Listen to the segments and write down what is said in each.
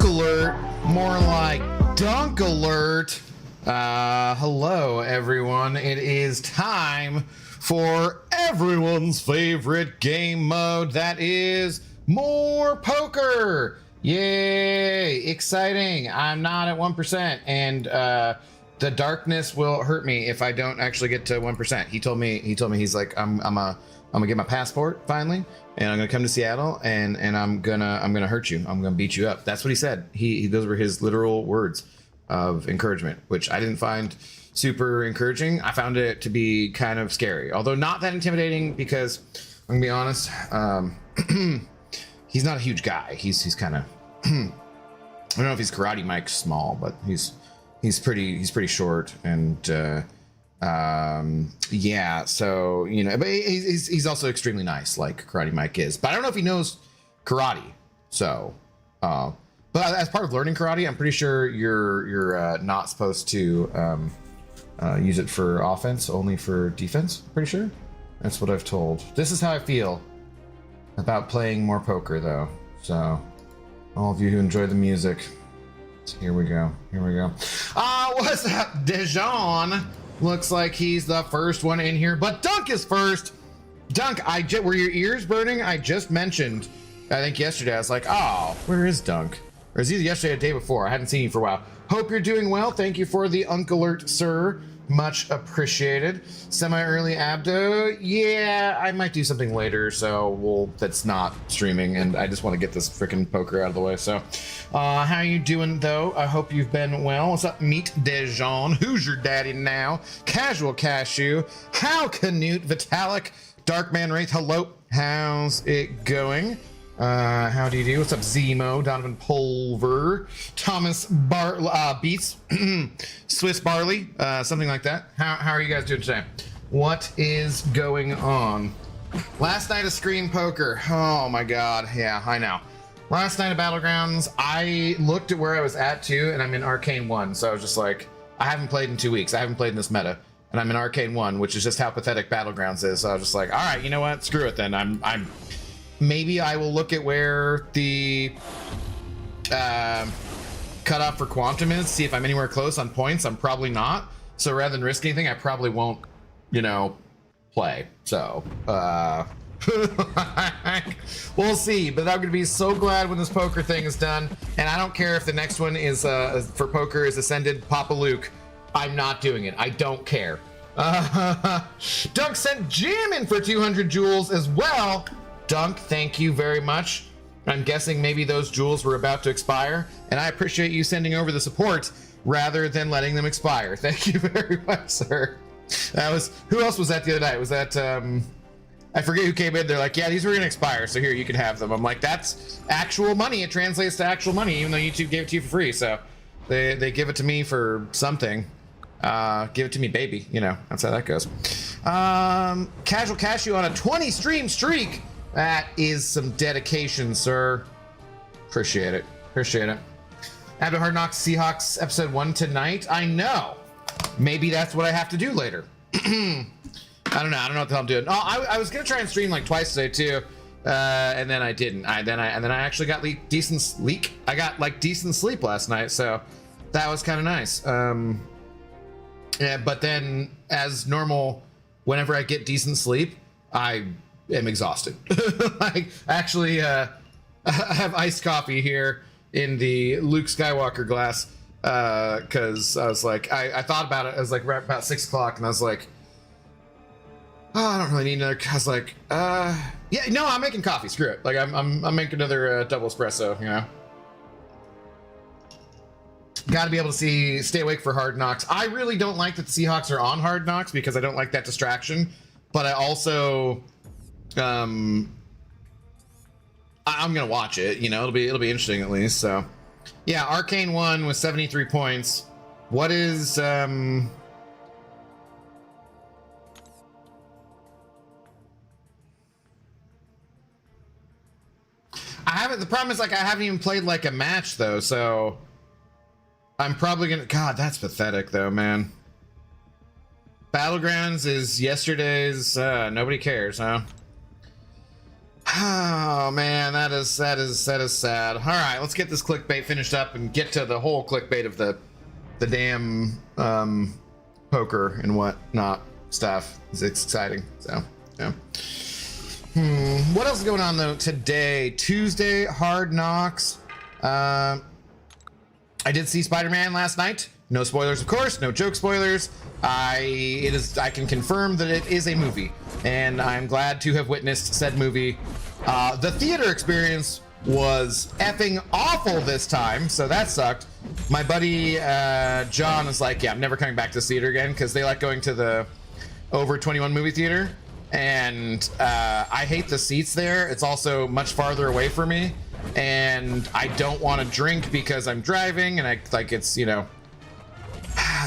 Alert, more like Dunk Alert. Hello, everyone. It is time for everyone's favorite game mode. That is more poker. Yay! Exciting. I'm not at 1%, and the darkness will hurt me if I don't actually get to 1%. He told me he's like, I'm gonna get my passport finally, and I'm gonna come to Seattle, and I'm gonna hurt you. I'm gonna beat you up. That's what he said. Those were his literal words of encouragement, which I didn't find super encouraging. I found it to be kind of scary, although not that intimidating, because I'm gonna be honest, he's not a huge guy. He's kind of I don't know if he's Karate Mike small, but he's pretty short, and yeah, so you know, but he's also extremely nice, like Karate Mike is. But I don't know if he knows karate. So, but as part of learning karate, I'm pretty sure you're not supposed to use it for offense, only for defense. Pretty sure that's what I've told. This is how I feel about playing more poker, though. So, all of you who enjoy the music, here we go. What's up, Dejan? Looks like he's the first one in here, but Dunk is first. Dunk, were your ears burning? I just mentioned, I think yesterday, I was like, oh, where is Dunk? Or is he yesterday or the day before? I hadn't seen you for a while. Hope you're doing well. Thank you for the Unk Alert, sir. Much appreciated. Semi-early Abdo. Yeah, I might do something later, so that's not streaming, and I just want to get this freaking poker out of the way. So, how you doing, though? I hope you've been well. What's up, Meet Dejan? Who's your daddy now? Casual Cashew. How Canute Vitalik? Darkman Wraith. Hello. How's it going? How do you do? What's up, Zemo, Donovan Pulver, Thomas Beats, Swiss Barley, something like that. How are you guys doing today? What is going on? Last night of Screen Poker. Oh my God. Yeah, I know. Last night of Battlegrounds, I looked at where I was at too, and I'm in Arcane 1. So I was just like, I haven't played in 2 weeks. I haven't played in this meta, and I'm in Arcane 1, which is just how pathetic Battlegrounds is. So I was just like, all right, you know what? Screw it then. Maybe I will look at where the cutoff for Quantum is, see if I'm anywhere close on points. I'm probably not. So rather than risk anything, I probably won't, play. So, we'll see. But I'm going to be so glad when this poker thing is done. And I don't care if the next one is for poker is Ascended Papa Luke. I'm not doing it. I don't care. Dunk sent Jim in for 200 jewels as well. Dunk, thank you very much. I'm guessing maybe those jewels were about to expire, and I appreciate you sending over the support rather than letting them expire. Thank you very much, sir. Who else was that the other night? Was that, I forget who came in. They're like, yeah, these were gonna expire, so here, you can have them. I'm like, that's actual money. It translates to actual money, even though YouTube gave it to you for free. So they give it to me for something. Give it to me, baby. That's how that goes. Casual Cashew on a 20 stream streak. That is some dedication, sir. Appreciate it. Abdo Hard Knocks Seahawks episode 1 tonight. I know. Maybe that's what I have to do later. I don't know what the hell I'm doing. Oh, I was gonna try and stream like twice today too, and then I didn't. Then I actually got decent sleep. I got like decent sleep last night, so that was kind of nice. Yeah, but then as normal, whenever I get decent sleep, I am exhausted. Like, actually, I have iced coffee here in the Luke Skywalker glass, because I was like, I thought about it. I was like, right about 6 o'clock, and I was like, oh, I don't really need another. I was like, yeah, no, I'm making coffee. Screw it. Like, I'm making another double espresso. got to be able to stay awake for Hard Knocks. I really don't like that the Seahawks are on Hard Knocks because I don't like that distraction. But I also, I'm gonna watch it. You know, it'll be interesting at least. So, yeah, Arcane won with 73 points. What is I haven't. The problem is like I haven't even played like a match though, so I'm probably gonna. God, that's pathetic though, man. Battlegrounds is yesterday's. Nobody cares, huh? Oh man, that is sad. All right, let's get this clickbait finished up and get to the whole clickbait of the damn poker and whatnot stuff. It's exciting. So yeah. What else is going on though today? Tuesday, Hard Knocks. I did see Spider-Man last night. No spoilers, of course. No joke spoilers. I can confirm that it is a movie, and I'm glad to have witnessed said movie. The theater experience was effing awful this time, so that sucked. My buddy John is like, yeah, I'm never coming back to this theater again because they like going to the over 21 movie theater, and I hate the seats there. It's also much farther away from me, and I don't want to drink because I'm driving, and it's, you know.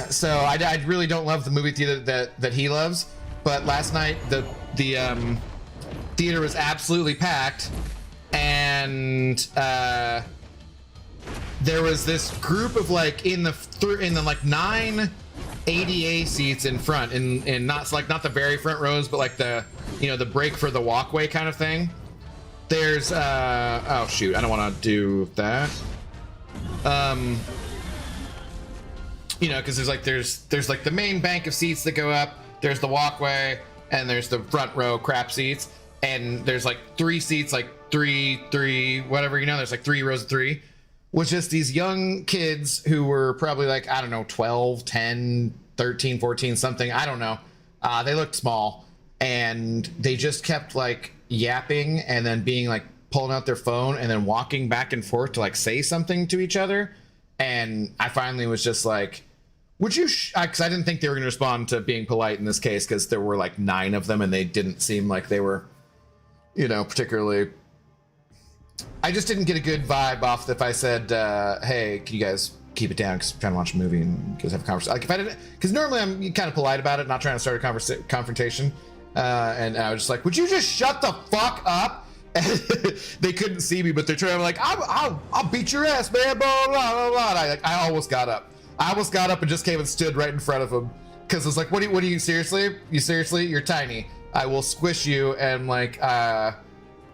So I really don't love the movie theater that he loves, but last night the theater was absolutely packed, and there was this group of like in the like 9 ADA seats in front, in not the very front rows, but like the, you know, the break for the walkway kind of thing. There's oh shoot, I don't want to do that. You know, because there's like the main bank of seats that go up, there's the walkway, and there's the front row crap seats, and there's like 3 seats, like three whatever, you know, there's like 3 rows of 3, with just these young kids who were probably like, I don't know, 12, 10, 13, 14, something, I don't know. They looked small, and they just kept like yapping and then being like pulling out their phone and then walking back and forth to like say something to each other. And I finally was just like, would you, because I didn't think they were going to respond to being polite in this case, because there were like 9 of them and they didn't seem like they were, you know, particularly, I just didn't get a good vibe off if I said, hey, can you guys keep it down because I'm trying to watch a movie and you guys have a conversation. Like if I didn't, because normally I'm kind of polite about it, not trying to start a confrontation. And I was just like, would you just shut the fuck up? And they couldn't see me, but they're trying to like, I'll beat your ass, man, blah, blah, blah, blah. I almost got up. And just came and stood right in front of him. Cause it's like, what do you seriously? You're tiny. I will squish you and go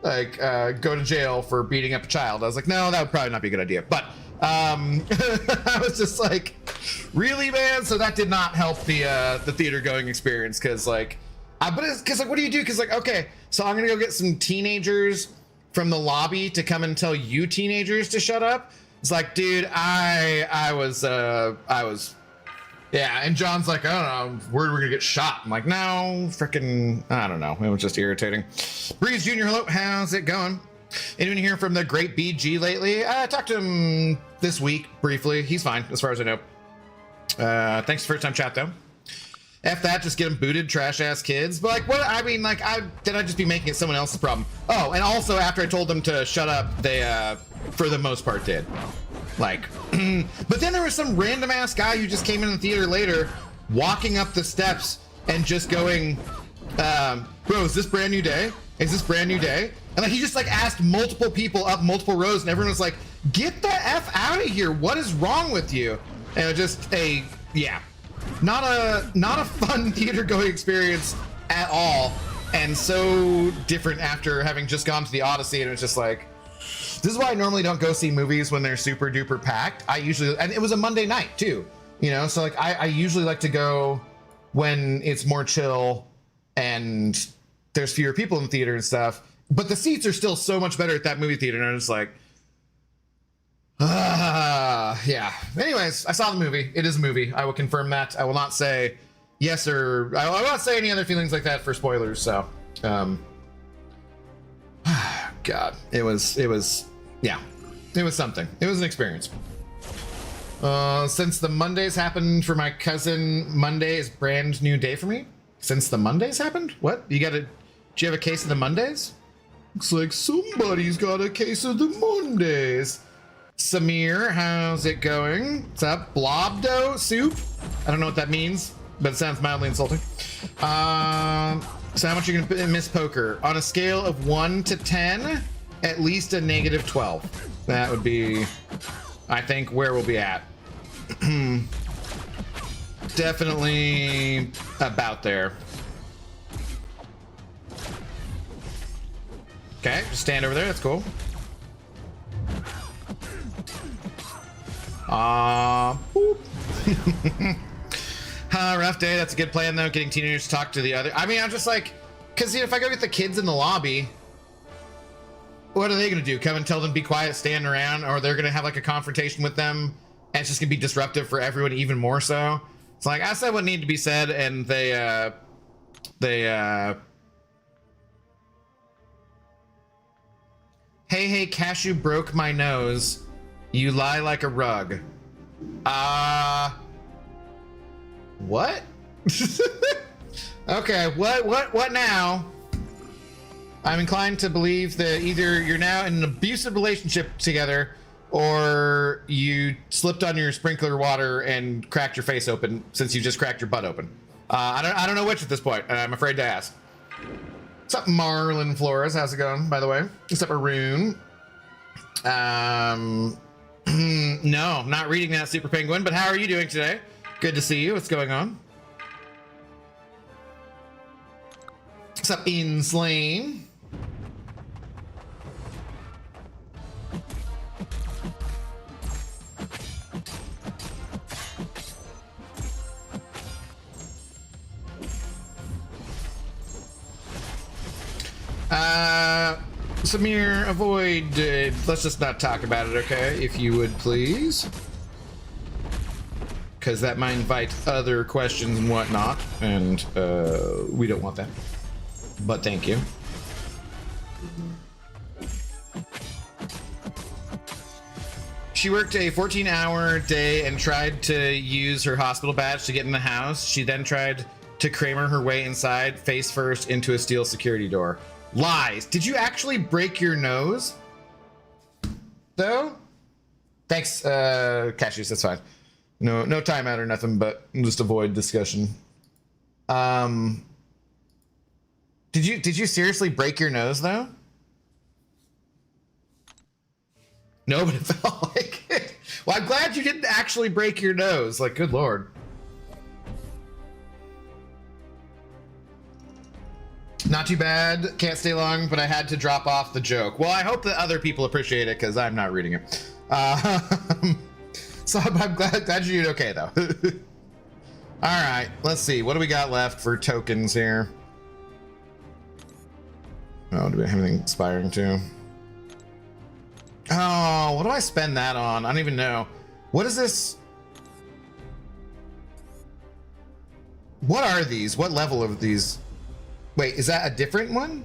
to jail for beating up a child. I was like, no, that would probably not be a good idea. But I was just like, really, man? So that did not help the theater going experience. Cause like, but it's cause like, what do you do? Cause like, okay, so I'm gonna go get some teenagers from the lobby to come and tell you teenagers to shut up. It's like, dude, I was, yeah. And John's like, I don't know, we're gonna get shot. I'm like, no, freaking, I don't know. It was just irritating. Breeze Jr., hello, how's it going? Anyone hear from the great BG lately? I talked to him this week briefly. He's fine, as far as I know. Thanks for first time chat though. F that, just get them booted, trash ass kids. But like, what? I mean, like, did I just be making it someone else's problem? Oh, and also after I told them to shut up, they, for the most part, did. Like, but then there was some random ass guy who just came in the theater later, walking up the steps and just going, bro, is this brand new day? Is this brand new day? And like, he just like asked multiple people up multiple rows, and everyone was like, get the F out of here. What is wrong with you? And it was just yeah. Not a fun theater going experience at all, and so different after having just gone to the Odyssey, and it was just like, this is why I normally don't go see movies when they're super duper packed. And it was a Monday night too, you know, so like I usually like to go when it's more chill and there's fewer people in the theater and stuff, but the seats are still so much better at that movie theater, and I'm just like, yeah. Anyways, I saw the movie. It is a movie. I will confirm that. I will not say yes or I will not say any other feelings like that for spoilers. So, God, it was, yeah, it was something. It was an experience. Since the Mondays happened for my cousin, Monday is brand new day for me. Since the Mondays happened? What? Do you have a case of the Mondays? Looks like somebody's got a case of the Mondays. Samir, how's it going? What's up? Blobdo soup? I don't know what that means, but it sounds mildly insulting. So how much are you gonna miss poker? On a scale of 1 to 10, at least a -12. That would be, I think, where we'll be at. Definitely about there. Okay, just stand over there, that's cool. Boop. Rough day. That's a good plan though. Getting teenagers to talk to the other. I mean, I'm just like, because if I go get the kids in the lobby, what are they gonna do? Come and tell them to be quiet, stand around, or they're gonna have like a confrontation with them, and it's just gonna be disruptive for everyone even more so. It's like I said what needed to be said, and they hey, Cashew broke my nose. You lie like a rug. What? Okay, what now? I'm inclined to believe that either you're now in an abusive relationship together, or you slipped on your sprinkler water and cracked your face open since you just cracked your butt open. I don't know which at this point, and I'm afraid to ask. What's up, Marlon Flores? How's it going, by the way? What's up, Arun? No, not reading that, Super Penguin, but how are you doing today? Good to see you. What's going on? What's up, Inslane? Samir, avoid, let's just not talk about it, okay? If you would, please. Because that might invite other questions and whatnot, and we don't want that. But thank you. She worked a 14-hour day and tried to use her hospital badge to get in the house. She then tried to Kramer her way inside, face first, into a steel security door. Lies. Did you actually break your nose? Though? Thanks, Cashews, that's fine. No timeout or nothing, but just avoid discussion. Did you seriously break your nose though? No, but it felt like it. Well, I'm glad you didn't actually break your nose. Like, good lord. Not too bad. Can't stay long, but I had to drop off the joke. Well, I hope that other people appreciate it because I'm not reading it. So I'm glad you did okay though. All right, let's see. What do we got left for tokens here? Oh, do we have anything expiring too? Oh, what do I spend that on? I don't even know. What is this? What are these? What level of these? Wait, is that a different one?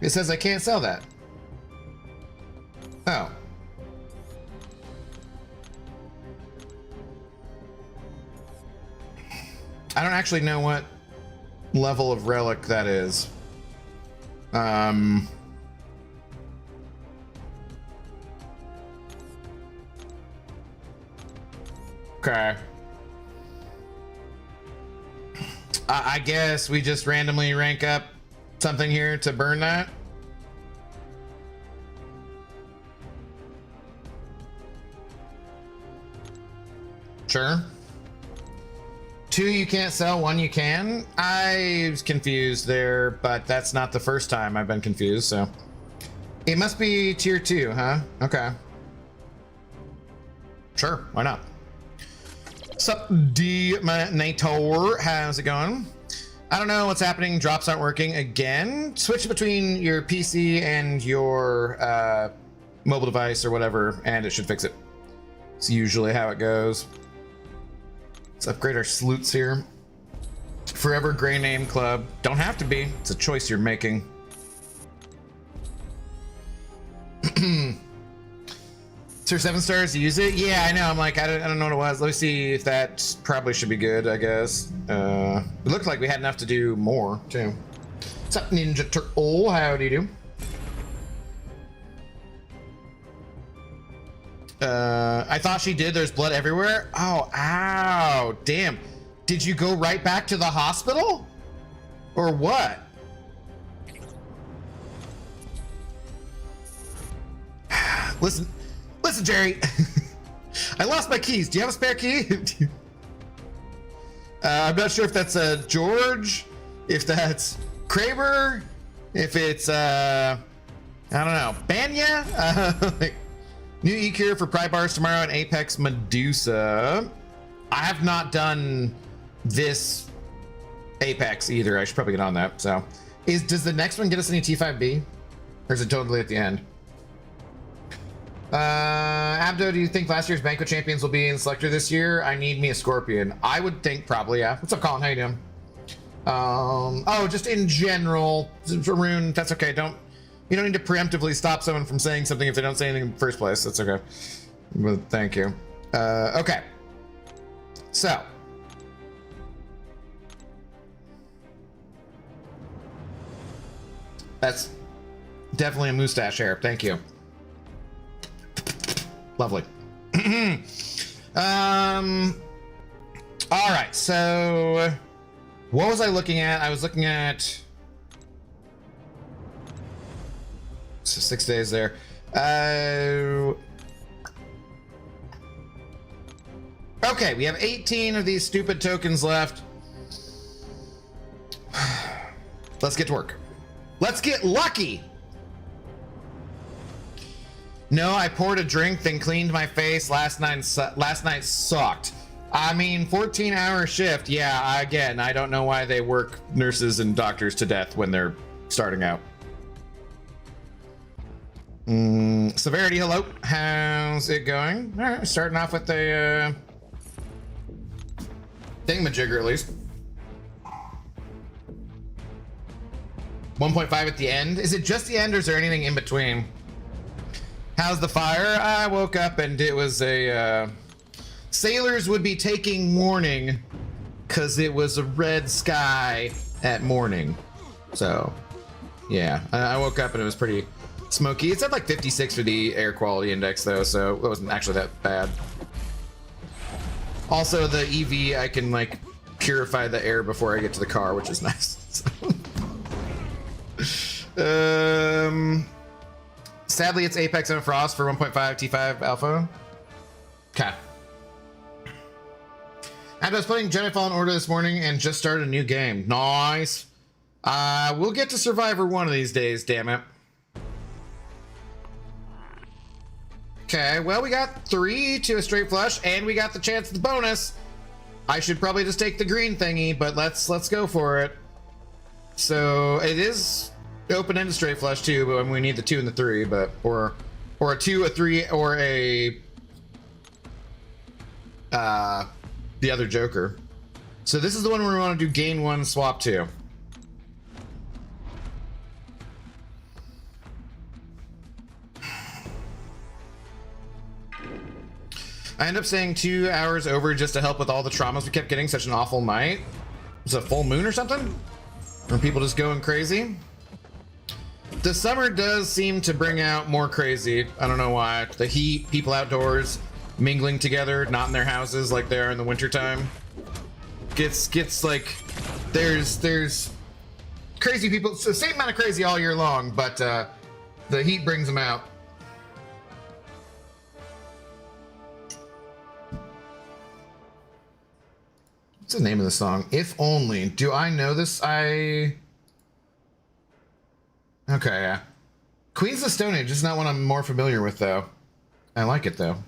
It says I can't sell that. Oh. I don't actually know what level of relic that is. Okay. I guess we just randomly rank up something here to burn that. Sure. 2 you can't sell, 1 you can. I was confused there, but that's not the first time I've been confused, so. It must be tier 2, huh? Okay. Sure, why not? Sup, D-Nator, how's it going? I don't know what's happening, drops aren't working again. Switch between your PC and your mobile device or whatever, and it should fix it. It's usually how it goes. Let's upgrade our sleuths here. Forever Grey Name Club. Don't have to be, it's a choice you're making. Sir 7 stars to use it? Yeah, I know. I'm like, I don't know what it was. Let me see if that probably should be good, I guess. It looked like we had enough to do more, too. What's up, Ninja Turtle? How do you do? I thought she did. There's blood everywhere. Oh, ow. Damn. Did you go right back to the hospital? Or what? Listen, Jerry. I lost my keys. Do you have a spare key? I'm not sure if that's George, if that's Kraber, if it's I don't know, Banya. New E-Cure for Pry Bars tomorrow and Apex Medusa. I have not done this Apex either. I should probably get on that. So, does the next one get us any T5B, or is it totally at the end? Abdo, do you think last year's Banquet champions will be in Selector this year? I need me a Scorpion. I would think probably, yeah. What's up, Colin? How you doing? Oh, just in general, Varun, that's okay. You don't need to preemptively stop someone from saying something if they don't say anything in the first place. That's okay. But thank you. Okay. So. That's definitely a mustache hair. Thank you. Lovely. All right. So what was I looking at? I was looking at, so 6 days there. Okay, we have 18 of these stupid tokens left. Let's get to work. Let's get lucky. No, I poured a drink, then cleaned my face. Last night sucked. I mean, 14-hour shift. Yeah, again, I don't know why they work nurses and doctors to death when they're starting out. Severity, hello. How's it going? All right, starting off with a thingamajigger at least. 1.5 at the end. Is it just the end, or is there anything in between? How's the fire? I woke up and it was a sailors would be taking warning because it was a red sky at morning. So yeah, I woke up and it was pretty smoky. It's at like 56 for the air quality index though, so it wasn't actually that bad. Also the EV, I can like purify the air before I get to the car, which is nice. Sadly, it's Apex and Frost for 1.5 T5 Alpha. Okay. And I was putting Jedi Fallen Order this morning and just started a new game. Nice. We'll get to Survivor one of these days, damn it. Okay, well, we got 3 to a straight flush, and we got the chance of the bonus. I should probably just take the green thingy, but let's go for it. So it is open-ended straight flush too, but we need the 2 and the 3, but or a 2, a 3, or a the other Joker. So this is the one where we want to do gain 1, swap 2. I end up staying 2 hours over just to help with all the traumas we kept getting. Such an awful night. Was it a full moon or something? Or people just going crazy? The summer does seem to bring out more crazy. I don't know why. The heat, people outdoors, mingling together, not in their houses like they are in the wintertime. Gets like, there's crazy people. It's the same amount of crazy all year long, but the heat brings them out. What's the name of the song? If Only. Do I know this? Okay, yeah. Queens of the Stone Age is not one I'm more familiar with, though. I like it, though.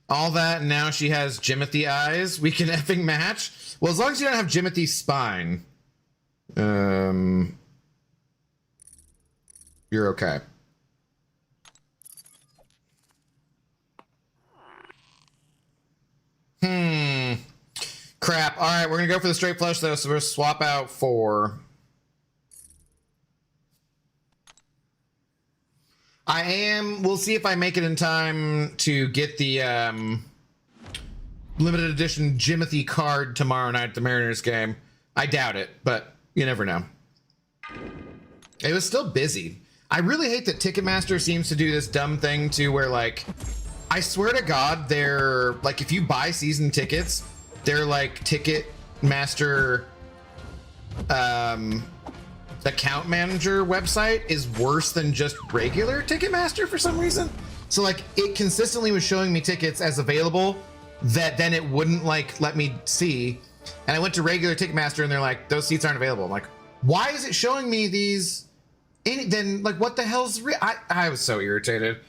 All that, and now she has Jimothy eyes. We can effing match. Well, as long as you don't have Jimothy's spine, you're okay. Crap. All right, we're gonna go for the straight flush though, so we'll swap out 4. I am. We'll see if I make it in time to get the limited edition Jimothy card tomorrow night at the Mariners game. I doubt it, but you never know. It was still busy. I really hate that Ticketmaster seems to do this dumb thing too, where like, I swear to God, they're like, if you buy season tickets, they're like Ticketmaster account manager website is worse than just regular Ticketmaster for some reason. So like, it consistently was showing me tickets as available that then it wouldn't like let me see. And I went to regular Ticketmaster and they're like, those seats aren't available. I'm like, why is it showing me these? Then like, what the hell's I was so irritated,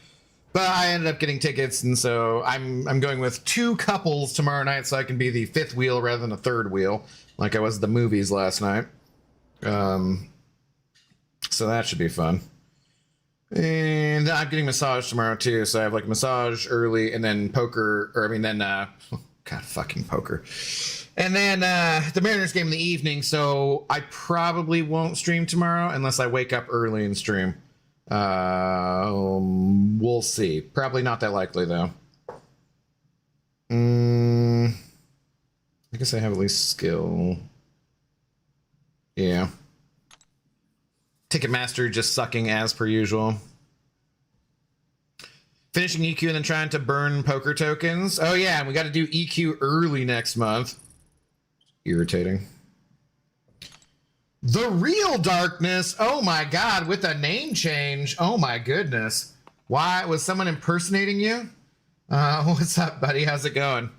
but I ended up getting tickets. And so I'm going with 2 couples tomorrow night so I can be the 5th wheel rather than a 3rd wheel like I was at the movies last night. So that should be fun. And I'm getting massage tomorrow too. So I have like massage early and then poker, or I mean, then, God, fucking poker. And then the Mariners game in the evening. So I probably won't stream tomorrow unless I wake up early and stream. We'll see. Probably not that likely though. I guess I have at least skill. Yeah. Ticketmaster just sucking as per usual. Finishing EQ and then trying to burn poker tokens. Oh yeah, and we got to do EQ early next month. Irritating. The Real Darkness. Oh my God, with a name change. Oh my goodness. Why was someone impersonating you? What's up, buddy? How's it going?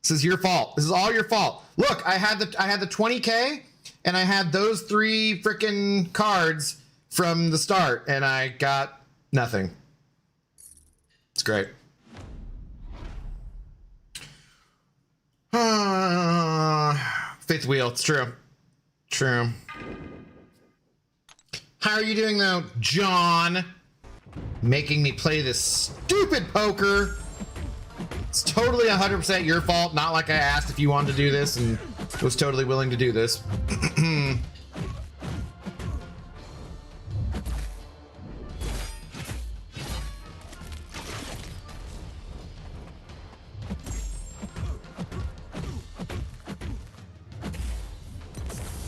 This is your fault. This is all your fault. Look, I had the 20K. And I had those 3 freaking cards from the start, and I got nothing. It's great. 5th wheel. It's true. True. How are you doing, though, John? Making me play this stupid poker. It's totally 100% your fault. Not like I asked if you wanted to do this and was totally willing to do this.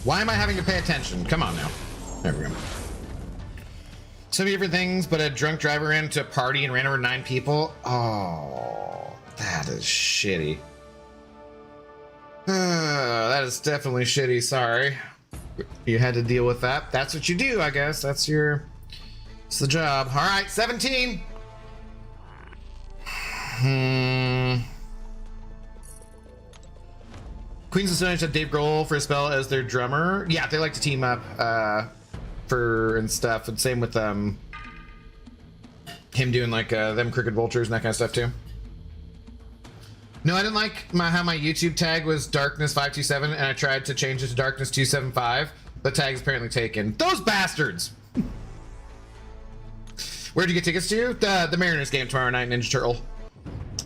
Why am I having to pay attention? Come on now. There we go. So many different things, but a drunk driver ran to a party and ran over 9 people. Oh, that is shitty. That is definitely shitty. Sorry. You had to deal with that. That's what you do, I guess. It's the job. All right, 17. Queens of Stone Age had Dave Grohl for a spell as their drummer. Yeah, they like to team up and stuff. And same with him doing like them Crooked Vultures and that kind of stuff too. No, I didn't like how my YouTube tag was Darkness527 and I tried to change it to Darkness275. The tag's apparently taken. Those bastards! Where'd you get tickets to? The Mariners game tomorrow night, Ninja Turtle.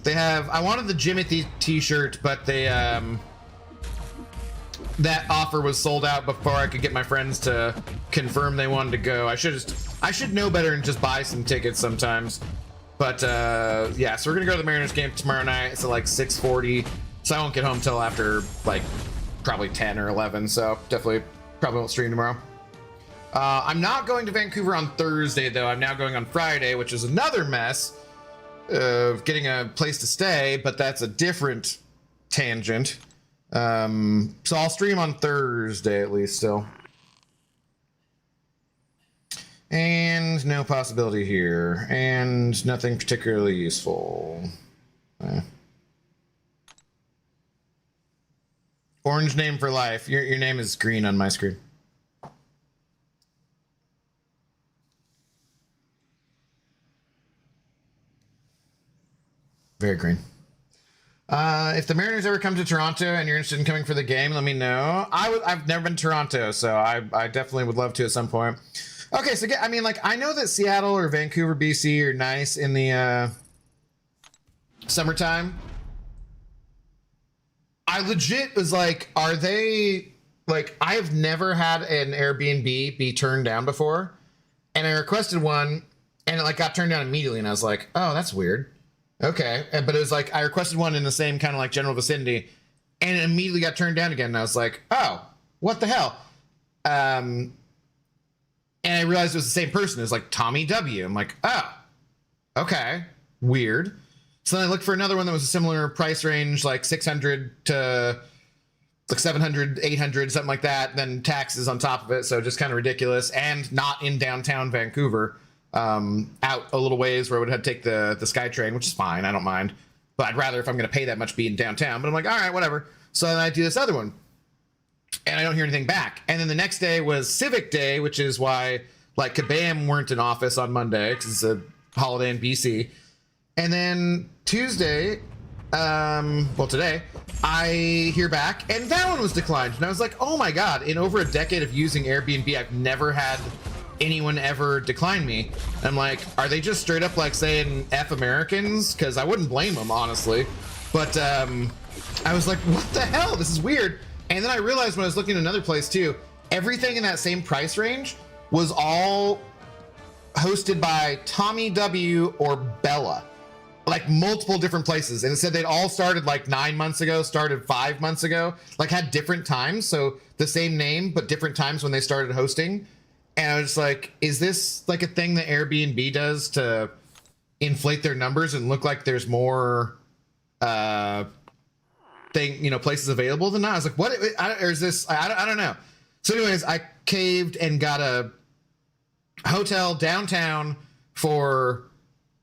They have, I wanted the Jimothy t-shirt, but they, that offer was sold out before I could get my friends to confirm they wanted to go. I should know better and just buy some tickets sometimes. But yeah, so we're gonna go to the Mariners game tomorrow night. It's at like 6:40, so I won't get home till after like probably 10 or 11. So definitely probably won't stream tomorrow. I'm not going to Vancouver on Thursday though. I'm now going on Friday, which is another mess of getting a place to stay, but that's a different tangent. So I'll stream on Thursday at least still. And no possibility here. And nothing particularly useful. Orange name for life. Your name is green on my screen. Very green. If the Mariners ever come to Toronto and you're interested in coming for the game, let me know. I've never been to Toronto, so I definitely would love to at some point. Okay, so I mean, like, I know that Seattle or Vancouver, BC are nice in the summertime. I legit was like, are they, like, I have never had an Airbnb be turned down before, and I requested one, and it like got turned down immediately, and I was like, oh, that's weird. Okay, but it was like I requested one in the same kind of like general vicinity, and it immediately got turned down again. And I was like, oh, what the hell? And I realized it was the same person. It was like Tommy W. I'm like, oh, okay, weird. So then I looked for another one that was a similar price range, like 600 to like 700, 800, something like that. Then taxes on top of it. So just kind of ridiculous, and not in downtown Vancouver. Out a little ways where I would have to take the SkyTrain, which is fine. I don't mind. But I'd rather, if I'm going to pay that much, be in downtown. But I'm like, all right, whatever. So then I do this other one, and I don't hear anything back. And then the next day was Civic Day, which is why like Kabam weren't in office on Monday because it's a holiday in BC. And then Tuesday, well, today, I hear back, and that one was declined. And I was like, oh my God, in over a decade of using Airbnb, I've never had anyone ever decline me. I'm like, are they just straight up like saying F Americans? Because I wouldn't blame them, honestly. But I was like, what the hell? This is weird. And then I realized when I was looking at another place too, everything in that same price range was all hosted by Tommy W. or Bella. Like multiple different places. And it said they'd all started like 9 months ago, started 5 months ago, like had different times. So the same name, but different times when they started hosting. And I was like, is this like a thing that Airbnb does to inflate their numbers and look like there's more places available than not? I was like, what? Or is this? I don't know. So anyways, I caved and got a hotel downtown for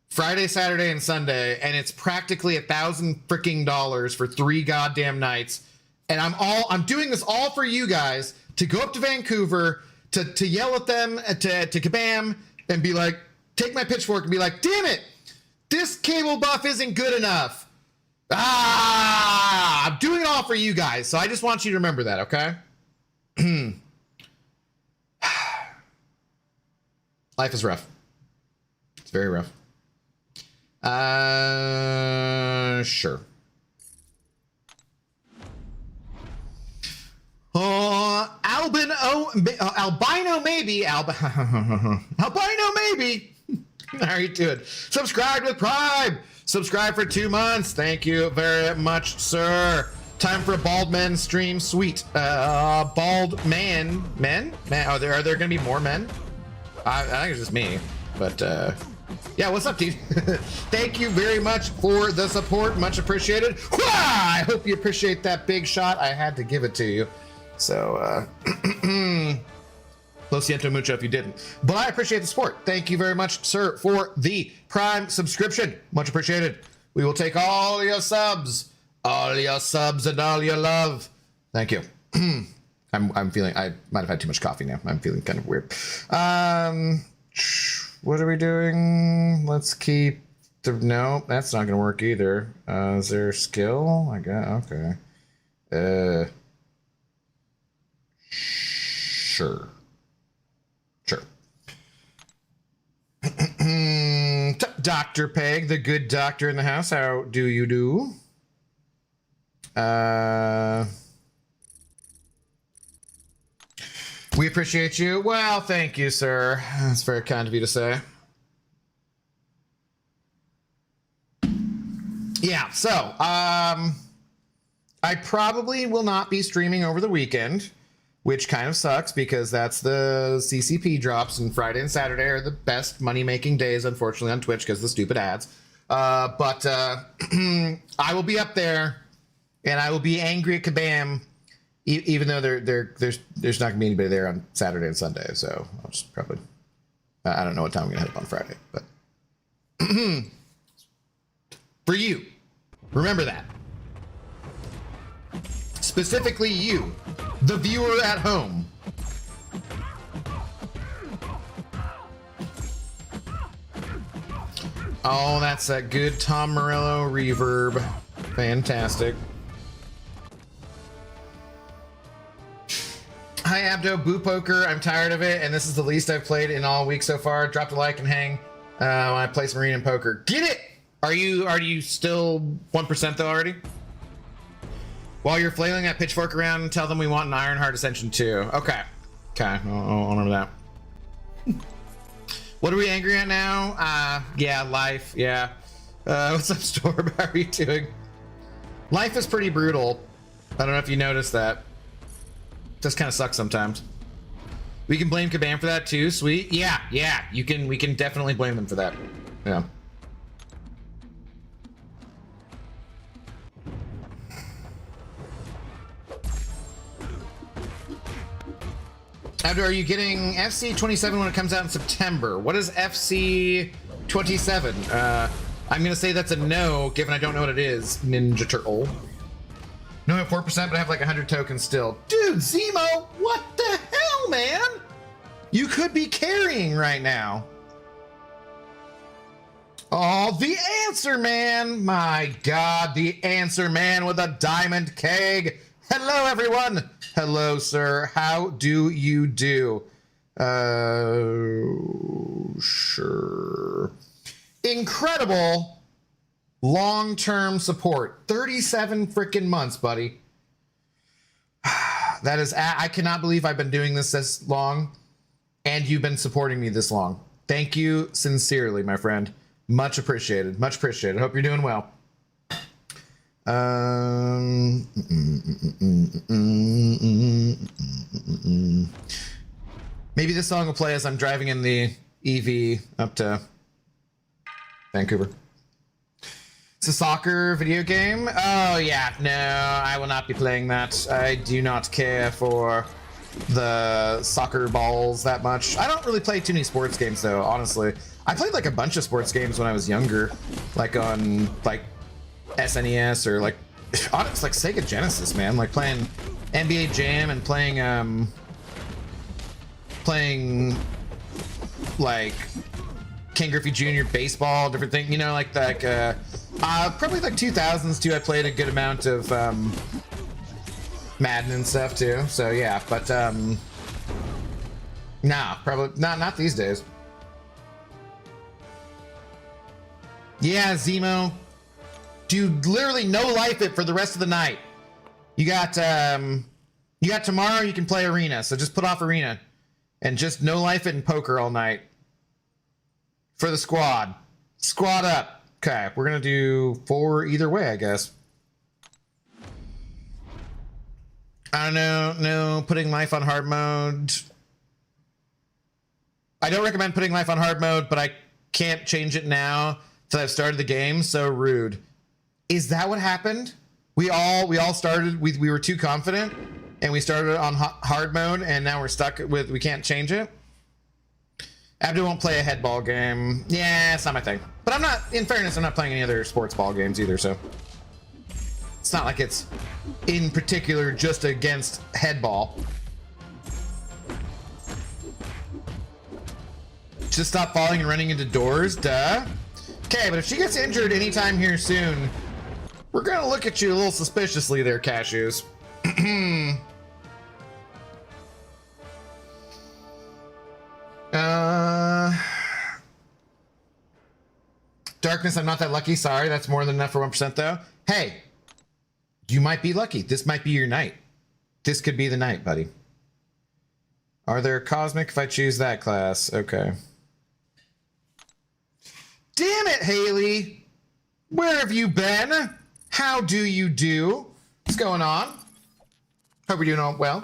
Friday, Saturday, and Sunday, and it's practically $1,000 for 3 goddamn nights. And I'm doing this all for you guys to go up to Vancouver to yell at them to Kabam and be like, take my pitchfork and be like, damn it, this cable buff isn't good enough. I'm doing it all for you guys, so I just want you to remember that, okay? Life is rough. It's very rough. Sure. Albino maybe. Albino maybe. How are you doing? Subscribe with Prime. Subscribe for 2 months. Thank you very much, sir. Time for a bald men stream. Sweet. Bald men. Are there gonna be more men? I think it's just me. But yeah, what's up, dude? Thank you very much for the support. Much appreciated. I hope you appreciate that big shot. I had to give it to you. So, lo siento mucho if you didn't. But I appreciate the support. Thank you very much, sir, for the Prime subscription. Much appreciated. We will take all your subs and all your love. Thank you. I'm feeling, I might have had too much coffee now. I'm feeling kind of weird. What are we doing? Let's keep the, no, that's not gonna work either. Is there skill? I got, okay. Sure. Dr. Peg, the good doctor in the house. How do you do? We appreciate you. Well, thank you, sir. That's very kind of you to say. Yeah, so, I probably will not be streaming over the weekend, which kind of sucks because that's the CCP drops, and Friday and Saturday are the best money-making days, unfortunately, on Twitch because of the stupid ads. But I will be up there, and I will be angry at Kabam, even though there's not going to be anybody there on Saturday and Sunday. So I'll just probably, I don't know what time I'm going to head up on Friday. But for you, remember that. Specifically you, the viewer at home. Oh, that's that good Tom Morello reverb. Fantastic. Hi, Abdo, Boo Poker. I'm tired of it, and this is the least I've played in all week so far. Drop a like and hang when I play some Marine and Poker. Get it! Are you still 1% though already? While you're flailing that pitchfork around, tell them we want an Ironheart Ascension too. Okay. Okay, I'll remember that. What are we angry at now? Yeah, life. Yeah. What's up, Storm? How are you doing? Life is pretty brutal. I don't know if you noticed that. Just kind of sucks sometimes. We can blame Kabam for that too. Sweet. Yeah. We can definitely blame them for that. Yeah. Abdo, are you getting FC 27 when it comes out in September? What is FC 27? I'm gonna say that's a no, given I don't know what it is. Ninja Turtle. No, I have 4%, but I have like 100 tokens still. Dude, Zemo, what the hell, man? You could be carrying right now. Oh, the Answer Man. My God, the Answer Man with a diamond keg. Hello, everyone. Hello, sir. How do you do? Sure. Incredible long-term support. 37 freaking months, buddy. That is, I cannot believe I've been doing this long and you've been supporting me this long. Thank you sincerely, my friend. Much appreciated. Much appreciated. Hope you're doing well. Maybe this song will play as I'm driving in the EV up to Vancouver. It's a soccer video game. Oh yeah, no, I will not be playing that. I do not care for the soccer balls that much. I don't really play too many sports games though, honestly. I played like a bunch of sports games when I was younger, like on like SNES or like it's like Sega Genesis, man. Like playing NBA Jam and playing like Ken Griffey Jr. baseball, different thing, you know, like probably like 2000s too. I played a good amount of Madden and stuff too. So yeah, but nah, probably not these days. Yeah, Zemo. Dude, literally no life it for the rest of the night. You got tomorrow you can play Arena, so just put off Arena and just no life it in poker all night. For the squad. Squad up. Okay, we're gonna do 4 either way, I guess. I don't know, no, putting life on hard mode. I don't recommend putting life on hard mode, but I can't change it now till I've started the game. So rude. Is that what happened? We all started, we were too confident and we started on hard mode and now we're stuck with, we can't change it. Abdu won't play a headball game. Yeah, it's not my thing. But I'm not, in fairness, I'm not playing any other sports ball games either, so. It's not like it's in particular just against headball. Just stop falling and running into doors, duh. Okay, but if she gets injured anytime here soon, we're gonna look at you a little suspiciously there, Cashews. Darkness, I'm not that lucky. Sorry, that's more than enough for 1% though. Hey, you might be lucky. This might be your night. This could be the night, buddy. Are there cosmic if I choose that class? Okay. Damn it, Haley. Where have you been? How do you do? What's going on? Hope you're doing all well.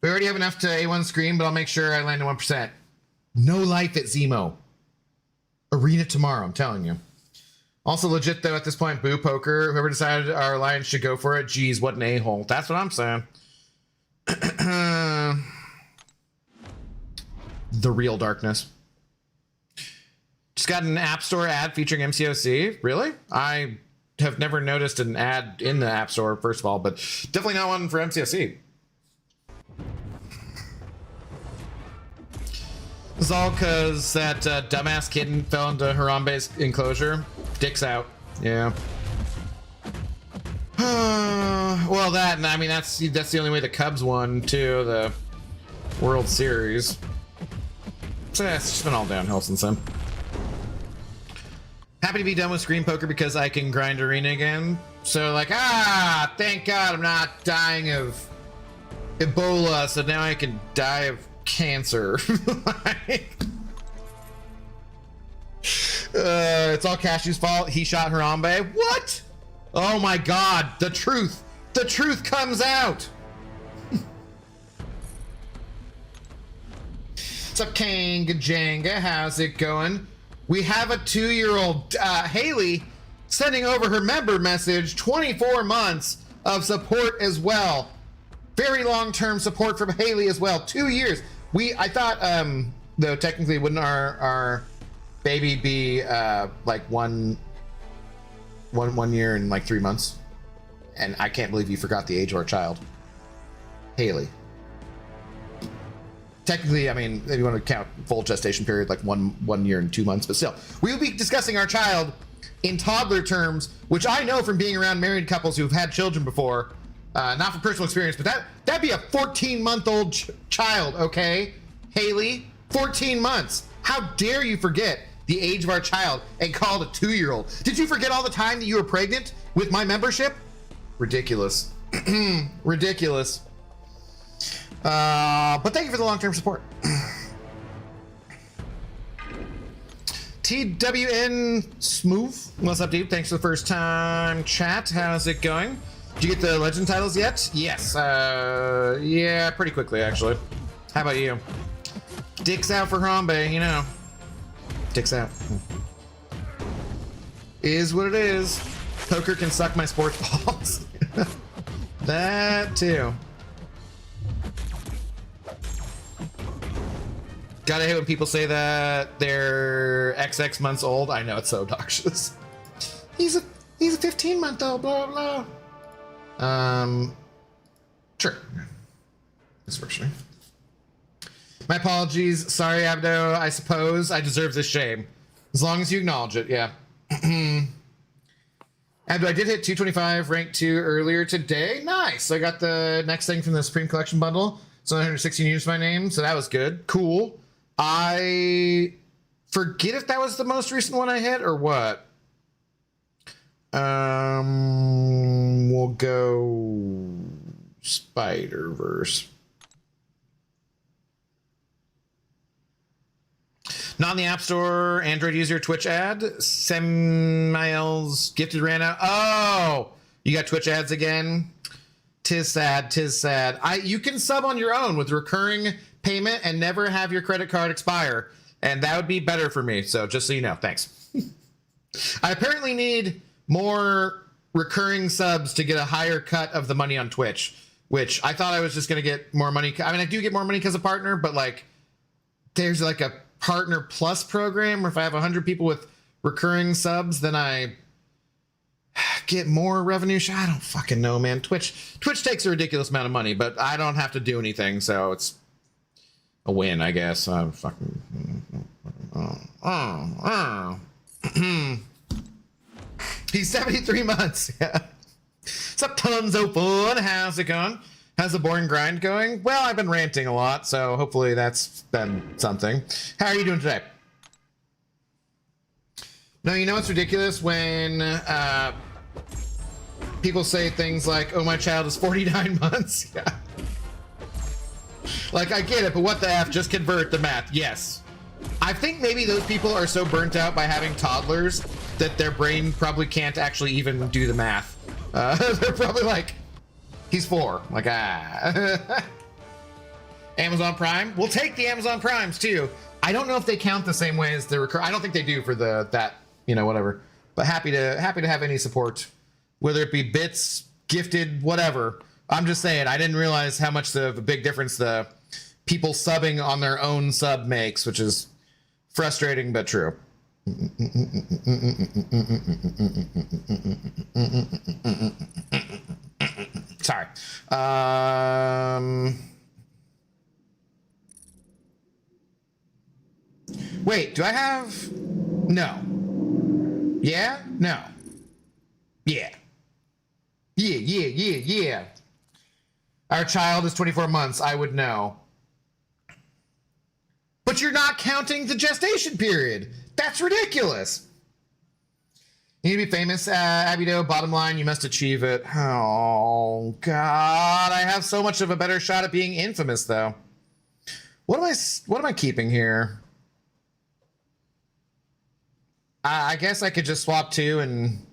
We already have enough to A1 screen, but I'll make sure I land at 1%. No life at Zemo. Arena tomorrow, I'm telling you. Also legit though at this point, boo poker. Whoever decided our alliance should go for it. Geez, what an a-hole. That's what I'm saying. The real darkness. Just got an App Store ad featuring MCOC. Really? I have never noticed an ad in the App Store, first of all, but definitely not one for MCOC. It's all because that dumbass kid fell into Harambe's enclosure. Dick's out. Yeah. Well, that, and I mean, that's the only way the Cubs won, too, the World Series. So yeah, it's just been all downhill since then. Happy to be done with screen poker because I can grind Arena again. So like, thank God I'm not dying of Ebola, so now I can die of cancer. Like, It's all Cashew's fault. He shot Harambe. What? Oh my God. The truth. The truth comes out. What's up, Kanga Janga? How's it going? We have a 2-year-old Haley sending over her member message. 24 months of support as well. Very long-term support from Haley as well. 2 years. I thought, though technically wouldn't our baby be like one year and like 3 months? And I can't believe you forgot the age of our child. Haley. Technically, I mean, if you want to count full gestation period, like one year and 2 months, but still, we will be discussing our child in toddler terms, which I know from being around married couples who've had children before, not from personal experience, but that'd be a 14-month-old child, okay? Haley, 14 months. How dare you forget the age of our child and call it a 2-year-old? Did you forget all the time that you were pregnant with my membership? Ridiculous. Ridiculous. But thank you for the long-term support. TWN Smooth, what's up, dude? Thanks for the first time chat. How's it going? Did you get the legend titles yet? Yes. Yeah, pretty quickly actually. How about you? Dicks out for Harambe, you know. Dicks out. Is what it is. Poker can suck my sports balls. That too. Gotta hate when people say that they're XX months old. I know, it's so obnoxious. He's a 15-month-old, blah blah. Sure. This works for me. My apologies. Sorry, Abdo. I suppose I deserve this shame. As long as you acknowledge it, yeah. Abdo, I did hit 225 rank 2 earlier today. Nice. I got the next thing from the Supreme Collection bundle. So 116 units my name, so that was good. Cool. I forget if that was the most recent one I hit or what. We'll go Spider-Verse. Not in the App Store, Android user, Twitch ad. Semiles gifted ran out. Oh, you got Twitch ads again? Tis sad, tis sad. You can sub on your own with recurring payment and never have your credit card expire. And that would be better for me. So just so you know, thanks. I apparently need more recurring subs to get a higher cut of the money on Twitch, which I thought I was just going to get more money. I mean, I do get more money because of partner, but like there's like a partner plus program where if I have 100 people with recurring subs, then I get more revenue. I don't fucking know, man. Twitch takes a ridiculous amount of money, but I don't have to do anything, so it's a win, I guess. He's 73 months. Yeah. What's up, tons of fun? How's it going? How's the boring grind going? Well, I've been ranting a lot, so hopefully that's been something. How are you doing today? No, you know what's ridiculous? When people say things like, oh, my child is 49 months. Yeah. Like, I get it, but what the F? Just convert the math. Yes. I think maybe those people are so burnt out by having toddlers that their brain probably can't actually even do the math. They're probably like, he's 4. Like, Amazon Prime? We'll take the Amazon Primes, too. I don't know if they count the same way as the recur. I don't think they do for that, you know, whatever. But happy to have any support, whether it be bits, gifted, whatever. I'm just saying, I didn't realize how much of a big difference the people subbing on their own sub makes, which is frustrating but true. Sorry. Wait, do I have? No. Yeah? No. Yeah. Yeah. Our child is 24 months. I would know. But you're not counting the gestation period. That's ridiculous. You need to be famous, Abido. Bottom line, you must achieve it. Oh, God. I have so much of a better shot at being infamous, though. What am I keeping here? I guess I could just swap 2 and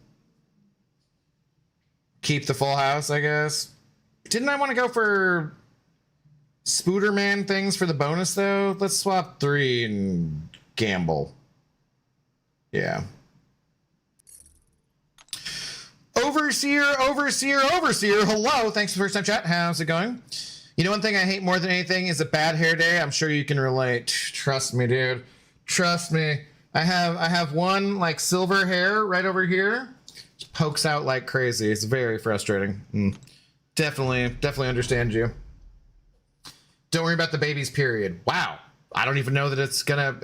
keep the full house, I guess. Didn't I want to go for Spooderman things for the bonus, though? Let's swap 3 and gamble. Yeah. Overseer, hello. Thanks for the first time chat. How's it going? You know, one thing I hate more than anything is a bad hair day. I'm sure you can relate. Trust me, dude. Trust me. I have one like silver hair right over here. Just pokes out like crazy. It's very frustrating. Definitely understand you. Don't worry about the baby's period. Wow. I don't even know that it's gonna...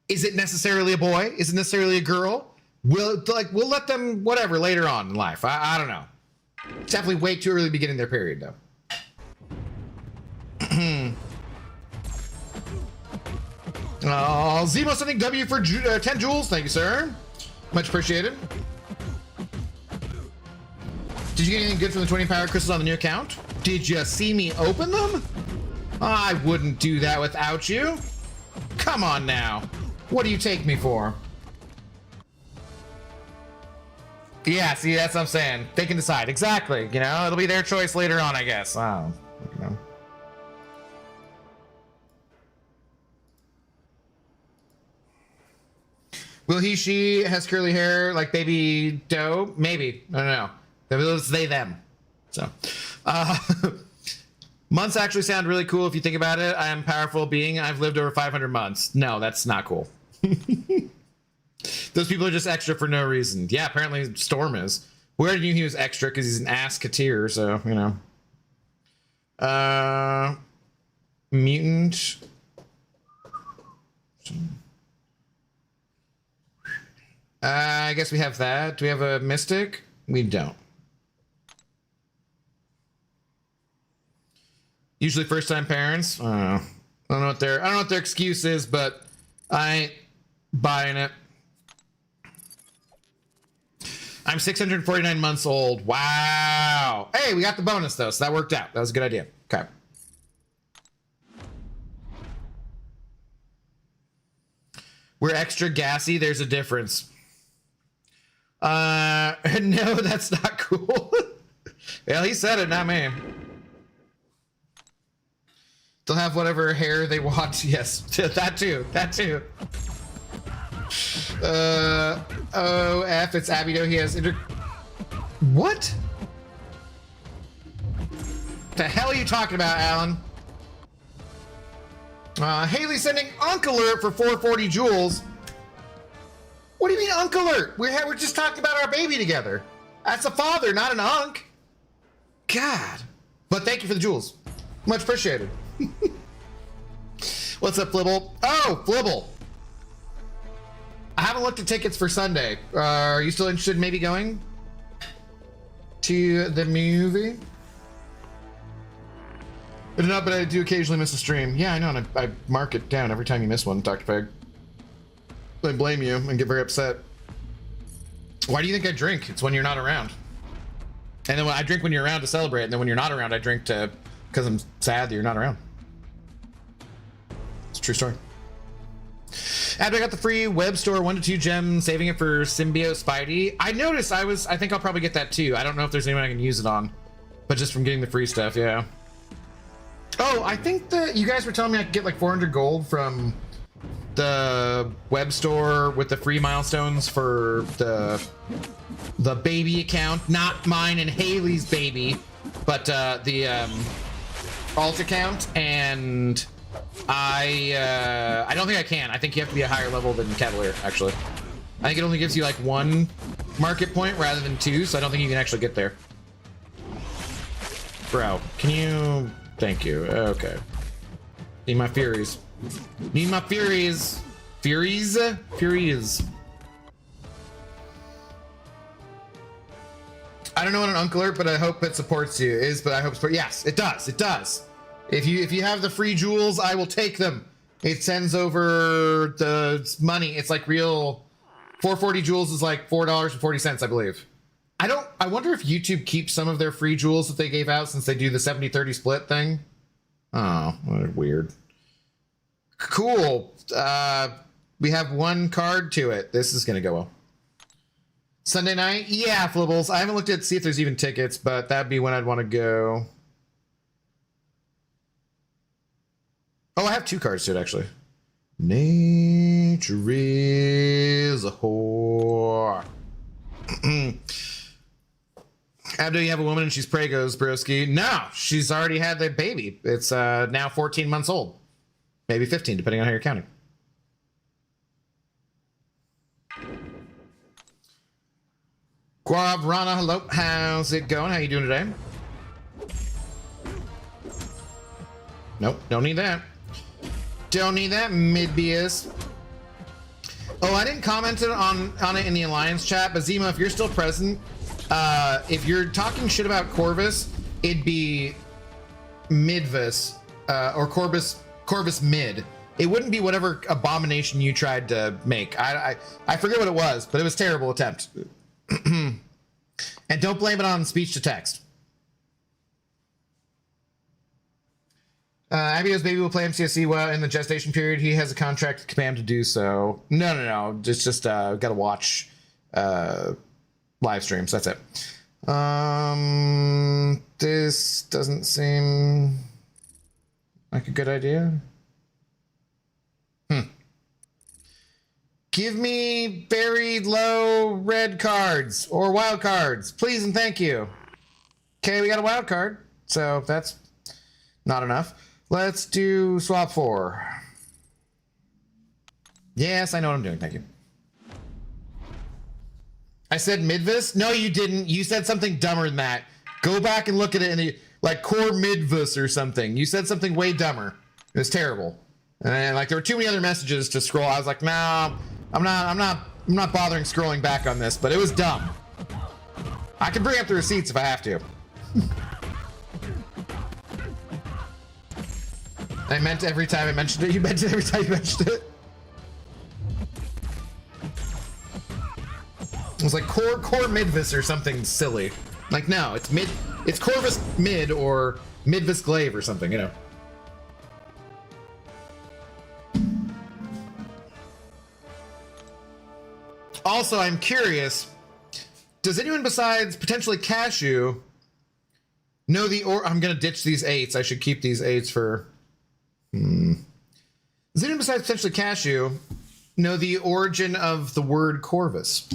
Is it necessarily a boy? Is it necessarily a girl? We'll let them whatever later on in life. I don't know. It's definitely way too early to be getting their period though. Zemo sending W for 10 jewels. Thank you, sir. Much appreciated. Did you get anything good from the 20 power crystals on the new account? Did you see me open them? I wouldn't do that without you. Come on now. What do you take me for? Yeah, see, that's what I'm saying. They can decide. Exactly. You know, it'll be their choice later on, I guess. Oh, you know. Will he, she has curly hair like Baby Doe? Maybe. I don't know. It's they, them. So, months actually sound really cool if you think about it. I am a powerful being. I've lived over 500 months. No, that's not cool. Those people are just extra for no reason. Yeah, apparently Storm is. We already knew he was extra because he's an ass-cateer, so, you know. Mutant. I guess we have that. Do we have a Mystic? We don't. Usually first-time parents. I don't know what their excuse is, but I ain't buying it. I'm 649 months old. Wow. Hey, we got the bonus though, so that worked out. That was a good idea. Okay. We're extra gassy. There's a difference. No, that's not cool. Well, he said it, not me. They'll have whatever hair they want. Yes, that too. That too. F, it's Abido. He has What? The hell are you talking about, Alan? Haley sending Unk Alert for 440 jewels. What do you mean Unk Alert? We're just talking about our baby together. That's a father, not an Unk. God. But thank you for the jewels. Much appreciated. What's up, Flibble? Oh, Flibble. I haven't looked at tickets for Sunday. Are you still interested in maybe going to the movie? I do not, but I do occasionally miss a stream. Yeah, I know, and I mark it down every time you miss one, Dr. Peg. I blame you and get very upset. Why do you think I drink? It's when you're not around. And then when I drink when you're around to celebrate, and then when you're not around, I drink because I'm sad that you're not around. It's a true story. After I got the free web store 1 to 2 gems, saving it for Symbiote Spidey. I noticed I think I'll probably get that too. I don't know if there's anyone I can use it on, but just from getting the free stuff, yeah. Oh, I think that you guys were telling me I could get like 400 gold from the web store with the free milestones for the baby account, not mine and Haley's baby, but the alt account, and I don't think I can. I think you have to be a higher level than Cavalier, actually. I think it only gives you like 1 market point rather than 2, so I don't think you can actually get there. Bro, can you... Thank you. Okay. Need my Furies. Need my Furies. Furies? Furies. I don't know what an Unk Alert, but I hope it supports you. But I hope yes, it does. It does. If you have the free jewels, I will take them. It sends over the money. It's like real 440 jewels is like $4.40, I believe. I wonder if YouTube keeps some of their free jewels that they gave out since they do the 70-30 split thing. Oh, weird. Cool. We have one card to it. This is gonna go well. Sunday night? Yeah, Flibbles. I haven't looked at see if there's even tickets, but that'd be when I'd want to go. Oh, I have 2 cards to it, actually. Nature is a whore. Abdo, you have a woman and she's pregos, broski. No, she's already had the baby. It's now 14 months old. Maybe 15, depending on how you're counting. Guav Rana, hello. How's it going? How you doing today? Nope, don't need that. Don't need that, Midbius. Oh, I didn't comment on it in the Alliance chat, but Zima, if you're still present, if you're talking shit about Corvus, it'd be Midvis, or Corvus Mid. It wouldn't be whatever abomination you tried to make. I forget what it was, but it was a terrible attempt. And don't blame it on speech to text. Abio's baby will play MCSE well in the gestation period. He has a contract with Kabam to do so. No. Just gotta watch live streams. That's it. This doesn't seem like a good idea. Give me very low red cards or wild cards, please and thank you. Okay, we got a wild card, so that's not enough. Let's do swap 4. Yes, I know what I'm doing, thank you. I said Midvis? No, you didn't. You said something dumber than that. Go back and look at it in the, like, Core Midvis or something. You said something way dumber. It was terrible. And like there were too many other messages to scroll. I was like, no, I'm not bothering scrolling back on this, but it was dumb. I can bring up the receipts if I have to. I meant every time I mentioned it. You meant it every time you mentioned it. It was like core Midvis or something silly. Like no, it's Corvus Mid or Midvis Glaive or something, you know. Also, I'm curious, does anyone besides potentially Cashew know I'm gonna ditch these 8s. I should keep these 8s for Does anyone besides potentially Cashew know the origin of the word Corvus?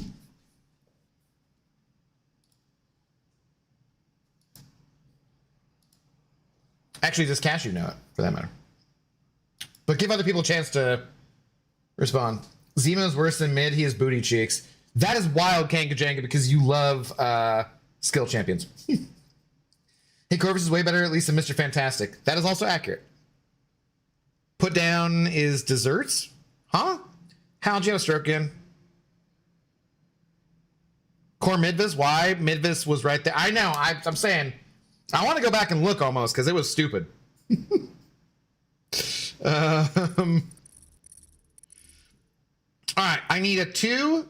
Actually, does Cashew know it, for that matter? But give other people a chance to respond. Zemo's worse than Mid. He has booty cheeks. That is wild, Kankajanga, because you love skill champions. Hey, Corvus is way better, at least, than Mr. Fantastic. That is also accurate. Put down is desserts? Huh? How'd you have a stroke again? Core Midvis? Why? Midvis was right there. I know. I'm saying. I want to go back and look almost, because it was stupid. All right, I need a 2,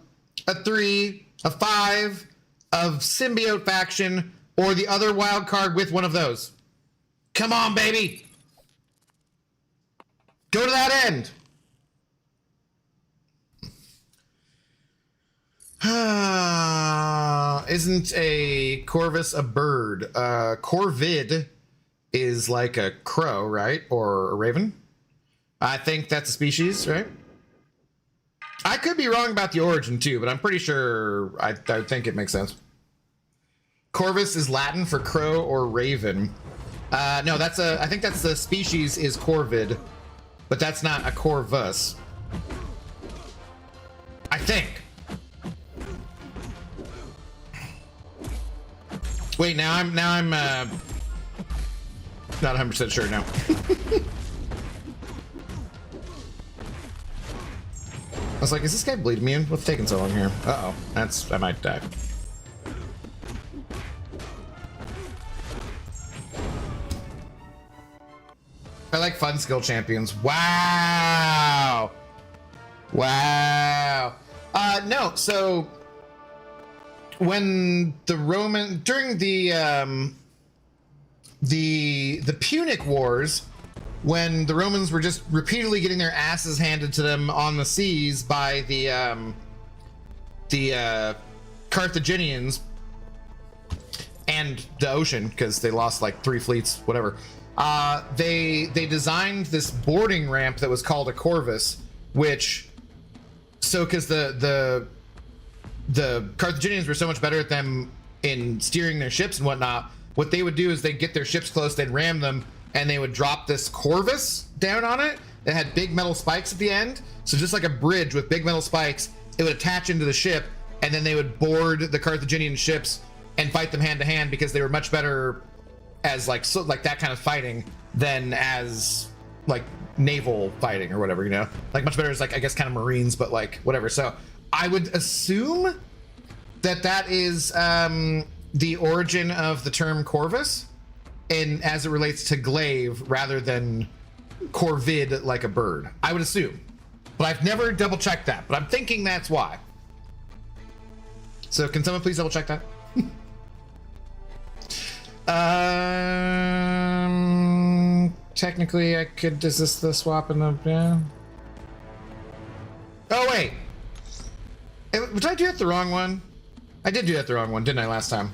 a 3, a 5 of Symbiote faction, or the other wild card with one of those. Come on, baby. Go to that end. Isn't a Corvus a bird? Corvid is like a crow, right? Or a raven? I think that's a species, right? I could be wrong about the origin too, but I'm pretty sure I think it makes sense. Corvus is Latin for crow or raven. No, I think that's the species is Corvid, but that's not a Corvus. I think. Wait, now I'm not 100% sure now. I was like, is this guy bleeding me in? What's taking so long here? Uh-oh, I might die. I like fun skill champions. Wow. Wow. No, so when during the Punic Wars, when the Romans were just repeatedly getting their asses handed to them on the seas by the Carthaginians and the ocean, because they lost like 3 fleets, whatever. They designed this boarding ramp that was called a corvus, which, so because the Carthaginians were so much better at them in steering their ships and whatnot, what they would do is they'd get their ships close, they'd ram them, and they would drop this corvus down on it that had big metal spikes at the end. So just like a bridge with big metal spikes, it would attach into the ship, and then they would board the Carthaginian ships and fight them hand to hand, because they were much better as like that kind of fighting than as like naval fighting or whatever, you know, like much better as like, I guess, kind of Marines, but like whatever. So I would assume that is the origin of the term corvus, and as it relates to glaive rather than corvid, like a bird. I would assume, but I've never double checked that, but I'm thinking that's why. So can someone please double check that? Technically I could, is this the swap in the, yeah. Oh wait, did I do that the wrong one? I did do that the wrong one, didn't I, last time?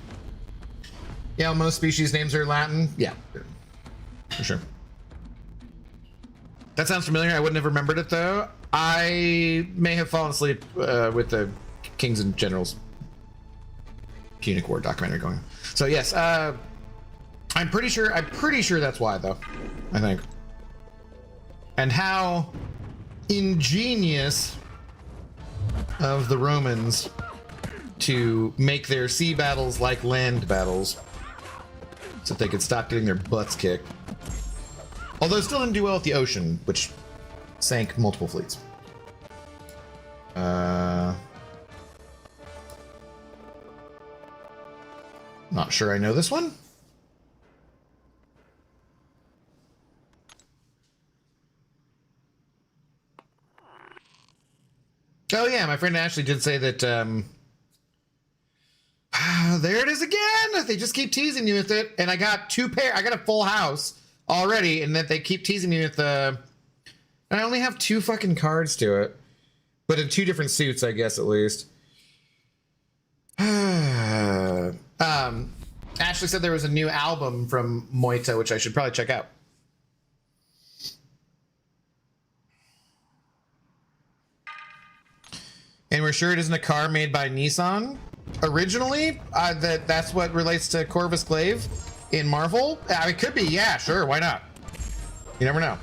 Yeah, most species names are Latin. Yeah, for sure. That sounds familiar. I wouldn't have remembered it though. I may have fallen asleep with the Kings and Generals Punic War documentary going. So yes, I'm pretty sure that's why though, I think. And how ingenious of the Romans to make their sea battles like land battles, so that they could stop getting their butts kicked. Although it still didn't do well with the ocean, which sank multiple fleets. Not sure I know this one. Oh yeah, my friend Ashley did say that, there it is again! They just keep teasing you with it, and I got I got a full house already, and that they keep teasing me with the... I only have 2 fucking cards to it. But in 2 different suits, I guess, at least. Ashley said there was a new album from Moita, which I should probably check out. And we're sure it isn't a car made by Nissan? Originally, that's what relates to Corvus Glaive in Marvel. I mean, it could be, yeah, sure, why not? You never know.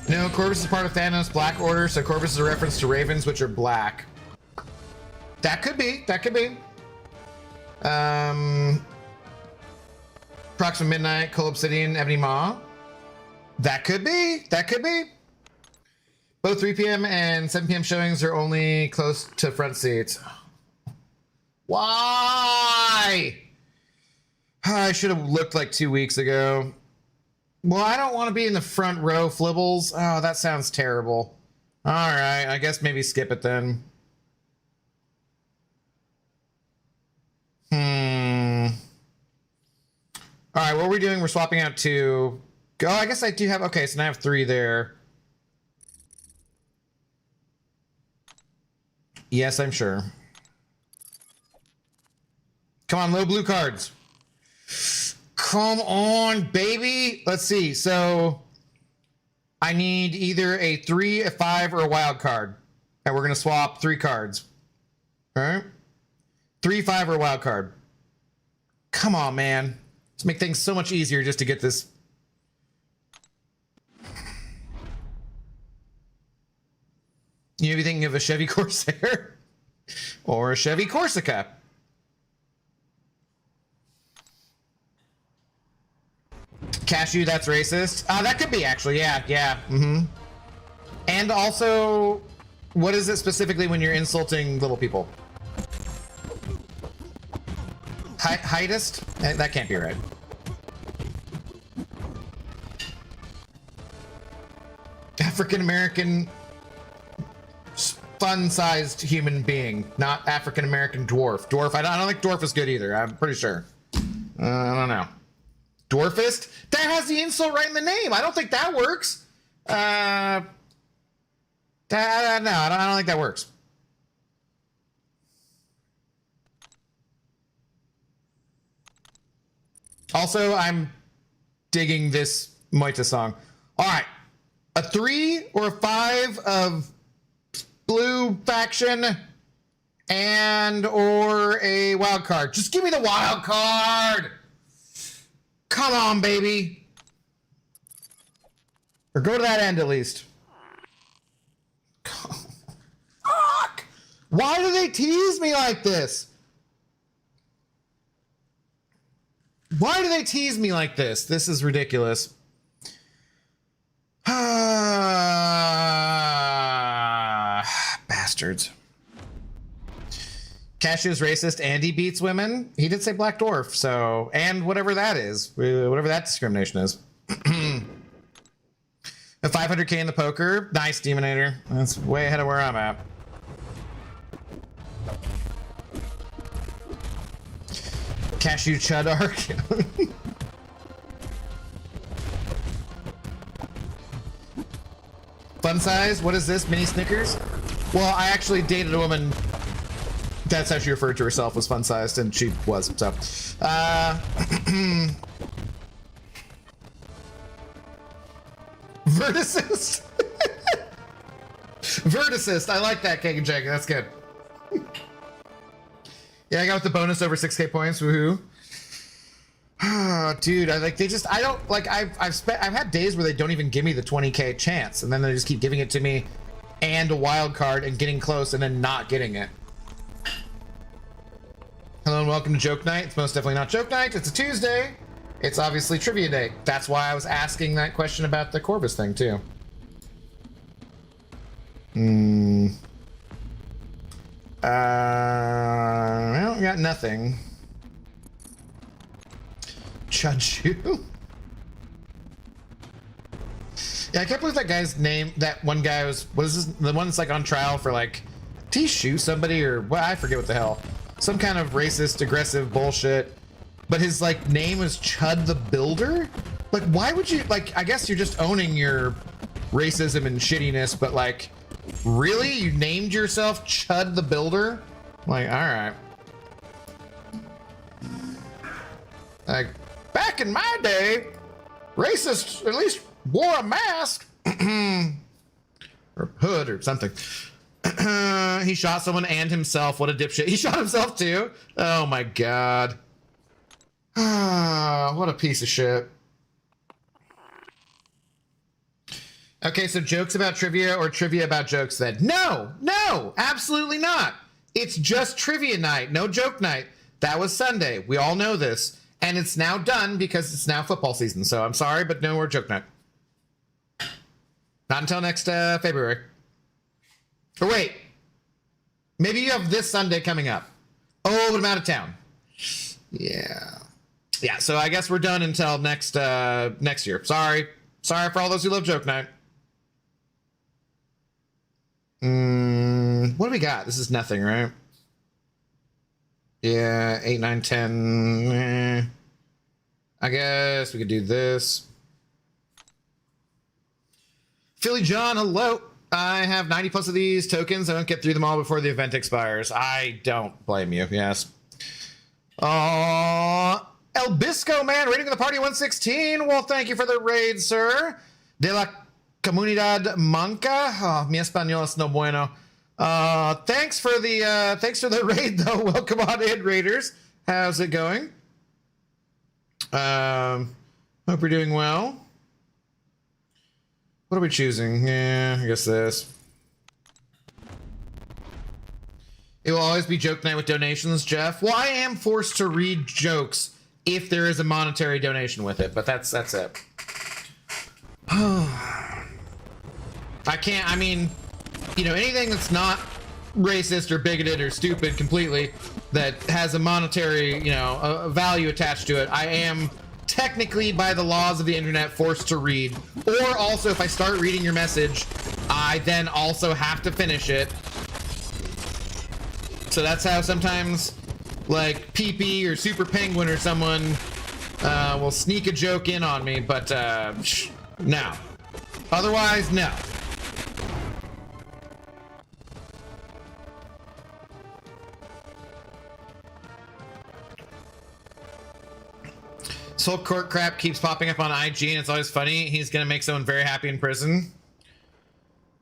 No, Corvus is part of Thanos' Black Order, so Corvus is a reference to ravens, which are black. That could be. That could be. Proxima Midnight, Coal Obsidian, Ebony Maw. That could be. That could be. Both 3 p.m. and 7 p.m. showings are only close to front seats. Why? I should have looked like 2 weeks ago. Well, I don't want to be in the front row, Flibbles. Oh, that sounds terrible. All right, I guess maybe skip it then. All right, what are we doing? We're swapping out 2. Oh, I guess I do have... Okay, so now I have 3 there. Yes, I'm sure. Come on, low blue cards. Come on, baby. Let's see. So I need either a 3, a 5, or a wild card. And we're going to swap 3 cards. All right. 3, 5, or a wild card. Come on, man. Let's make things so much easier just to get this. You may be thinking of a Chevy Corsair or a Chevy Corsica. Cashew, that's racist. That could be, actually. Yeah, yeah. Mm-hmm. And also, what is it specifically when you're insulting little people? Heightest? That can't be right. African American fun-sized human being, not African American dwarf. Dwarf, I don't think dwarf is good either. I'm pretty sure. I don't know. Dwarfist? That has the insult right in the name. I don't think that works. No, I don't think that works. Also, I'm digging this Moita song. All right. A 3 or a 5 of blue faction and or a wild card. Just give me the wild card. Come on, baby. Or go to that end at least. Fuck. Why do they tease me like this? Why do they tease me like this? This is ridiculous. Bastards. Cashew's racist and he beats women. He did say Black Dwarf, so, and whatever that is, whatever that discrimination is. A 500k in the poker. Nice, Demonator. That's way ahead of where I'm at. Cashew Chud arc. Fun size? What is this? Mini Snickers? Well, I actually dated a woman. That's how she referred to herself, was fun sized, and she was. So, Verticist. Verticist. I like that, Cake and Jake. That's good. Yeah, I got the bonus over 6k points. Woohoo. Oh, dude, I don't like. I've had days where they don't even give me the 20k chance, and then they just keep giving it to me, and a wild card, and getting close, and then not getting it. Hello and welcome to Joke Night. It's most definitely not Joke Night. It's a Tuesday. It's obviously Trivia Day. That's why I was asking that question about the Corvus thing too. Well, we got nothing. Chunchu. Yeah, I can't believe that guy's name. That one guy was. What is this? The one that's like on trial for like. Did he shoot somebody or well, I forget what the hell. Some kind of racist, aggressive bullshit. But his like name was Chud the Builder. Like, why would you like? I guess you're just owning your racism and shittiness. But like, really, you named yourself Chud the Builder? Like, all right. Like, back in my day, racists at least wore a mask or hood or something. He shot someone and himself. What a dipshit. He shot himself too. Oh my god. What a piece of shit. Okay, so jokes about trivia or trivia about jokes then? No, absolutely not. It's just trivia night, no joke night. That was Sunday. We all know this. And it's now done because it's now football season. So I'm sorry, but no more joke night. Not until next February. Or wait, maybe you have this Sunday coming up. Oh, but I'm out of town. Yeah. So I guess we're done until next year. Sorry for all those who love joke night. What do we got? This is nothing, right? Yeah, 8, 9, 10. I guess we could do this. Philly John, hello. I have 90 plus of these tokens. I don't get through them all before the event expires. I don't blame you. Yes. El Bisco, man, rating of the party 116. Well, thank you for the raid, sir. De la Comunidad Manca. Oh, mi español es no bueno. Thanks for the raid, though. Welcome on in, raiders. How's it going? Hope you're doing well. What are we choosing? Yeah, I guess this. It will always be joke night with donations, Jeff. Well, I am forced to read jokes if there is a monetary donation with it, but that's it. I can't, I mean, you know, anything that's not racist or bigoted or stupid completely that has a monetary, you know, a value attached to it, I am technically, by the laws of the internet, forced to read. Or also, if I start reading your message, I then also have to finish it. So that's how sometimes, like, PP or Super Penguin or someone will sneak a joke in on me, but no. Otherwise, no. This whole court crap keeps popping up on IG, and it's always funny. He's gonna make someone very happy in prison.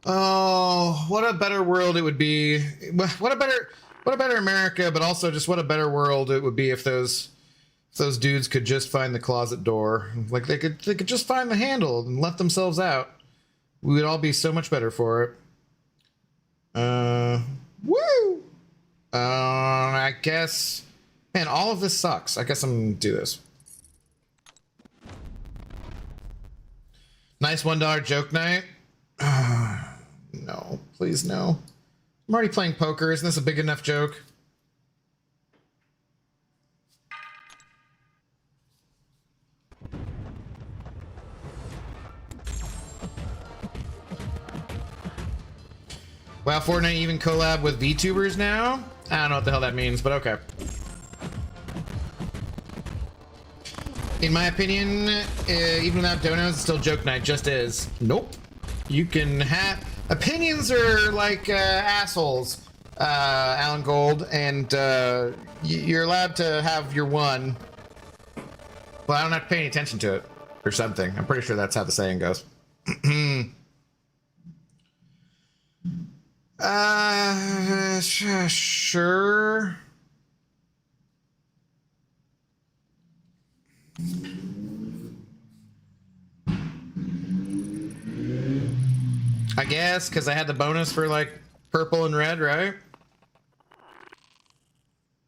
Oh, what a better world it would be. What a better America, but also just what a better world it would be if those dudes could just find the closet door. Like they could just find the handle and let themselves out. We would all be so much better for it. Woo! I guess, man, all of this sucks. I guess I'm gonna do this. Nice $1 joke night. No, please no. I'm already playing poker. Isn't this a big enough joke? Wow, Fortnite even collab with VTubers now? I don't know what the hell that means, but okay. In my opinion, even without donos, it's still joke night, just is. Nope. You can have... Opinions are like assholes, Alan Gold, and you're allowed to have your one. Well, I don't have to pay any attention to it, or something. I'm pretty sure that's how the saying goes. Sure. I guess, because I had the bonus for, like, purple and red, right?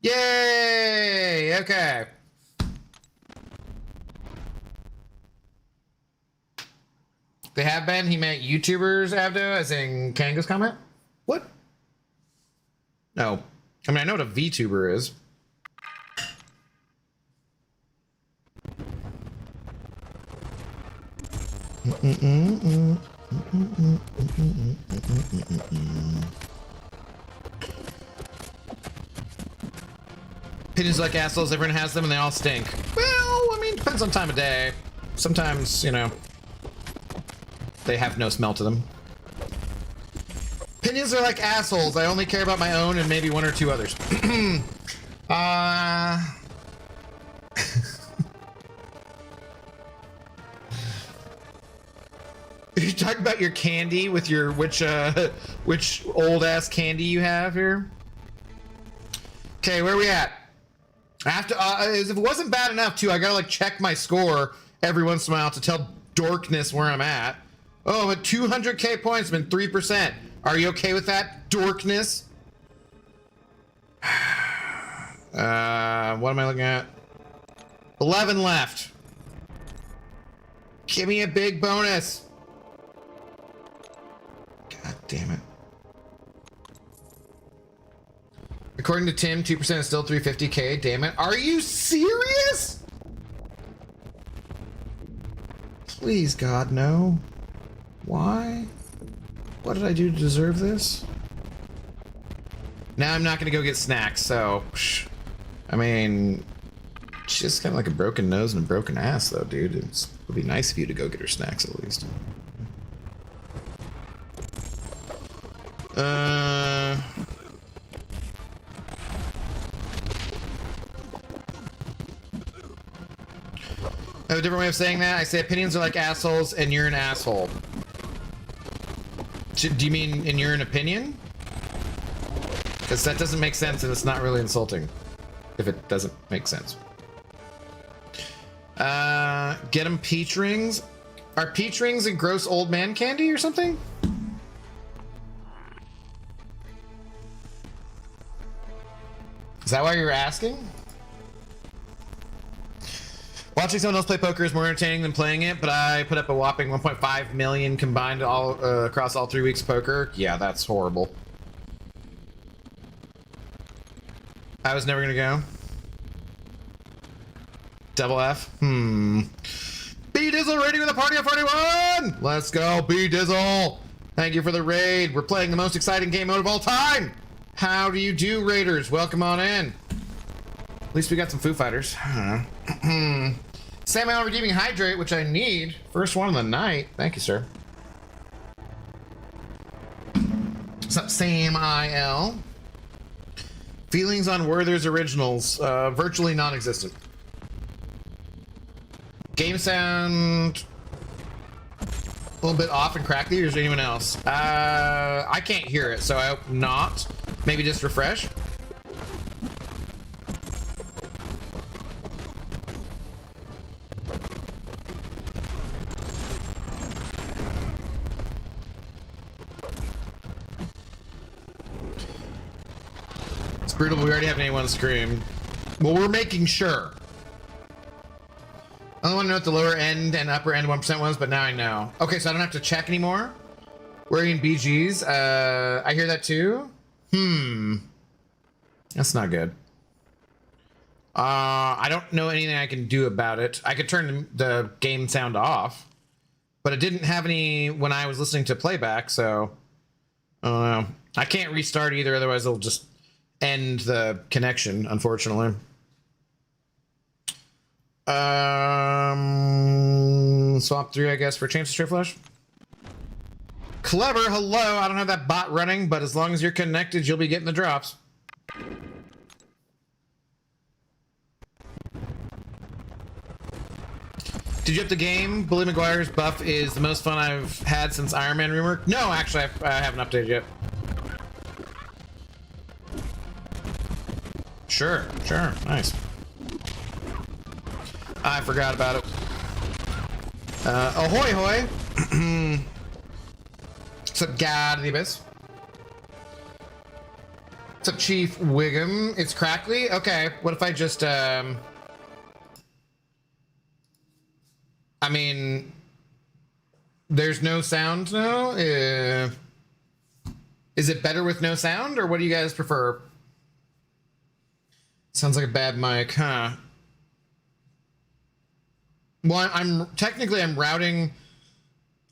Yay! Okay. They have been. He meant YouTubers, Abdo, as in Kanga's comment? What? No. I mean, I know what a VTuber is. Opinions like assholes, everyone has them and they all stink. Well, I mean, depends on time of day. Sometimes, you know, they have no smell to them. Opinions are like assholes. I only care about my own and maybe one or two others. You're talking about your candy with your which old ass candy you have here? Okay, where are we at? I have to if it wasn't bad enough too, I gotta like check my score every once in a while to tell Dorkness where I'm at. Oh, I'm at 200k points, I'm in 3%. Are you okay with that, Dorkness? What am I looking at? 11 left. Give me a big bonus. God damn it. According to Tim, 2% is still 350k. Damn it. Are you serious? Please, God, no. Why? What did I do to deserve this? Now I'm not gonna go get snacks, so... I mean... She's kind of like a broken nose and a broken ass, though, dude. It would be nice of you to go get her snacks, at least. I have a different way of saying that. I say opinions are like assholes and you're an asshole. Do you mean in your opinion? Because that doesn't make sense and it's not really insulting. If it doesn't make sense. Get them peach rings. Are peach rings a gross old man candy or something? Is that why you're asking? Watching someone else play poker is more entertaining than playing it, but I put up a whopping 1.5 million combined all across all 3 weeks of poker. Yeah, that's horrible. I was never gonna go. Double F. B Dizzle raiding with a party of 41. Let's go, B Dizzle. Thank you for the raid. We're playing the most exciting game mode of all time. How do you do, raiders? Welcome on in. At least we got some Foo Fighters. Samuel redeeming hydrate, which I need. First one of the night. Thank you, sir. What's up, Sam IL? Feelings on Werther's originals. Virtually non-existent. Game sound a little bit off and crackly, or is there anyone else? I can't hear it, so I hope not. Maybe just refresh. It's brutal, but we already have anyone scream. Well, we're making sure. I don't want to know what the lower end and upper end 1% was, but now I know. Okay, so I don't have to check anymore. Wearing BGs. I hear that too. That's not good. I don't know anything I can do about it. I could turn the game sound off, but it didn't have any when I was listening to playback, so I don't know. I can't restart either, otherwise it'll just end the connection, unfortunately. Swap 3, I guess, for chance to straight flush. Clever, hello. I don't have that bot running, but as long as you're connected, you'll be getting the drops. Did you up the game? Billy McGuire's buff is the most fun I've had since Iron Man rework. No, actually, I haven't updated yet. Sure, nice. I forgot about it. Ahoy hoy. What's up, God of the Abyss? What's up, Chief Wiggum? It's crackly? Okay, what if I just, I mean, there's no sound now? Is it better with no sound, or what do you guys prefer? Sounds like a bad mic, huh? Well, I'm routing.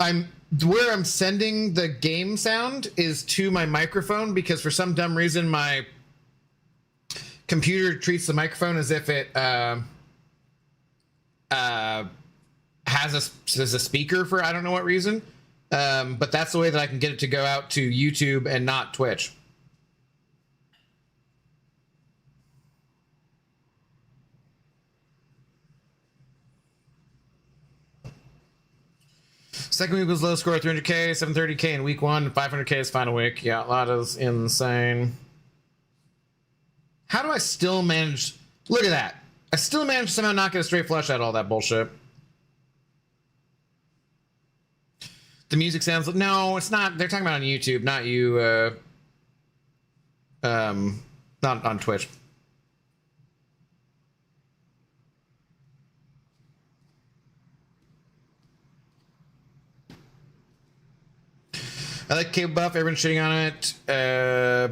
Where I'm sending the game sound is to my microphone, because for some dumb reason my computer treats the microphone as if it has a speaker for I don't know what reason. But that's the way that I can get it to go out to YouTube and not Twitch. Second week was low score, 300k, 730k in week 1, 500k is final week. Yeah, a lot is insane. How do I still manage? Look at that. I still managed to somehow not get a straight flush out of all that bullshit. The music sounds, no, it's not. They're talking about on YouTube, not you, not on Twitch. I like Cable Buff, everyone's shitting on it,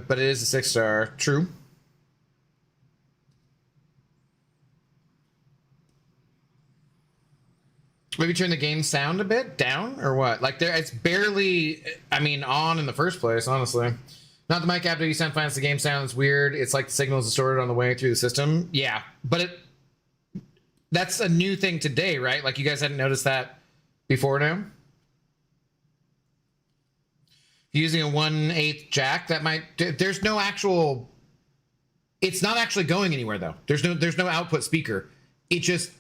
but it is a 6-star. True. Maybe turn the game sound a bit down, or what? Like, it's barely, I mean, on in the first place, honestly. Not the mic after you sound fine, it's the game sounds weird. It's like the signal is distorted on the way through the system. Yeah, but that's a new thing today, right? Like, you guys hadn't noticed that before now? Using a 1/8 jack, that might, there's no actual, it's not actually going anywhere though. There's no output speaker. It just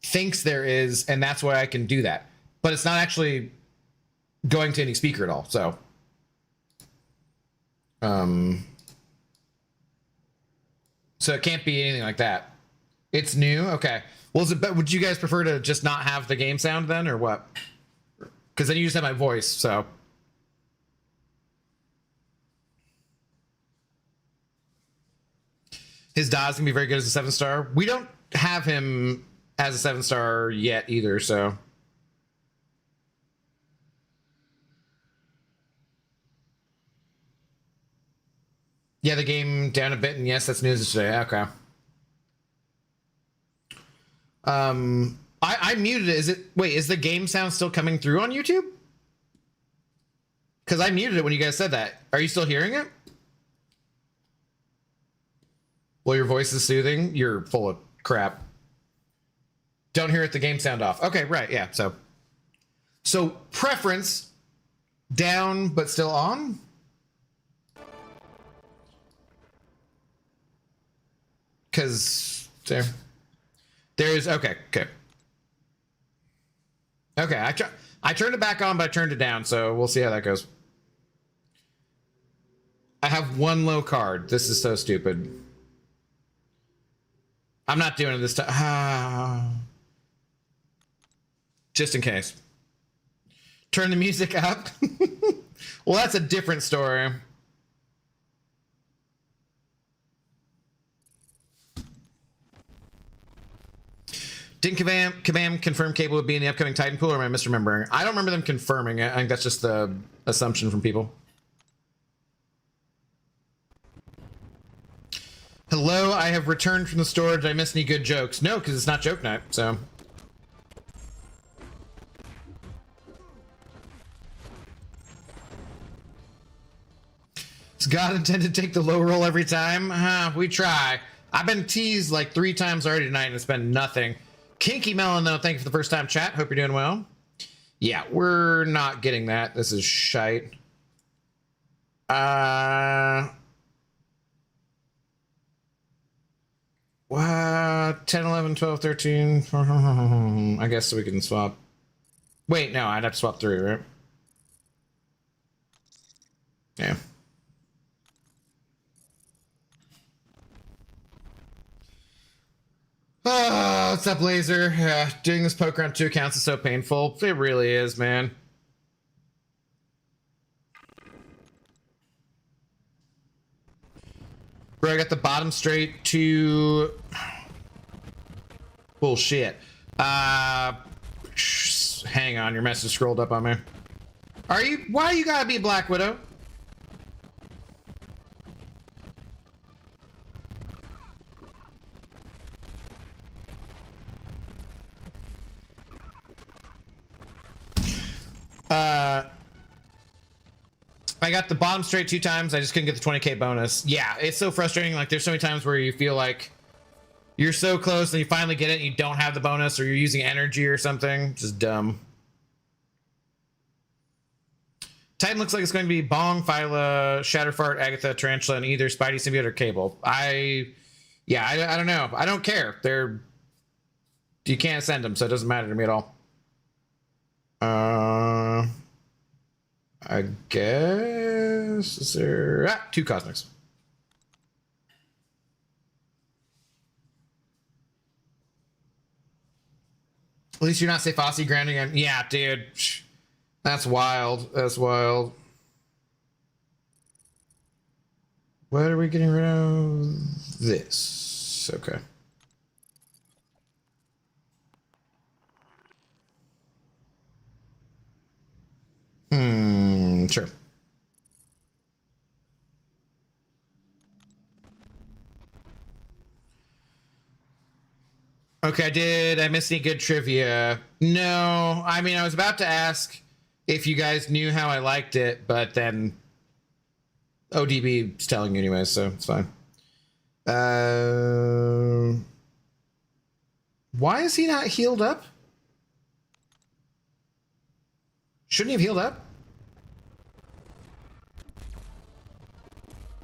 thinks there is, and that's why I can do that. But it's not actually going to any speaker at all, so. So it can't be anything like that. It's new, okay. Well, would you guys prefer to just not have the game sound then, or what? Because then you just have my voice, so. His Daz can be very good as a 7-star. We don't have him as a 7-star yet either, so. Yeah, the game down a bit, and yes, that's news today. Okay. I muted it. Is the game sound still coming through on YouTube? Because I muted it when you guys said that. Are you still hearing it? Well, your voice is soothing. You're full of crap. Don't hear it, the game sound off. Okay, right, yeah. So preference down but still on. Because there's okay. I turned it back on, but I turned it down, so we'll see how that goes. I have one low card. This is so stupid. I'm not doing it this time. Just in case. Turn the music up. Well, that's a different story. Didn't Kabam confirm Cable would be in the upcoming Titanpool, or am I misremembering? I don't remember them confirming it. I think that's just the assumption from people. Hello, I have returned from the store. Did I miss any good jokes? No, because it's not joke night, so. Does God intend to take the low roll every time? We try. I've been teased like 3 times already tonight and it's been nothing. Kinky Melon, though, thank you for the first time chat. Hope you're doing well. Yeah, we're not getting that. This is shite. 10, 11, 12, 13. I guess we can swap. Wait, no, I'd have to swap 3, right? Yeah. Oh, what's up, Laser? Doing this poker on 2 accounts is so painful. It really is, man. Bro, I got the bottom straight to... Bullshit. Hang on, your message scrolled up on me. Why you gotta be Black Widow? I got the bottom straight 2 times. I just couldn't get the 20k bonus. Yeah, it's so frustrating. Like, there's so many times where you feel like you're so close and you finally get it and you don't have the bonus, or you're using energy or something. Just dumb. Titan looks like it's going to be Bong, Phyla, Shatterfart, Agatha, Tarantula, and either Spidey, Symbiote, or Cable. I don't know. I don't care. You can't send them, so it doesn't matter to me at all. I guess is there 2 cosmics. At least you're not say Fossey grounding. Yeah, dude, that's wild. That's wild. What are we getting rid of? This. Okay. Sure. Okay, I miss any good trivia? No, I mean, I was about to ask if you guys knew how I liked it, but then ODB's telling you anyway, so it's fine. Why is he not healed up? Shouldn't he have healed up?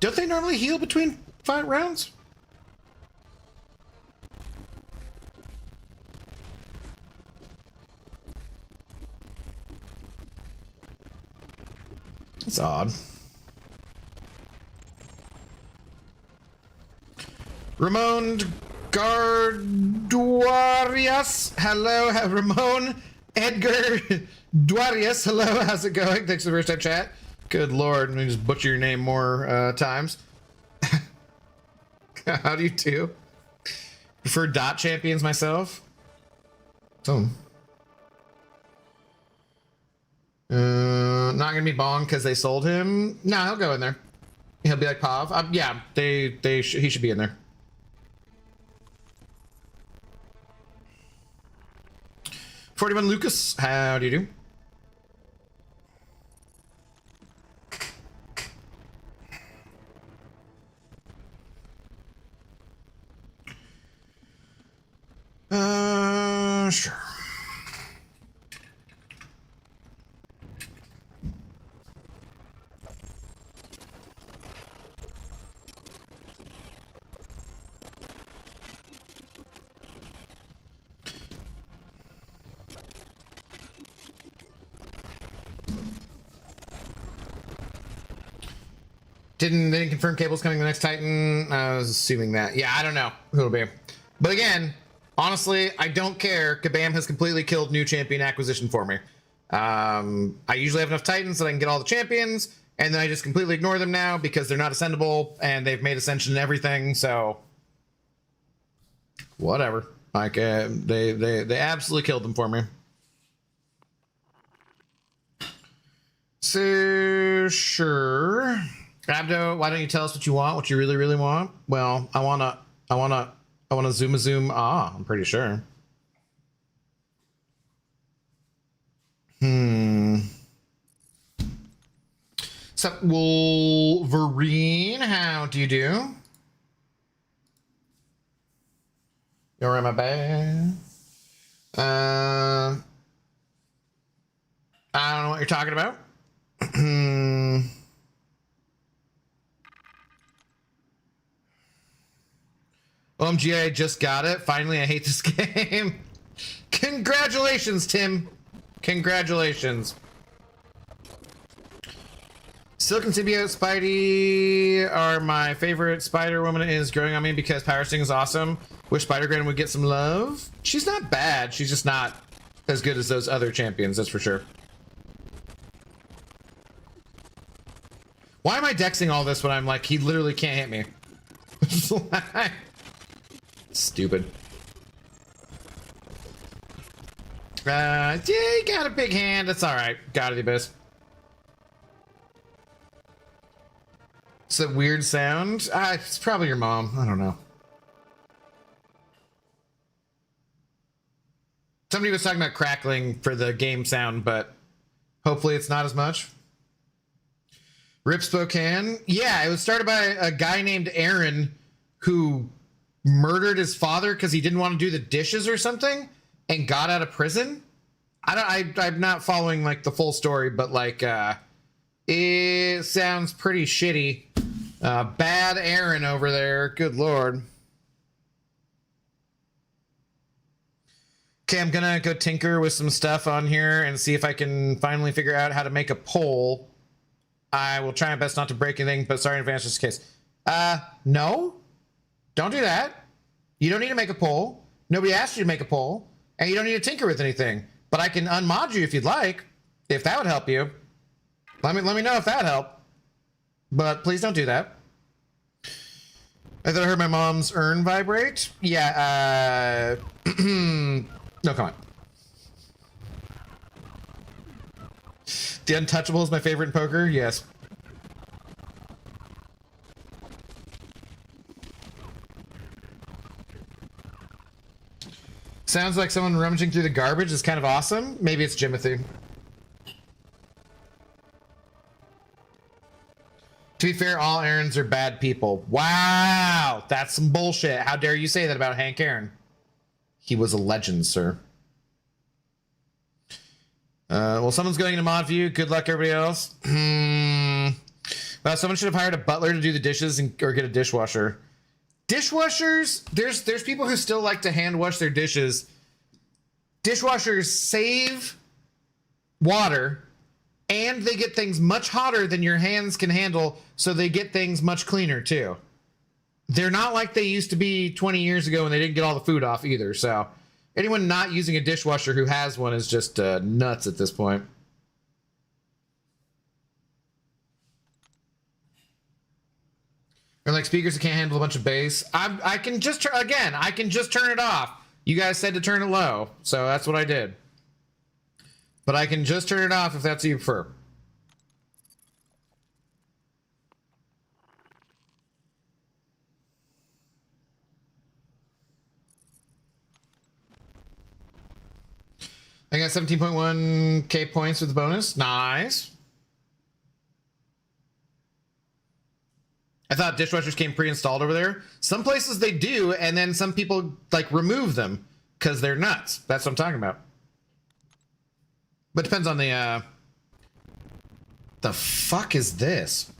Don't they normally heal between 5 rounds? That's odd. Ramon Garduarias. Hello, Ramon Edgar Duarias. Hello, how's it going? Thanks for the first time chat. Good lord, let me just butcher your name more times. How do you do? Prefer dot champions myself. So, not gonna be Bong because they sold him. No, he'll go in there. He'll be like Pav. Yeah, he should be in there. 41 Lucas, how do you do? Sure. They didn't confirm Cable's coming the next Titan. I was assuming that. Yeah, I don't know who it'll be. But again, honestly, I don't care. Kabam has completely killed new champion acquisition for me. I usually have enough Titans that I can get all the champions, and then I just completely ignore them now because they're not ascendable, and they've made ascension and everything, so whatever. Like, they absolutely killed them for me. So, sure. Abdo, why don't you tell us what you want, what you really, really want? Well, I wanna zoom. I'm pretty sure. Sup, Wolverine, how do you do? You're in my bed. I don't know what you're talking about. OMG, I just got it. Finally, I hate this game. Congratulations, Tim. Congratulations. Silken Symbiote Spidey are my favorite. Spider-Woman is growing on me because Power Sting is awesome. Wish Spider-Gwen would get some love. She's not bad. She's just not as good as those other champions, that's for sure. Why am I dexing all this when I'm like, he literally can't hit me? Stupid. Yeah, you got a big hand. That's all right. Got it, the best. It's a weird sound. It's probably your mom. I don't know. Somebody was talking about crackling for the game sound, but hopefully it's not as much. Rip Spokane. Yeah, it was started by a guy named Aaron who murdered his father because he didn't want to do the dishes or something and got out of prison. I'm not following like the full story, but like it sounds pretty shitty. Bad Aaron over there. Good lord. Okay, I'm gonna go tinker with some stuff on here and see if I can finally figure out how to make a poll. I will try my best not to break anything, but sorry in advance just in case. No. Don't do that. You don't need to make a poll. Nobody asked you to make a poll. And you don't need to tinker with anything. But I can unmod you if you'd like. If that would help you. Let me know if that helped. But please don't do that. I thought I heard my mom's urn vibrate. Yeah, no comment. The Untouchable is my favorite in poker. Yes. Sounds like someone rummaging through the garbage is kind of awesome. Maybe it's Jimothy. To be fair, all Aarons are bad people. Wow, that's some bullshit. How dare you say that about Hank Aaron? He was a legend, sir. Well, someone's going into mod view. Good luck, everybody else. Well, someone should have hired a butler to do the dishes or get a dishwasher. Dishwashers, there's people who still like to hand wash their dishes. Dishwashers save water, and they get things much hotter than your hands can handle, so they get things much cleaner too. They're not like they used to be 20 years ago when they didn't get all the food off either. So anyone not using a dishwasher who has one is just nuts at this point. Or like speakers that can't handle a bunch of bass. I can just I can just turn it off. You guys said to turn it low, so that's what I did. But I can just turn it off if that's what you prefer. I got 17.1k points with the bonus. Nice. I thought dishwashers came pre-installed over there. Some places they do, and then some people like remove them because they're nuts. That's what I'm talking about. But depends on the fuck is this?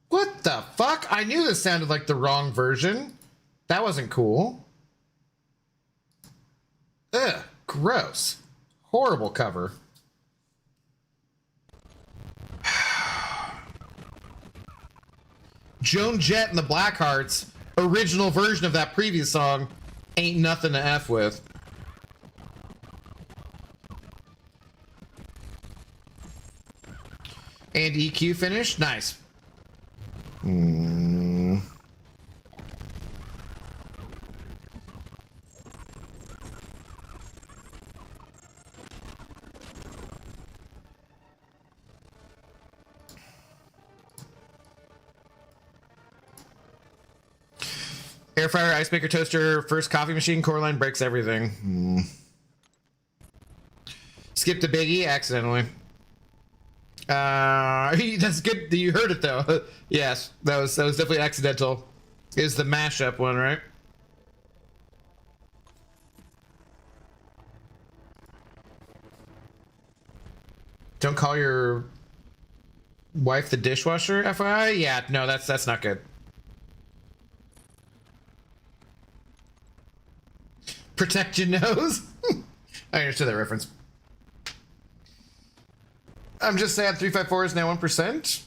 What the fuck? I knew this sounded like the wrong version. That wasn't cool. Ugh, gross. Horrible cover. Joan Jett and the Blackhearts, original version of that previous song, ain't nothing to F with. And EQ finish, nice. Air fryer, ice maker, toaster, first coffee machine, core line breaks everything. Skipped a biggie accidentally. That's good that you heard it though. Yes, that was definitely accidental. Is the mashup one, right? Don't call your wife the dishwasher, FYI? Yeah, no, that's not good. Protect your nose. I understood that reference. I'm just sad 354 is now 1%.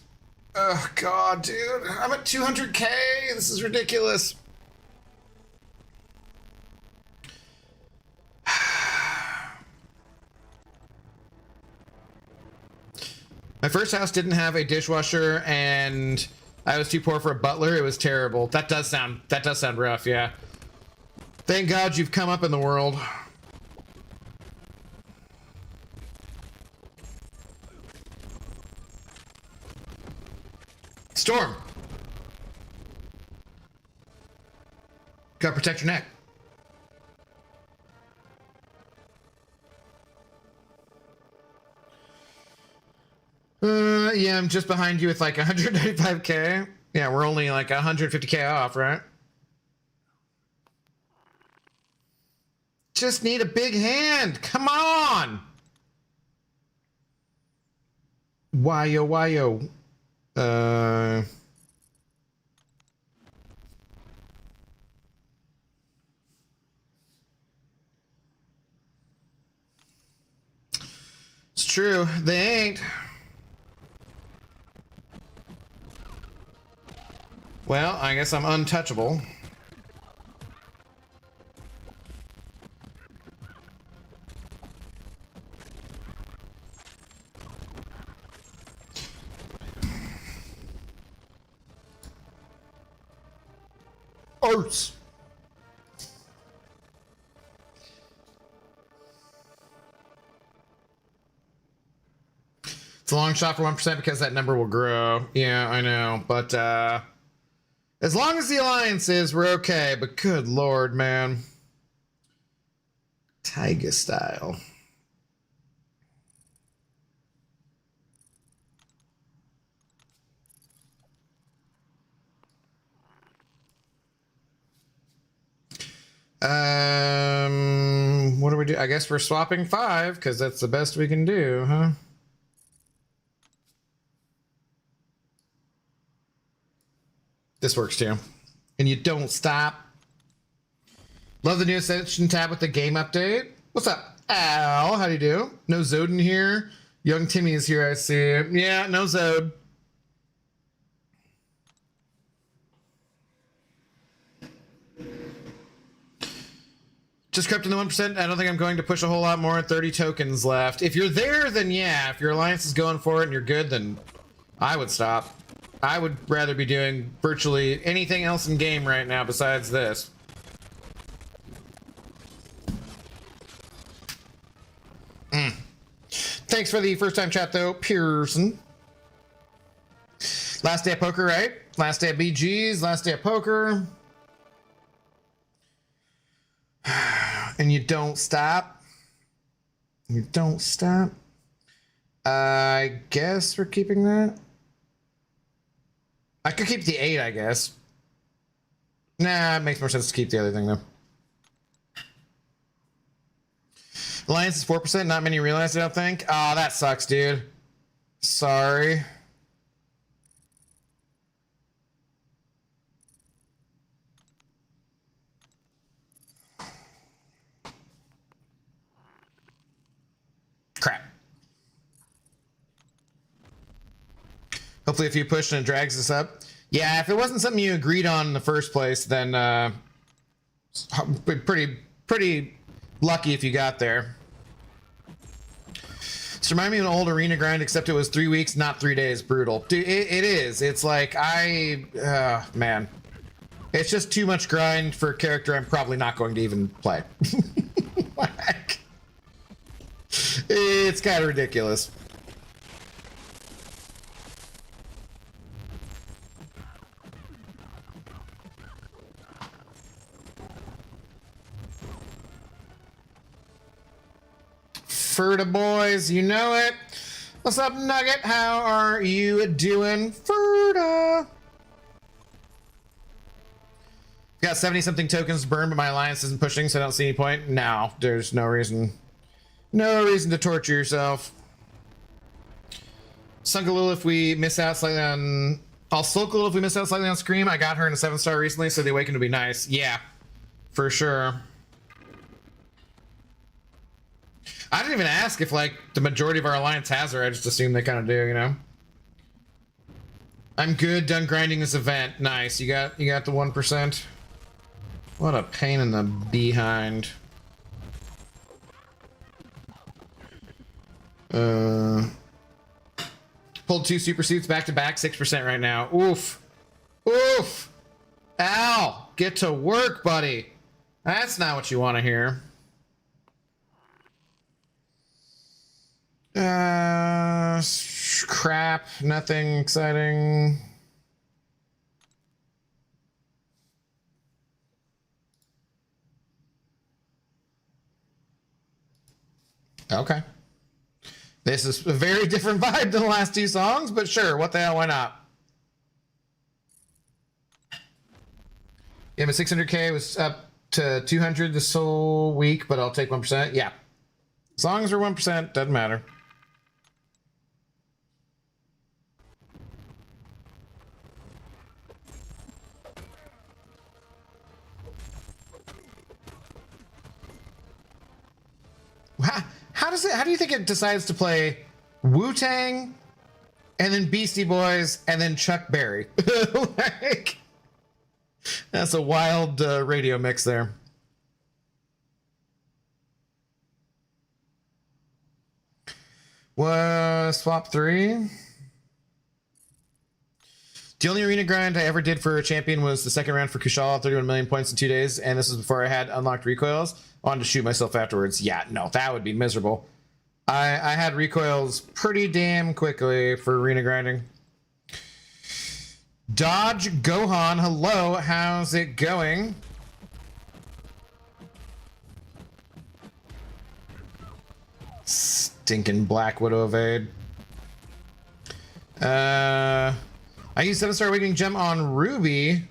Oh god, dude. I'm at 200k. This is ridiculous. My first house didn't have a dishwasher and I was too poor for a butler. It was terrible. That does sound rough, yeah. Thank God you've come up in the world. Storm. Gotta protect your neck. Yeah, I'm just behind you with like 195k. Yeah, we're only like 150k off, right? Just need a big hand. Come on. Why-yo, why-yo. It's true. They ain't. Well, I guess I'm untouchable. Arts. It's a long shot for 1% because that number will grow. Yeah, I know. But as long as the alliance is, we're okay. But good lord, man. Tiger style. What do we do? I guess we're swapping 5 because that's the best we can do, huh? This works too. And you don't stop. Love the new Ascension tab with the game update. What's up, Al? How do you do? No Zoden here. Young Timmy is here, I see. Yeah, no Zod. Just crept in the 1%. I don't think I'm going to push a whole lot more. 30 tokens left. If you're there, then yeah. If your alliance is going for it and you're good, then I would stop. I would rather be doing virtually anything else in game right now besides this. Thanks for the first time chat though, Pearson. Last day of poker, right? Last day of BGs, last day of poker. And you don't stop. You don't stop. I guess we're keeping that. I could keep the 8, I guess. Nah, it makes more sense to keep the other thing, though. Alliance is 4%. Not many realize it, I don't think. Oh, that sucks, dude. Sorry. Crap. Hopefully if you push and it drags this up. Yeah, if it wasn't something you agreed on in the first place, then pretty lucky if you got there. It's remind me of an old arena grind, except it was 3 weeks, not 3 days. Brutal. Dude, it is. It's like, man. It's just too much grind for a character I'm probably not going to even play. Like, it's kind of ridiculous. Ferda boys, you know it. What's up, Nugget? How are you doing, Ferda? Got 70-something tokens to burn, but my alliance isn't pushing, so I don't see any point. No, there's no reason. No reason to torture yourself. Sunk a little if we miss out slightly on... I'll sulk a little if we miss out slightly on Scream. I got her in a 7-star recently, so the Awaken would be nice. Yeah, for sure. I didn't even ask if, like, the majority of our alliance has her. I just assume they kind of do, you know? I'm good, done grinding this event. Nice, you got the 1%. What a pain in the behind. Pulled 2 super suits back to back, 6% right now. Oof. Oof. Al, get to work, buddy. That's not what you want to hear. Crap, nothing exciting. Okay. This is a very different vibe than the last 2 songs, but sure, what the hell, why not? Yeah, my 600K was up to 200 this whole week, but I'll take 1%. Yeah. As long as we're 1%, doesn't matter. How do you think it decides to play Wu-Tang and then Beastie Boys and then Chuck Berry? Like, that's a wild radio mix there. Swap 3. The only arena grind I ever did for a champion was the second round for Kushala, 31 million points in 2 days, and this was before I had unlocked recoils. I wanted to shoot myself afterwards. Yeah, no, that would be miserable. I had recoils pretty damn quickly for arena grinding. Dodge Gohan, hello, how's it going? Stinking Black Widow evade. I used 7-star awakening gem on Ruby.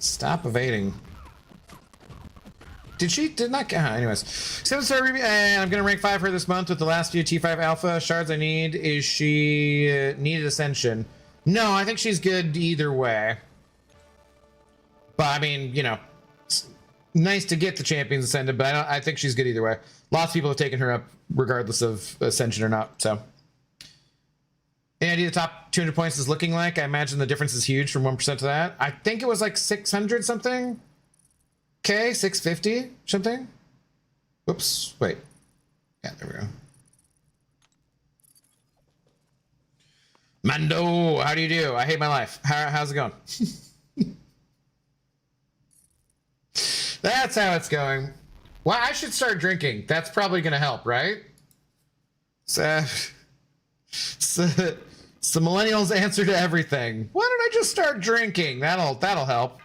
Stop evading. Did not anyways. 7-star Ruby, and I'm gonna rank 5 her this month with the last few T5 alpha shards I need. Is she needed ascension? No, I think she's good either way. But I mean, you know, it's nice to get the champions ascended, but I think she's good either way. Lots of people have taken her up regardless of ascension or not, so. Any idea the top 200 points is looking like? I imagine the difference is huge from 1% to that. I think it was like 600 something. Okay, 650 something. Whoops, wait. Yeah, there we go. Mando, how do you do? I hate my life. How's it going? That's how it's going. Well, I should start drinking. That's probably going to help, right? So millennials answer to everything. Why don't I just start drinking? That'll help.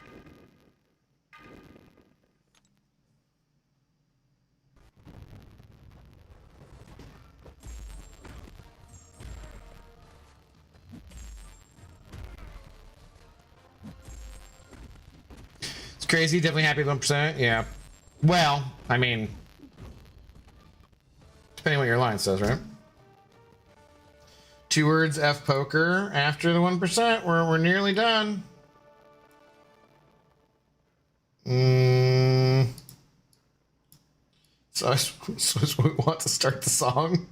Crazy, definitely happy with 1%. Yeah. Well, I mean, depending what your line says, right? 2 words, F poker. After the 1%, we're nearly done. So we want to start the song.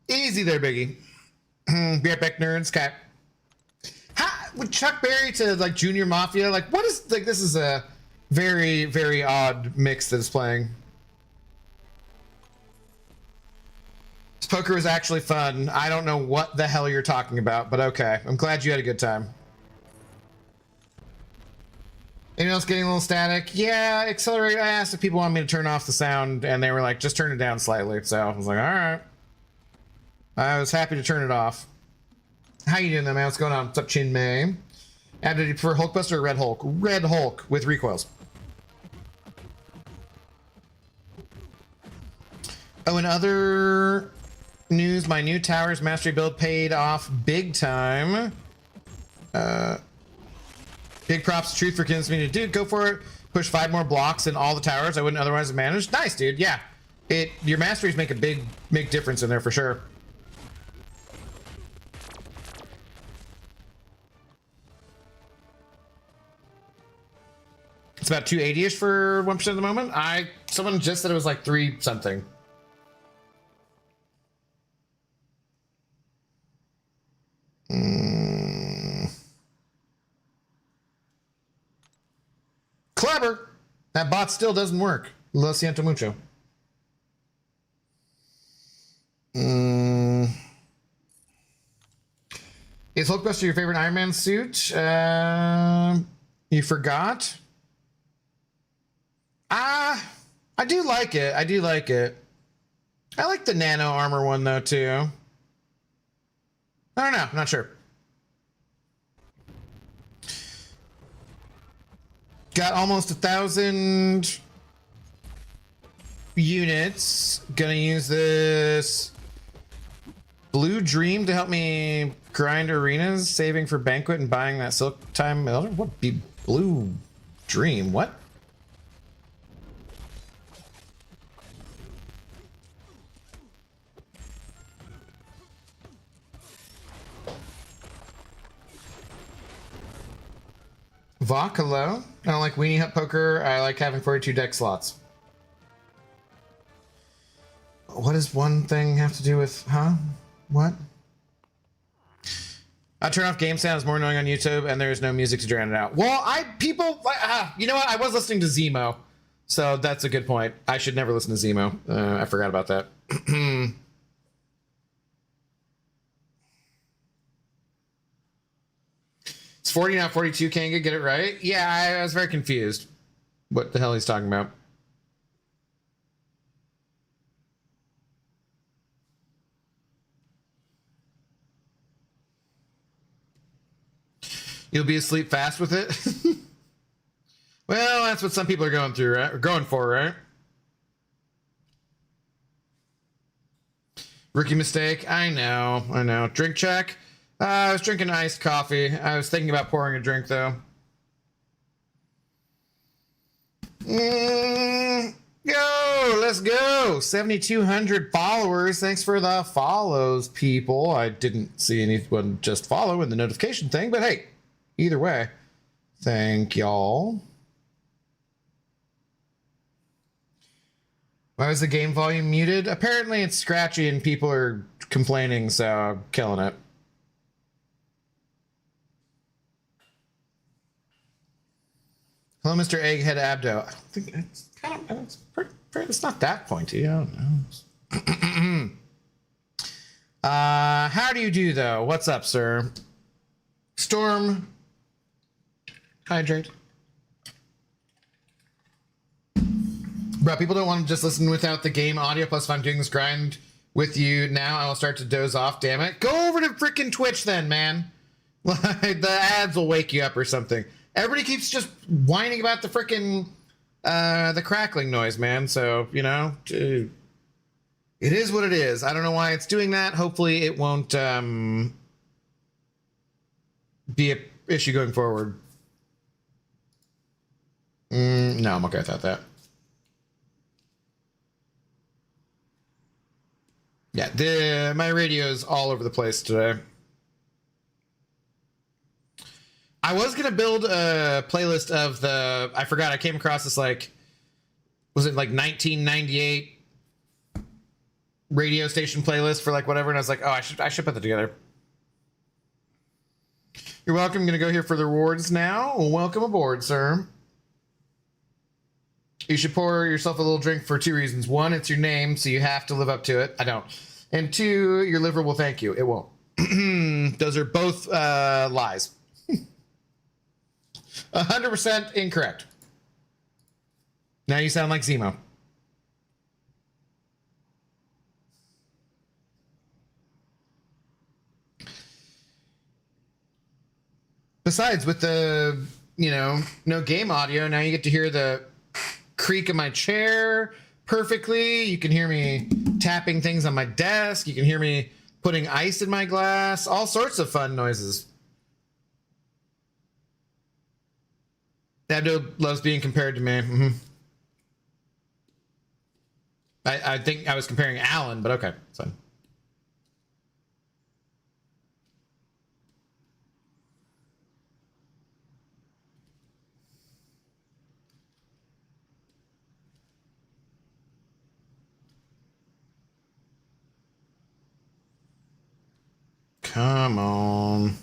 Easy there, Biggie. Be right back, nerds. Okay. With Chuck Berry to like Junior Mafia, like what is like this is a very, very odd mix that is playing. This poker was actually fun. I don't know what the hell you're talking about, but okay. I'm glad you had a good time. Anyone else getting a little static? Yeah, Accelerate. I asked if people want me to turn off the sound, and they were like, just turn it down slightly. So I was like, all right. I was happy to turn it off. How you doing, though, man? What's going on? What's up, Chin May? Did you prefer Hulkbuster or Red Hulk? Red Hulk with recoils. Oh, and other news, my new Towers Mastery build paid off big time. Big props to Truth for convincing me to do. Go for it. Push 5 more blocks in all the towers I wouldn't otherwise have managed. Nice, dude. Yeah. Your masteries make a big difference in there for sure. It's about 280-ish for 1% at the moment. Someone just said it was like 3 something. Clever. That bot still doesn't work. Lo siento mucho. Is Hulkbuster your favorite Iron Man suit? You forgot? I do like it. I do like it. I like the nano armor one though too. I don't know. I'm not sure. Got almost 1,000 units. Gonna use this Blue Dream to help me grind arenas, saving for Banquet and buying that Silk Time Elder. What be Blue Dream? What? Vok, hello. I don't like Weenie Hut Poker. I like having 42 deck slots. What does one thing have to do with, huh? What? I turn off game sound. It's more annoying on YouTube, and there's no music to drown it out. Well, you know what? I was listening to Zemo, so that's a good point. I should never listen to Zemo. I forgot about that. It's 40, not 42. Kanga, get it right? Yeah, I was very confused. What the hell he's talking about? You'll be asleep fast with it? Well, that's what some people are going through, right? Or going for, right? Rookie mistake. I know. Drink check. I was drinking iced coffee. I was thinking about pouring a drink, though. Go! Let's go! 7,200 followers. Thanks for the follows, people. I didn't see anyone just follow in the notification thing, but hey, either way, thank y'all. Why was the game volume muted? Apparently it's scratchy and people are complaining, so I'm killing it. Hello, Mr. Egghead Abdo. I don't think it's kind of, it's not that pointy. I don't know. How do you do though? What's up, sir? Storm. Hydrate. Bro, people don't want to just listen without the game audio. Plus, if I'm doing this grind with you now, I will start to doze off. Damn it. Go over to freaking Twitch then, man. The ads will wake you up or something. Everybody keeps just whining about the freaking the crackling noise, man. So, you know, it is what it is. I don't know why it's doing that. Hopefully it won't be a issue going forward. No, I'm okay without that. Yeah, my radio is all over the place today. I was gonna build a playlist of the. I forgot. I came across this was it like 1998 radio station playlist for like whatever, and I was like, oh, I should put that together. You're welcome. I'm gonna go here for the rewards now. Welcome aboard, sir. You should pour yourself a little drink for 2 reasons. 1, it's your name, so you have to live up to it. I don't. And 2, your liver will thank you. It won't. Those are both lies. 100% incorrect. Now you sound like Zemo. Besides, with the, no game audio, now you get to hear the creak of my chair perfectly. You can hear me tapping things on my desk. You can hear me putting ice in my glass. All sorts of fun noises. Abdo loves being compared to me. Mm-hmm. I think I was comparing Alan, but okay. It's fine. Come on.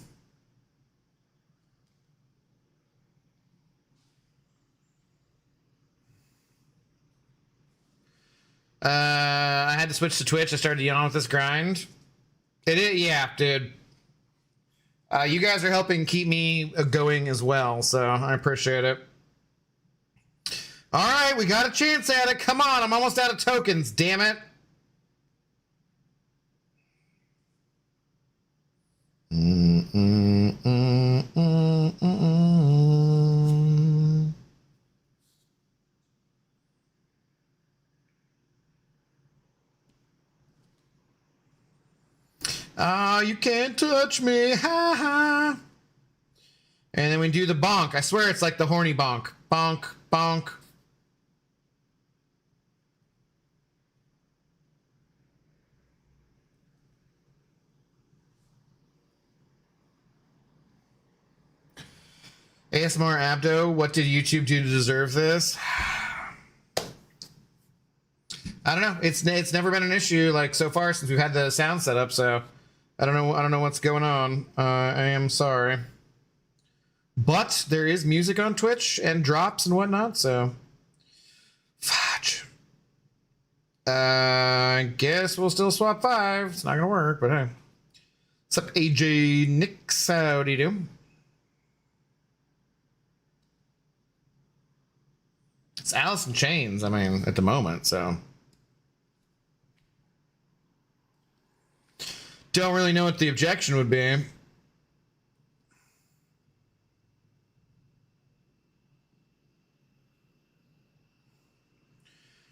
I had to switch to Twitch. I started yelling with this grind. Yeah, dude. You guys are helping keep me going as well, so I appreciate it. All right, we got a chance at it. Come on, I'm almost out of tokens, damn it. You can't touch me, ha ha. And then we do the bonk. I swear it's like the horny bonk. Bonk, bonk. ASMR Abdo, what did YouTube do to deserve this? I don't know. It's never been an issue like so far since we've had the sound set up, so I don't know what's going on. I am sorry. But there is music on Twitch and drops and whatnot, so fudge. I guess we'll still swap 5. It's not gonna work, but hey. What's up, AJ Nix? How do you do? It's Alice in Chains, I mean, at the moment, so. Don't really know what the objection would be.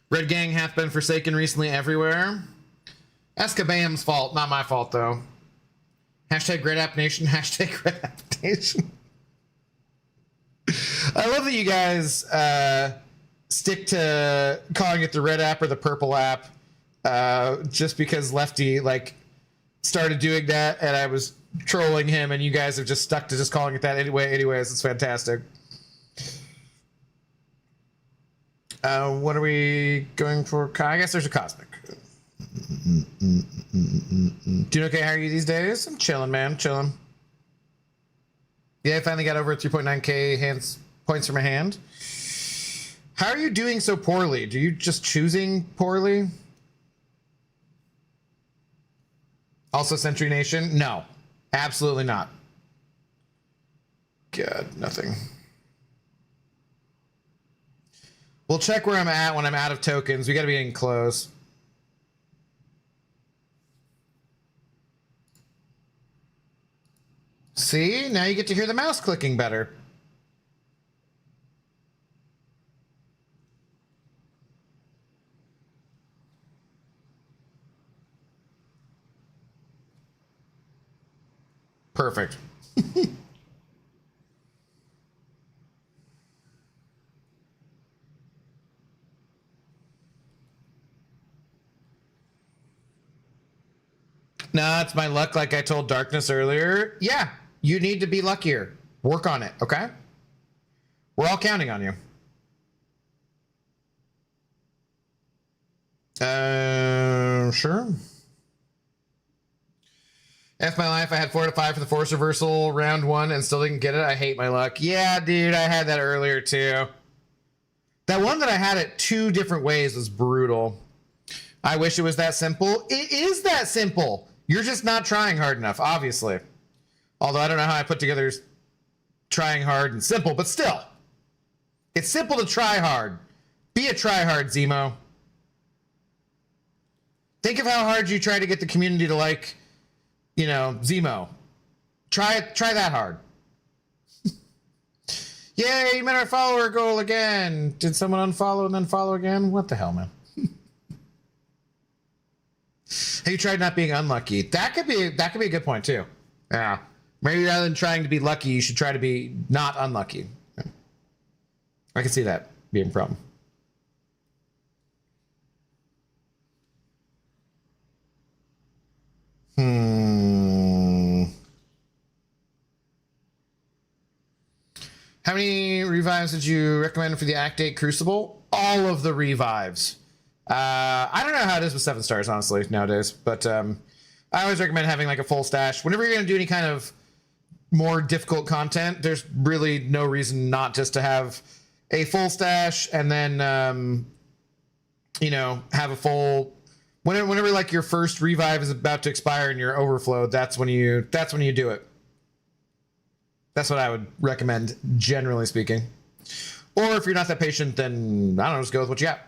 Red Gang hath been forsaken recently everywhere. Escabam's fault, not my fault, though. Hashtag Red App Nation, hashtag Red App Nation. I love that you guys stick to calling it the red app or the purple app just because Lefty started doing that and I was trolling him and you guys have just stuck to just calling it that anyways. It's fantastic. What are we going for? I guess there's a cosmic. Doing okay? How are you these days? I'm chilling, man. Chilling. Yeah, I finally got over 3.9k points for my hand. How are you doing so poorly? Do you just choosing poorly? Also Century Nation? No, absolutely not. God, nothing. We'll check where I'm at when I'm out of tokens. We got to be getting close. See, now you get to hear the mouse clicking better. Perfect. Nah, it's my luck, like I told Darkness earlier. Yeah, you need to be luckier. Work on it, okay? We're all counting on you. Sure. F my life, I had 4 to 5 for the force reversal round 1 and still didn't get it. I hate my luck. Yeah, dude, I had that earlier too. That one that I had it 2 different ways was brutal. I wish it was that simple. It is that simple. You're just not trying hard enough, obviously. Although I don't know how I put together trying hard and simple, but still. It's simple to try hard. Be a try hard, Zemo. Think of how hard you try to get the community to like, you know, Zemo. Try that hard. Yay, you met our follower goal again. Did someone unfollow and then follow again? What the hell, man? Have you tried not being unlucky? That could be a good point too. Yeah. Maybe rather than trying to be lucky, you should try to be not unlucky. Yeah. I can see that being a problem. How many revives did you recommend for the Act 8 Crucible? All of the revives. I don't know how it is with 7 stars, honestly, nowadays. But I always recommend having like a full stash. Whenever you're going to do any kind of more difficult content, there's really no reason not just to have a full stash and then, you know, have a full... Whenever like your first revive is about to expire and you're overflowed, that's when you do it. That's what I would recommend, generally speaking. Or if you're not that patient, then, I don't know, just go with what you got.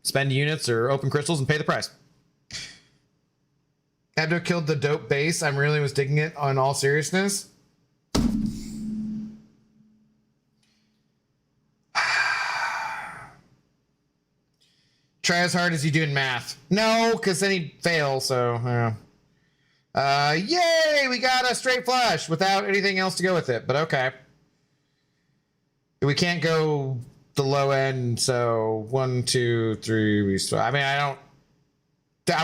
Spend units or open crystals and pay the price. Abdo killed the dope base. I really was digging it on all seriousness. Try as hard as you do in math. No, because then he'd fail, so... yay! We got a straight flush without anything else to go with it, but okay. We can't go the low end, so 1, 2, 3, we still... I mean, I'm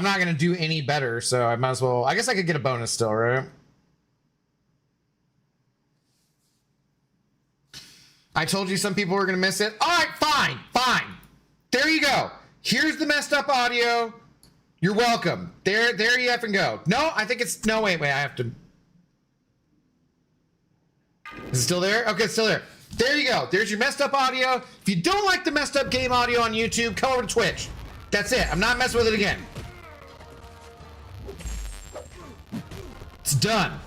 not going to do any better, so I might as well... I guess I could get a bonus still, right? I told you some people were going to miss it. All right, fine. There you go. Here's the messed up audio. You're welcome. There you effing go. No, I think it's... No, wait, I have to... Is it still there? Okay, it's still there. There you go. There's your messed up audio. If you don't like the messed up game audio on YouTube, come over to Twitch. That's it. I'm not messing with it again. It's done.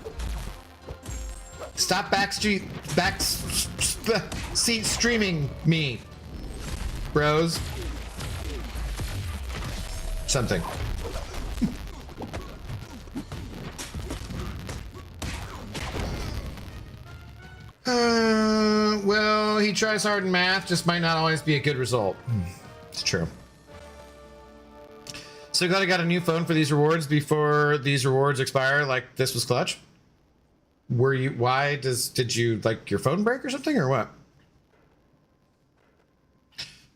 Stop backseat streaming me, bros. Something. Well, he tries hard in math, just might not always be a good result. It's true. So glad I got a new phone for these rewards before these rewards expire. Like this was clutch. Did you like your phone break or something or what?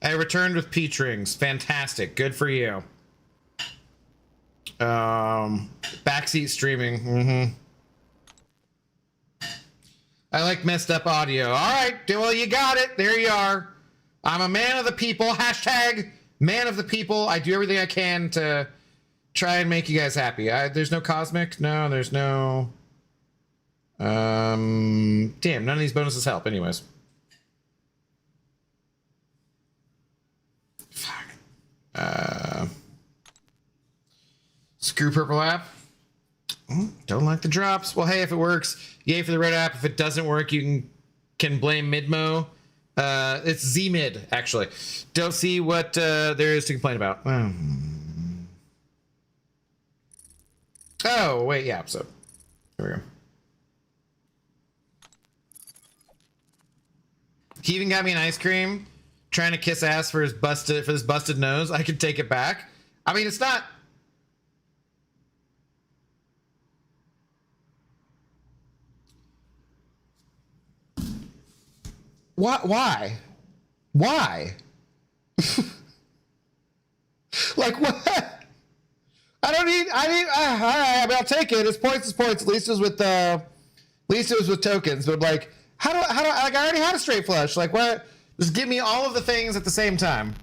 I returned with peach rings. Fantastic. Good for you. Backseat streaming. I like messed up audio. All right, well, you got it. There you are. I'm a man of the people. Hashtag man of the people. I do everything I can to try and make you guys happy. There's no cosmic. No, there's no... Damn, none of these bonuses help anyways. Fuck. Screw purple app. Don't like the drops. Well, hey, if it works, yay for the red app. If it doesn't work, you can blame Midmo. It's Z-Mid, actually. Don't see what there is to complain about. Oh, wait, yeah, so here we go. He even got me an ice cream, trying to kiss ass for this busted nose. I could take it back. I mean, it's not... What? Why? Like what? I don't need. All right. I mean, I'll take it. It's points. It's points. At least it was with tokens. But like, how do like I already had a straight flush. Like what? Just give me all of the things at the same time.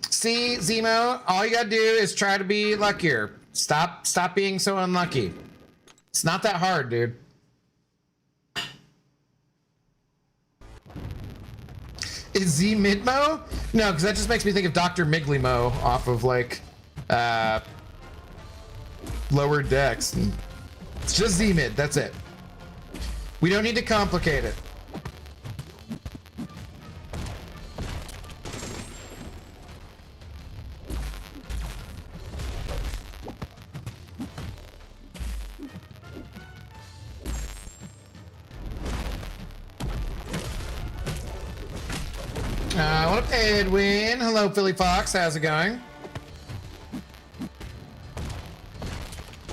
See, Zemo, all you gotta do is try to be luckier. Stop being so unlucky. It's not that hard, dude. Is Z mid-mo? No, because that just makes me think of Dr. Migley-mo off of like Lower Decks. It's just Z mid, that's it. We don't need to complicate it. What up, Edwin? Hello, Philly Fox. How's it going?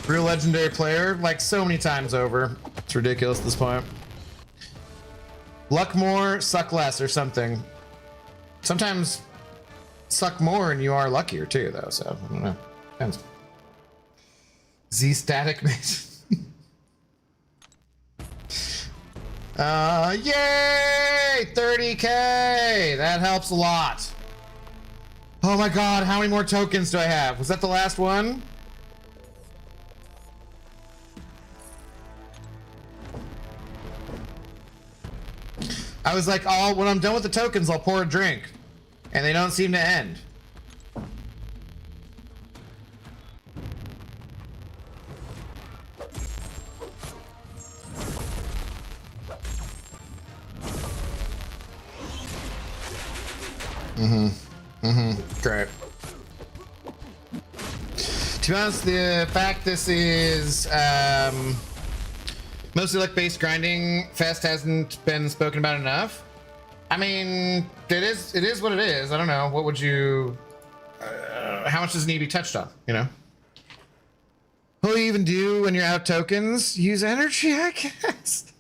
Real legendary player, like so many times over. It's ridiculous at this point. Luck more, suck less, or something. Sometimes suck more and you are luckier too, though. So I don't know. Depends. Z static mate. Yay! 30K! That helps a lot. Oh my god, how many more tokens do I have? Was that the last one? I was like, oh, when I'm done with the tokens, I'll pour a drink. And they don't seem to end. Great. To be honest, the fact this is mostly luck-based grinding fest hasn't been spoken about enough. I mean, it is what it is. I don't know. What would you? How much does it need to be touched on? You know. What do you even do when you're out of tokens? Use energy, I guess.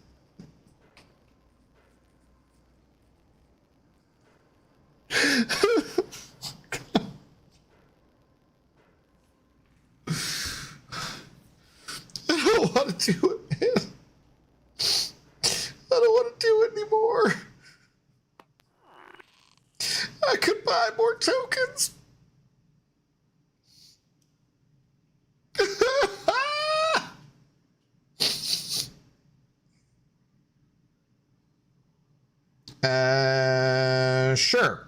I don't want to do it, man. I don't want to do it anymore. I could buy more tokens. Sure.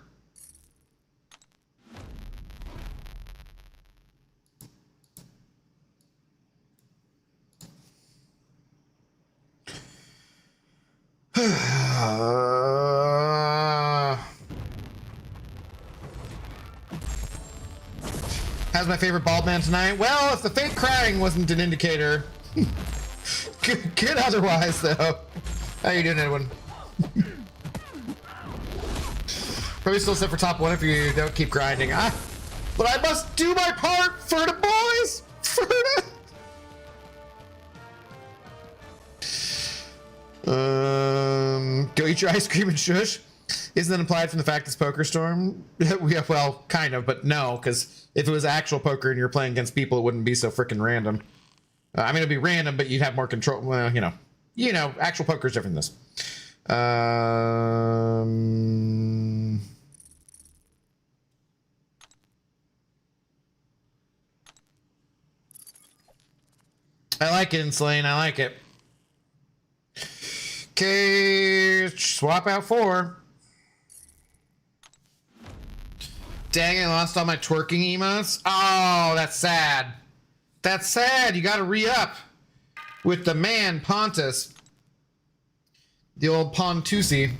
How's my favorite bald man tonight? Well, if the fake crying wasn't an indicator. Good otherwise, though. How you doing, Edwin? Probably still set for top one if you don't keep grinding. But I must do my part for the boys! For the... Go eat your ice cream and shush. Isn't that implied from the fact it's Poker Storm? Yeah, well, kind of, but no, because if it was actual poker and you're playing against people, it wouldn't be so freaking random. I mean, it'd be random, but you'd have more control. Well, you know, actual poker is different than this. I like it, Enslaying. I like it. Okay, swap out 4. Dang, I lost all my twerking emotes. Oh, that's sad. That's sad. You got to re-up with the man, Pontus. The old Pontusi.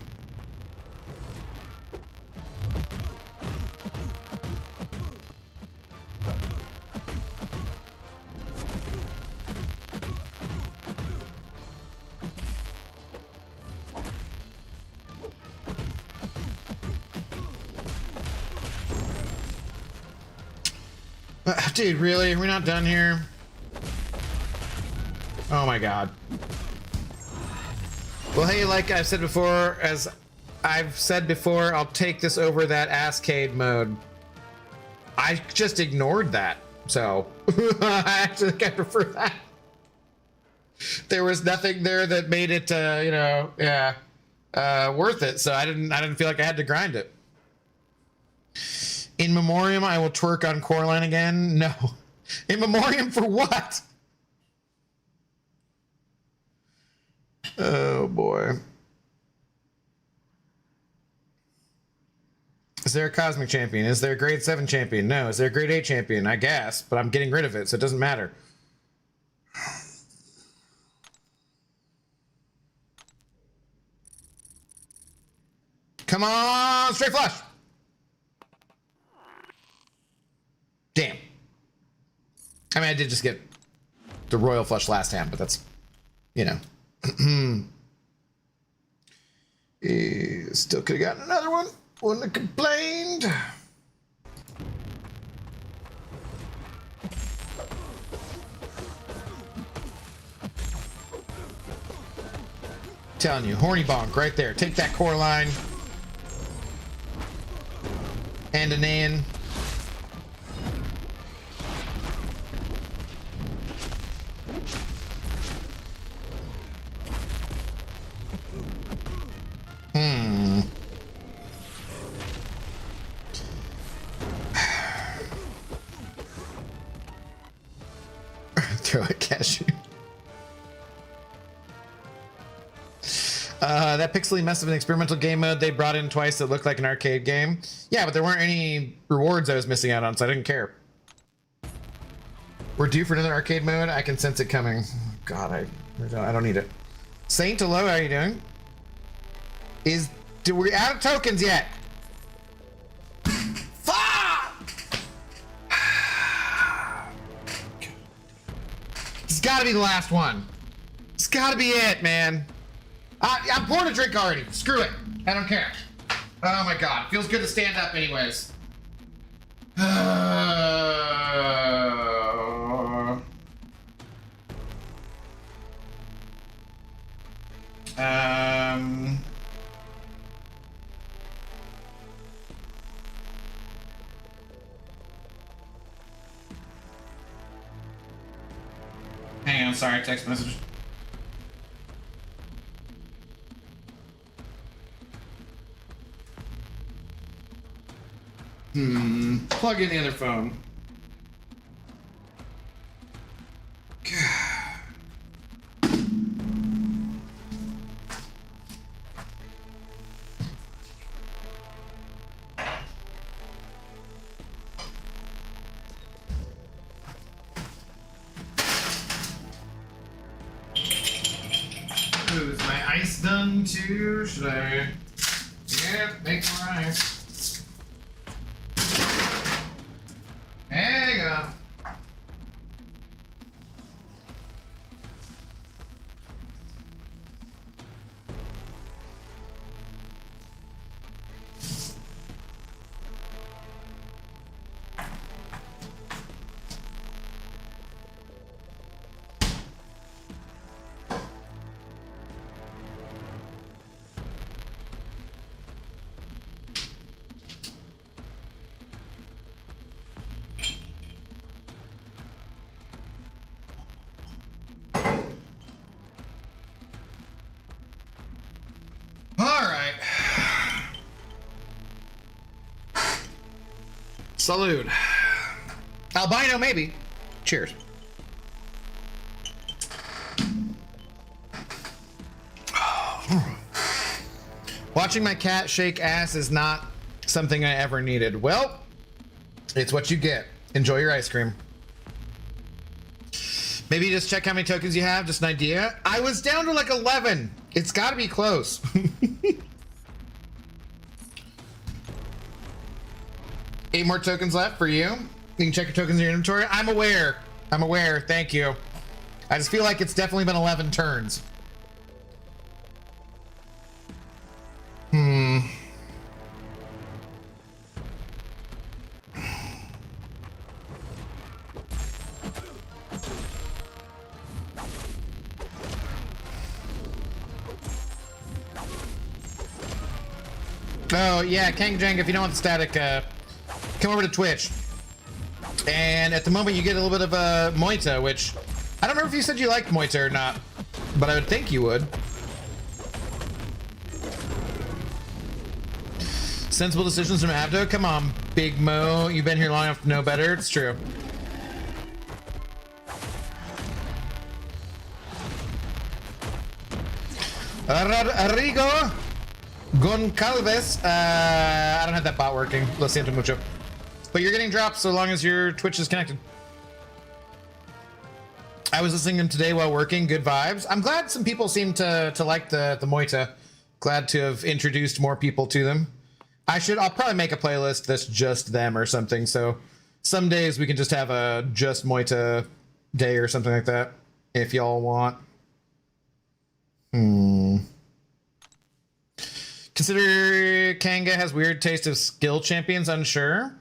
Dude, really? Are we not done here? Oh my god. Well, hey, like I've said before, I'll take this over that Asscade mode. I just ignored that. So I actually think I prefer that. There was nothing there that made it, worth it. So I didn't feel like I had to grind it. In memoriam, I will twerk on Coraline again. No. In memoriam for what? Oh boy. Is there a cosmic champion? Is there a grade 7 champion? No. Is there a grade 8 champion? I guess, but I'm getting rid of it, so it doesn't matter. Come on, straight flush. Damn. I mean, I did just get the royal flush last hand, but that's, you know. Still could have gotten another one. Wouldn't have complained. Telling you, horny bonk right there. Take that Coraline. And a Nan. Throw a cashew. That Pixely mess of an experimental game mode they brought in twice that looked like an arcade game. Yeah, but there weren't any rewards I was missing out on, so I didn't care. We're due for another arcade mode. I can sense it coming. God, I don't need it. Saint, hello, how are you doing? Do we out of tokens yet? Fuck! It's gotta be the last one. It's gotta be it, man. I'm pouring a drink already. Screw it. I don't care. Oh my god. Feels good to stand up anyways. Hang on, sorry, text message. Plug in the other phone. Is my ice done too? Should I? Yeah, make more ice. There you go. Salute. Albino, maybe. Cheers. Watching my cat shake ass is not something I ever needed. Well, it's what you get. Enjoy your ice cream. Maybe just check how many tokens you have, just an idea. I was down to like 11. It's got to be close. 8 more tokens left for you. You can check your tokens in your inventory. I'm aware. I'm aware. Thank you. I just feel like it's definitely been 11 turns. Oh, yeah, Kang Jang, if you don't want the static, come over to Twitch. And at the moment, you get a little bit of a Moita, which I don't remember if you said you liked Moita or not, but I would think you would. Sensible decisions from Abdo. Come on, Big Mo. You've been here long enough to know better. It's true. Arrigo Goncalves. I don't have that bot working. Lo siento mucho. But you're getting drops so long as your Twitch is connected. I was listening to them today while working. Good vibes. I'm glad some people seem to like the Moita. Glad to have introduced more people to them. I'll probably make a playlist that's just them or something. So some days we can just have a just Moita day or something like that. If y'all want. Consider Kanga has weird taste of skill champions. Unsure.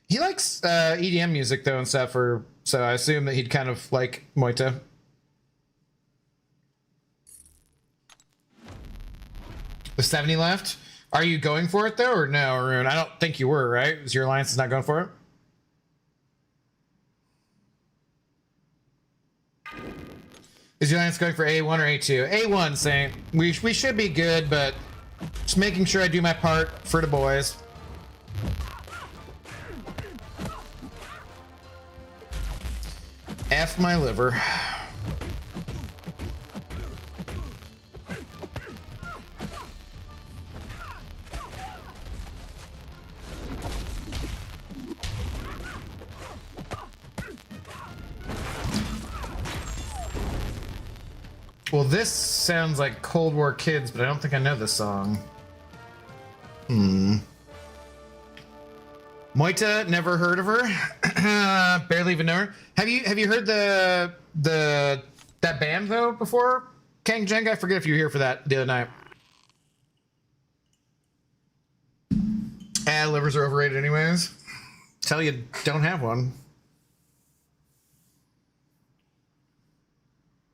He likes EDM music though and stuff, so I assume that he'd kind of like Moita. The 70 left. Are you going for it though, or no, Arun? I don't think you were, right? Is your alliance is not going for it? Is your alliance going for A1 or A2? A1, Saint. We should be good, but just making sure I do my part for the boys. F my liver. Well, this sounds like Cold War Kids, but I don't think I know this song. Moita, never heard of her. Barely even know her. Have you heard that band though before? Kang Jenga? I forget if you were here for that the other night. Livers are overrated anyways. Tell you don't have one.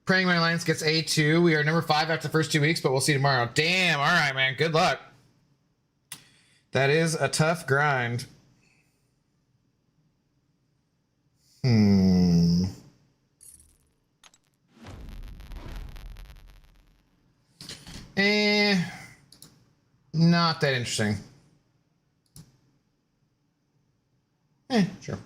Praying My Alliance gets A2. We are number 5 after the first 2 weeks, but we'll see tomorrow. Damn, all right, man. Good luck. That is a tough grind. Not that interesting. Sure.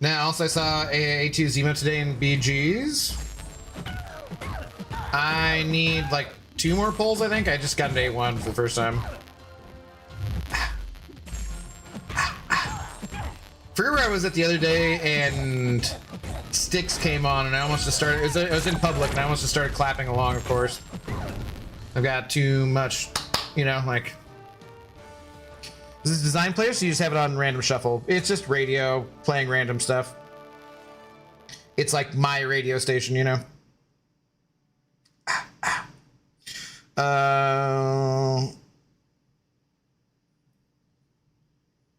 Now, also I saw A2 Zemo today in BGs. I need like 2 more pulls, I think. I just got an A1 for the first time. Forget where I was at the other day and Styx came on and I almost just started, it was in public and I almost just started clapping along, of course. I've got too much, you know, like... Is this design player, so you just have it on random shuffle? It's just radio, playing random stuff. It's like my radio station, you know?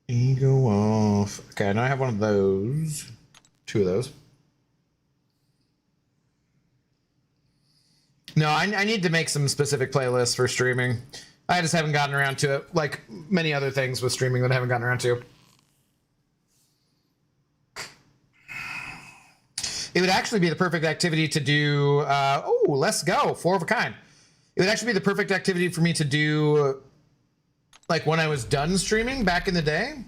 Ego off. Okay, now I have one of those. 2 of those. No, I need to make some specific playlists for streaming. I just haven't gotten around to it, like many other things with streaming that I haven't gotten around to. It would actually be the perfect activity to do, oh, let's go, 4 of a kind. It would actually be the perfect activity for me to do, like when I was done streaming back in the day.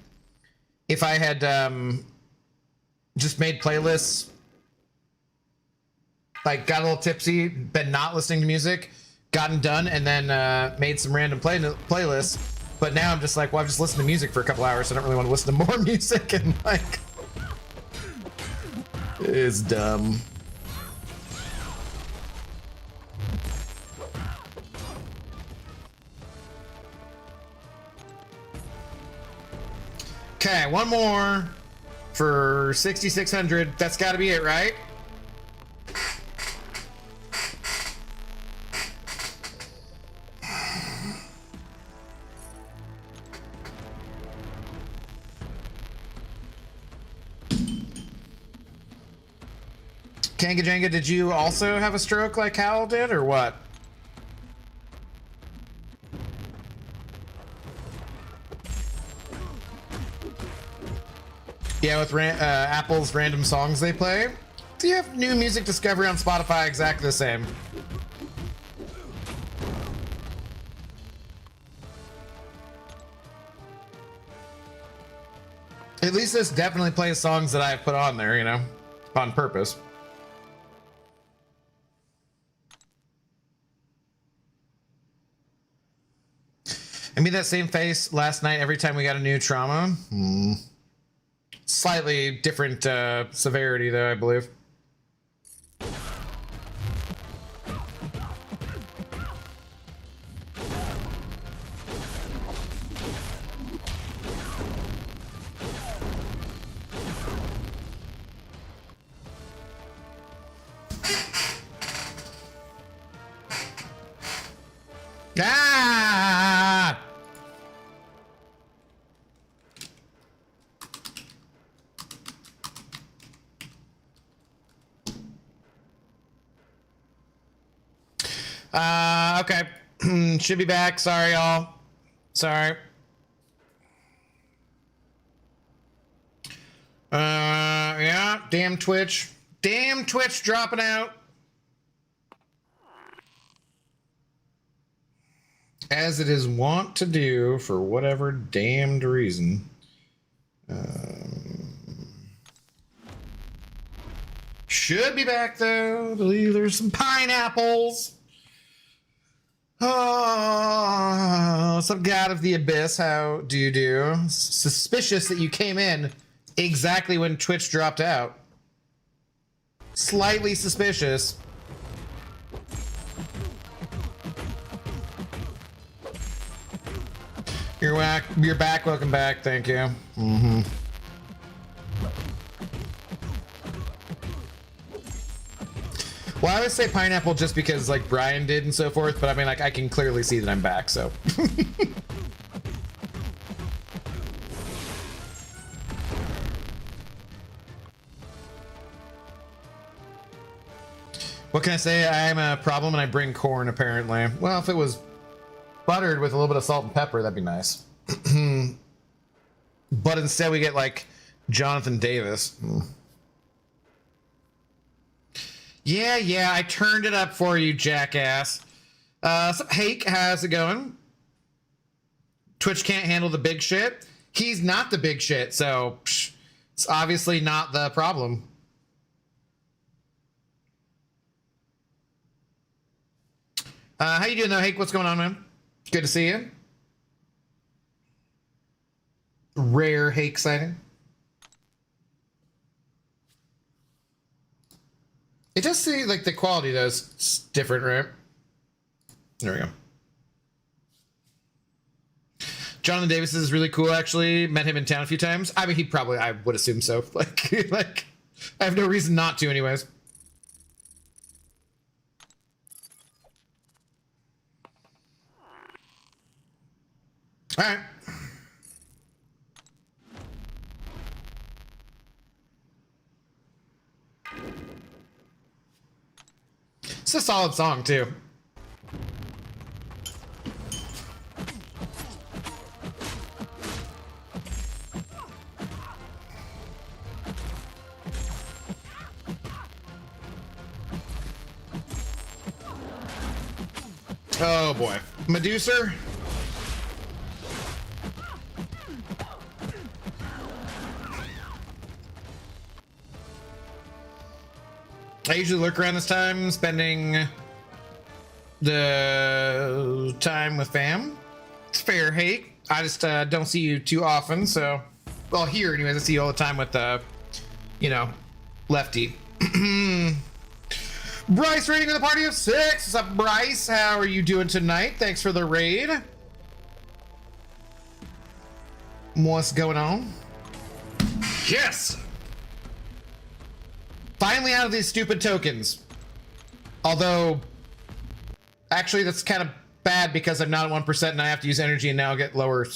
If I had just made playlists, like got a little tipsy, been not listening to music, gotten done, and then made some random playlists. But now I'm just like, well, I've just listened to music for a couple hours, so I don't really want to listen to more music, and like, it's dumb. Okay, one more for 6,600. That's got to be it, right? Kanga Jenga, did you also have a stroke like Hal did, or what? Yeah, with Apple's random songs they play. Do you have new music discovery on Spotify? Exactly the same. At least this definitely plays songs that I put on there, you know, on purpose. I made that same face last night every time we got a new trauma. Slightly different severity, though, I believe. Ah! Okay. Should be back. Sorry, y'all. Sorry. Yeah. Damn Twitch. Damn Twitch dropping out. As it is wont to do for whatever damned reason. Should be back though. I believe there's some pineapples. Oh, what's up, God of the Abyss? How do you do? Suspicious that you came in exactly when Twitch dropped out. Slightly suspicious. You're back. Welcome back. Thank you. Well, I would say pineapple just because like Brian did and so forth, but I mean, like, I can clearly see that I'm back, so. What can I say? I'm a problem and I bring corn, apparently. Well, if it was buttered with a little bit of salt and pepper, that'd be nice. But instead we get like Jonathan Davis. Yeah, I turned it up for you, jackass. So Hake, how's it going? Twitch can't handle the big shit. He's not the big shit, so it's obviously not the problem. How you doing though, Hake? What's going on, man? Good to see you. Rare Hake sighting. It does see like the quality though is different, right? There we go. Jonathan Davis is really cool, actually. Met him in town a few times. I mean, I would assume so. Like, I have no reason not to, anyways. All right. It's a solid song, too. Oh, boy. Medusa? I usually lurk around this time, spending the time with fam. It's fair, Hake. I just don't see you too often, so... Well, here, anyways, I see you all the time with, you know, Lefty. Bryce raiding with a party of 6. What's up, Bryce? How are you doing tonight? Thanks for the raid. What's going on? Yes! Finally out of these stupid tokens. Although, actually, that's kind of bad because I'm not at 1% and I have to use energy and now get lower.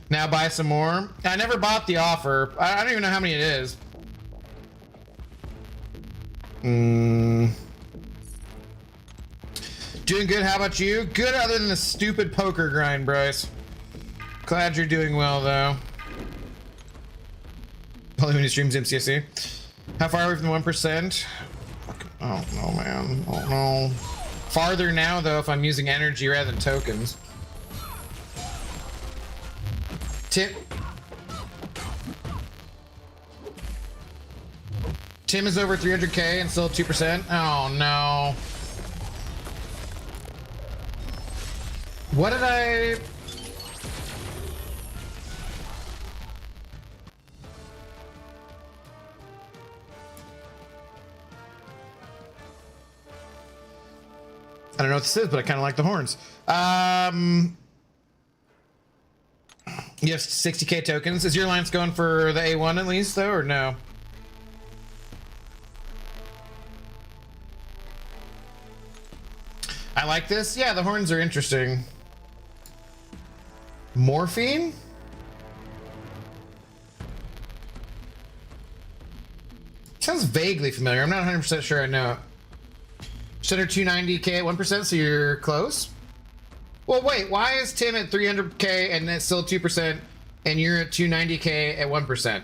Now buy some more. I never bought the offer. I don't even know how many it is. Doing good. How about you? Good, other than the stupid poker grind, Bryce. Glad you're doing well, though. Only when he streams MCSC. How far away from the 1%? Oh no, man. Oh no. Farther now, though, if I'm using energy rather than tokens. Tim is over 300k and still 2%. Oh no. What did I... I don't know what this is, but I kind of like the horns. You have 60k tokens. Is your alliance going for the A1 at least, though, or no? I like this. Yeah, the horns are interesting. Morphine? Sounds vaguely familiar. I'm not 100% sure I know it. Center 290k at 1%, so you're close. Well, wait, why is Tim at 300k and it's still 2%, and you're at 290k at 1%?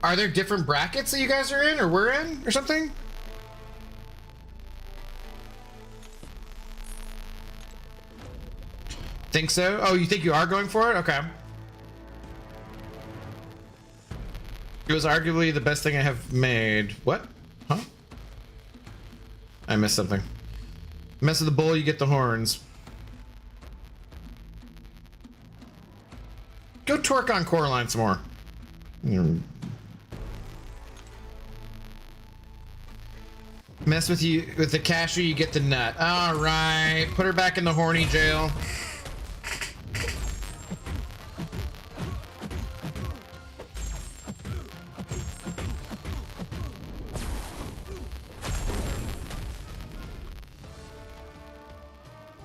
Are there different brackets that you guys are in, or we're in, or something? Think so? Oh, you think you are going for it? Okay. It was arguably the best thing I have made. What? Huh? I missed something. Mess with the bull, you get the horns. Go twerk on Coraline some more. Mess with you with the cashew, you get the nut. All right, put her back in the horny jail.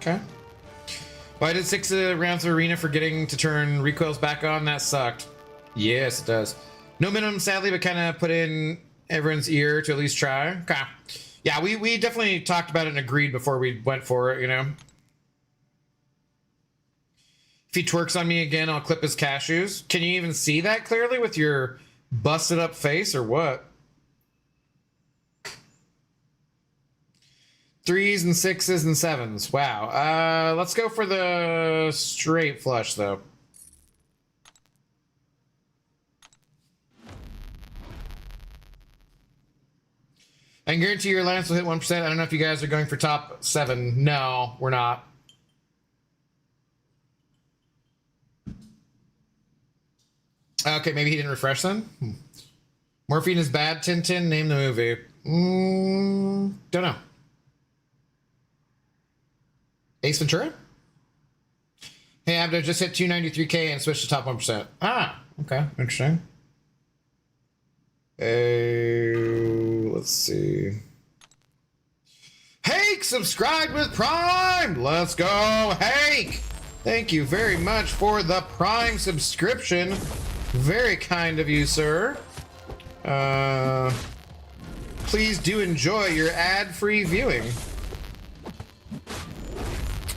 Okay. Well, I did 6 rounds of arena forgetting to turn recoils back on. That sucked. Yes, it does. No minimum, sadly, but kind of put in everyone's ear to at least try. Okay. Yeah, we definitely talked about it and agreed before we went for it, you know. If he twerks on me again, I'll clip his cashews. Can you even see that clearly with your busted up face or what? 3s and 6s and 7s. Wow. Let's go for the straight flush, though. I can guarantee your alliance will hit 1%. I don't know if you guys are going for top 7. No, we're not. Okay, maybe he didn't refresh then. Morphine is bad. Tintin, name the movie. Don't know. Ace Ventura? Hey, Abdo, just hit 293k and switch to top 1%. Ah, okay, interesting. Let's see. Hake, subscribe with Prime! Let's go, Hake! Thank you very much for the Prime subscription. Very kind of you, sir. Please do enjoy your ad-free viewing.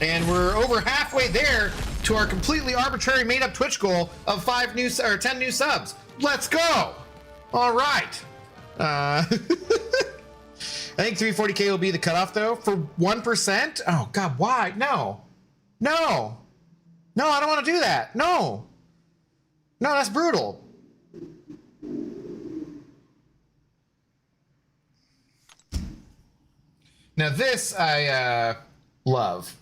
And we're over halfway there to our completely arbitrary made-up Twitch goal of 10 new subs. Let's go! All right. I think 340k will be the cutoff, though, for 1%. Oh God, why? No, no, no! I don't want to do that. No, no, that's brutal. Now this I love.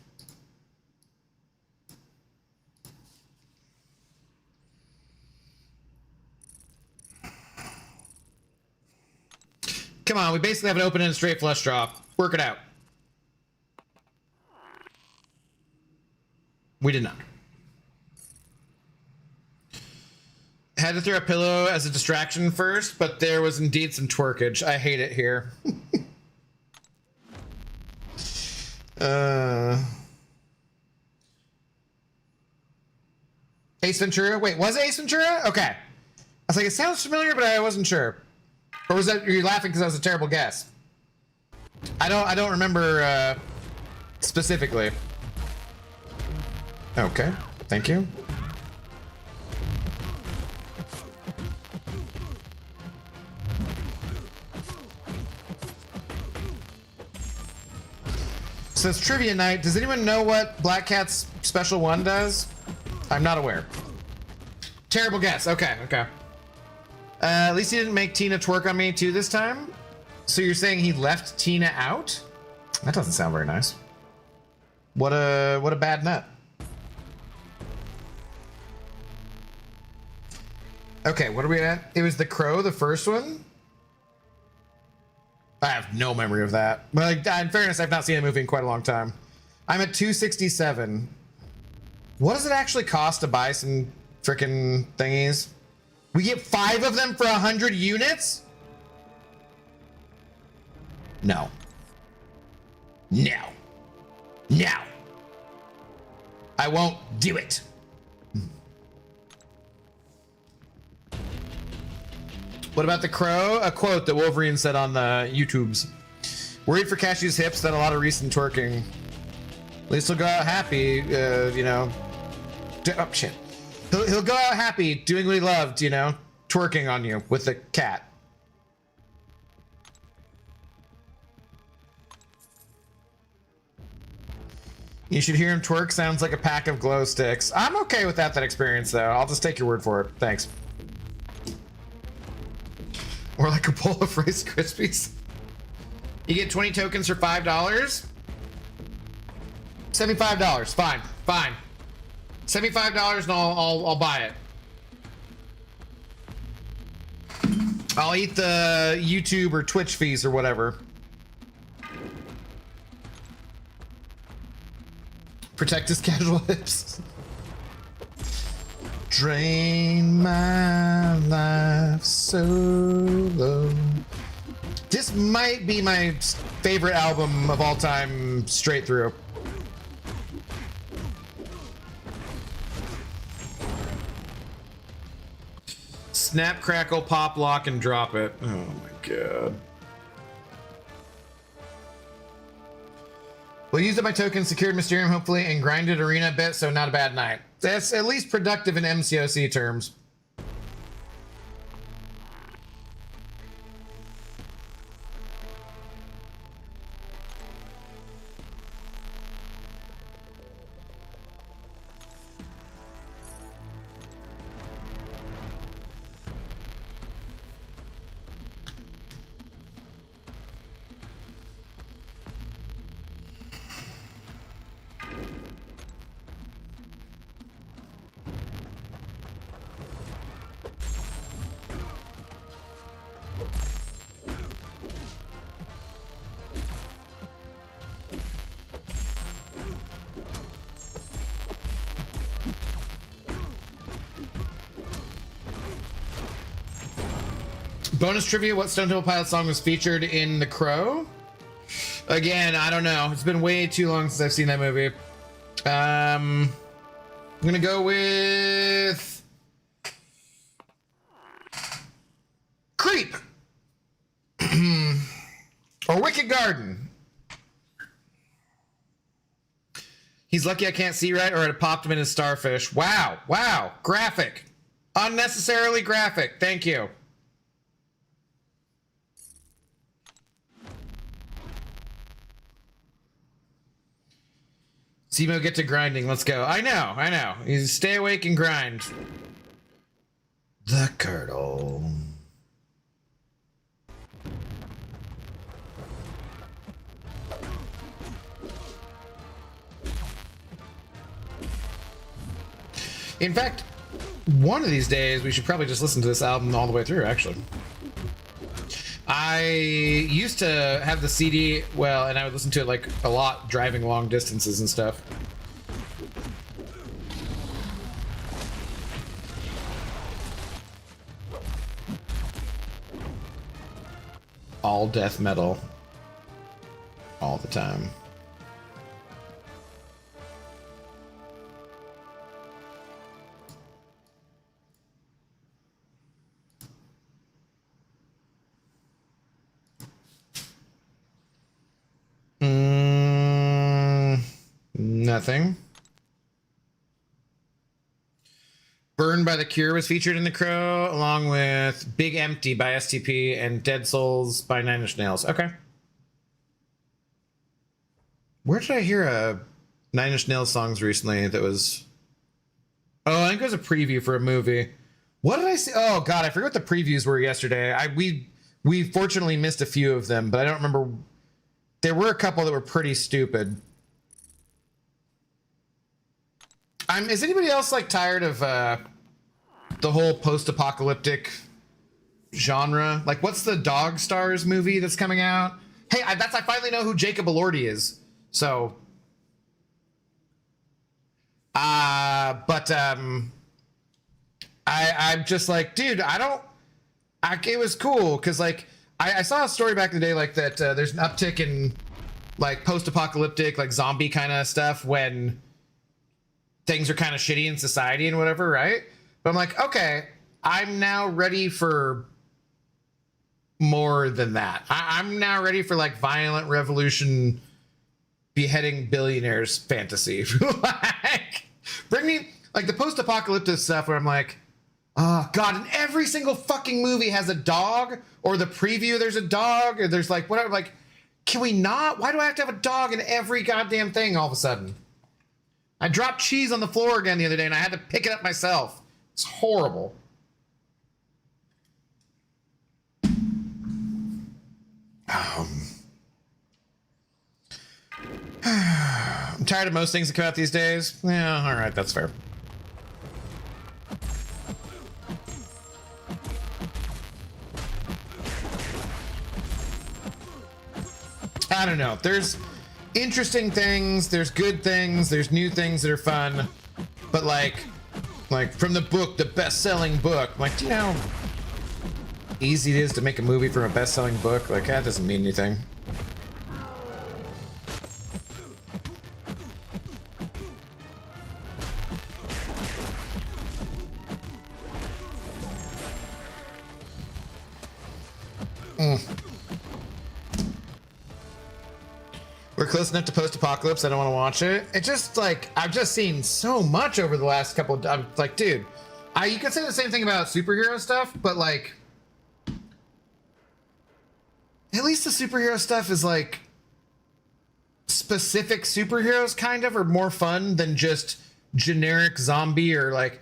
Come on, we basically have an open and straight flush draw. Work it out. We did not. Had to throw a pillow as a distraction first, but there was indeed some twerkage. I hate it here. Ace Ventura? Wait, was it Ace Ventura? Okay. I was like, it sounds familiar, but I wasn't sure. Or was that you're laughing because that was a terrible guess? I don't remember specifically. Okay, thank you. Says trivia night. Does anyone know what Black Cat's special one does? I'm not aware. Terrible guess. Okay, okay. At least he didn't make Tina twerk on me too this time. So you're saying he left Tina out? That doesn't sound very nice. What a bad nut. Okay, what are we at? It was The Crow, the first one? I have no memory of that. But like, in fairness, I've not seen a movie in quite a long time. I'm at 267. What does it actually cost to buy some frickin' thingies? We get 5 of them for 100 units? No. No. No. I won't do it. What about The Crow? A quote that Wolverine said on the YouTubes. Worried for Cashew's hips, done a lot of recent twerking. At least he'll go out happy, you know. Oh, shit. He'll go out happy, doing what he loved, you know, twerking on you with the cat. You should hear him twerk. Sounds like a pack of glow sticks. I'm okay with that experience, though. I'll just take your word for it. Thanks. Or like a bowl of Rice Krispies. You get 20 tokens for $5. $75. Fine. Fine. $75 and I'll buy it. I'll eat the YouTube or Twitch fees or whatever. Protect his casual hips. Drain my life solo. This might be my favorite album of all time straight through. Snap, crackle, pop, lock, and drop it. Oh my god. We'll use up my token, secured Mysterium hopefully, and grinded arena a bit, so not a bad night. That's at least productive in MCOC terms. Bonus trivia, what Stone Temple Pilots song was featured in The Crow? Again, I don't know. It's been way too long since I've seen that movie. I'm gonna go with Creep or Wicked Garden. He's lucky I can't see right, or it popped him in his starfish. Wow, wow, graphic, unnecessarily graphic. Thank you. Zemo, get to grinding. Let's go. I know, I know. You stay awake and grind. The Curdle. In fact, one of these days we should probably just listen to this album all the way through, actually. I used to have the CD, well, and I would listen to it like a lot driving long distances and stuff. All death metal. All the time. Nothing. Burned by the Cure was featured in The Crow, along with Big Empty by STP and Dead Souls by Nine Inch Nails. Okay. Where did I hear a Nine Inch Nails songs recently that was... Oh, I think it was a preview for a movie. What did I see? Oh, God, I forget what the previews were yesterday. We fortunately missed a few of them, but I don't remember. There were a couple that were pretty stupid. Is anybody else like tired of the whole post-apocalyptic genre? Like, what's the Dog Stars movie that's coming out? Hey, I finally know who Jacob Elordi is. So, I'm just like, dude, it was cool because like I saw a story back in the day like that. There's an uptick in like post-apocalyptic, like zombie kind of stuff when things are kind of shitty in society and whatever, right? But I'm like, okay, I'm now ready for more than that. I'm now ready for like violent revolution, beheading billionaires fantasy. Like, bring me like the post-apocalyptic stuff where I'm like, oh God, and every single fucking movie has a dog, or the preview there's a dog, or there's like whatever. Like, can we not? Why do I have to have a dog in every goddamn thing all of a sudden? I dropped cheese on the floor again the other day and I had to pick it up myself. It's horrible. I'm tired of most things that come out these days. Yeah, all right, that's fair. I don't know. There's interesting things, there's good things, there's new things that are fun, but like from the book, the best-selling book, like, do you know how easy it is to make a movie from a best-selling book? Like, that doesn't mean anything. We're close enough to post-apocalypse. I don't want to watch it. It's just like I've just seen so much over the last couple of. I'm like, dude, you could say the same thing about superhero stuff, but like, at least the superhero stuff is like specific superheroes, kind of, are more fun than just generic zombie or like,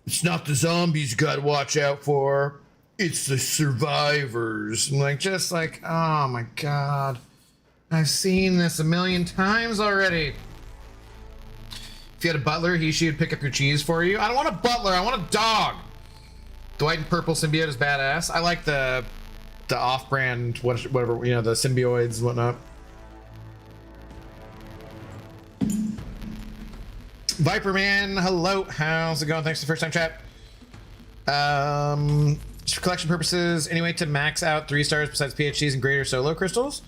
it's not the zombies you got to watch out for. It's the survivors. I'm like, just like, oh my God. I've seen this a million times already. If you had a butler, she would pick up your cheese for you. I don't want a butler, I want a dog. The white and purple symbiote is badass. I like the off-brand, whatever, you know, the symbioids and whatnot. Viper Man, hello. How's it going? Thanks for the first time chat. Just for collection purposes, any way to max out 3 stars besides PhDs and greater solo crystals?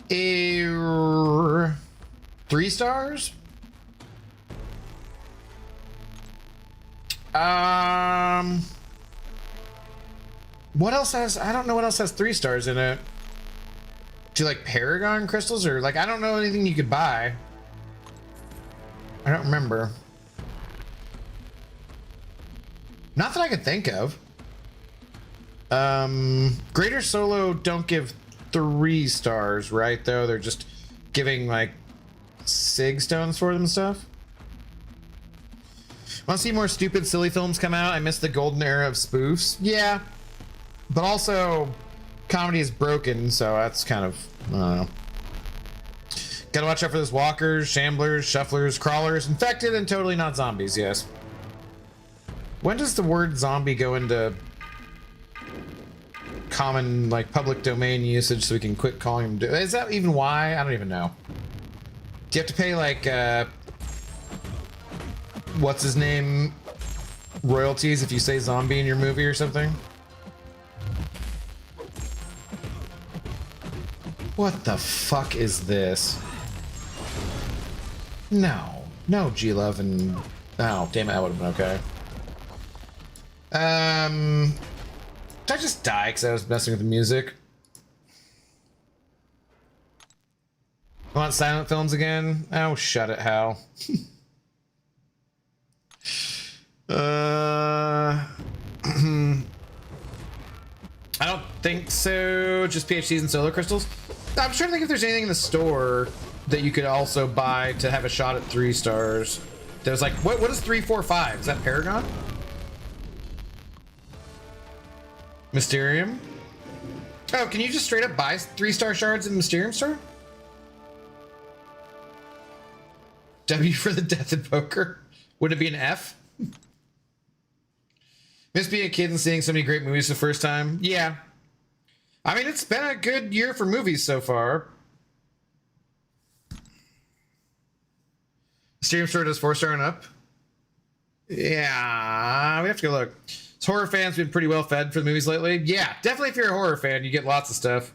3 stars? What else has, I don't know what else has 3 stars in it. Do you like Paragon crystals, or like, I don't know anything you could buy. I don't remember. Not that I could think of. Greater Solo don't give 3 stars, right, though? They're just giving like sig stones for them and stuff. Want to see more stupid silly films come out? I miss the golden era of spoofs. Yeah, but also comedy is broken, so that's kind of, I don't know. Gotta watch out for those walkers, shamblers, shufflers, crawlers, infected and totally not zombies. Yes. When does the word zombie go into common, like, public domain usage so we can quit calling them? Is that even why? I don't even know. Do you have to pay like what's his name royalties if you say zombie in your movie or something? What the fuck is this? No G-Love and, oh damn it, that would have been okay. Did I just die because I was messing with the music? I want silent films again. Oh, shut it, Hal. I don't think so. Just PhDs and solar crystals. I'm trying to think if there's anything in the store that you could also buy to have a shot at 3 stars. There's like, what is 3, 4, 5? Is that Paragon? Mysterium? Oh, can you just straight up buy 3-star shards in Mysterium store? W for the death in poker? Would it be an F? Miss being a kid and seeing so many great movies the first time. Yeah. I mean, it's been a good year for movies so far. Stream store does 4-star and up. Yeah, we have to go look. So horror fans been pretty well fed for the movies lately. Yeah, definitely if you're a horror fan, you get lots of stuff.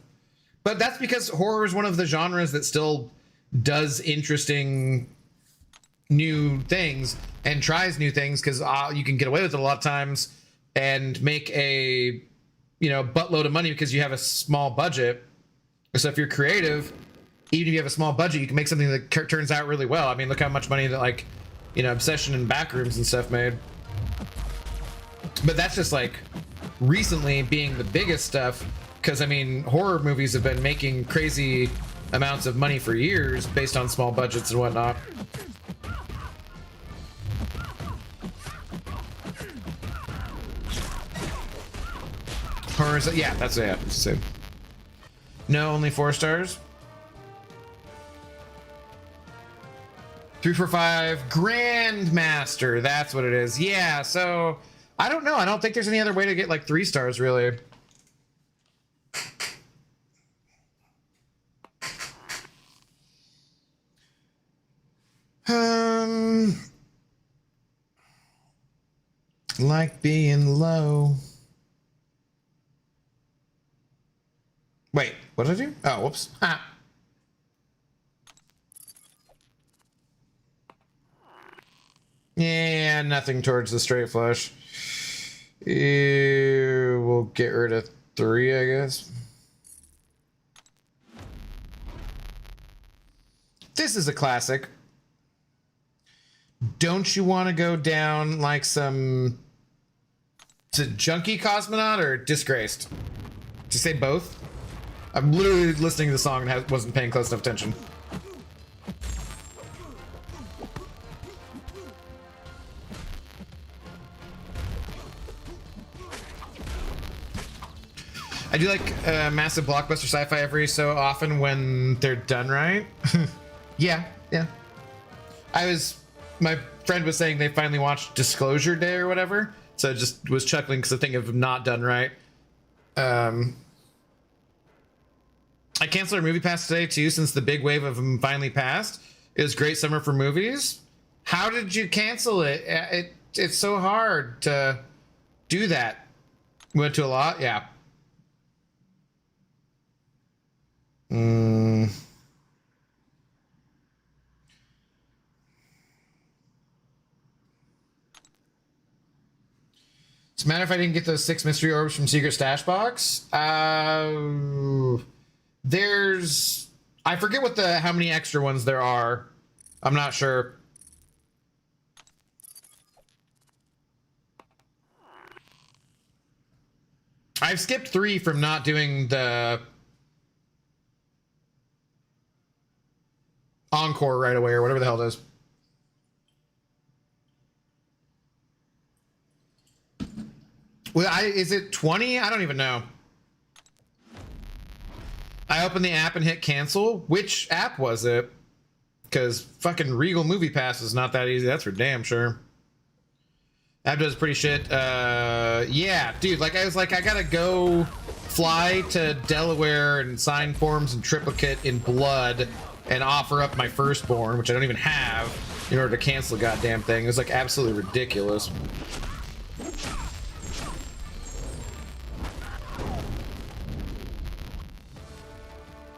But that's because horror is one of the genres that still does interesting new things and tries new things because you can get away with it a lot of times and make a buttload of money because you have a small budget. So if you're creative, even if you have a small budget, you can make something that turns out really well. I mean, look how much money that Obsession and Backrooms and stuff made. But that's just like recently being the biggest stuff because I mean, horror movies have been making crazy amounts of money for years based on small budgets and whatnot. Horrors, yeah, that's what I have to say. No, only 4 stars. 3, 4, 5, Grandmaster. That's what it is. Yeah, so I don't know. I don't think there's any other way to get like 3 stars, really. Like being low. Wait, what did I do? Oh, whoops. Ah. Yeah, nothing towards the straight flush. We'll get rid of 3, I guess. This is a classic. Don't you want to go down like some... To Junkie Cosmonaut or Disgraced? Did you say both? I'm literally listening to the song and wasn't paying close enough attention. I do like massive blockbuster sci-fi every so often when they're done right. Yeah. My friend was saying they finally watched Disclosure Day or whatever, so I just was chuckling because I think of not done right. I canceled our movie pass today too, since the big wave of them finally passed. It was great summer for movies. How did you cancel it? It's so hard to do that. Went to a lot, yeah. Does it matter if I didn't get those 6 mystery orbs from Secret Stash Box? There's... I forget how many extra ones there are. I'm not sure. I've skipped 3 from not doing the encore right away or whatever the hell it is. Well, is it 20? I don't even know. I opened the app and hit cancel. Which app was it? Because fucking Regal Movie Pass is not that easy. That's for damn sure. App does pretty shit. Yeah, dude, I was like, I gotta go fly to Delaware and sign forms in triplicate in blood and offer up my firstborn, which I don't even have, in order to cancel the goddamn thing. It was like absolutely ridiculous.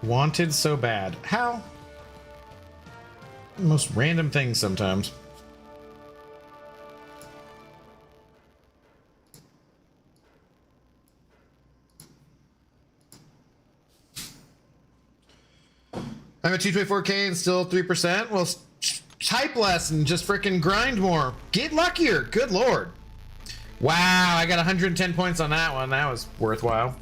Wanted so bad. How? Most random things sometimes. I'm at 224K and still 3%. Well, type less and just freaking grind more. Get luckier. Good Lord. Wow, I got 110 points on that one. That was worthwhile.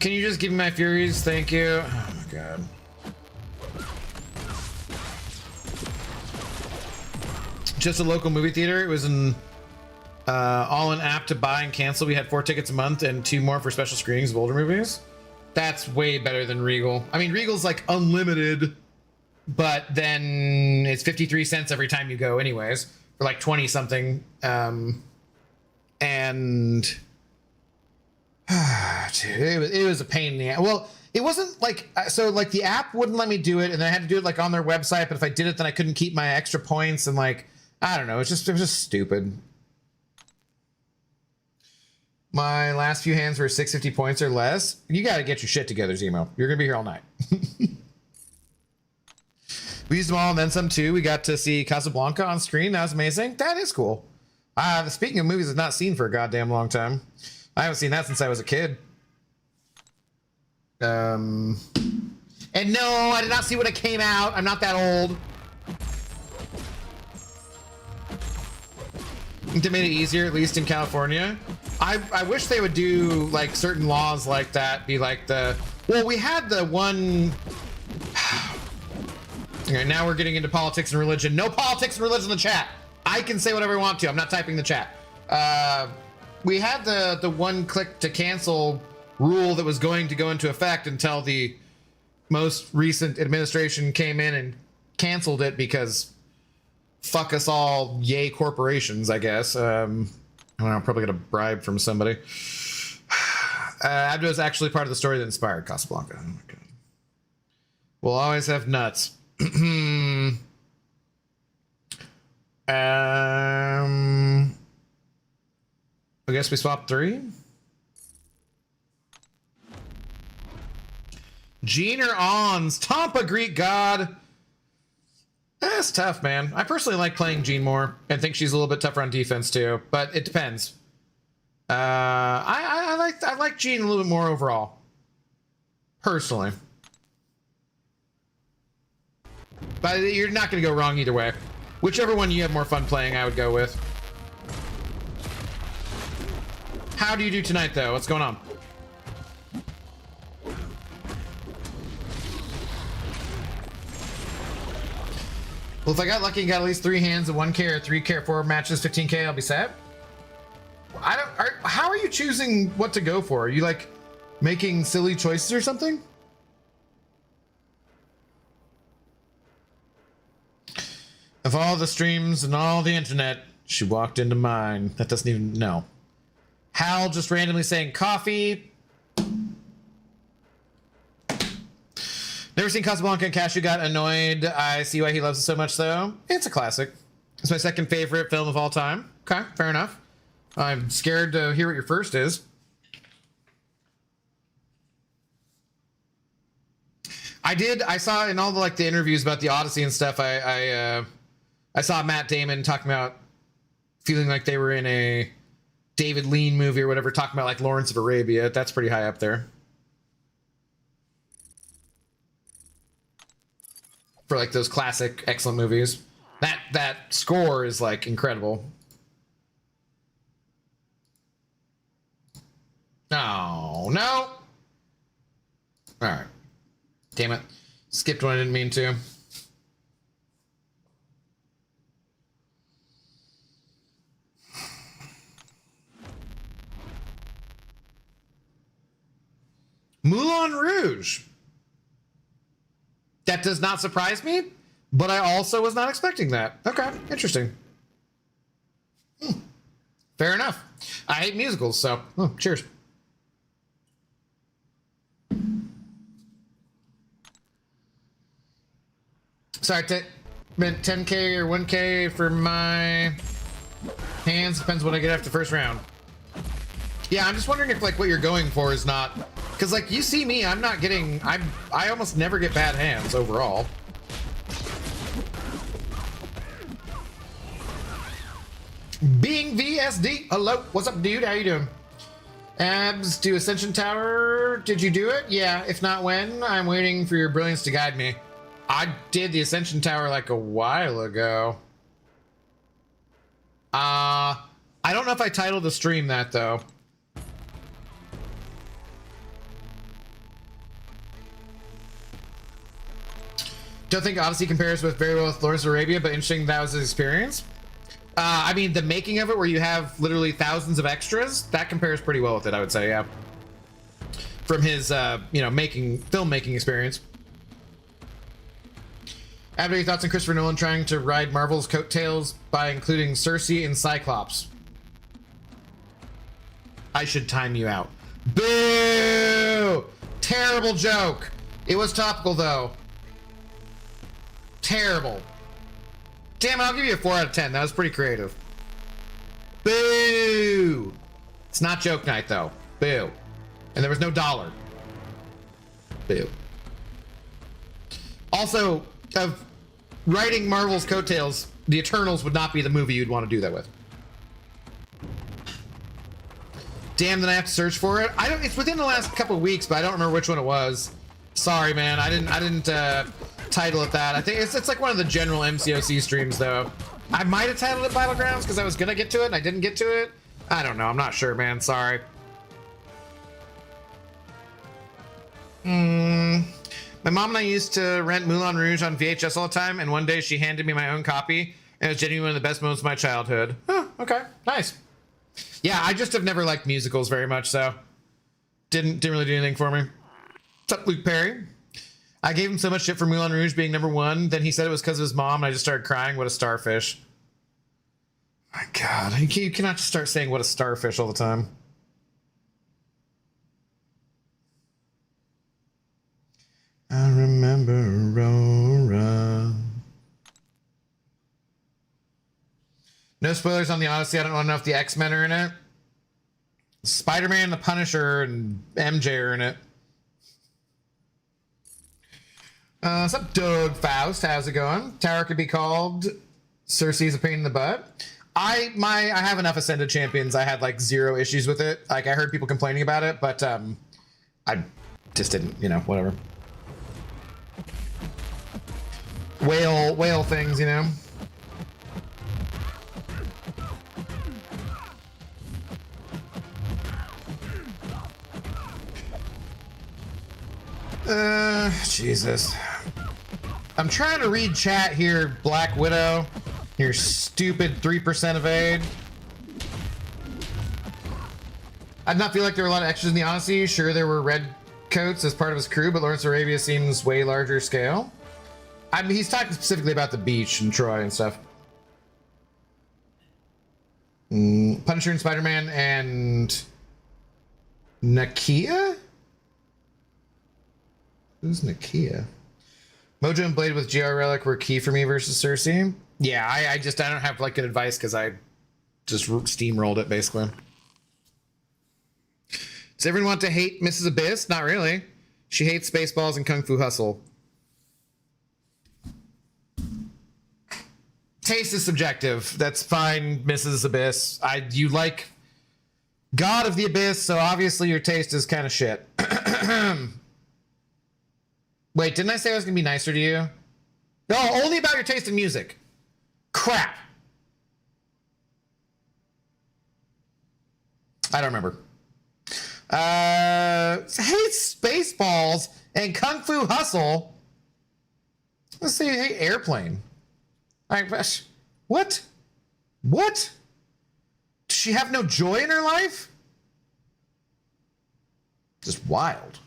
Can you just give me my Furies? Thank you. Oh my god. Just a local movie theater. It was an all-in app to buy and cancel. We had 4 tickets a month and 2 more for special screenings of older movies. That's way better than Regal. I mean, Regal's like unlimited, but then it's 53 cents every time you go anyways, for like 20 something. And dude, it was a pain in the ass. Well, it wasn't like, so like the app wouldn't let me do it, and then I had to do it like on their website, but if I did it, then I couldn't keep my extra points, and like, I don't know, it was just stupid. My last few hands were 650 points or less. You got to get your shit together, Zemo. You're going to be here all night. We used them all and then some too. We got to see Casablanca on screen. That was amazing. That is cool. Speaking of movies I've not seen for a goddamn long time. I haven't seen that since I was a kid. And no, I did not see when it came out. I'm not that old. They made it easier, at least in California. I wish they would do like certain laws like that. Be like the, well, we had the one. Okay, now we're getting into politics and religion. No politics and religion in the chat. I can say whatever I want to. I'm not typing the chat. We had the one click to cancel rule that was going to go into effect until the most recent administration came in and canceled it because fuck us all, yay corporations, I guess. I don't know, I'm probably gonna bribe from somebody. Abdo is actually part of the story that inspired Casablanca. Oh my god. We'll always have nuts. I guess we swapped 3. Gene or Ons? Tampa Greek God. That's tough, man. I personally like playing Jean more and think she's a little bit tougher on defense too, but it depends. I like Jean a little bit more overall, personally. But you're not going to go wrong either way. Whichever one you have more fun playing, I would go with. How do you do tonight, though? What's going on? Well, if I got lucky and got at least 3 hands of 1K or 3K or 4 matches, 15K, I'll be set. How are you choosing what to go for? Are you like making silly choices or something? Of all the streams and all the internet, she walked into mine. That doesn't even know. Hal just randomly saying coffee. Never seen Casablanca, and Cashew got annoyed. I see why he loves it so much, though. It's a classic. It's my second favorite film of all time. Okay, fair enough. I'm scared to hear what your first is. I saw in all the like the interviews about the Odyssey and stuff. I saw Matt Damon talking about feeling like they were in a David Lean movie or whatever, talking about like Lawrence of Arabia. That's pretty high up there. For like those classic, excellent movies. That score is like incredible. Oh, no. All right. Damn it. Skipped one I didn't mean to. Moulin Rouge. That does not surprise me, but I also was not expecting that. Okay, interesting. Fair enough. I hate musicals, so cheers. Sorry, meant 10K or 1K for my Hands depends what I get after the first round. Yeah, I'm just wondering if like what you're going for is not, because like you see me, I'm not getting. I almost never get bad hands overall. Being VSD, hello, what's up, dude? How you doing? Abs, do Ascension Tower. Did you do it? Yeah. If not, when? I'm waiting for your brilliance to guide me. I did the Ascension Tower like a while ago. I don't know if I titled the stream that though. Don't think Odyssey compares with very well with Lawrence of Arabia, but interesting that was his experience. I mean, the making of it, where you have literally thousands of extras, that compares pretty well with it, I would say, yeah. From his, you know, filmmaking experience. Abby, your thoughts on Christopher Nolan trying to ride Marvel's coattails by including Cersei and Cyclops? I should time you out. Boo! Terrible joke. It was topical, though. Terrible. Damn it, I'll give you a 4 out of 10. That was pretty creative. Boo! It's not joke night, though. Boo. And there was no dollar. Boo. Also, of writing Marvel's coattails, The Eternals would not be the movie you'd want to do that with. Damn, then I have to search for it. It's within the last couple of weeks, but I don't remember which one it was. Sorry, man. I didn't title it that. I think it's like one of the general MCOC streams, though. I might have titled it Battlegrounds because I was gonna get to it and I didn't get to it. I don't know. I'm not sure, man. Sorry. My mom and I used to rent Moulin Rouge on VHS all the time, and one day she handed me my own copy, and it was genuinely one of the best moments of my childhood. Oh, okay, nice. Yeah, I just have never liked musicals very much, so didn't really do anything for me. What's up, Luke Perry? I gave him so much shit for Moulin Rouge being #1. Then he said it was because of his mom, and I just started crying. What a starfish. My God, you cannot just start saying what a starfish all the time. I remember Aurora. No spoilers on the Odyssey. I don't want to know if the X-Men are in it. Spider-Man, the Punisher, and MJ are in it. What's up, Doug Faust? How's it going? Tower could be called Cersei's a pain in the butt. I have enough Ascended Champions. I had like 0 issues with it. Like I heard people complaining about it, but I just didn't, you know, whatever. Whale things, you know. Jesus. I'm trying to read chat here, Black Widow. Your stupid 3% evade. I did not feel like there were a lot of extras in the Odyssey. Sure, there were red coats as part of his crew, but Lawrence of Arabia seems way larger scale. I mean, he's talking specifically about the beach and Troy and stuff. Punisher and Spider-Man and Nakia? Who's Nakia? Mojo and Blade with GR Relic were key for me versus Cersei. Yeah, I don't have like good advice because I just steamrolled it basically. Does everyone want to hate Mrs. Abyss? Not really. She hates Spaceballs and Kung Fu Hustle. Taste is subjective. That's fine, Mrs. Abyss. You like God of the Abyss, so obviously your taste is kind of shit. Wait, didn't I say I was gonna be nicer to you? No, only about your taste in music. Crap. I don't remember. Hey, Spaceballs and Kung Fu Hustle. Let's see, hey, Airplane. What? What? Does she have no joy in her life? Just wild.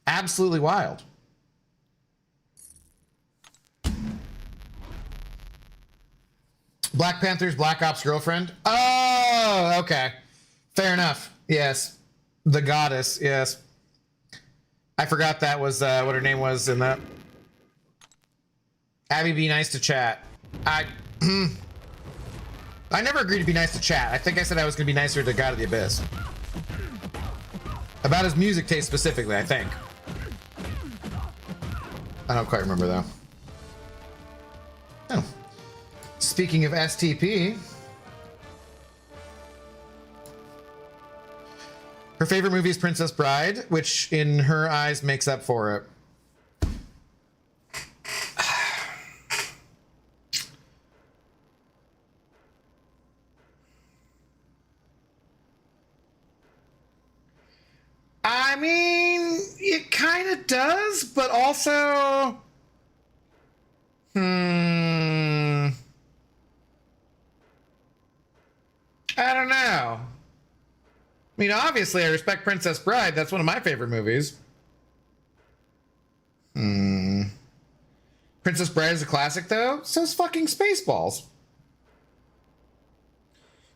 Absolutely wild. Black Panther's Black Ops girlfriend. Oh, okay. Fair enough. Yes. The goddess. Yes. I forgot that was what her name was in that. Abby, be nice to chat. I never agreed to be nice to chat. I think I said I was going to be nicer to God of the Abyss. About his music taste specifically, I think. I don't quite remember though. Oh. Speaking of STP, her favorite movie is Princess Bride, which in her eyes makes up for it. I mean, it kind of does, but also, I don't know. I mean, obviously, I respect Princess Bride. That's one of my favorite movies. Princess Bride is a classic, though. So's fucking Spaceballs.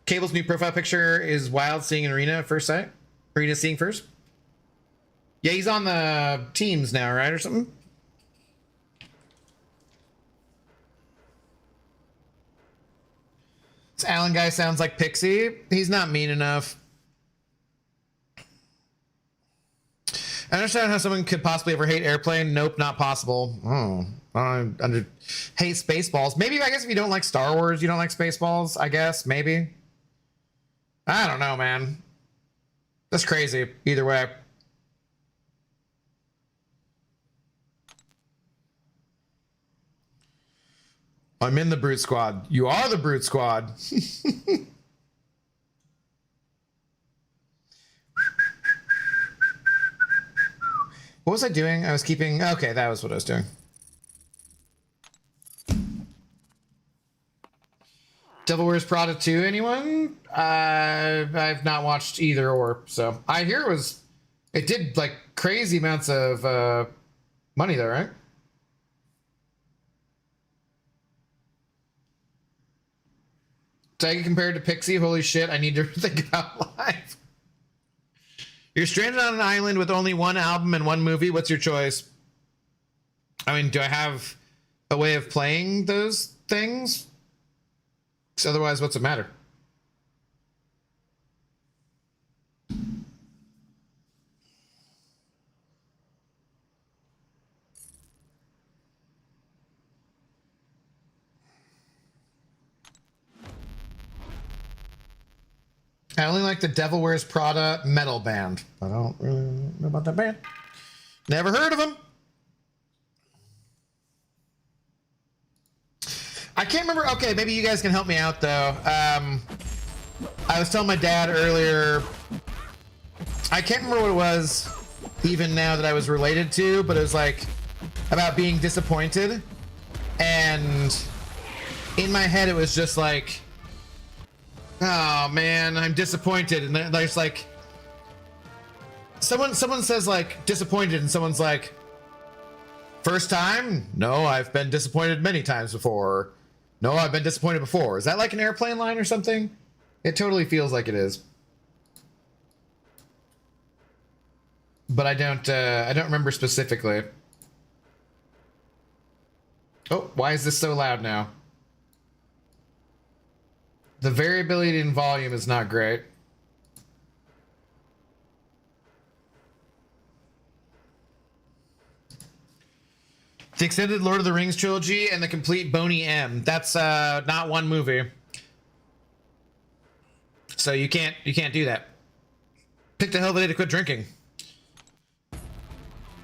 Cable's new profile picture is wild, seeing Arena at first sight. Arena seeing first. Yeah, he's on the teams now, right, or something? This Alan guy sounds like Pixie. He's not mean enough. I understand how someone could possibly ever hate Airplane. Nope, not possible. Oh, hate Spaceballs. Maybe, I guess if you don't like Star Wars, you don't like Spaceballs, I guess, maybe. I don't know, man. That's crazy, either way. I'm in the Brute Squad. You are the Brute Squad. What was I doing? I was keeping... Okay, that was what I was doing. Devil Wears Prada 2, anyone? I've not watched either or, so... I hear it was... It did, like, crazy amounts of money, though, right? Did I get compared to Pixie? Holy shit, I need to think about life. You're stranded on an island with only one album and one movie. What's your choice? I mean, do I have a way of playing those things? Because otherwise, what's the matter? I only like the Devil Wears Prada metal band. I don't really know about that band. Never heard of them. I can't remember. Okay, maybe you guys can help me out, though. I was telling my dad earlier. I can't remember what it was, even now that I was related to, but it was like about being disappointed. And in my head, it was just like, oh man, I'm disappointed. And there's like, someone says like disappointed, and someone's like, first time? No, I've been disappointed many times before. No, I've been disappointed before. Is that like an airplane line or something? It totally feels like it is. But I don't remember specifically. Oh, why is this so loud now? The variability in volume is not great. The extended Lord of the Rings trilogy and the complete Boney M. That's not one movie. So you can't do that. Pick the hell of a day to quit drinking.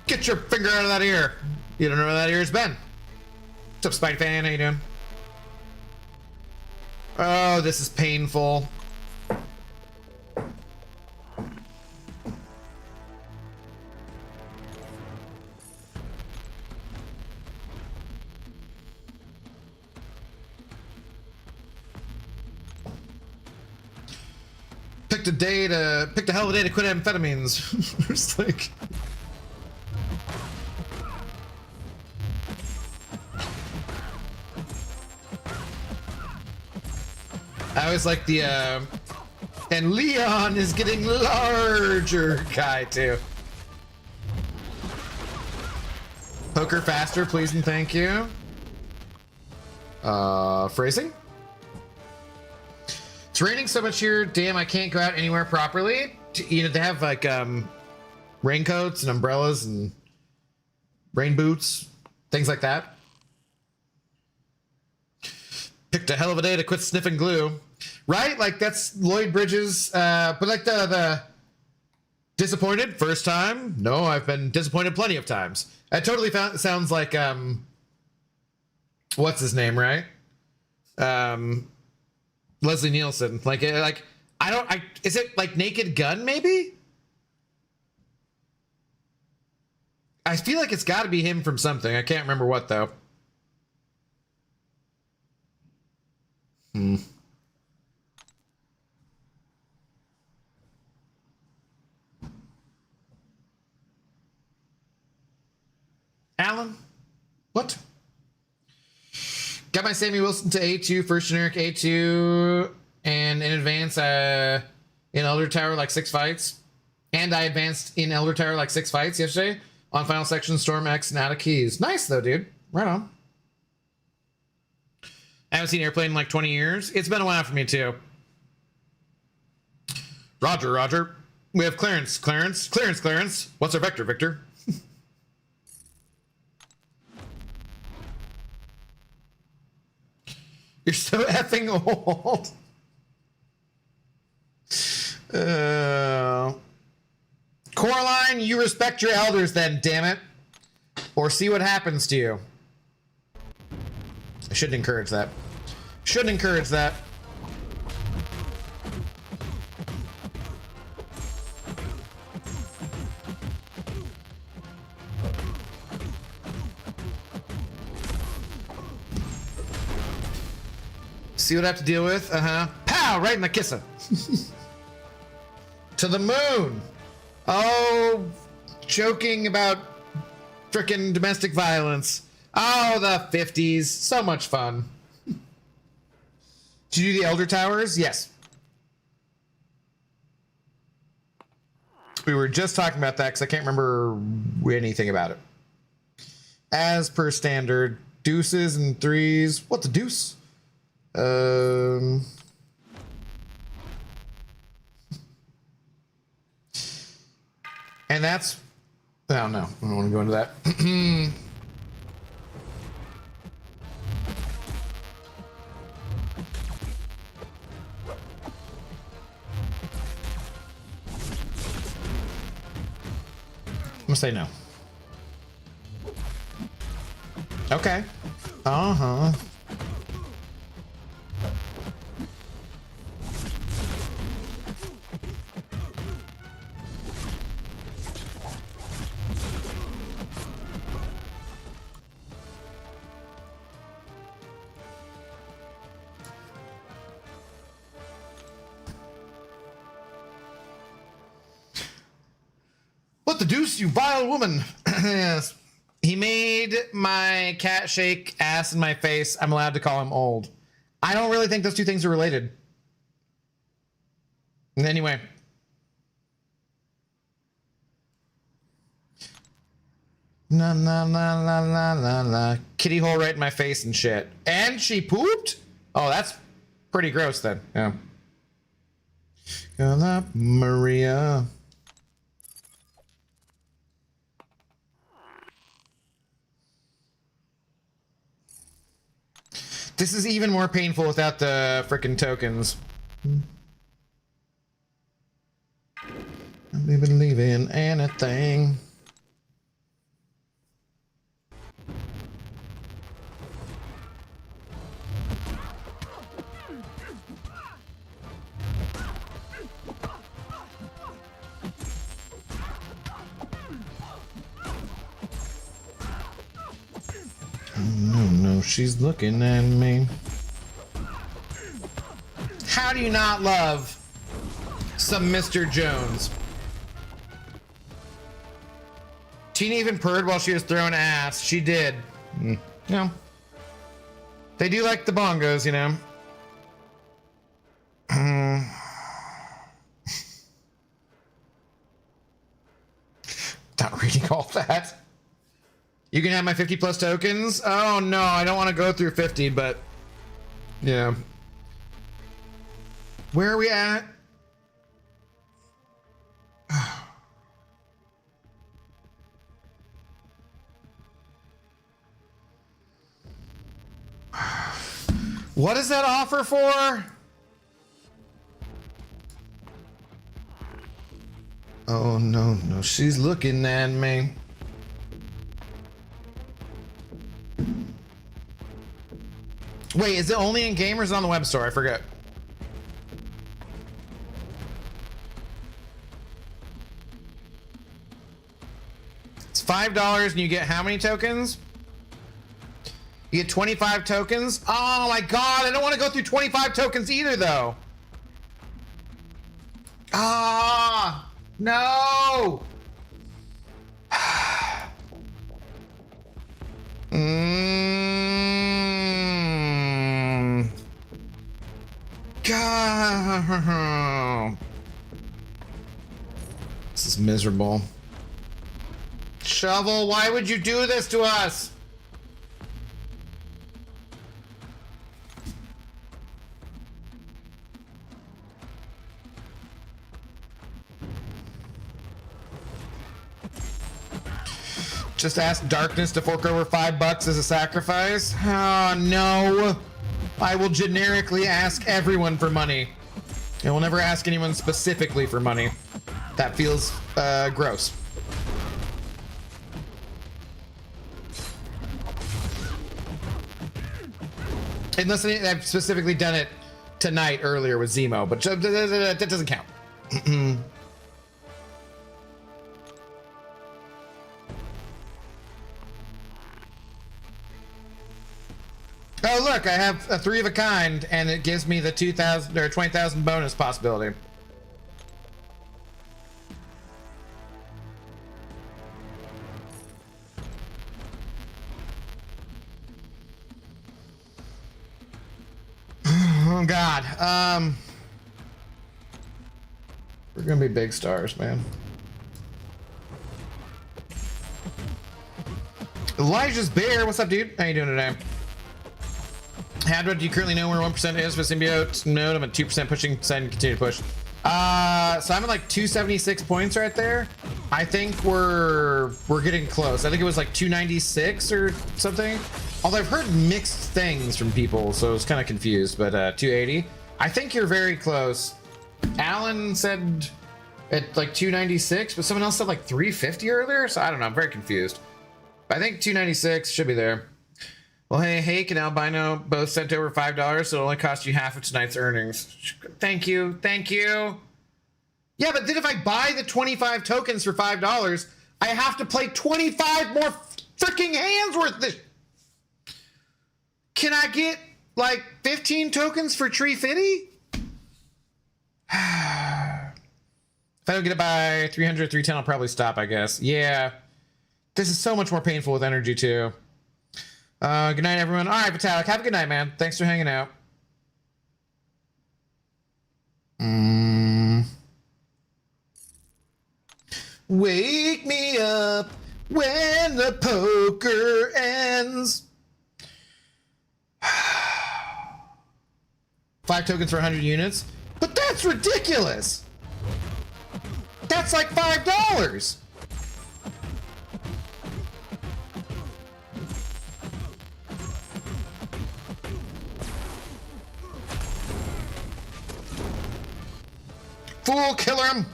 Get your finger out of that ear. You don't know where that ear's been. What's up, Spidey fan? How you doing? Oh, this is painful. Picked a hell of a day to quit amphetamines. It's like, I was like the and Leon is getting larger guy too. Poker faster, please and thank you. Phrasing. It's raining so much here. Damn, I can't go out anywhere properly. You know, they have like raincoats and umbrellas and rain boots, things like that. Picked a hell of a day to quit sniffing glue, right? Like that's Lloyd Bridges. But like the disappointed first time. No, I've been disappointed plenty of times. That totally sounds like what's his name, right? Leslie Nielsen. Like is it like Naked Gun maybe? I feel like it's got to be him from something. I can't remember what though. Alan? What? Got my Sammy Wilson to A2, first generic A2, and in advance in Elder Tower like 6 fights. And I advanced in Elder Tower like 6 fights yesterday on final section, Storm X, and out of keys. Nice though, dude. Right on. I haven't seen Airplane in like 20 years. It's been a while for me too. Roger, Roger. We have Clarence. Clarence. What's our vector, Victor? You're so effing old. Coraline, you respect your elders then, damn it. Or see what happens to you. I shouldn't encourage that. Shouldn't encourage that. See what I have to deal with? Uh-huh. Pow! Right in the kisser. To the moon. Oh, joking about frickin' domestic violence. Oh, the 50s. So much fun. Did you do the Elder Towers? Yes. We were just talking about that because I can't remember anything about it. As per standard, deuces and threes. What's a deuce? And that's, oh no, I don't want to go into that. I'm gonna say no. Okay. Uh-huh. What the deuce, you vile woman? Yes. He made my cat shake ass in my face. I'm allowed to call him old. I don't really think those two things are related. Anyway. La la la la la la la. Kitty hole right in my face and shit. And she pooped? Oh, that's pretty gross then. Yeah. Hola, Maria. This is even more painful without the frickin' tokens. I believe in anything. No, she's looking at me. How do you not love some Mr. Jones? Tina even purred while she was throwing ass. She did. You know, they do like the bongos, you know. Not reading all that. You can have my 50 plus tokens. Oh no, I don't want to go through 50, but yeah. Where are we at? What is that offer for? Oh, no, no, she's looking at me. Wait, is it only in game or is it on the web store? I forget. It's $5 and you get how many tokens? You get 25 tokens? Oh my god, I don't want to go through 25 tokens either though. Ah, no. God. This is miserable. Shovel, why would you do this to us? Just ask Darkness to fork over $5 as a sacrifice. Oh no. I will generically ask everyone for money. I will never ask anyone specifically for money. That feels gross. Unless I've specifically done it tonight earlier with Zemo, but that doesn't count. Oh look, I have a 3 of a kind, and it gives me the 2,000 or 20,000 bonus possibility. Oh God, we're gonna be big stars, man. Elijah's Bear, what's up, dude? How you doing today? Hadra, do you currently know where 1% is for symbiote node? I'm at 2% pushing, send, continue to push. So I'm at like 276 points right there. I think we're getting close. I think it was like 296 or something. Although I've heard mixed things from people, so I was kind of confused, but 280. I think you're very close. Alan said at like 296, but someone else said like 350 earlier, so I don't know, I'm very confused. But I think 296 should be there. Well, hey, Hake and Albino both sent over $5, so it only cost you half of tonight's earnings. Thank you, thank you. Yeah, but then if I buy the 25 tokens for $5, I have to play 25 more freaking hands worth of this. Can I get like 15 tokens for Tree Fitty? If I don't get it by 300, 310, I'll probably stop, I guess. Yeah. This is so much more painful with energy, too. Good night, everyone. All right, Vitalik, have a good night, man. Thanks for hanging out. Wake me up when the poker ends. 5 tokens for 100 units? But that's ridiculous! That's like $5! Fool, killer him!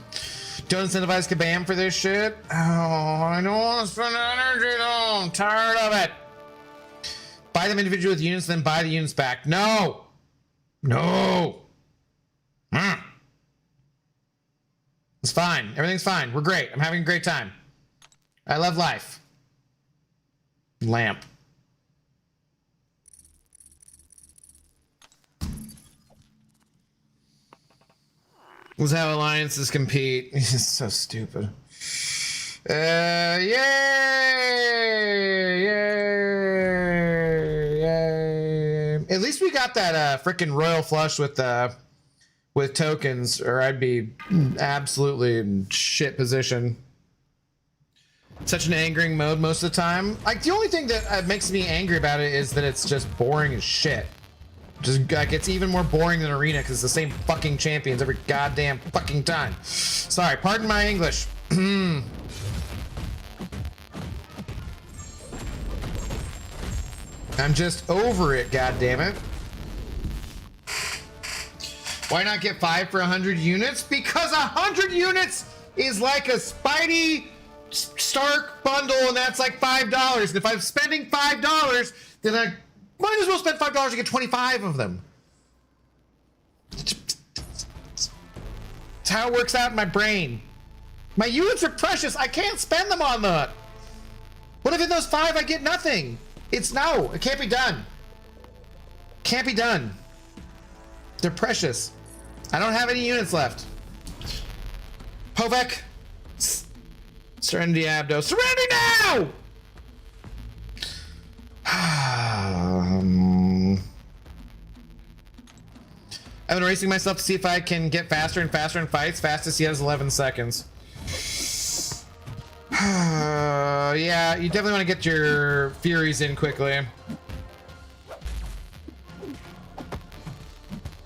Don't incentivize Kabam for this shit. Oh, I don't want to spend energy though. I'm tired of it. Buy them individually with units, then buy the units back. No! No! It's fine. Everything's fine. We're great. I'm having a great time. I love life. Lamp. This is how alliances compete. It's so stupid. Yay! Yay! Yay! At least we got that frickin' royal flush with tokens, or I'd be absolutely in shit position. Such an angering mode most of the time. Like the only thing that makes me angry about it is that it's just boring as shit. Just gets even more boring than Arena because it's the same fucking champions every goddamn fucking time. Sorry, pardon my English. I'm just over it, goddammit. Why not get 5 for 100 units? Because 100 units is like a Spidey Stark bundle, and that's like $5. And if I'm spending $5, then I might as well spend $5 to get 25 of them. That's how it works out in my brain. My units are precious. I can't spend them on that. What if in those 5 I get nothing? No, it can't be done. Can't be done. They're precious. I don't have any units left. Povek. Serenity Abdo. Serenity now! I've been racing myself to see if I can get faster and faster in fights. Fastest he has 11 seconds. Yeah, you definitely want to get your Furies in quickly.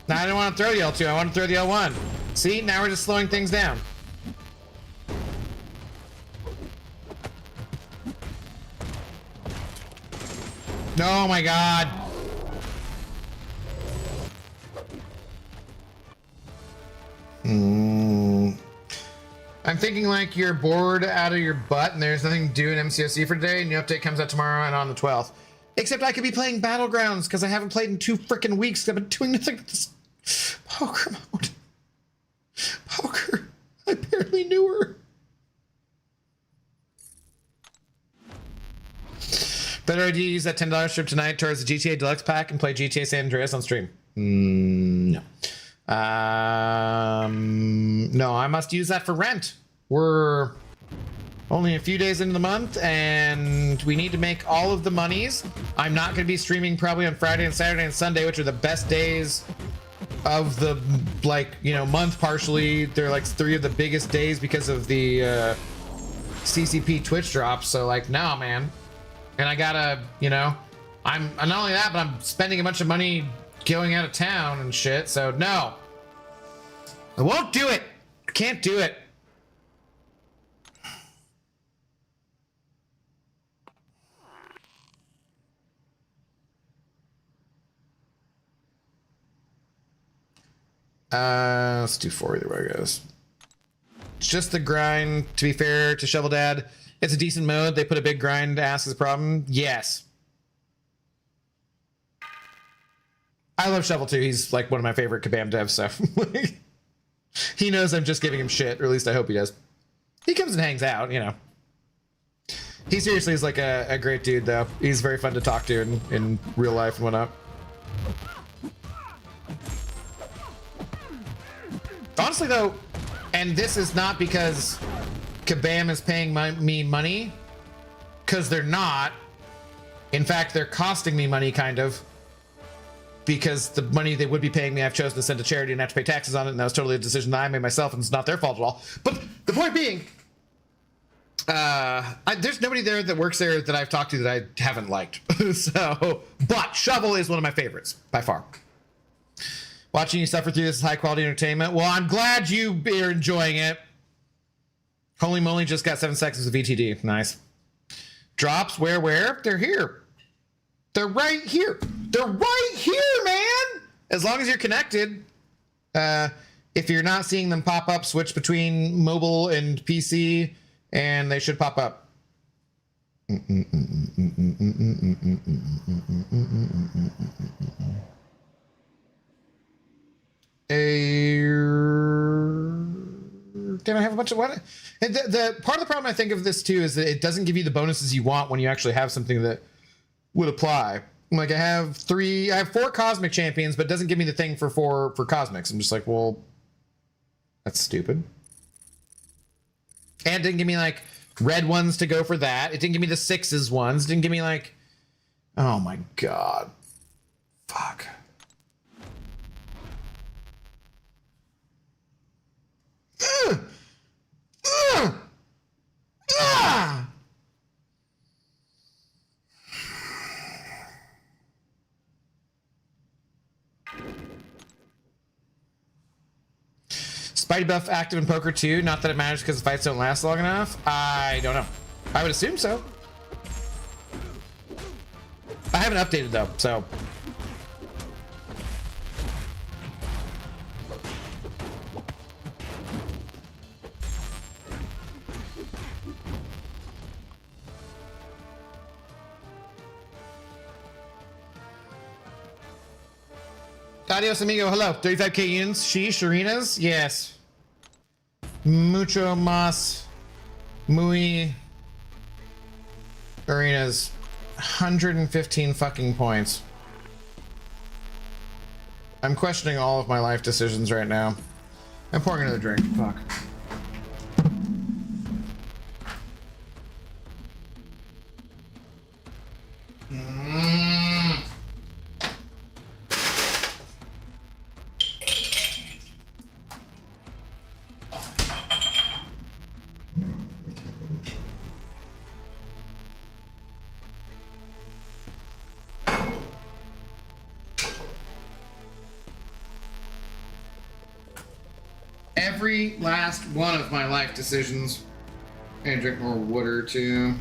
Now I don't want to throw the L2, I want to throw the L1. See, now we're just slowing things down. Oh my god. I'm thinking like you're bored out of your butt and there's nothing to do in MCOC for today. New update comes out tomorrow and on the 12th. Except I could be playing Battlegrounds because I haven't played in 2 freaking weeks. I've been doing nothing but this poker mode. Poker. I barely knew her. Better idea to use that $10 trip tonight towards the GTA Deluxe pack and play GTA San Andreas on stream. No. No, I must use that for rent. We're only a few days into the month and we need to make all of the monies. I'm not going to be streaming probably on Friday and Saturday and Sunday, which are the best days of the month. Partially, they're like 3 of the biggest days because of the CCP Twitch drops. So like, no, man. And I gotta, I'm not only that, but I'm spending a bunch of money going out of town and shit. So no, I won't do it. I can't do it. Let's do 4 either way, guys. It's just the grind. To be fair to Shovel Dad, it's a decent mode. They put a big grind ass as a problem. Yes. I love Shovel too. He's like one of my favorite Kabam devs, so he knows I'm just giving him shit, or at least I hope he does. He comes and hangs out, He seriously is like a great dude, though. He's very fun to talk to in real life and whatnot. Honestly, though, and this is not because Kabam is paying me money, because they're not. In fact, they're costing me money, kind of. Because the money they would be paying me, I've chosen to send to charity and have to pay taxes on it, and that was totally a decision that I made myself, and it's not their fault at all. But the point being, there's nobody there that works there that I've talked to that I haven't liked. But Shovel is one of my favorites, by far. Watching you suffer through this is high quality entertainment. Well, I'm glad you are enjoying it. Holy moly, just got 7 seconds of VTD. Nice. Drops, where? They're here. They're right here. They're right here, man. As long as you're connected. If you're not seeing them pop up, switch between mobile and PC, and they should pop up. Can I have a bunch of what? And the part of the problem I think of this too is that it doesn't give you the bonuses you want when you actually have something that would apply. Like I have 4 cosmic champions, but it doesn't give me the thing for cosmics. I'm just like, well, that's stupid. And it didn't give me like red ones to go for that. It didn't give me the 6s ones. It didn't give me like, oh my God. Fuck. Spidey buff active in poker too. Not that it matters because the fights don't last long enough. I don't know. I would assume so. I haven't updated though, so. Adios, amigo. Hello. 35k units. Sheesh. Arenas. Yes. Mucho más. Muy. Arenas. 115 fucking points. I'm questioning all of my life decisions right now. I'm pouring another drink. Fuck. Every last one of my life decisions. I'm gonna drink more water too.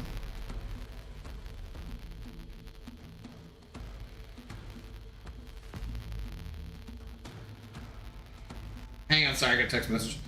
Hang on, sorry, I got a text message.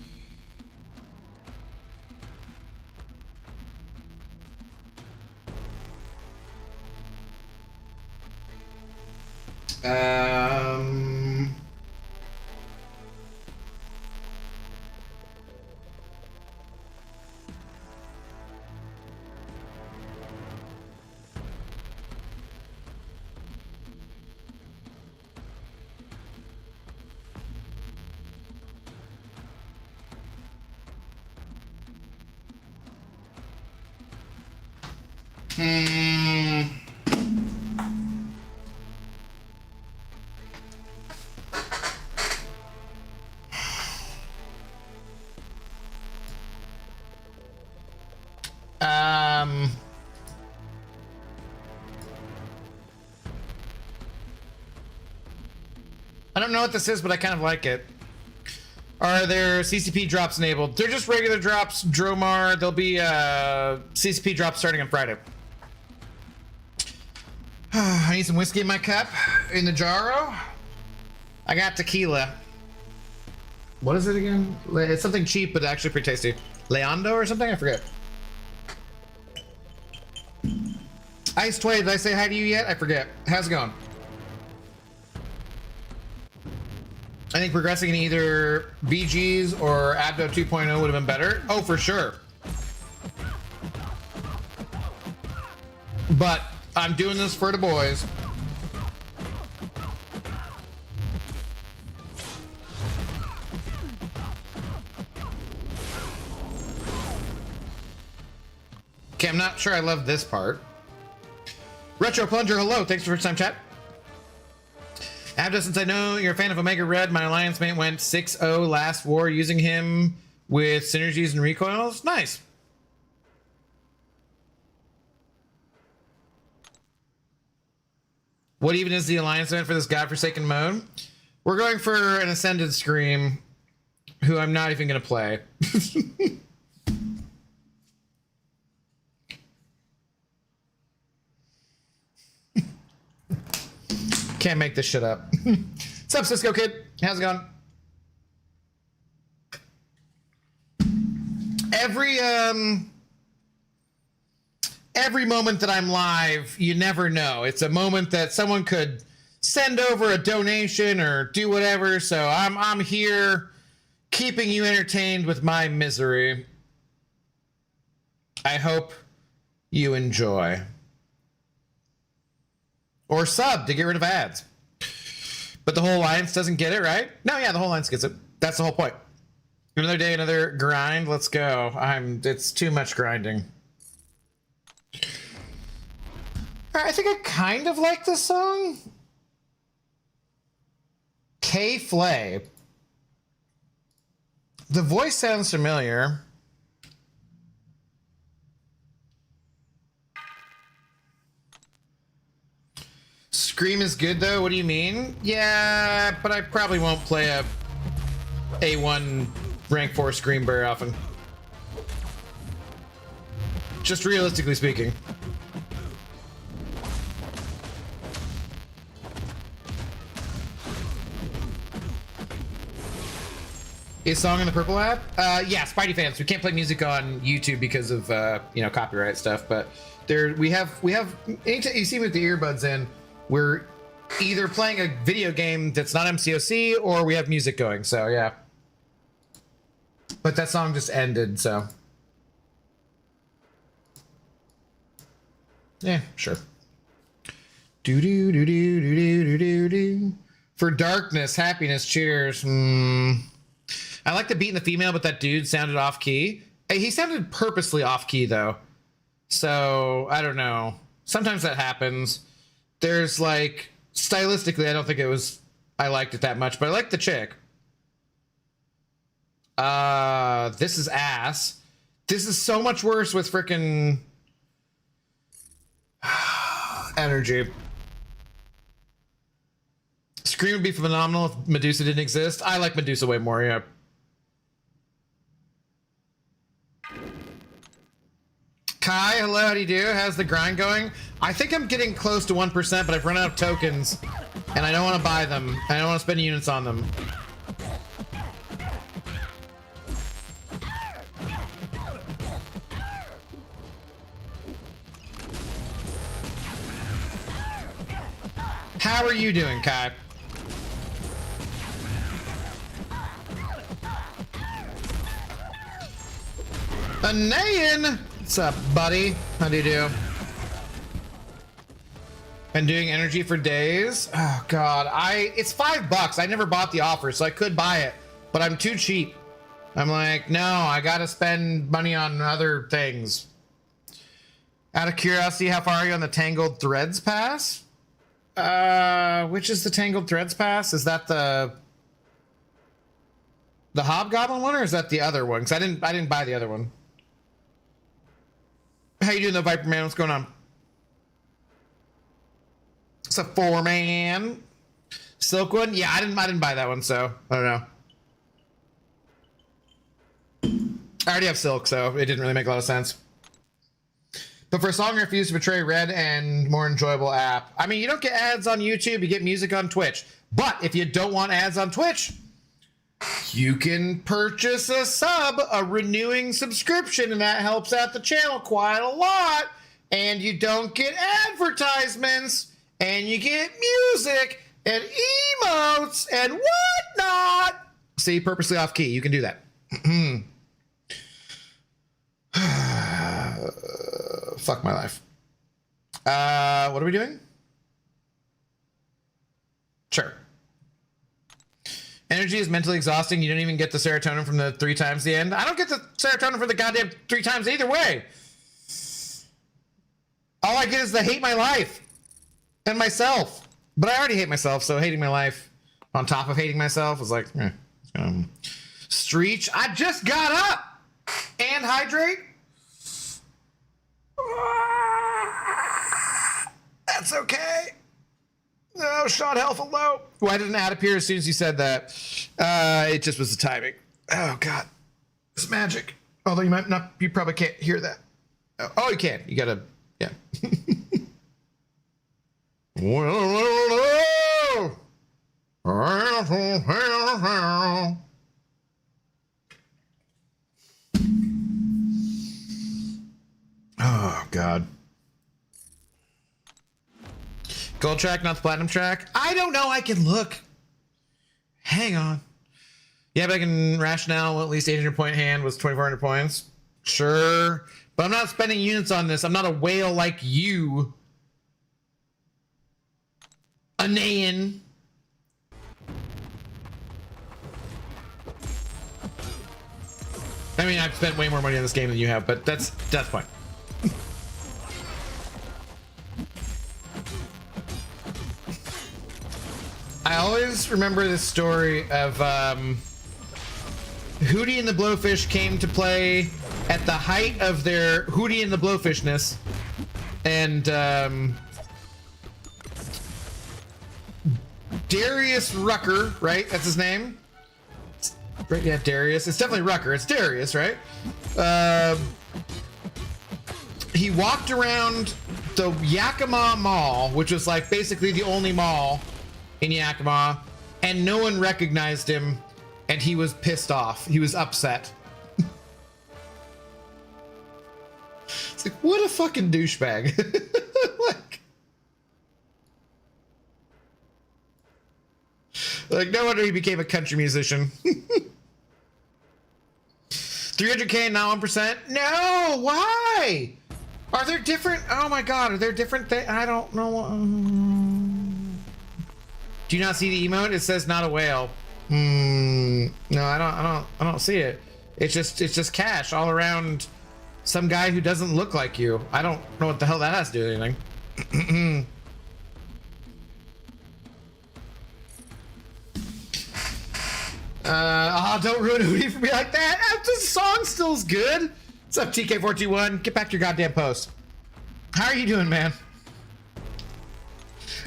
I don't know what this is, but I kind of like it. Are there CCP drops enabled? They're just regular drops, Dromar. There'll be CCP drops starting on Friday. I need some whiskey in my cup, in the jarro. I got tequila. What is it again? It's something cheap, but actually pretty tasty. Leondo or something? I forget. Ice Tway, did I say hi to you yet? I forget. How's it going? I think progressing in either BGs or Abdo 2.0 would have been better. Oh, for sure. But I'm doing this for the boys. Okay, I'm not sure I love this part. Retro Plunger, hello. Thanks for first time chat. Abdo, since I know you're a fan of Omega Red, my alliance mate went 6-0 last war using him with synergies and recoils. Nice. What even is the alliance event for this godforsaken mode? We're going for an Ascended Scream, who I'm not even going to play. Can't make this shit up. What's up, Cisco Kid? How's it going? Every moment that I'm live, you never know. It's a moment that someone could send over a donation or do whatever. So I'm here keeping you entertained with my misery. I hope you enjoy. Or sub to get rid of ads. But the whole alliance doesn't get it, right? No, yeah, the whole alliance gets it. That's the whole point. Another day, another grind. Let's go. It's too much grinding. I think I kind of like this song. K Flay. The voice sounds familiar. Scream is good though. What do you mean? Yeah, but I probably won't play a A1 rank 4 Scream very often. Just realistically speaking. Is Song in the Purple app? Yeah, Spidey fans. We can't play music on YouTube because of you know, copyright stuff. But there, we have. Anytime you see me with the earbuds in, we're either playing a video game that's not MCOC or we have music going. So yeah. But that song just ended, so yeah, sure. Do do do do do do do do. For darkness, happiness, cheers. I like the beat in the female, but that dude sounded off key. He sounded purposely off key though. So I don't know. Sometimes that happens. There's like stylistically, I don't think I liked it that much, but I like the chick. This is ass. This is so much worse with frickin' energy. Scream would be phenomenal if Medusa didn't exist. I like Medusa way more, yeah. Kai, hello, how do you do? How's the grind going? I think I'm getting close to 1%, but I've run out of tokens, and I don't want to buy them. I don't want to spend units on them. How are you doing, Kai? Anayan! What's up, buddy? How do you do? Been doing energy for days. Oh god, it's $5. I never bought the offer, so I could buy it, but I'm too cheap. I'm like, no, I gotta spend money on other things. Out of curiosity, how far are you on the Tangled Threads pass? Which is the Tangled Threads pass? Is that the Hobgoblin one, or is that the other one? Because I didn't buy the other one. How you doing, though, Viper Man? What's going on? It's a 4-man. Silk one? Yeah, I didn't buy that one, so I don't know. I already have Silk, so it didn't really make a lot of sense. But for a song, I refuse to betray Red and more enjoyable app. I mean, you don't get ads on YouTube, you get music on Twitch. But if you don't want ads on Twitch, you can purchase a sub, a renewing subscription, and that helps out the channel quite a lot. And you don't get advertisements, and you get music and emotes and whatnot. See, purposely off key, you can do that. Fuck my life. What are we doing? Sure. Energy is mentally exhausting. You don't even get the serotonin from the 3 times the end. I don't get the serotonin for the goddamn 3 times either way. All I get is the hate my life and myself. But I already hate myself, so hating my life on top of hating myself is like, Streech, I just got up and hydrate. That's okay. No, Sean Health low. Why didn't an ad appear as soon as you said that? It just was the timing. Oh god, it's magic. Although you might not, you probably can't hear that. Oh, you can. You gotta, yeah. Oh god. Gold track, not the platinum track. I don't know. I can look. Hang on. Yeah, but I can rationale at least 800 point hand was 2,400 points. Sure. But I'm not spending units on this. I'm not a whale like you. Anayan. I mean, I've spent way more money on this game than you have, but that's fine. I always remember this story of Hootie and the Blowfish came to play at the height of their Hootie and the Blowfishness, and Darius Rucker, right? That's his name. Yeah, Darius. It's definitely Rucker. It's Darius, right? He walked around the Yakima Mall, which was like basically the only mall in Yakima, and no one recognized him, and he was pissed off. He was upset. It's like, what a fucking douchebag. like, no wonder he became a country musician. 300K and not 1%? No, why? Are there different? Oh my God, are there different things? I don't know. Do you not see the emote? It says not a whale. No, I don't see it. It's just cash all around some guy who doesn't look like you. I don't know what the hell that has to do with anything. Don't ruin Hootie for me like that. The song still's good. What's up, TK421? Get back to your goddamn post. How are you doing, man?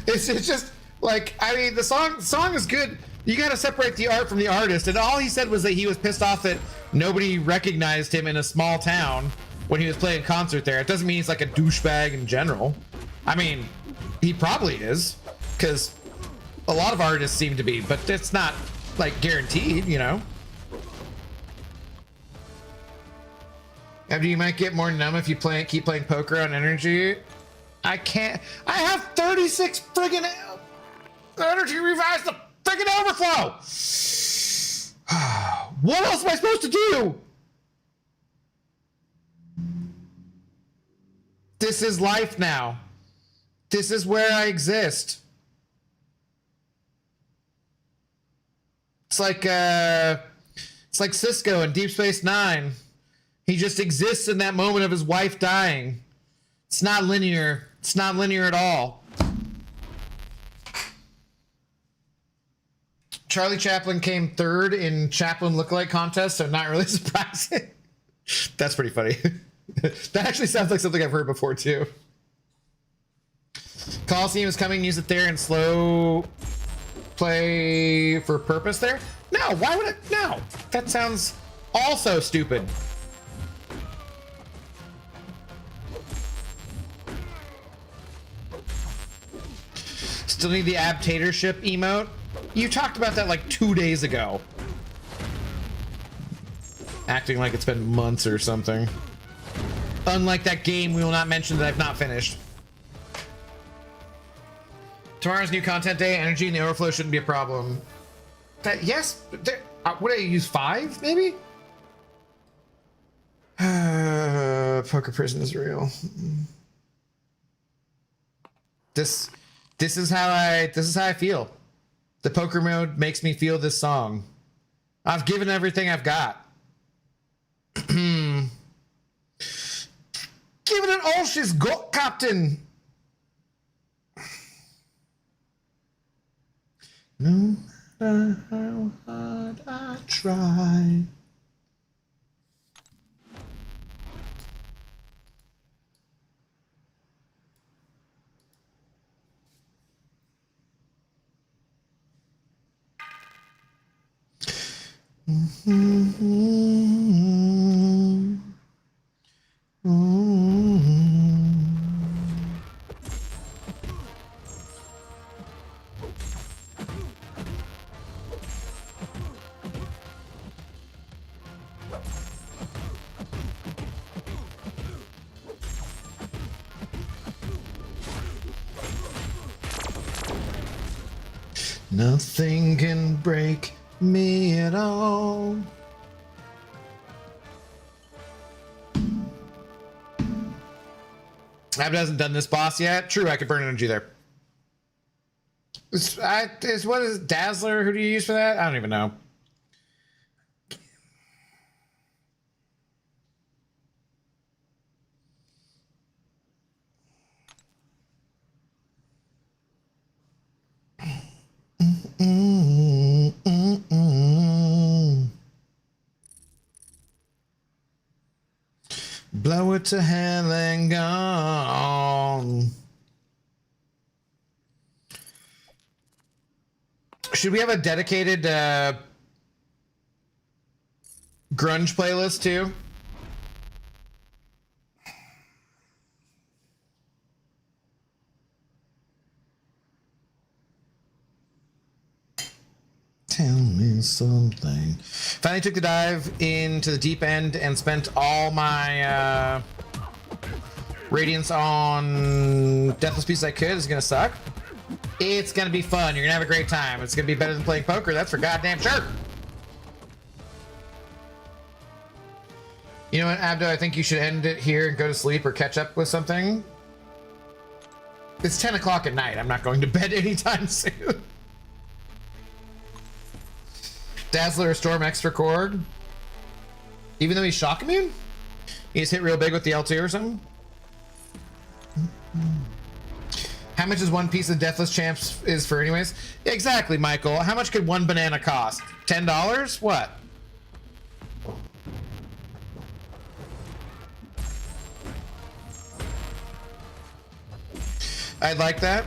It's just like, I mean, the song is good. You got to separate the art from the artist. And all he said was that he was pissed off that nobody recognized him in a small town when he was playing concert there. It doesn't mean he's like a douchebag in general. I mean, he probably is, because a lot of artists seem to be, but it's not like guaranteed, you know. After you might get more numb if you keep playing poker on energy. I can't. I have 36 friggin' energy revives the friggin' overflow. What else am I supposed to do? This is life now. This is where I exist. It's like Cisco in Deep Space Nine. He just exists in that moment of his wife dying. It's not linear. It's not linear at all. Charlie Chaplin came third in Chaplin lookalike contest, so not really surprising. That's pretty funny. That actually sounds like something I've heard before too. Coliseum is coming. Use it there and slow play for purpose there. No, why would it? No, that sounds also stupid. Still need the abtatorship emote? You talked about that like 2 days ago. Acting like it's been months or something. Unlike that game we will not mention that I've not finished. Tomorrow's new content day. Energy and the overflow shouldn't be a problem. Yes, what do I use? 5 maybe? Poker prison is real. This is how I feel. The poker mode makes me feel this song. I've given everything I've got. Giving it all she's got, Captain. No matter how hard I try. Nothing can break me at all. Ab hasn't done this boss yet. True, I could burn energy there. What is it, Dazzler? Who do you use for that? I don't even know. Blow it to hell and gone. Should we have a dedicated grunge playlist too. Tell me something. Finally took the dive into the deep end and spent all my radiance on Deathless Beast I could. It's gonna suck. It's gonna be fun. You're gonna have a great time. It's gonna be better than playing poker. That's for goddamn sure. You know what, Abdo? I think you should end it here and go to sleep or catch up with something. It's 10 o'clock at night. I'm not going to bed anytime soon. Dazzler or Storm extra cord. Even though he's shock immune? He's hit real big with the L2 or something? How much is one piece of Deathless Champs is for anyways? Yeah, exactly, Michael. How much could one banana cost? $10? What? I'd like that.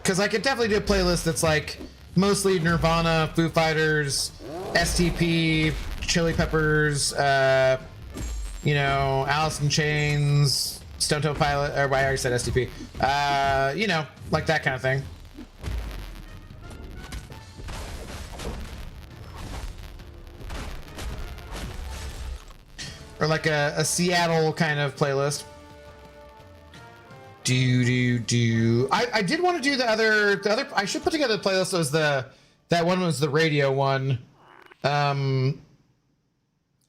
Because I could definitely do a playlist that's like mostly Nirvana, Foo Fighters, STP, Chili Peppers, you know, Alice in Chains, Stone Temple Pilot, or I already said STP. You know, like that kind of thing. Or like a Seattle kind of playlist. I did want to do the other I should put together the playlist. Was that one was the radio one.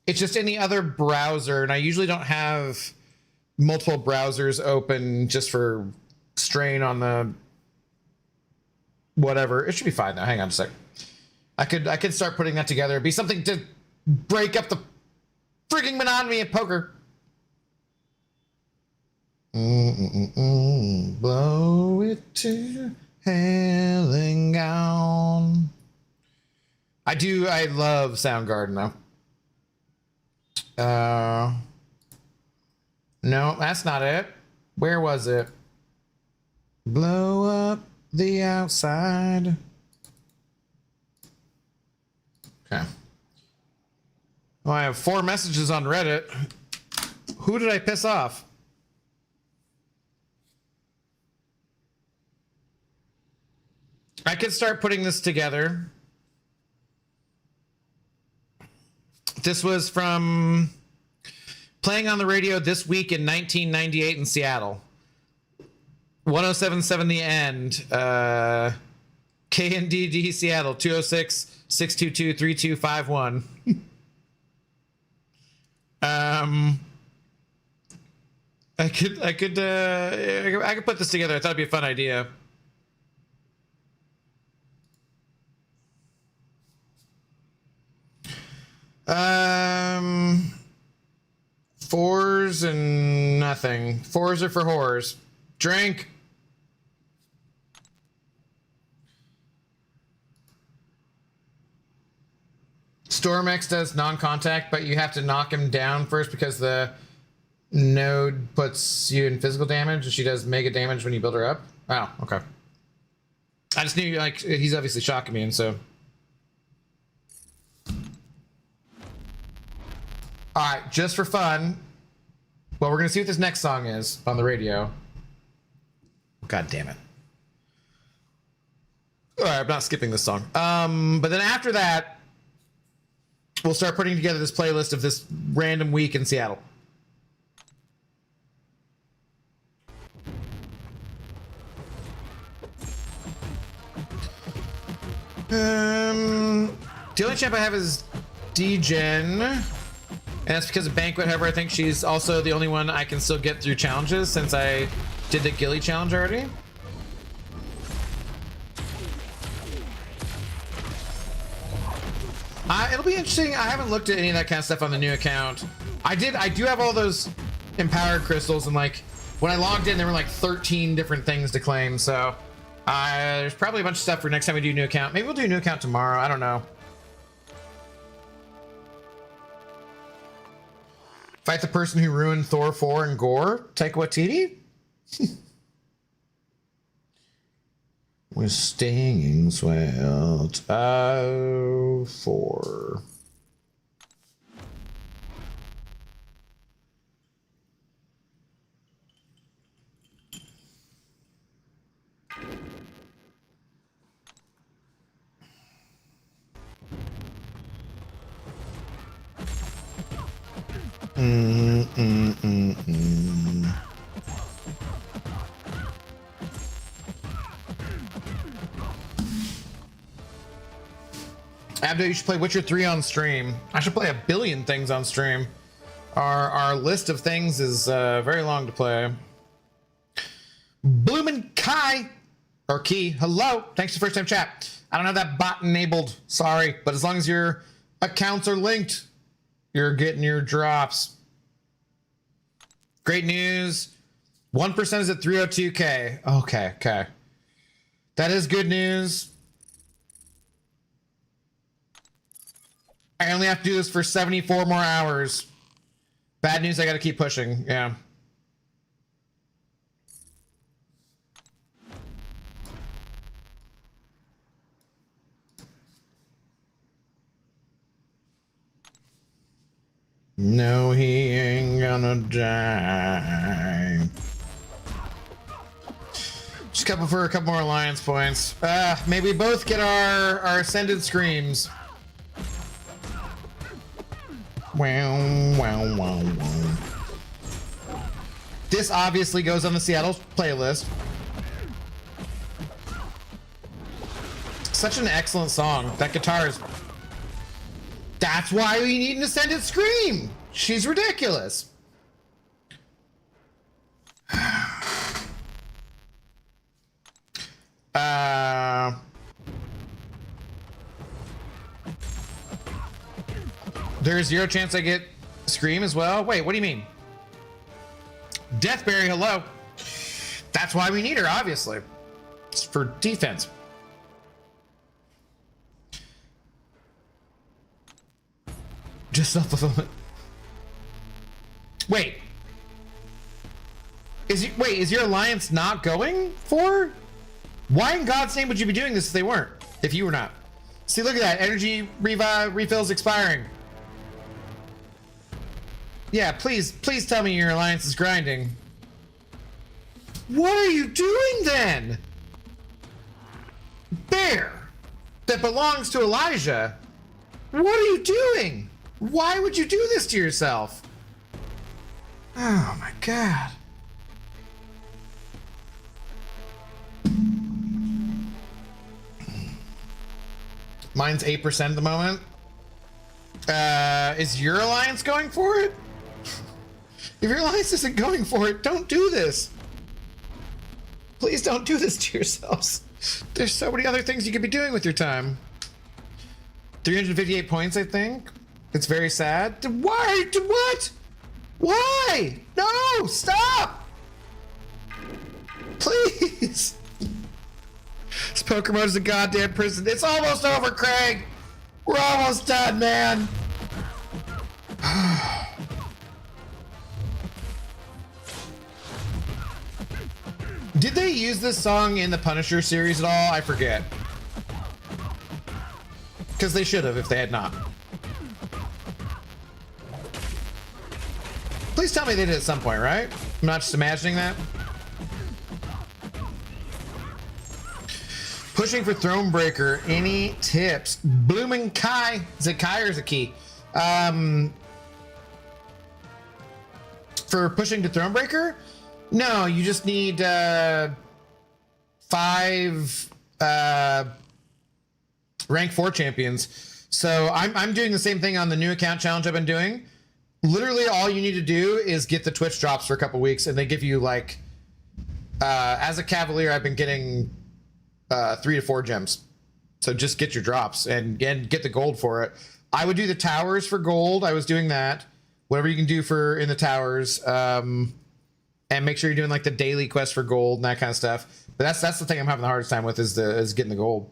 It's just in the other browser, and I usually don't have multiple browsers open just for strain on the whatever. It should be fine though. Hang on a sec. I could start putting that together. It'd be something to break up the freaking monotony of poker. Blow it to hell and gone. I love Soundgarden though. No, that's not it. Where was it? Blow up the outside. Okay. Well, I have 4 messages on Reddit. Who did I piss off? I could start putting this together. This was from playing on the radio this week in 1998 in Seattle. 1077 The End. KNDD Seattle 206-622-3251. I could put this together. I thought it'd be a fun idea. Fours and nothing. Fours are for whores. Drink. Storm-X does non-contact, but you have to knock him down first because the node puts you in physical damage, and she does mega damage when you build her up. Oh, okay. I just knew, like, he's obviously shock immune, so. All right, just for fun. Well, we're gonna see what this next song is on the radio. God damn it. All right, I'm not skipping this song. But then after that, we'll start putting together this playlist of this random week in Seattle. The only champ I have is D-Gen. And that's because of Banquet. However, I think she's also the only one I can still get through challenges since I did the Gilly challenge already. It'll be interesting. I haven't looked at any of that kind of stuff on the new account. I do have all those empowered crystals, and like when I logged in, there were like 13 different things to claim. So there's probably a bunch of stuff for next time we do a new account. Maybe we'll do a new account tomorrow. I don't know. Fight the person who ruined Thor 4 and Gore. Taika Waititi? We're stinging sweat. Oh, 4. Abdo, you should play Witcher 3 on stream. I should play a billion things on stream. Our list of things is very long to play. Bloomin' Kai, or Key, hello. Thanks for first time chat. I don't have that bot enabled, sorry, but as long as your accounts are linked, you're getting your drops. Great news. 1% is at 302K. Okay. That is good news. I only have to do this for 74 more hours. Bad news, I gotta keep pushing, yeah. No, he ain't gonna die. Just a couple more alliance points. Maybe we both get our ascended screams. Wow. This obviously goes on the Seattle playlist. Such an excellent song. That guitar is... That's why we need an ascended scream. She's ridiculous. There's 0 chance I get scream as well. Wait, what do you mean? Deathberry, hello. That's why we need her, obviously. It's for defense. Just self-fulfillment. Wait. Is your alliance not going for? Why in God's name would you be doing this if they weren't? If you were not? See, look at that. Energy refills expiring. Yeah, please tell me your alliance is grinding. What are you doing then? Bear that belongs to Elijah. What are you doing? Why would you do this to yourself? Oh my God. Mine's 8% at the moment. Is your alliance going for it? If your alliance isn't going for it, don't do this. Please don't do this to yourselves. There's so many other things you could be doing with your time. 358 points, I think. It's very sad. Why? What? Why? No, stop. Please. This poker mode is a goddamn prison. It's almost over, Craig. We're almost done, man. Did they use this song in the Punisher series at all? I forget. Because they should have if they had not. Please tell me they did at some point, right? I'm not just imagining that. Pushing for Thronebreaker. Any tips? Bloomin' Kai. Is it Kai or is it Key? For pushing to Thronebreaker? No, you just need 5 rank 4 champions. So I'm doing the same thing on the new account challenge I've been doing. Literally all you need to do is get the Twitch drops for a couple weeks and they give you like, as a Cavalier, I've been getting 3 to 4 gems. So just get your drops and get the gold for it. I would do the towers for gold. I was doing that. Whatever you can do for in the towers. And make sure you're doing like the daily quest for gold and that kind of stuff. But that's the thing I'm having the hardest time with is getting the gold.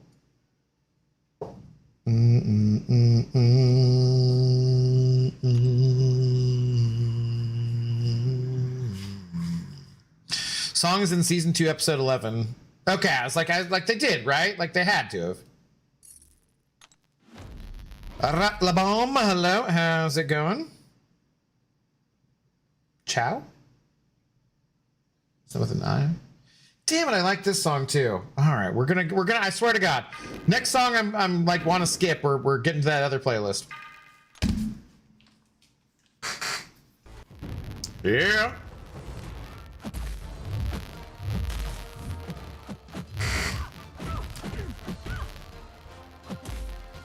Songs in season 2, episode 11. Okay, I was like they did, right? Like they had to have. La Bombe, hello, how's it going? Ciao? So with an I. Damn it, I like this song too. All right, we're gonna. I swear to God, next song I'm like want to skip. We're getting to that other playlist. Yeah.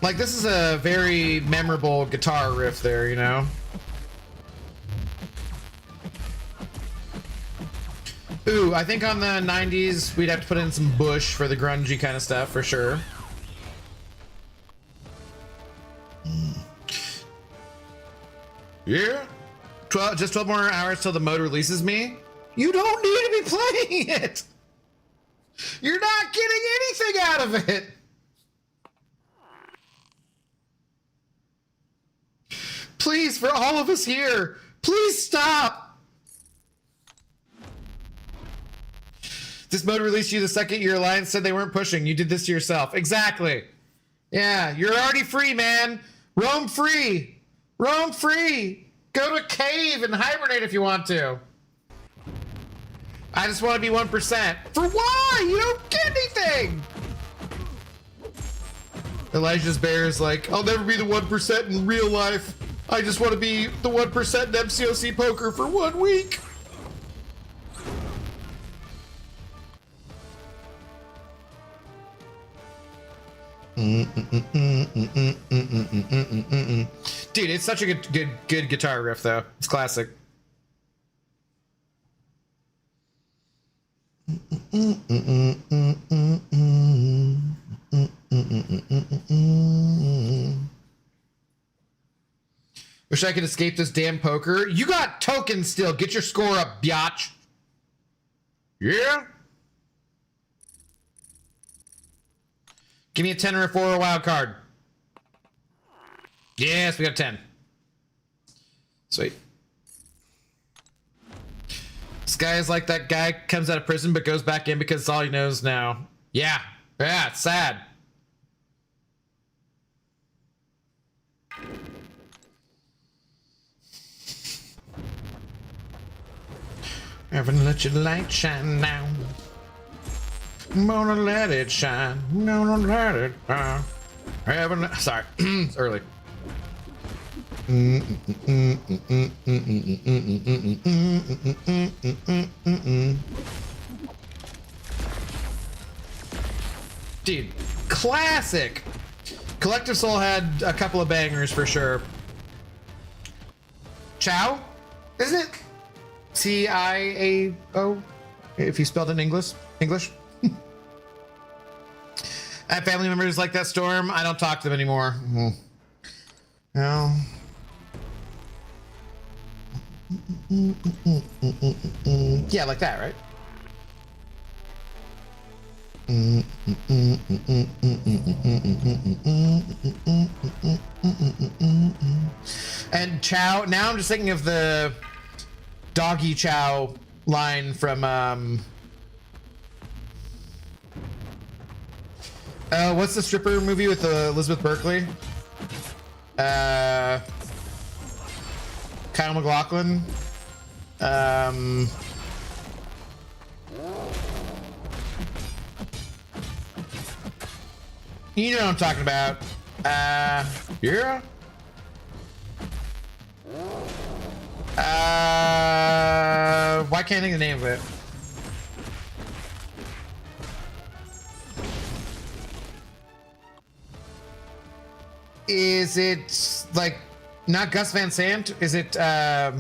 Like, this is a very memorable guitar riff there, you know? Ooh, I think on the 90s, we'd have to put in some Bush for the grungy kind of stuff, for sure. Yeah. Just 12 more hours till the mode releases me? You don't need to be playing it! You're not getting anything out of it! Please, for all of us here, please stop! This mode released you the second your alliance said they weren't pushing. You did this to yourself. Exactly. Yeah, you're already free, man. Roam free. Roam free. Go to a cave and hibernate if you want to. I just want to be 1%. For why? You don't get anything. Elijah's bear is like, I'll never be the 1% in real life. I just want to be the 1% in MCOC poker for 1 week. Dude, it's such a good guitar riff though. It's classic. Wish I could escape this damn poker. You got tokens still. Get your score up, biatch. Yeah. Give me a 10 or a 4 or a wild card. Yes, we got a 10. Sweet. This guy is like that guy comes out of prison but goes back in because it's all he knows now. Yeah. Yeah, it's sad. Haven't let your light shine now. I'm gonna let it shine. I'm gonna let it shine. Sorry, it's early. Dude, classic. Collective Soul had a couple of bangers for sure. Ciao, isn't it? Ciao, if you spelled it in English. I have family members like that, Storm. I don't talk to them anymore. No. Yeah, like that, right? And Chow, now I'm just thinking of the Doggy Chow line from what's the stripper movie with Elizabeth Berkley? Kyle MacLachlan. You know what I'm talking about. Yeah. Why can't I think of the name of it? Is it like not Gus Van Sant? Is it Paul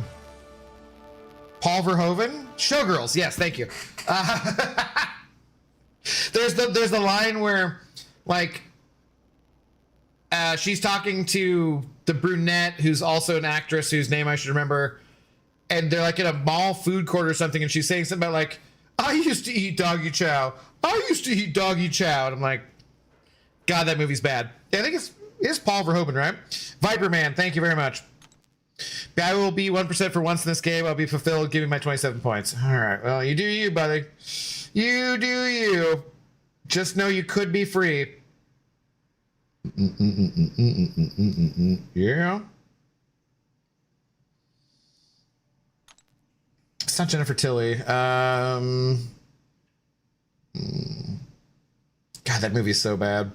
Verhoeven? Showgirls. Yes, thank you. There's the line where like she's talking to the brunette who's also an actress whose name I should remember, and they're like in a mall food court or something, and she's saying something about like, I used to eat doggy chow. I used to eat doggy chow. And I'm like, God, that movie's bad. I think it's Paul Verhoeven, right? Viper Man, thank you very much. I will be 1% for once in this game. I'll be fulfilled. Give me my 27 points. All right. Well, you do you, buddy. You do you. Just know you could be free. Yeah. It's not Jennifer Tilly. God, that movie is so bad.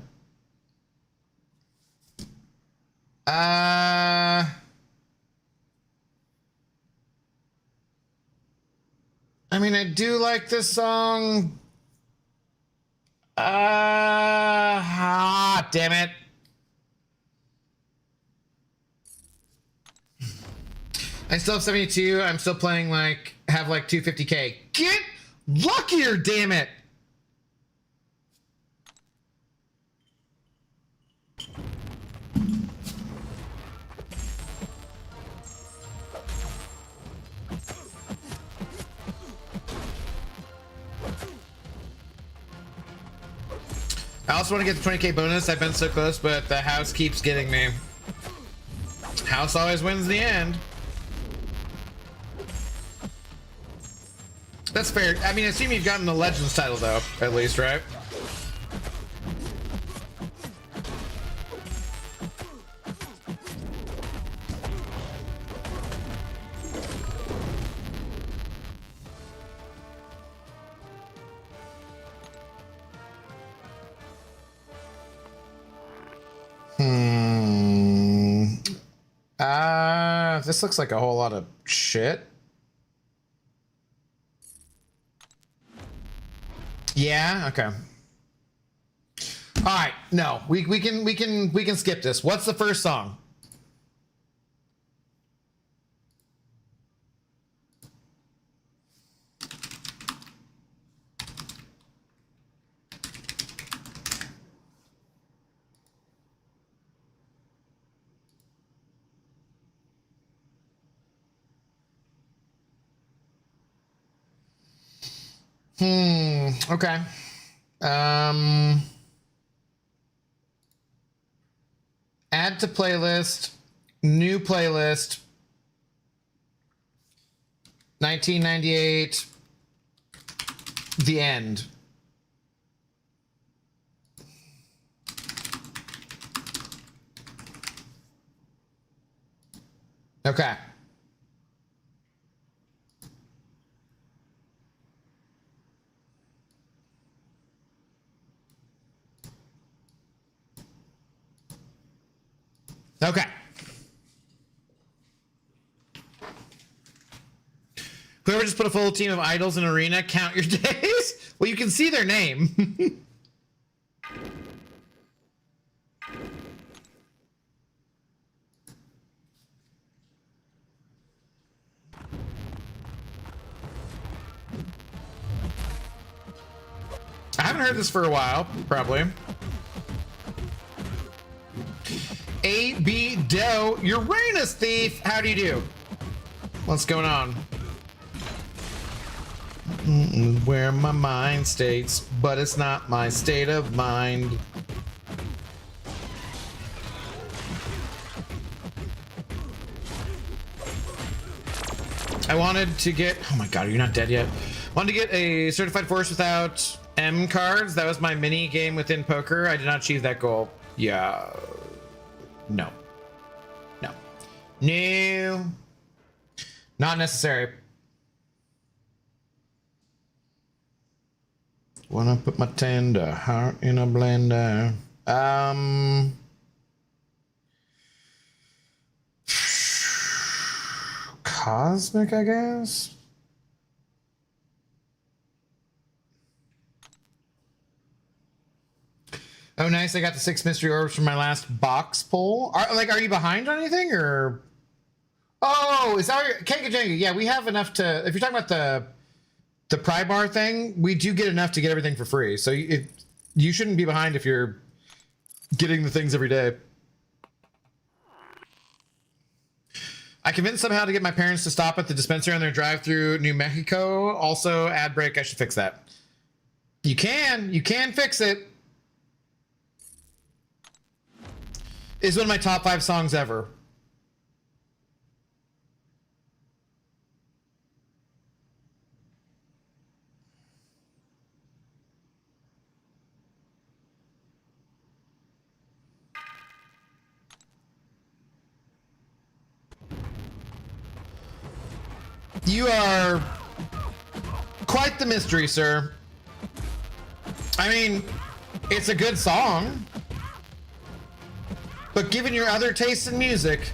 I mean, I do like this song. Damn it. I still have 72. I'm still playing have 250K. Get luckier, damn it. I also want to get the 20K bonus. I've been so close, but the house keeps getting me. House always wins the end. That's fair. I mean, I assume you've gotten the Legends title, though, at least, right? This looks like a whole lot of shit. Yeah, okay. All right, no, we can skip this. What's the first song? Okay. Add to playlist, new playlist, 1998, the end. Okay. Okay. Whoever just put a full team of idols in arena, count your days. Well, you can see their name. I haven't heard this for a while, probably. A.B. Doe, Uranus Thief, how do you do? What's going on? Where my mind states, but it's not my state of mind. I wanted to get, oh my god, are you not dead yet? Wanted to get a certified force without M cards. That was my mini game within poker. I did not achieve that goal. Yeah. No. No. No. Not necessary. Wanna put my tender heart in a blender. Cosmic, I guess. Oh, nice. I got the 6 mystery orbs from my last box pull. Are you behind on anything or? Oh, is that your Kenka? Yeah, we have enough to, if you're talking about the pry bar thing, we do get enough to get everything for free. So you shouldn't be behind if you're getting the things every day. I convinced somehow to get my parents to stop at the dispensary on their drive through New Mexico. Also, ad break, I should fix that. You can fix it. Is one of my top 5 songs ever. You are quite the mystery, sir. I mean, it's a good song. But given your other tastes in music,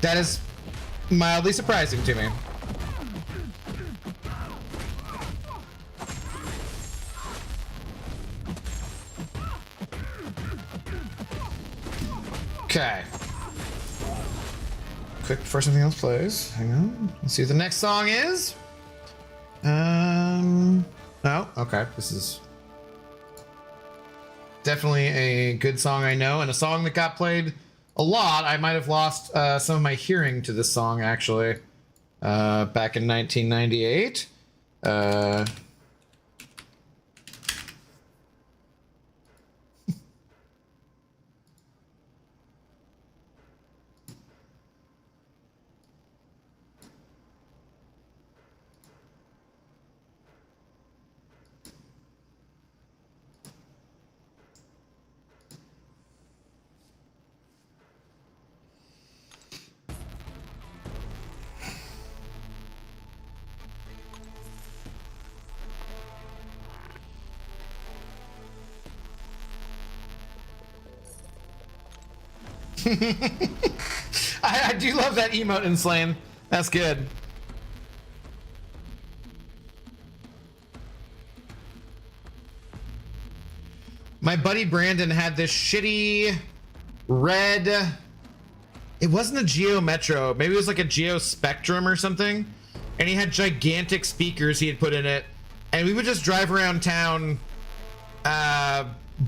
that is mildly surprising to me. Okay. Quick before something else plays. Hang on. Let's see what the next song is. Oh, okay. This is definitely a good song I know, and a song that got played a lot. I might have lost some of my hearing to this song, actually, back in 1998. I do love that emote in Slain. That's good. My buddy Brandon had this shitty red. It wasn't a Geo Metro. Maybe it was like a Geo Spectrum or something. And he had gigantic speakers he had put in it. And we would just drive around town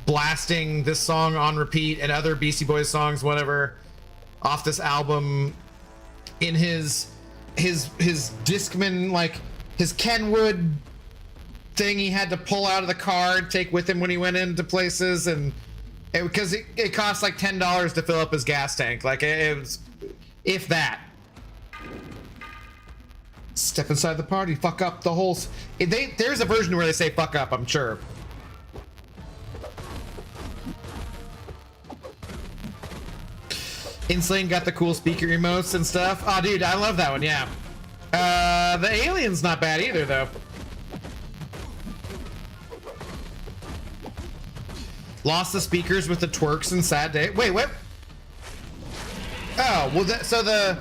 blasting this song on repeat and other Beastie Boys songs, whatever, off this album in his Discman, like his Kenwood thing he had to pull out of the car and take with him when he went into places, and because it cost like $10 to fill up his gas tank. Like it was, if that. Step inside the party, fuck up the whole. There's a version where they say fuck up, I'm sure. Insane got the cool speaker emotes and stuff. Oh, dude, I love that one. Yeah. The alien's not bad either, though. Lost the speakers with the twerks and sad day. Wait, what? Oh, well, so the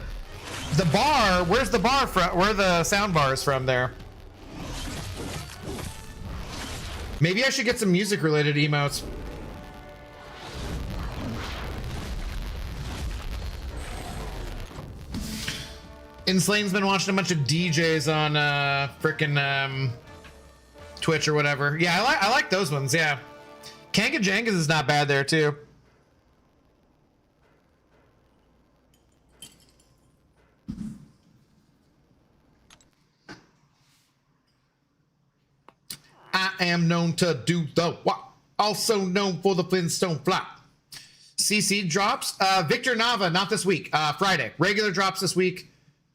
bar. Where's the bar from? Where are the sound bars from there? Maybe I should get some music-related emotes. Inslane's been watching a bunch of DJs on frickin' Twitch or whatever. Yeah, I like those ones. Yeah, Kanga Jangas is not bad there too. I am known to do the what? Also known for the Flintstone flop. CC drops. Victor Nava, not this week. Friday. Regular drops this week.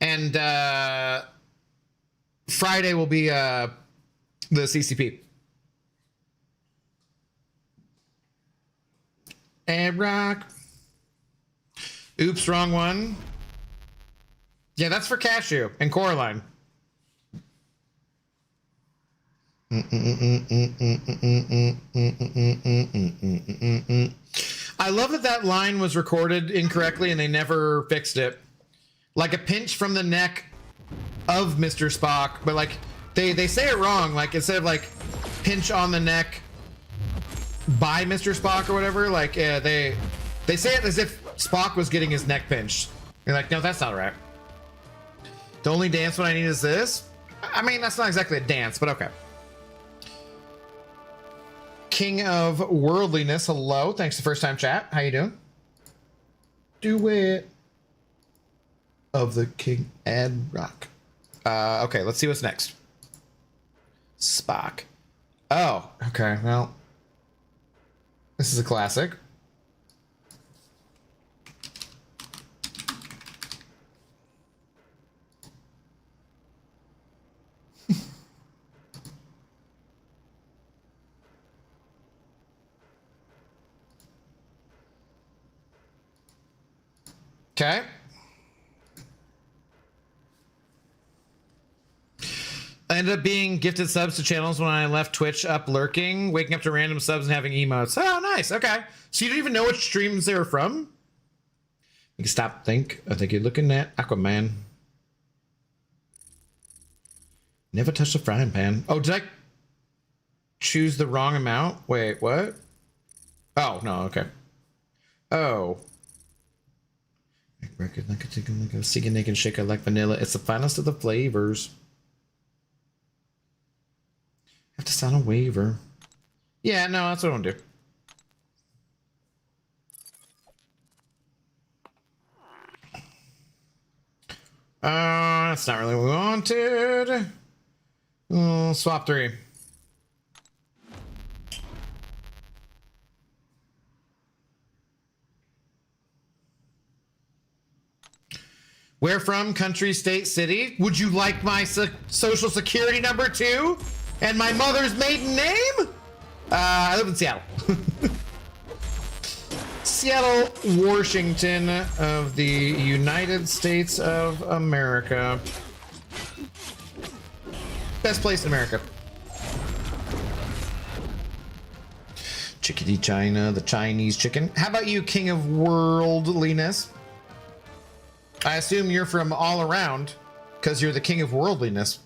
And Friday will be the CCP. And rock. Oops, wrong one. Yeah, that's for Cashew and Coraline. I love that line was recorded incorrectly and they never fixed it. Like a pinch from the neck of Mr. Spock, but like they say it wrong. Like instead of like pinch on the neck by Mr. Spock or whatever, like they say it as if Spock was getting his neck pinched. You're like, no, that's not right. The only dance what I need is this. I mean, that's not exactly a dance, but okay. King of Worldliness, hello. Thanks for the first time chat. How you doing? Do it. Of the King and Rock. Okay, let's see what's next. Spock. Oh, okay, well. This is a classic. Okay. I ended up being gifted subs to channels when I left Twitch up lurking, waking up to random subs and having emotes. Oh, nice. Okay. So you didn't even know which streams they were from? You can stop, think. I think you're looking at Aquaman. Never touch the frying pan. Oh, did I choose the wrong amount? Wait, what? Oh, no, okay. Oh. Record like a chicken, like a singing naked shaker like vanilla. It's the finest of the flavors. Have to sign a waiver. Yeah, no, that's what I want to do. That's not really what we wanted. Swap 3. Where from? Country, state, city. Would you like my social security number too? And my mother's maiden name? I live in Seattle. Seattle, Washington of the United States of America. Best place in America. Chickadee China, the Chinese chicken. How about you, king of worldliness? I assume you're from all around because you're the king of worldliness.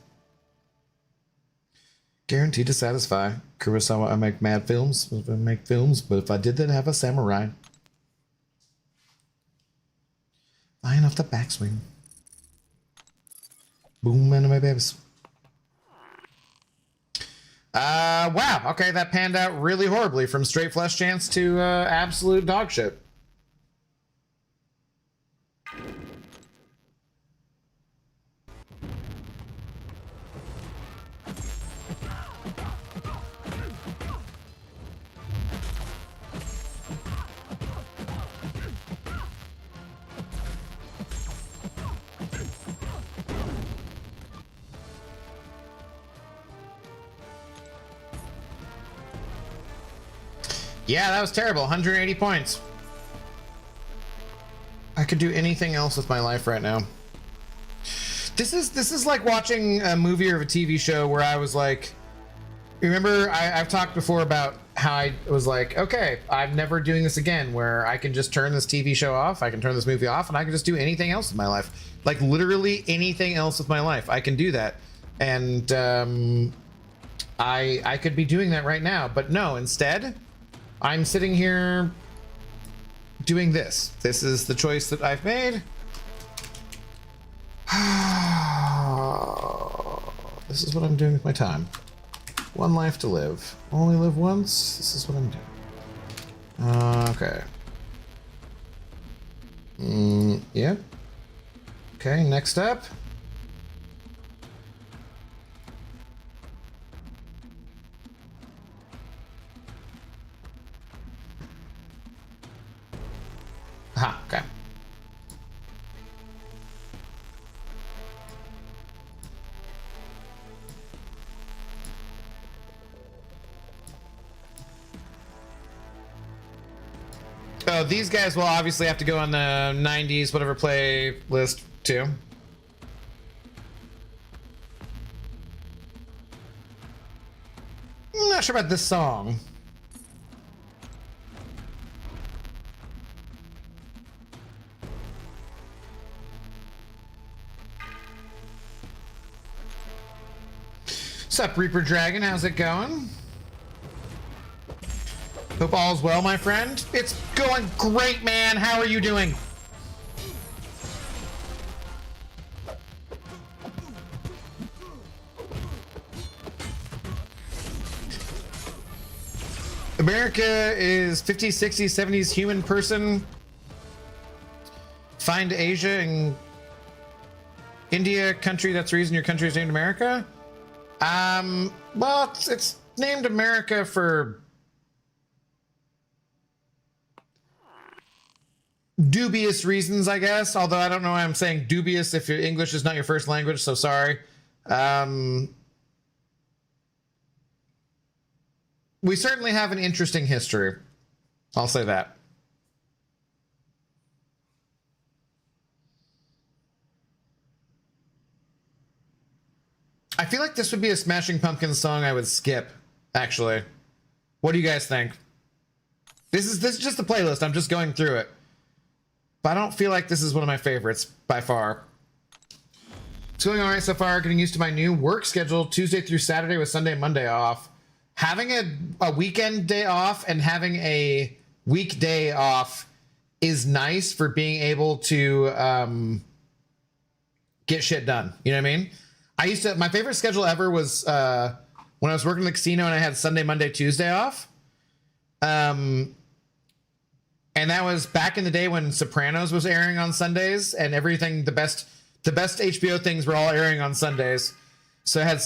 Guaranteed to satisfy. Kurosawa, I make mad films. I make films, but if I did that, have a samurai. Flying off the backswing. Boom, into my babies. Wow. Okay, that panned out really horribly from straight flesh chance to absolute dog shit. Yeah, that was terrible. 180 points. I could do anything else with my life right now. This is like watching a movie or a TV show where I was like, remember I've talked before about how I was like, okay, I'm never doing this again, where I can just turn this TV show off, I can turn this movie off, and I can just do anything else with my life. Like literally anything else with my life. I can do that. And I could be doing that right now, but no, instead I'm sitting here doing this. This is the choice that I've made. This is what I'm doing with my time. One life to live. Only live once. This is what I'm doing. Okay. Yep. Okay, next up. Aha, okay. Oh, these guys will obviously have to go on the 90s, whatever playlist too. I'm not sure about this song. What's up, Reaper Dragon? How's it going? Hope all's well, my friend. It's going great, man. How are you doing? America is 50s, 60s, 70s human person. Find Asia and India country. That's the reason your country is named America. Well, it's named America for dubious reasons, I guess. Although I don't know why I'm saying dubious if your English is not your first language, so sorry. We certainly have an interesting history. I'll say that. I feel like this would be a Smashing Pumpkins song I would skip, actually. What do you guys think? This is just the playlist. I'm just going through it. But I don't feel like this is one of my favorites by far. It's going all right so far. Getting used to my new work schedule, Tuesday through Saturday with Sunday and Monday off. Having a weekend day off and having a weekday off is nice for being able to get shit done. You know what I mean? My favorite schedule ever was when I was working in the casino and I had Sunday, Monday, Tuesday off. And that was back in the day when Sopranos was airing on Sundays and everything, the best HBO things were all airing on Sundays. So I had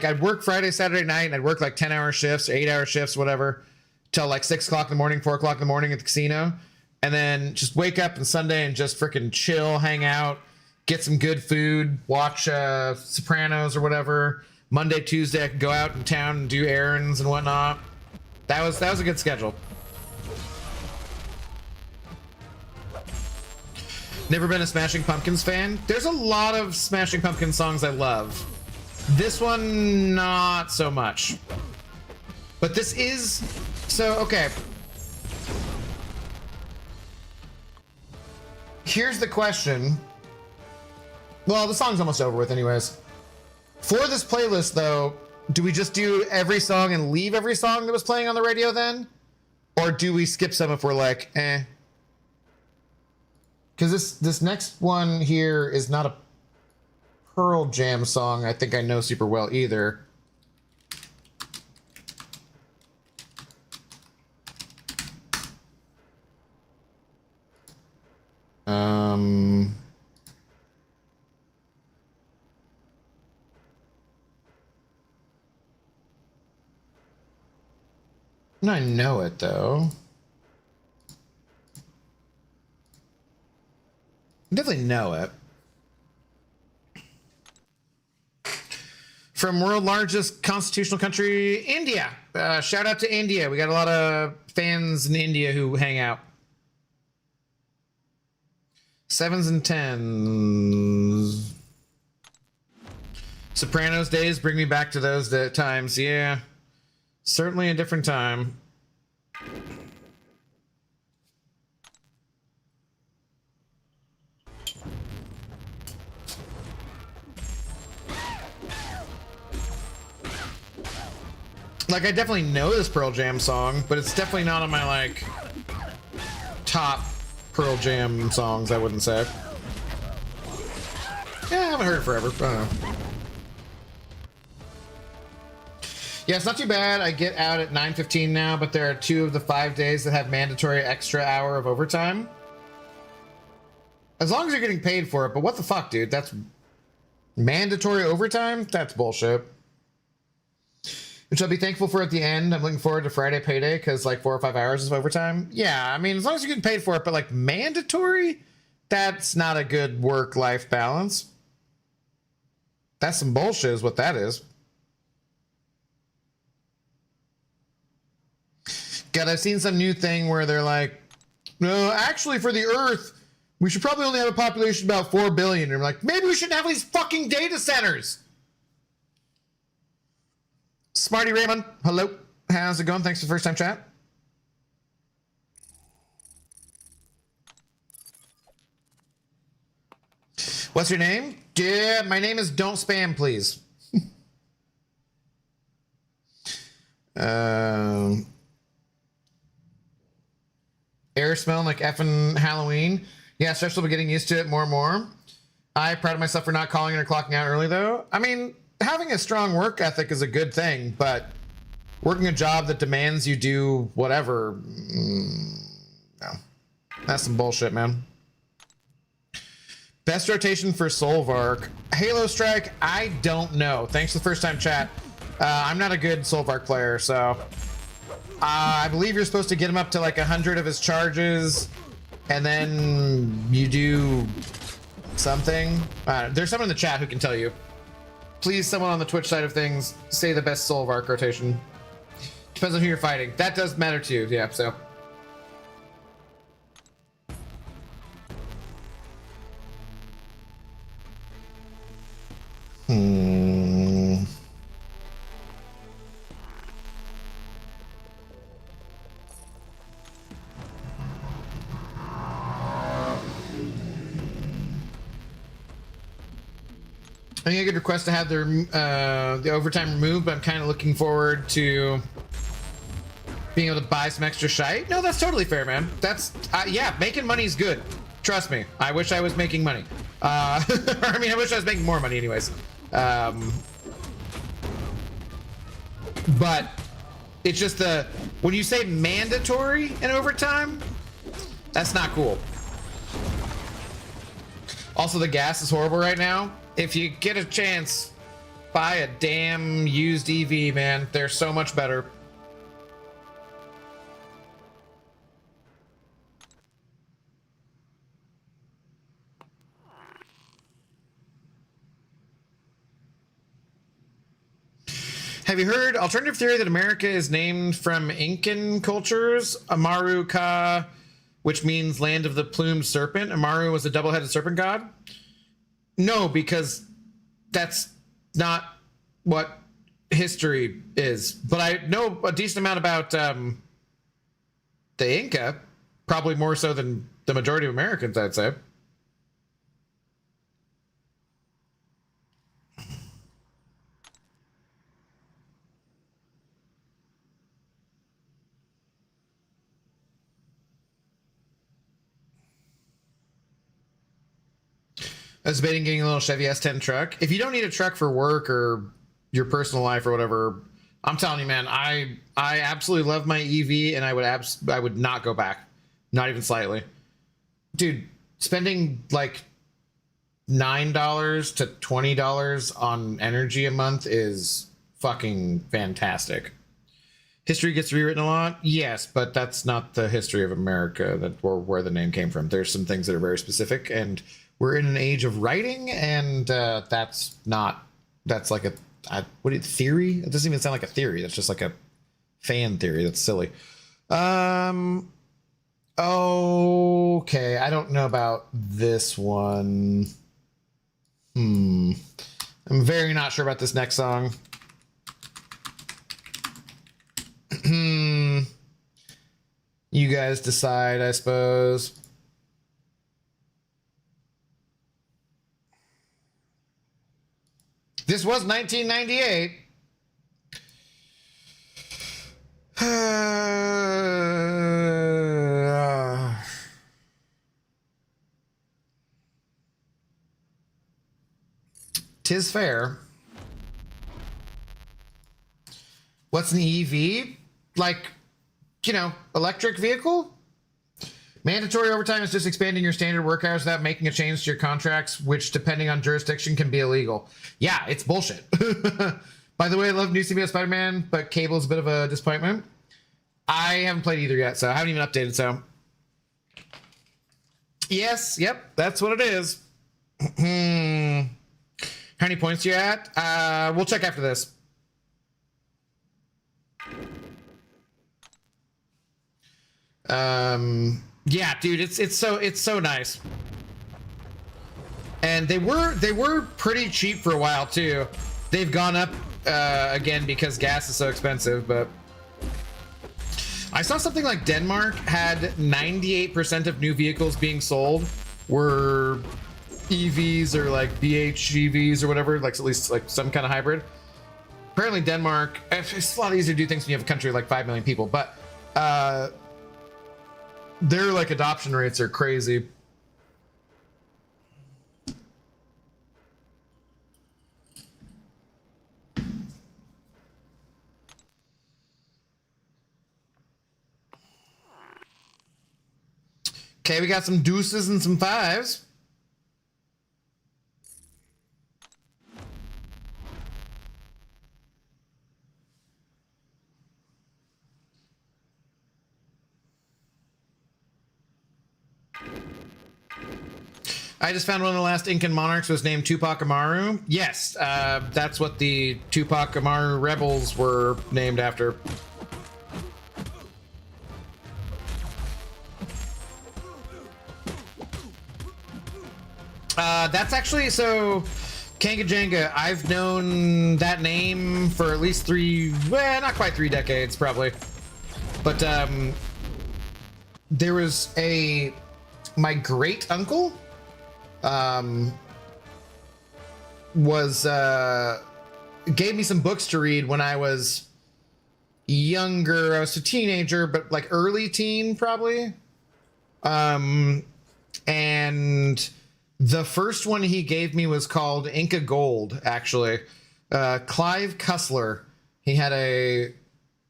I'd work Friday, Saturday night, and I'd work like 10-hour shifts, 8-hour shifts, whatever, till like 6 o'clock in the morning, 4 o'clock in the morning at the casino. And then just wake up on Sunday and just freaking chill, hang out, get some good food, watch Sopranos or whatever. Monday, Tuesday, I could go out in town and do errands and whatnot. That was a good schedule. Never been a Smashing Pumpkins fan. There's a lot of Smashing Pumpkins songs I love. This one, not so much. But this is... So, okay. Here's the question. Well, the song's almost over with anyways. For this playlist, though, do we just do every song and leave every song that was playing on the radio then? Or do we skip some if we're like, eh? Because this next one here is not a Pearl Jam song I think I know super well either. I know it though. I definitely know it. From world largest constitutional country, India. Shout out to India. We got a lot of fans in India who hang out. 7s and 10s. Sopranos days bring me back to those times. Yeah, certainly a different time. Like, I definitely know this Pearl Jam song, but it's definitely not on my, like, top Pearl Jam songs, I wouldn't say. Yeah, I haven't heard it forever. I don't know. Yeah, it's not too bad. I get out at 9:15 now, but there are 2 of the 5 days that have mandatory extra hour of overtime. As long as you're getting paid for it, but what the fuck, dude? That's mandatory overtime? That's bullshit. Which I'll be thankful for at the end. I'm looking forward to Friday payday because like 4 or 5 hours of overtime. Yeah, I mean, as long as you're getting paid for it, but like mandatory, that's not a good work-life balance. That's some bullshit is what that is. God, I've seen some new thing where they're like, no, actually for the Earth, we should probably only have a population of about 4 billion. And I'm like, maybe we shouldn't have these fucking data centers. Smarty Raymond, hello. How's it going? Thanks for the first time chat. What's your name? Yeah, my name is Don't Spam, please. Air smelling like effing Halloween. Yeah, stressful, but getting used to it more and more. I proud of myself for not calling in or clocking out early, though. I mean, having a strong work ethic is a good thing, but working a job that demands you do whatever, no. That's some bullshit, man. Best rotation for Solvark. Halo Strike, I don't know. Thanks for the first time chat. I'm not a good Solvark player, so... I believe you're supposed to get him up to like 100 of his charges, and then you do something. There's someone in the chat who can tell you. Please, someone on the Twitch side of things, say the best Solvark rotation. Depends on who you're fighting. That does matter too, yeah, so. I think I could request to have the overtime removed, but I'm kind of looking forward to being able to buy some extra shite. No, that's totally fair, man. That's yeah, making money is good. Trust me. I wish I was making money. I mean, I wish I was making more money, anyways. But it's just when you say mandatory in overtime, that's not cool. Also, the gas is horrible right now. If you get a chance, buy a damn used EV, man. They're so much better. Have you heard alternative theory that America is named from Incan cultures? Amaru Ka, which means land of the plumed serpent. Amaru was a double-headed serpent god? No, because that's not what history is. But I know a decent amount about the Inca, probably more so than the majority of Americans, I'd say. I was debating getting a little Chevy S10 truck. If you don't need a truck for work or your personal life or whatever, I'm telling you, man, I absolutely love my EV, and I would not go back, not even slightly. Dude, spending like $9 to $20 on energy a month is fucking fantastic. History gets rewritten a lot, yes, but that's not the history of America, or where the name came from. There's some things that are very specific, and we're in an age of writing, and that's like a theory? It doesn't even sound like a theory. That's just like a fan theory. That's silly. Okay, I don't know about this one. I'm very not sure about this next song. You guys decide, I suppose. This was 1998. Tis fair. What's an EV? Like, electric vehicle? Mandatory overtime is just expanding your standard work hours without making a change to your contracts, which, depending on jurisdiction, can be illegal. Yeah, it's bullshit. By the way, I love New CBS Spider-Man, but Cable's a bit of a disappointment. I haven't played either yet, so I haven't even updated, so. Yes, yep, that's what it is. How many points you at? We'll check after this. Yeah, dude, it's so nice. And they were pretty cheap for a while too. They've gone up again because gas is so expensive, but I saw something like Denmark had 98% of new vehicles being sold were EVs or like BHEVs or whatever, like at least like some kind of hybrid. Apparently Denmark, it's a lot easier to do things when you have a country of like 5 million people, but their like adoption rates are crazy. Okay, we got some deuces and some fives. I just found one of the last Incan monarchs was named Tupac Amaru. Yes, that's what the Tupac Amaru rebels were named after. That's actually, so Kanga Jenga, I've known that name for at least not quite 3 decades, probably. But there was my great uncle gave me some books to read when I was younger. I was a teenager, but like early teen probably. And the first one he gave me was called Inca Gold, actually. Clive Cussler. He had a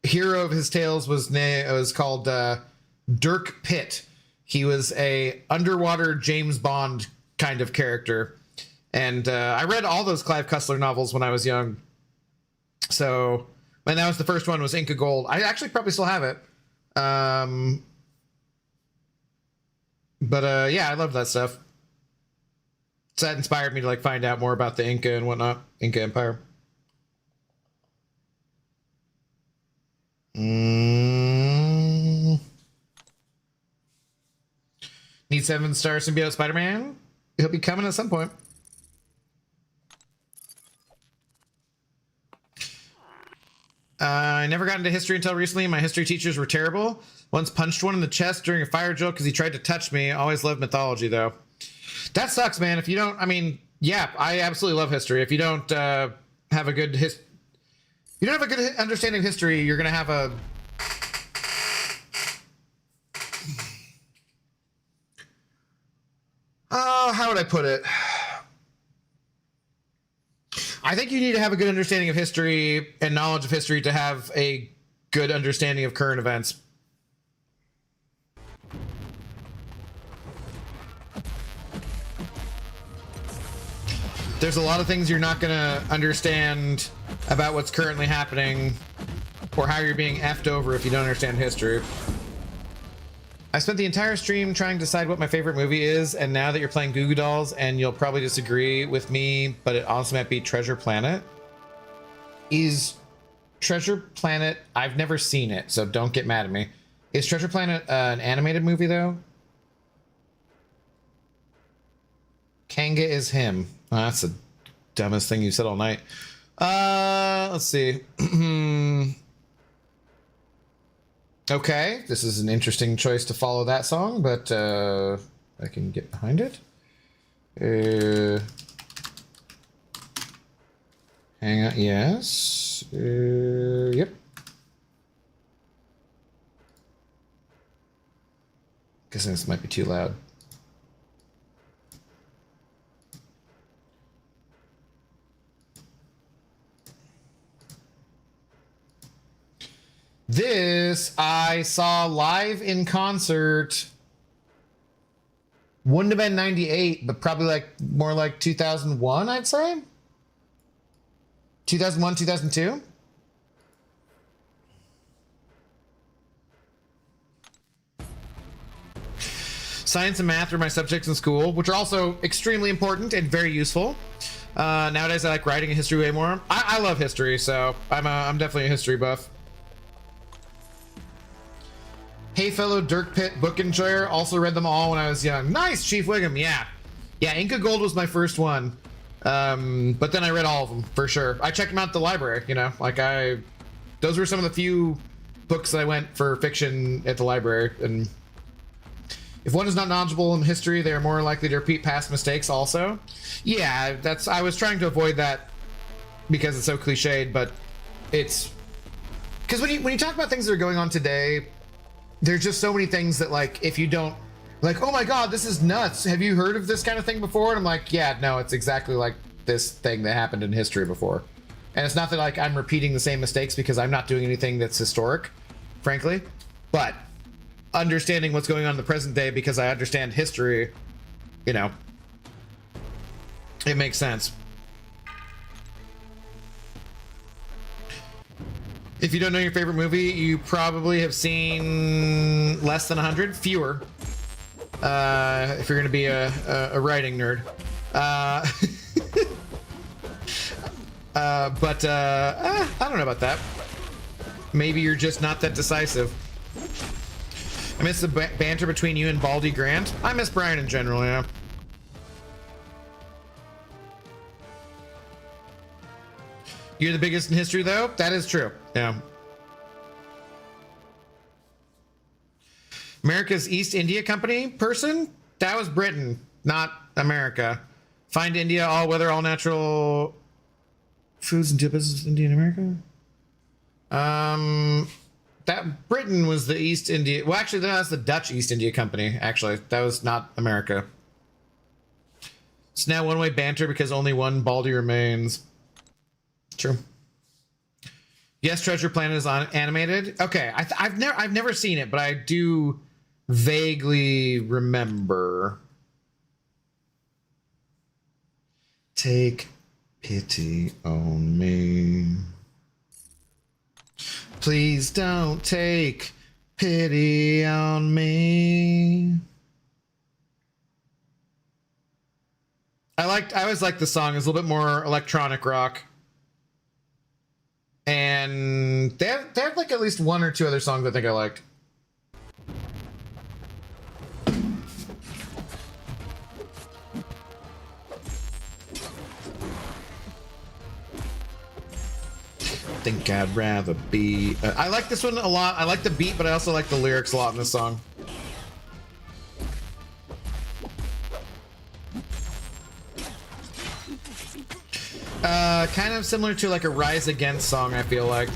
hero of his tales was called Dirk Pitt. He was a underwater James Bond kind of character. And I read all those Clive Cussler novels when I was young. So, and that was the first one, was Inca Gold. I actually probably still have it. But yeah, I love that stuff. So that inspired me to like find out more about the Inca and whatnot. Inca Empire. Need 7-star symbiote Spider-Man? He'll be coming at some point. I never got into history until recently. My history teachers were terrible. Once punched one in the chest during a fire drill because he tried to touch me. Always loved mythology, though. That sucks, man. If you don't, I mean, yeah, I absolutely love history. If you don't have a good you don't have a good understanding of history, you're gonna have a how would I put it? I think you need to have a good understanding of history and knowledge of history to have a good understanding of current events. There's a lot of things you're not going to understand about what's currently happening or how you're being effed over if you don't understand history. I spent the entire stream trying to decide what my favorite movie is, and now that you're playing Goo Goo Dolls, and you'll probably disagree with me, but it honestly might be Treasure Planet. Is Treasure Planet... I've never seen it, so don't get mad at me. Is Treasure Planet an animated movie, though? Kanga is him. Oh, that's the dumbest thing you said all night. Let's see. Okay, this is an interesting choice to follow that song, but I can get behind it. Hang on, yes. Yep. Guessing this might be too loud. This I saw live in concert. Wouldn't have been 98, but probably like more like 2001, I'd say. 2001, 2002. Science and math are my subjects in school, which are also extremely important and very useful. Nowadays, I like writing and history way more. I love history, so I'm definitely a history buff. Hey, fellow Dirk Pitt book enjoyer. Also read them all when I was young. Nice, Chief Wiggum. Yeah. Yeah, Inca Gold was my first one. But then I read all of them, for sure. I checked them out at the library, you know. Like, those were some of the few books that I went for fiction at the library. And if one is not knowledgeable in history, they are more likely to repeat past mistakes also. Yeah, I was trying to avoid that because it's so cliched, but it's... Because when you talk about things that are going on today... There's just so many things that, like, if you don't, like, oh my god, this is nuts. Have you heard of this kind of thing before? And I'm like, yeah, no, it's exactly like this thing that happened in history before. And it's not that, like, I'm repeating the same mistakes because I'm not doing anything that's historic, frankly. But understanding what's going on in the present day because I understand history, you know, it makes sense. If you don't know your favorite movie, you probably have seen less than 100, fewer. If you're going to be a writing nerd. I don't know about that. Maybe you're just not that decisive. I miss the banter between you and Baldy Grant. I miss Brian in general, yeah. You're the biggest in history, though? That is true. Yeah. America's East India Company person? That was Britain, not America. Find India, all weather, all natural foods and business India and America? That Britain was the East India. Well, actually, that's the Dutch East India Company. Actually, that was not America. It's now one-way banter because only one Baldy remains. True. Yes, Treasure Planet is on animated. Okay, I've never seen it, but I do vaguely remember. Take pity on me. Please don't take pity on me. I always liked the song. It's a little bit more electronic rock. And they have like at least one or two other songs I think I liked. Think I'd rather be. I like this one a lot. I like the beat, but I also like the lyrics a lot in this song. Kind of similar to like a Rise Against song, I feel like.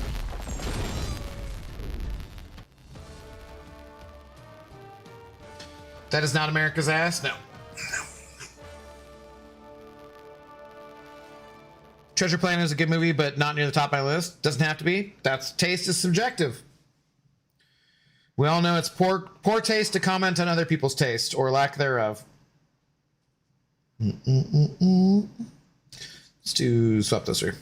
That is not America's Ass? No. Treasure Planet is a good movie, but not near the top of my list. Doesn't have to be. That's taste is subjective. We all know it's poor taste to comment on other people's taste or lack thereof. Let's do Swap Those Three.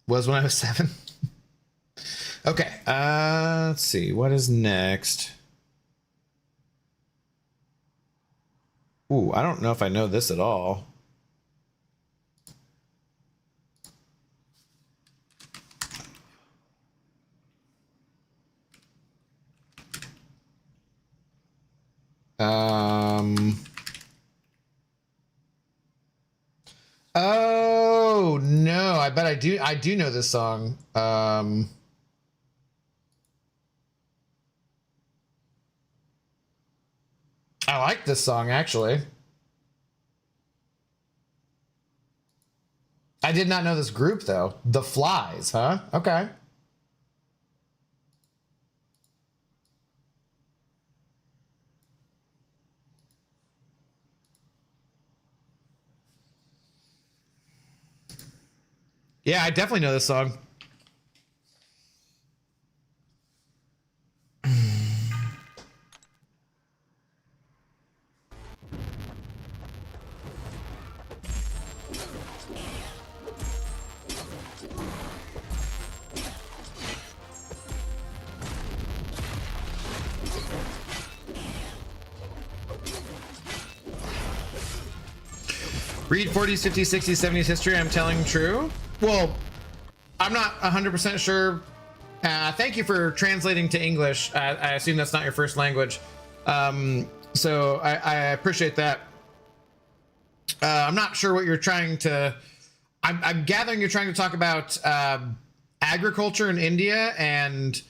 Was when I was 7. Okay, let's see. What is next? Ooh, I don't know if I know this at all. Oh no, I bet I do know this song. I like this song actually. I did not know this group though. The Flies, huh? Okay. Yeah, I definitely know this song. Read 40s, 50s, 60s, 70s history. I'm telling true. Well, I'm not 100% sure. Thank you for translating to English. I assume that's not your first language. So I appreciate that. I'm not sure what you're trying to... I'm gathering you're trying to talk about agriculture in India and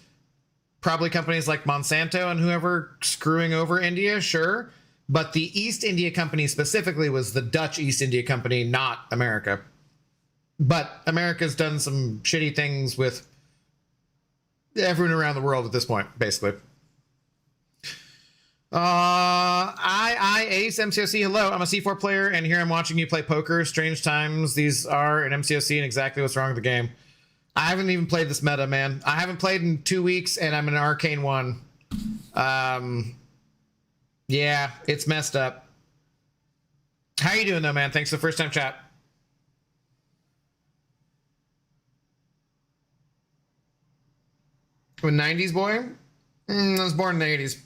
probably companies like Monsanto and whoever screwing over India, sure. But the East India Company specifically was the Dutch East India Company, not America. But America's done some shitty things with everyone around the world at this point, basically. I Ace MCOC, hello. I'm a C4 player, and here I'm watching you play poker. Strange times these are in MCOC, and exactly what's wrong with the game. I haven't even played this meta, man. I haven't played in 2 weeks, and I'm in Arcane 1. Yeah, it's messed up. How you doing, though, man? Thanks for the first time chat. A 90s boy? I was born in the 80s.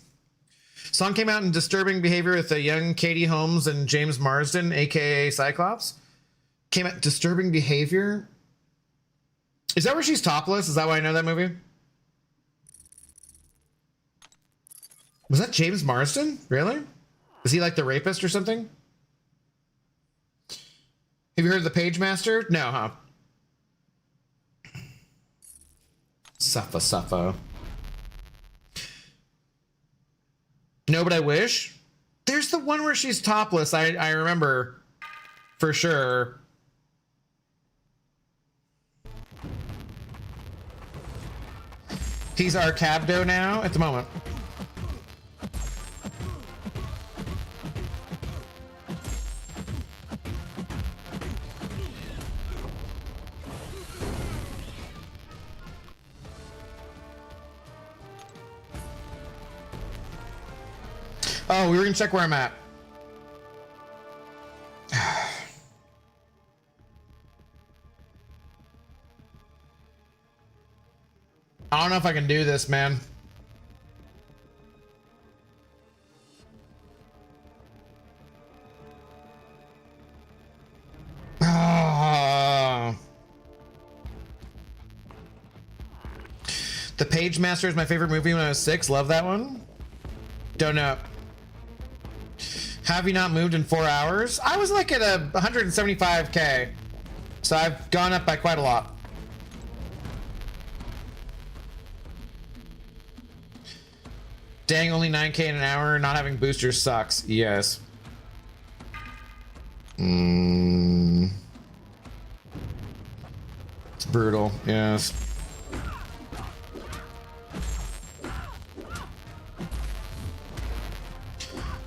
Song came out in Disturbing Behavior with a young Katie Holmes and James Marsden, aka Cyclops. Came out Disturbing Behavior? Is that where she's topless? Is that why I know that movie? Was that James Marsden? Really? Is he like the rapist or something? Have you heard of the Page Master? No, huh? Suffa. No, but I wish. There's the one where she's topless. I remember for sure. He's our Cabdo now at the moment. Oh, we were gonna check where I'm at. I don't know if I can do this, man. The Page Master is my favorite movie when I was 6. Love that one. Don't know. Have you not moved in 4 hours? I was like at a 175K. So I've gone up by quite a lot. Dang, only 9K in an hour. Not having boosters sucks. Yes. It's brutal. Yes.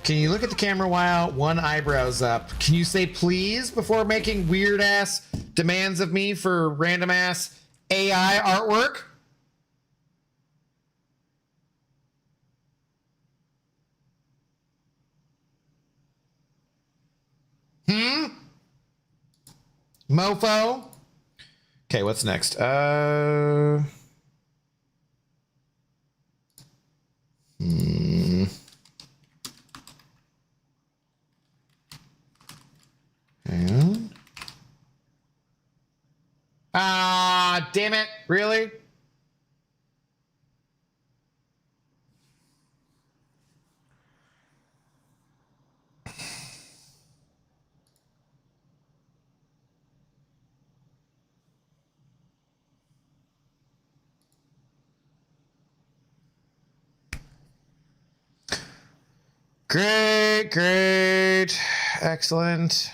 Can you look at the camera while one eyebrow's up? Can you say please before making weird ass demands of me for random ass AI artwork? Mofo? Okay, what's next? Hang on. Ah, damn it. Really? Great, great. Excellent.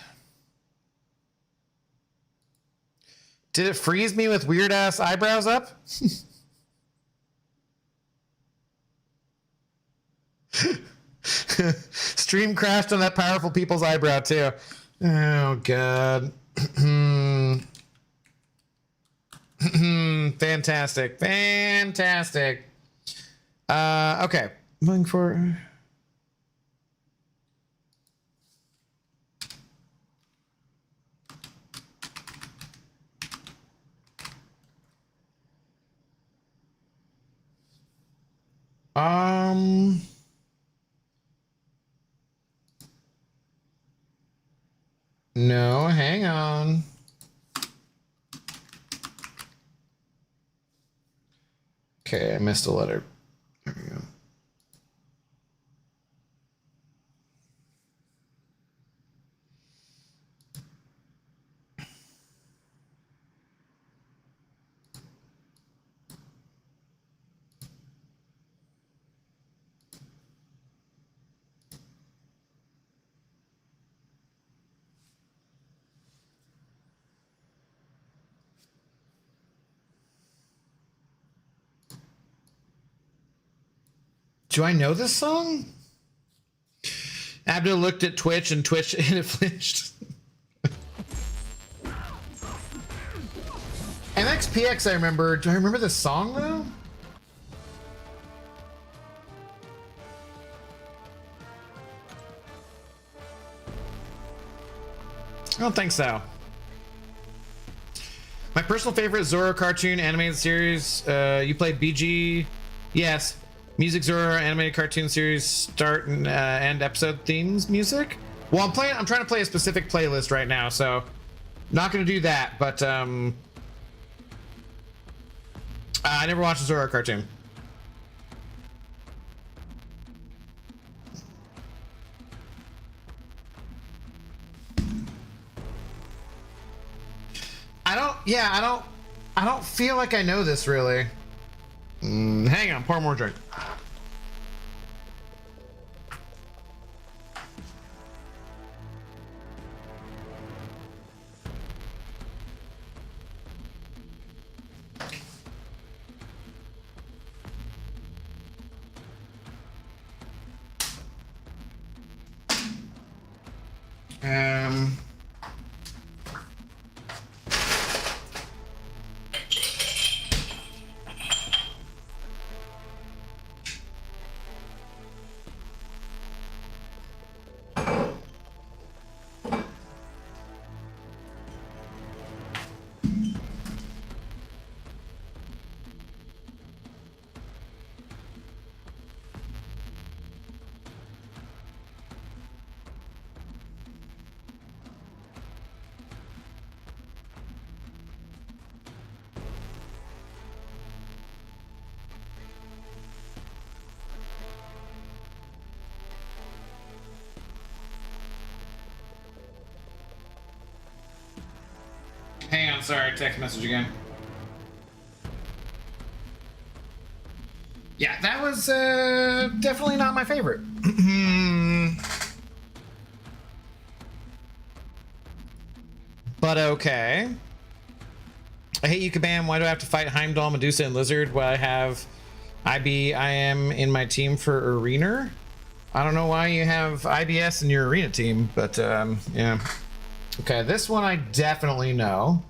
Did it freeze me with weird ass eyebrows up? Stream crashed on that powerful people's eyebrow too. Oh god. Fantastic. Fantastic. Okay. Moving forward. No, hang on. Okay, I missed a letter. There we go. Do I know this song? Abdul looked at Twitch and Twitch and it flinched. MXPX I remember. Do I remember this song though? I don't think so. My personal favorite Zorro cartoon animated series. You played BG? Yes. Music Zorro animated cartoon series start and end episode themes music. Well, I'm trying to play a specific playlist right now, so not gonna do that. But I never watched a Zorro cartoon. I don't feel like I know this really. Hang on, pour more drink. Hang on, sorry, text message again. Yeah, that was definitely not my favorite. But okay. I hate you, Kabam. Why do I have to fight Heimdall, Medusa, and Lizard while I have I am in my team for Arena? I don't know why you have IBS in your Arena team, but yeah. Okay, this one I definitely know.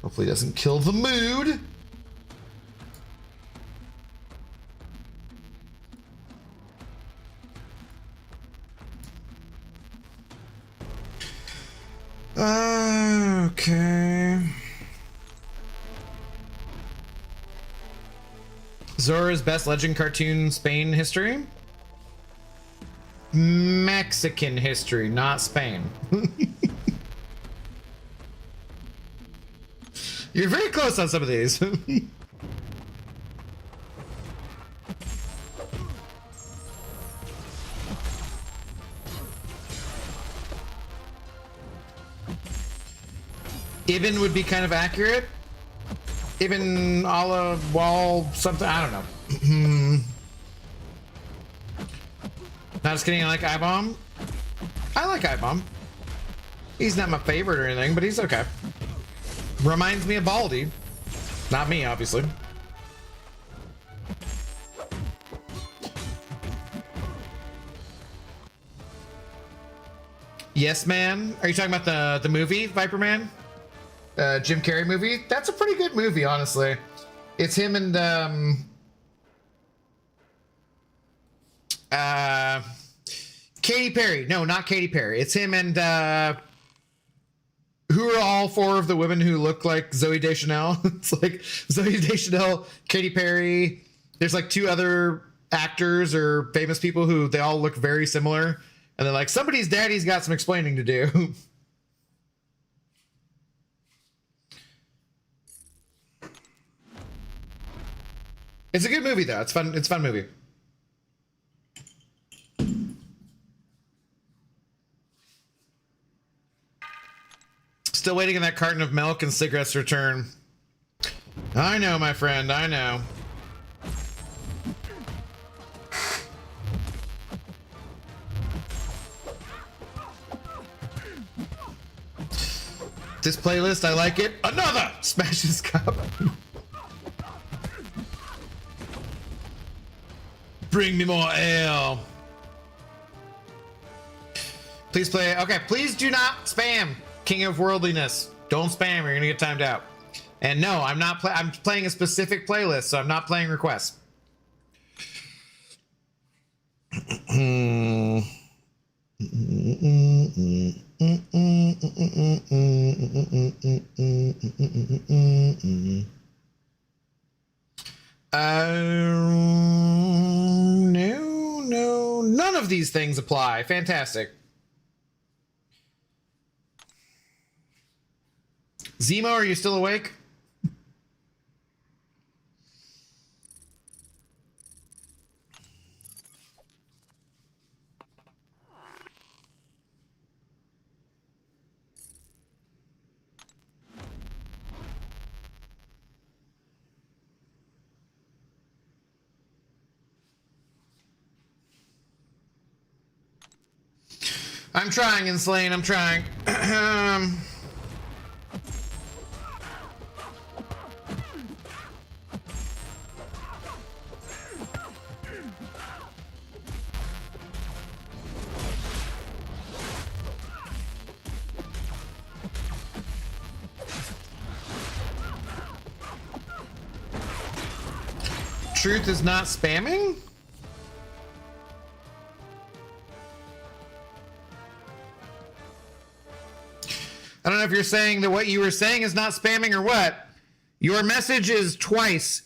Hopefully it doesn't kill the mood. Okay. Zora's best legend cartoon Spain history? Mexican history, not Spain. You're very close on some of these. Ibn would be kind of accurate. Ibn Allah Wall something, I don't know. Not just kidding, I like iBomb. I like iBomb. He's not my favorite or anything, but he's okay. Reminds me of Baldy. Not me, obviously. Yes, Man. Are you talking about the movie, Viper Man? Jim Carrey movie? That's a pretty good movie, honestly. It's him and Katy Perry. No, not Katy Perry. It's him and who are all four of the women who look like Zoe Deschanel? It's like Zoe Deschanel, Katy Perry. There's like two other actors or famous people who they all look very similar. And they're like, somebody's daddy's got some explaining to do. It's a good movie though. It's fun. It's a fun movie. Still waiting on that carton of milk and cigarettes to return. I know, my friend. I know. This playlist, I like it. Another smashes cup. Bring me more ale. Please play. Okay, please do not spam King of Worldliness. Don't spam, you're gonna get timed out. And no, I'm not I'm playing a specific playlist, so I'm not playing requests. No, none of these things apply. Fantastic. Zemo, are you still awake? I'm trying, Enslaying. I'm trying. Truth is not spamming? I don't know if you're saying that what you were saying is not spamming or what. Your message is twice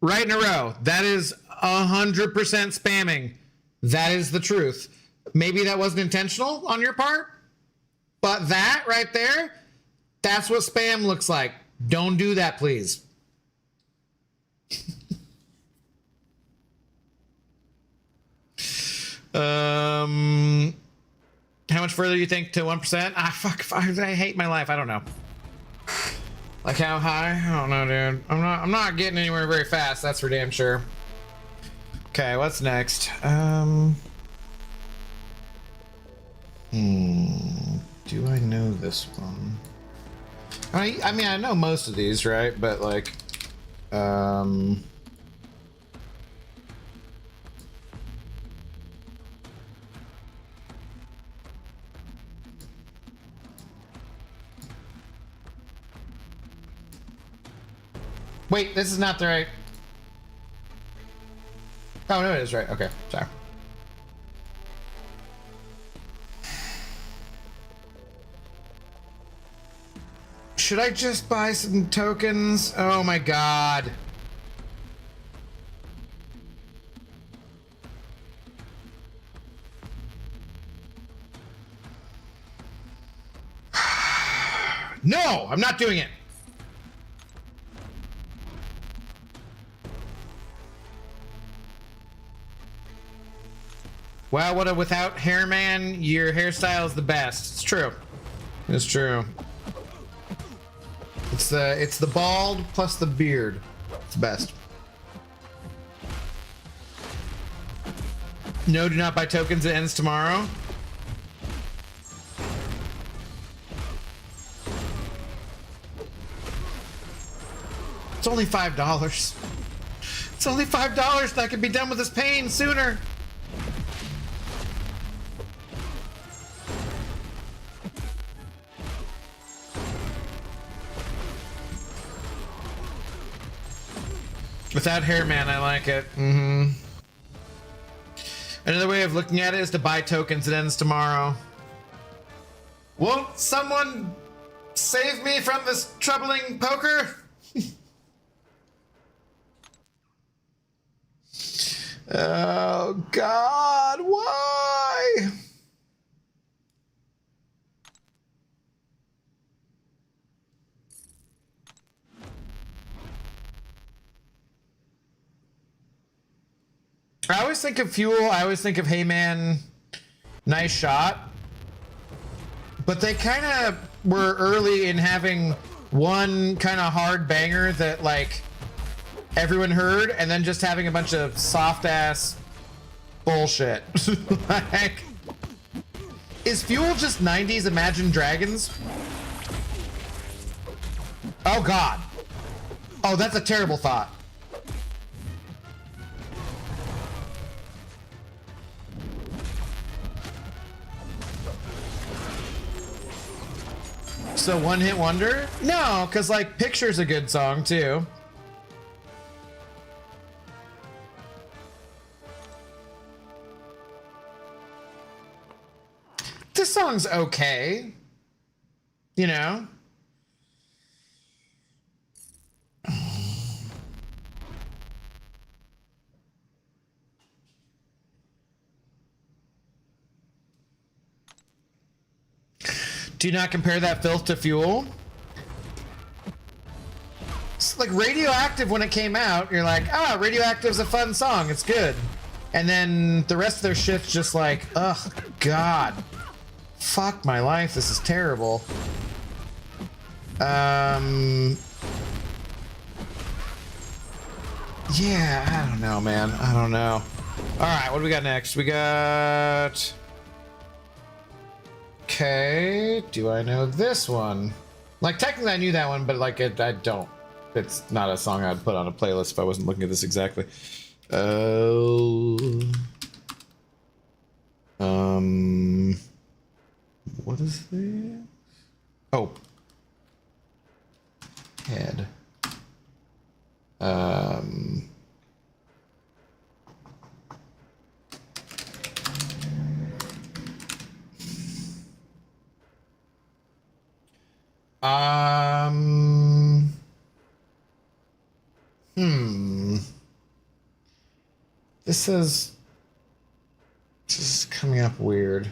right in a row. That is 100% spamming. That is the truth. Maybe that wasn't intentional on your part, but that right there, that's what spam looks like. Don't do that, please. How much further do you think to 1%? Ah, fuck, I hate my life. I don't know. Like how high? I don't know, dude. I'm not getting anywhere very fast. That's for damn sure. Okay, what's next? Do I know this one? I mean, I know most of these, right? But like, wait, this is not the right. Oh, no, it is right. Okay, sorry. Should I just buy some tokens? Oh my god. No, I'm not doing it. Well, what a without hair man, your hairstyle is the best. It's true. It's true. It's the bald plus the beard. It's the best. No, do not buy tokens. It ends tomorrow. It's only $5. It's only $5 and I could be done with this pain sooner. Without hair, man, I like it. Another way of looking at it is to buy tokens. It ends tomorrow. Won't someone save me from this troubling poker? Oh, God, why? I always think of Fuel. I always think of Hey Man, nice shot. But they kind of were early in having one kind of hard banger that like everyone heard, and then just having a bunch of soft ass bullshit. Like, is Fuel just 90s Imagine Dragons? Oh God. Oh, that's a terrible thought. So one hit wonder? No, because like Picture's a good song too. This song's okay. You know? Do not compare that filth to Fuel. It's like Radioactive when it came out, you're like, ah, Radioactive's a fun song, it's good. And then the rest of their shit's just like, ugh, God. Fuck my life, this is terrible. Yeah, I don't know, man. I don't know. Alright, what do we got next? We got... Okay, do I know this one? Like, technically I knew that one, but like, I don't. It's not a song I'd put on a playlist if I wasn't looking at this exactly. What is this? Oh. Head. This is coming up weird.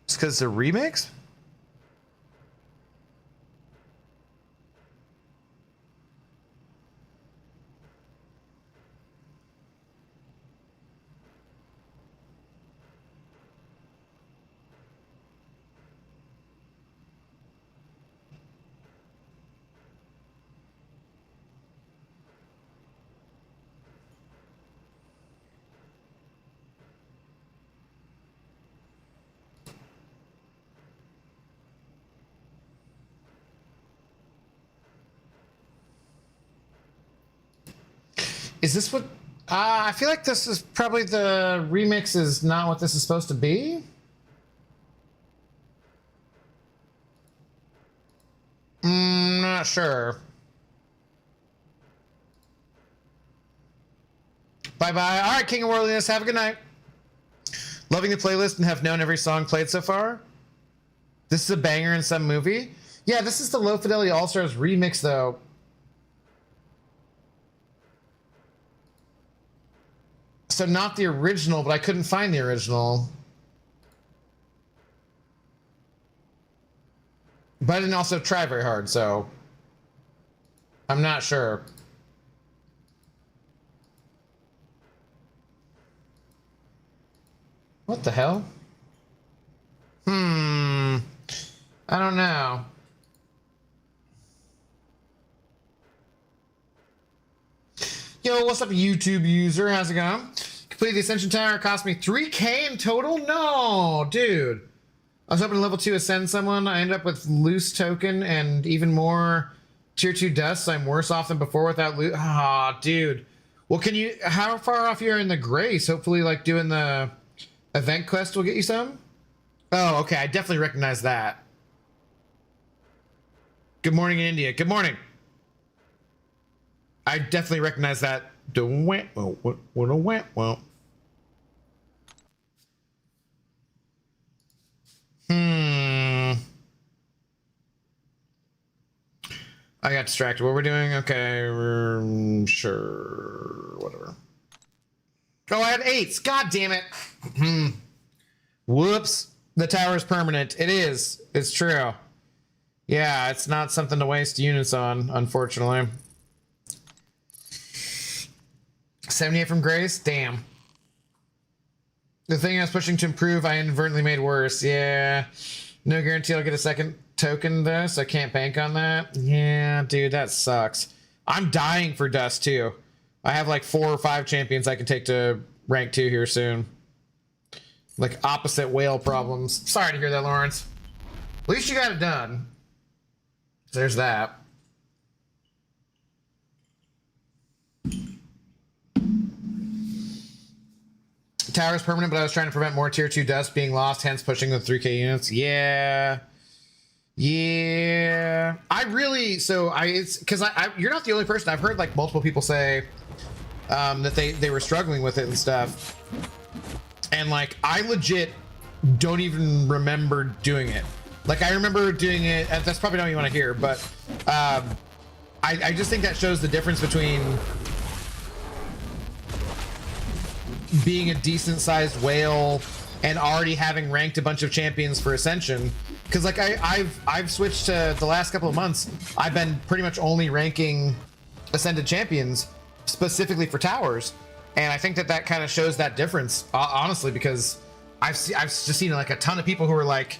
It's because it's a remix? Is this what? I feel like this is probably the remix is not what this is supposed to be. Not sure. Bye-bye. All right, King of Worldliness, have a good night. Loving the playlist and have known every song played so far. This is a banger in some movie. Yeah, this is the Low Fidelity All-Stars remix, though. So not the original, but I couldn't find the original. But I didn't also try very hard, so I'm not sure. What the hell? I don't know. Yo, what's up, YouTube user? How's it going? Completed the Ascension Tower. Cost me 3K in total? No, dude. I was hoping to level 2 ascend someone. I ended up with loose token and even more tier 2 dust. So I'm worse off than before without loot. Ah, dude. Well, can you... How far off you're in the Grace? Hopefully, like, doing the event quest will get you some? Oh, okay. I definitely recognize that. Good morning in India. Good morning. I definitely recognize that. Well. I got distracted. What we're doing? Okay, sure. Whatever. Oh, I had 8s. God damn it. Whoops. The tower is permanent. It is. It's true. Yeah, it's not something to waste units on, unfortunately. 78 from Grace? Damn. The thing I was pushing to improve, I inadvertently made worse. Yeah. No guarantee I'll get a second token, though, so I can't bank on that. Yeah, dude, that sucks. I'm dying for dust, too. I have like 4 or 5 champions I can take to rank 2 here soon. Like opposite whale problems. Sorry to hear that, Lawrence. At least you got it done. There's that. Tower is permanent, but I was trying to prevent more tier 2 dust being lost, hence pushing the 3K units. Yeah. Yeah. I really, so it's because you're not the only person. I've heard like multiple people say that they were struggling with it and stuff. And like, I legit don't even remember doing it. Like, I remember doing it, and that's probably not what you want to hear, but I just think that shows the difference between being a decent sized whale and already having ranked a bunch of champions for Ascension. Because like I've switched to the last couple of months, I've been pretty much only ranking Ascended champions specifically for towers. And I think that kind of shows that difference, honestly, because I've just seen like a ton of people who are like,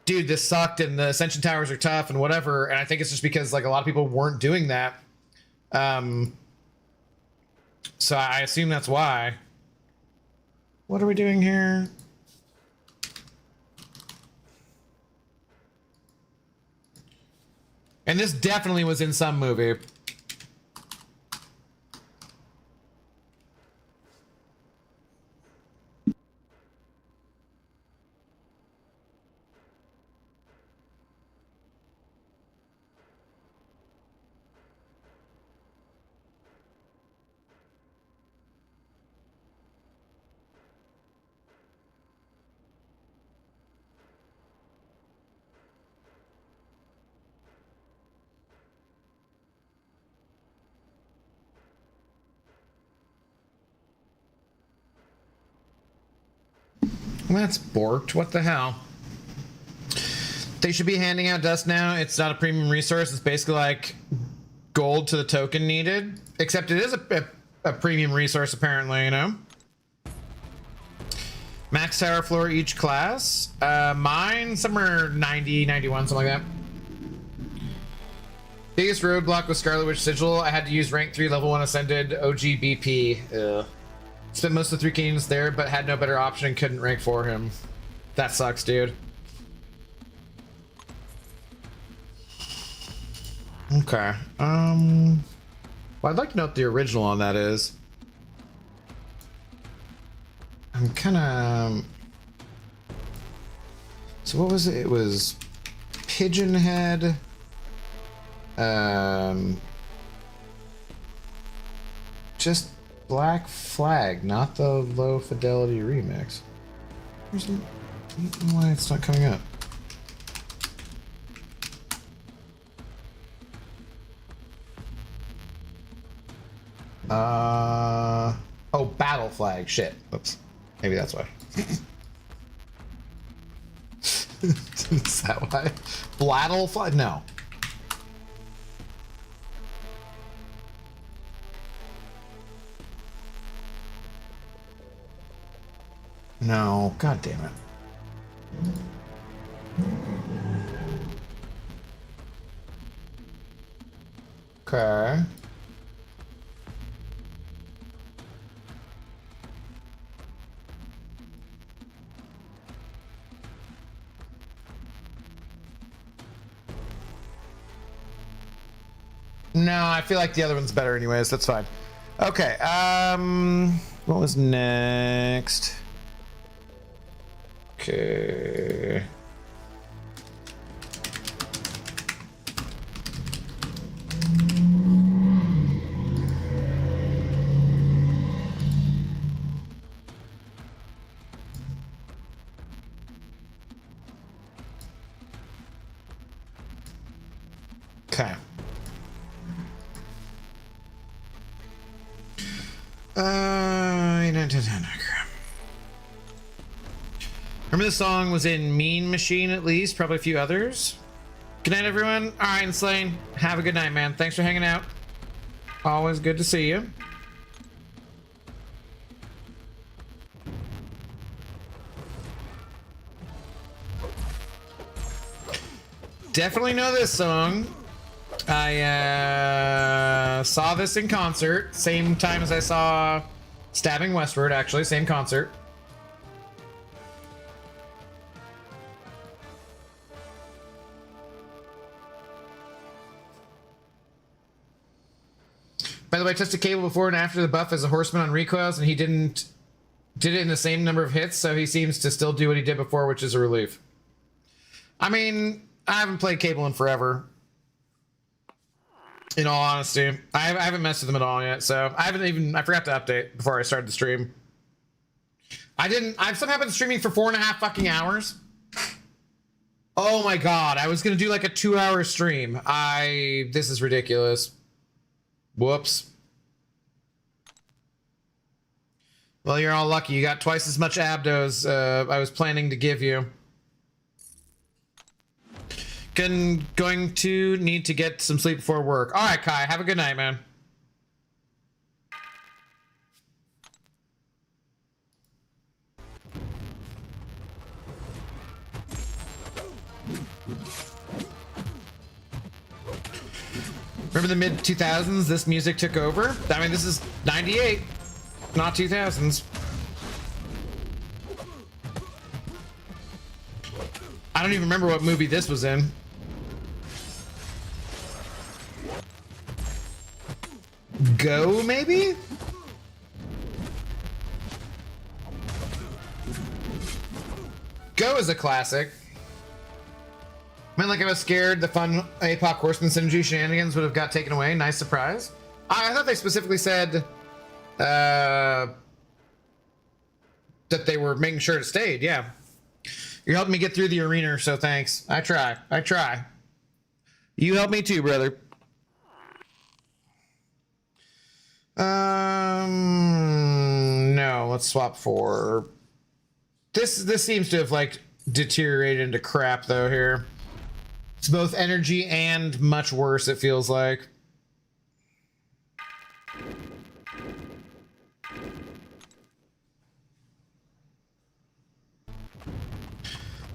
dude, this sucked and the Ascension towers are tough and whatever. And I think it's just because like a lot of people weren't doing that. So I assume that's why. What are we doing here? And this definitely was in some movie. That's borked. What the hell? They should be handing out dust now. It's not a premium resource. It's basically like gold to the token needed. Except it is a premium resource, apparently, you know? Max tower floor each class. Mine, somewhere 90, 91, something like that. Biggest roadblock was Scarlet Witch Sigil. I had to use rank 3 level 1 ascended OGBP. Ugh. Spent most of the 3 kingdoms there, but had no better option and couldn't rank for him. That sucks, dude. Okay. Well, I'd like to know what the original on that is. I'm kind of... So what was it? It was Pigeon Head. Just Black Flag, not the Low Fidelity remix. I don't know why it's not coming up. Oh, Battle Flag. Shit. Oops. Maybe that's why. Is that why? Blattle Flag? No. No. God damn it. Okay. No, I feel like the other one's better anyways. That's fine. Okay. What was next? Okay. Okay. Remember the song was in Mean Machine at least, probably a few others. Good night, everyone. All right, Slane, have a good night, man. Thanks for hanging out. Always good to see you. Definitely know this song. I saw this in concert, same time as I saw Stabbing Westward, actually, same concert. By the way, I tested Cable before and after the buff as a horseman on recoils, and he did it in the same number of hits, so he seems to still do what he did before, which is a relief. I mean, I haven't played Cable in forever. In all honesty, I haven't messed with them at all yet, so I forgot to update before I started the stream. I've somehow been streaming for 4.5 fucking hours. Oh my god, I was gonna do like a 2-hour stream. This is ridiculous. Whoops. Well, you're all lucky. You got twice as much abdos I was planning to give you. Going to need to get some sleep before work. All right, Kai, have a good night, man. Remember the mid-2000s? This music took over? I mean, this is 98, not 2000s. I don't even remember what movie this was in. Go, maybe? Go is a classic. Man, like I was scared the fun APOC Horseman Synergy shenanigans would have got taken away. Nice surprise. I thought they specifically said that they were making sure it stayed. Yeah. You're helping me get through the arena, so thanks. I try. You help me too, brother. No, let's swap for... This seems to have, like, deteriorated into crap, though, here. It's both energy and much worse, it feels like.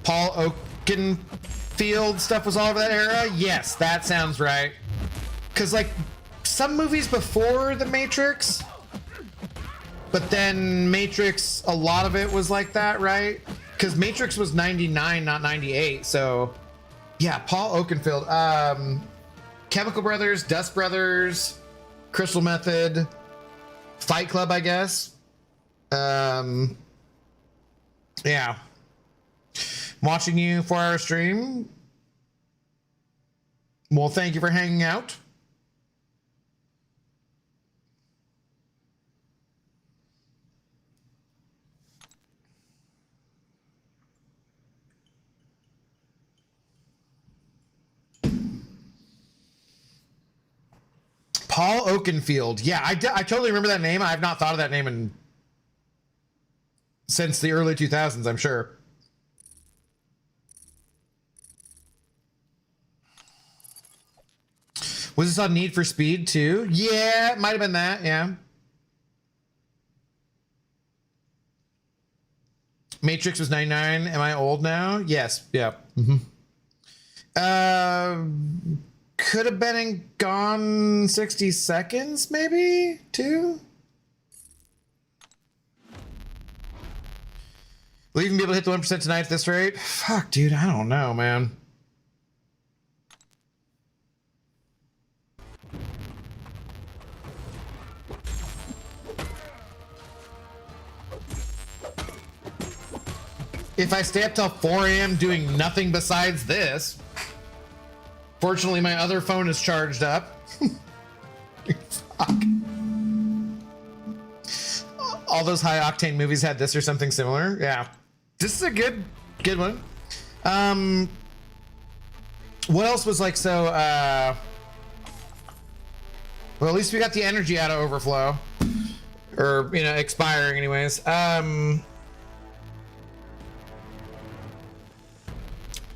Paul Oakenfold stuff was all over that era? Yes, that sounds right. Because, like, some movies before The Matrix, but then Matrix, a lot of it was like that, right? Because Matrix was 99, not 98, so... Yeah, Paul Oakenfold. Chemical Brothers, Dust Brothers, Crystal Method, Fight Club, I guess. Yeah. Watching you 4-hour stream. Well, thank you for hanging out. Paul Oakenfield. Yeah, I totally remember that name. I've not thought of that name since the early 2000s, I'm sure. Was this on Need for Speed too? Yeah, it might have been that, yeah. Matrix was 99. Am I old now? Yes, yeah. Could have been in Gone 60 Seconds, maybe? Too? Will you even be able to hit the 1% tonight at this rate? Fuck, dude, I don't know, man. If I stay up till 4 a.m. doing nothing besides this. Fortunately, my other phone is charged up. Fuck. All those high octane movies had this or something similar. Yeah. This is a good one. What else was like so well, at least we got the energy out of Overflow. Or, you know, expiring anyways.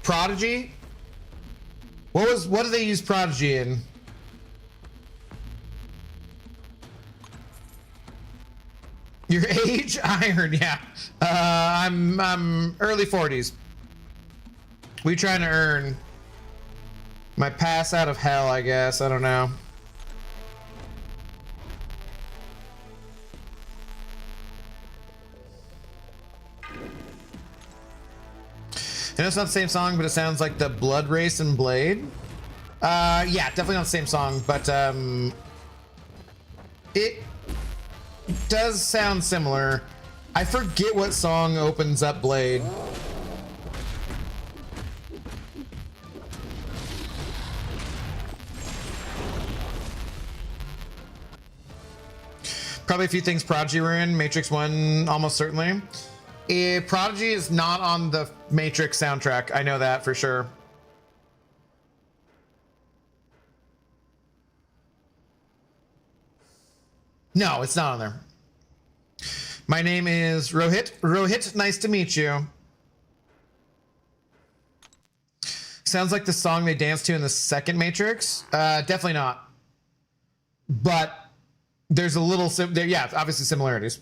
Prodigy? What do they use Prodigy in? Your age? Iron, yeah. I'm early 40s. We trying to earn my pass out of hell, I guess. I don't know. I know it's not the same song, but it sounds like the Blood Race and Blade. Yeah, definitely not the same song, but it does sound similar. I forget what song opens up Blade. Probably a few things Prodigy were in. Matrix 1, almost certainly. Prodigy is not on the Matrix soundtrack. I know that for sure. No, it's not on there. My name is Rohit. Rohit, nice to meet you. Sounds like the song they danced to in the second Matrix. Definitely not. But there's a little, yeah, obviously similarities.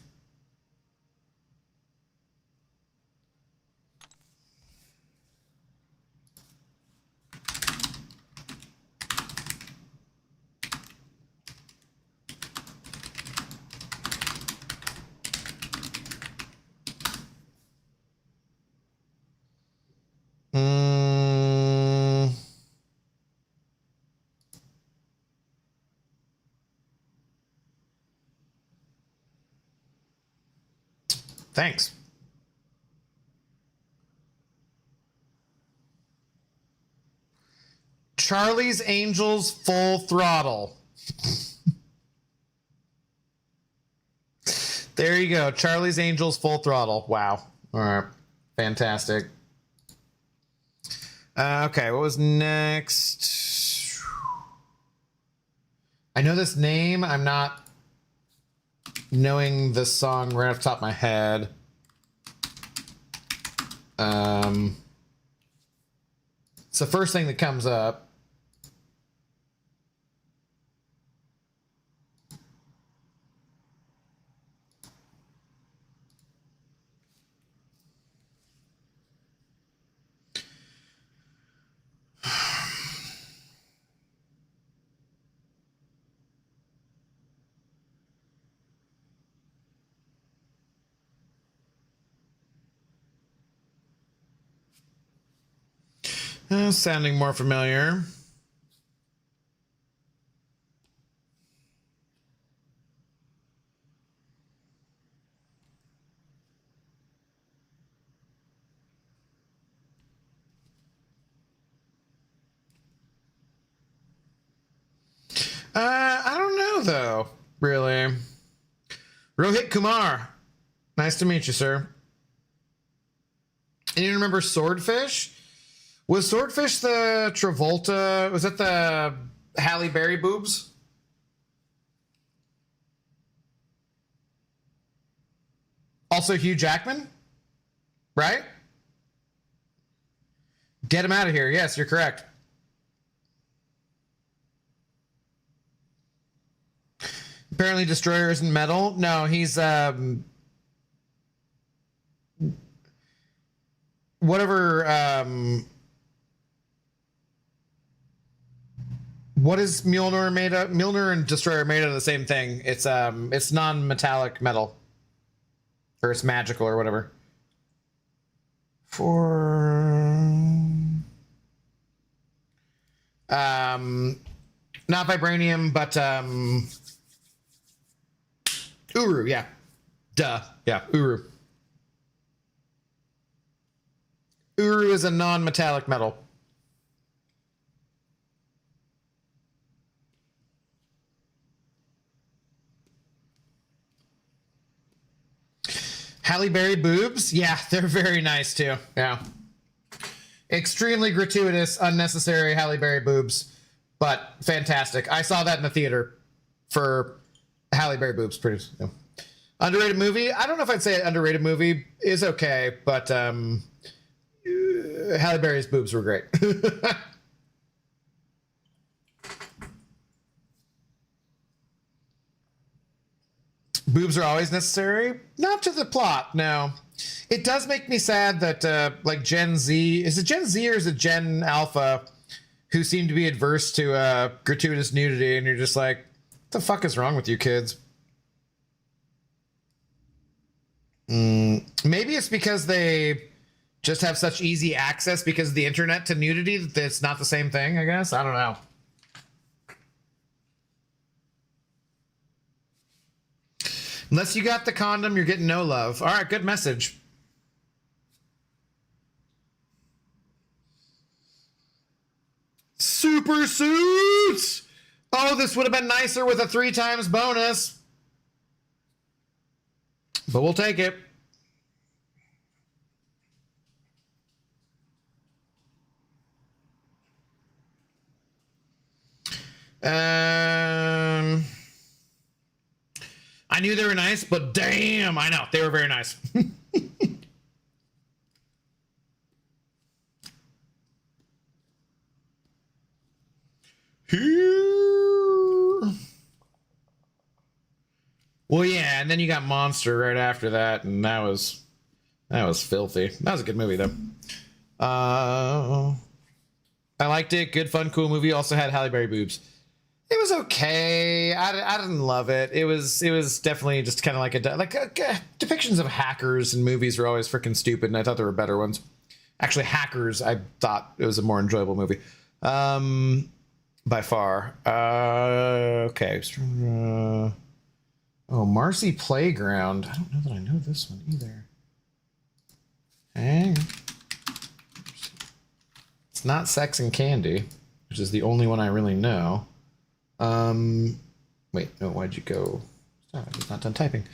Thanks. Charlie's Angels Full Throttle. There you go. Charlie's Angels Full Throttle. Wow. All right. Fantastic. Okay, what was next? I know this name. I'm not knowing the song right off the top of my head. It's the first thing that comes up. Sounding more familiar. know, though, really. Rohit Kumar. Nice to meet you, sir. And you remember Swordfish? Was Swordfish the Travolta? Was that the Halle Berry boobs? Also Hugh Jackman? Right? Get him out of here. Yes, you're correct. Apparently Destroyer isn't metal. No, he's whatever what is Mjolnir made of? Mjolnir and Destroyer are made of the same thing. It's non-metallic metal. Or it's magical or whatever. Not vibranium, but Uru, yeah. Duh. Yeah, Uru. Uru is a non-metallic metal. Halle Berry boobs? Yeah, they're very nice too. Yeah. Extremely gratuitous, unnecessary Halle Berry boobs, but fantastic. I saw that in the theater for Halle Berry boobs. Pretty underrated movie. I don't know if I'd say underrated movie is okay, but Halle Berry's boobs were great. Boobs are always necessary? Not to the plot, no. It does make me sad that like Gen Z, is it Gen Z or is it Gen Alpha, who seem to be adverse to gratuitous nudity, and you're just like, what the fuck is wrong with you kids? Maybe it's because they just have such easy access because of the internet to nudity that it's not the same thing, I guess. I don't know. Unless you got the condom, you're getting no love. All right, good message. Super suits! Oh, this would have been nicer with a 3 times bonus. But we'll take it. I knew they were nice, but damn, I know. They were very nice. Well, yeah, and then you got Monster right after that, and that was filthy. That was a good movie, though. I liked it. Good, fun, cool movie. Also had Halle Berry boobs. It was okay. I didn't love it. It was definitely just kind of like depictions of hackers in movies are always freaking stupid, and I thought there were better ones. Actually, Hackers, I thought it was a more enjoyable movie, by far. Okay. Oh, Marcy Playground. I don't know that I know this one either. Hang. It's not Sex and Candy, which is the only one I really know. Wait, no, why'd you go? Stop, I was not done typing.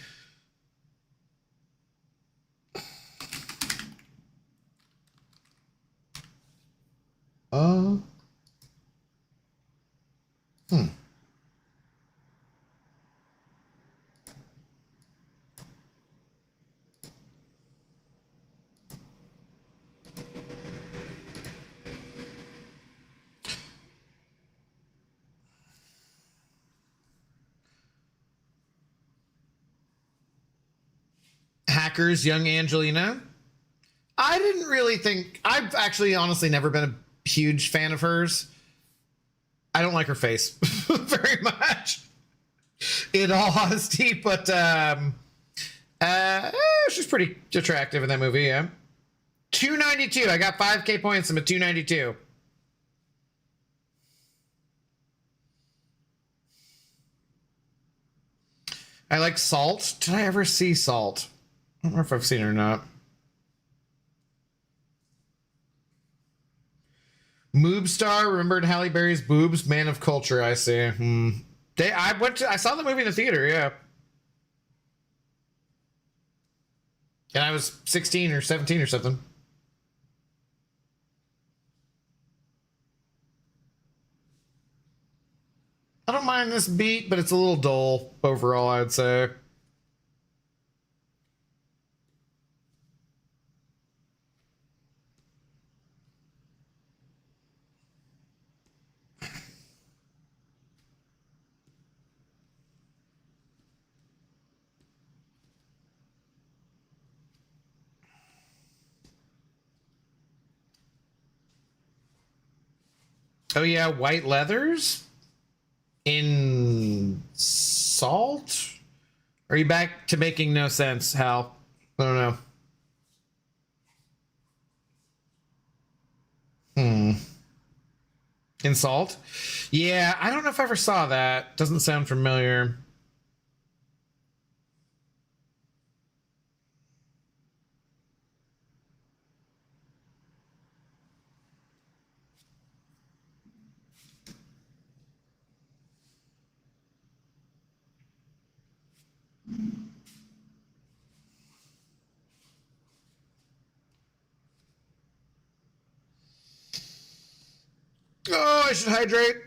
Hackers, Young Angelina. I didn't really think. I've actually honestly never been a huge fan of hers. I don't like her face very much, in all honesty, but she's pretty attractive in that movie, yeah. 292. I got 5K points. I'm at 292. I like Salt. Did I ever see Salt? I don't know if I've seen it or not. Moobstar, remembered Halle Berry's boobs? Man of culture, I see. I saw the movie in the theater, yeah. And I was 16 or 17 or something. I don't mind this beat, but it's a little dull overall, I'd say. Oh yeah, white leathers in salt? Are you back to making no sense, Hal? I don't know. In salt? Yeah, I don't know if I ever saw that. Doesn't sound familiar. Oh, I should hydrate.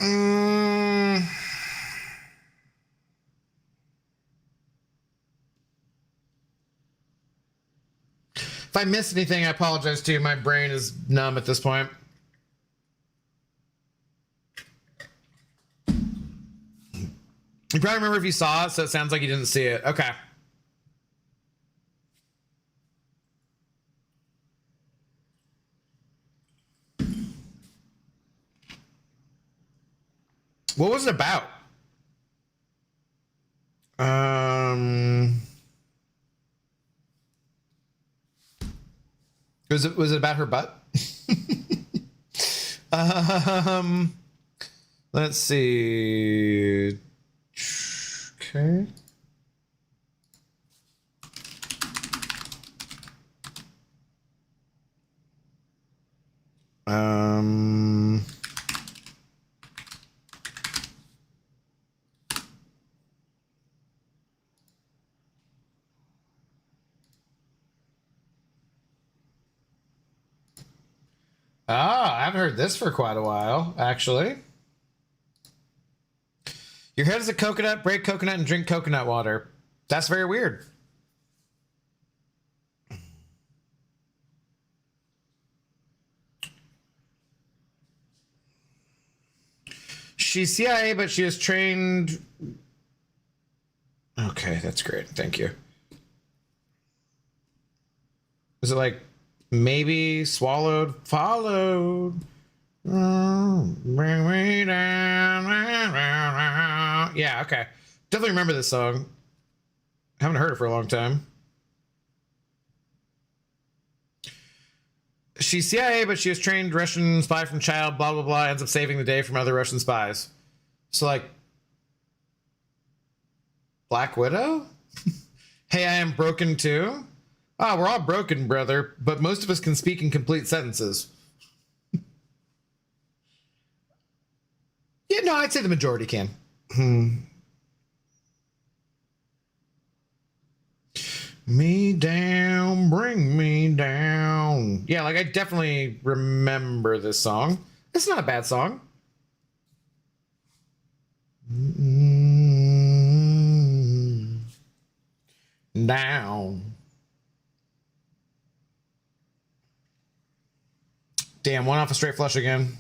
Mm. If I missed anything, I apologize to you. My brain is numb at this point. You probably remember if you saw it, so it sounds like you didn't see it. Okay. What was it about? Was it about her butt? um, let's see. Okay. Um. Ah, I haven't heard this for quite a while, actually. Your head is a coconut, break coconut, and drink coconut water. That's very weird. She's CIA, but she is trained. Okay, that's great. Thank you. Is it like maybe swallowed, followed? Bring me down. Yeah, okay. Definitely remember this song. Haven't heard it for a long time. She's CIA, but she is trained Russian spy from child, blah, blah, blah, ends up saving the day from other Russian spies. So, like, Black Widow? Hey, I am broken too? Ah, we're all broken, brother, but most of us can speak in complete sentences. Yeah, no, I'd say the majority can. Me down, bring me down. Yeah, like I definitely remember this song. It's not a bad song. Down. Damn, one off a straight flush again.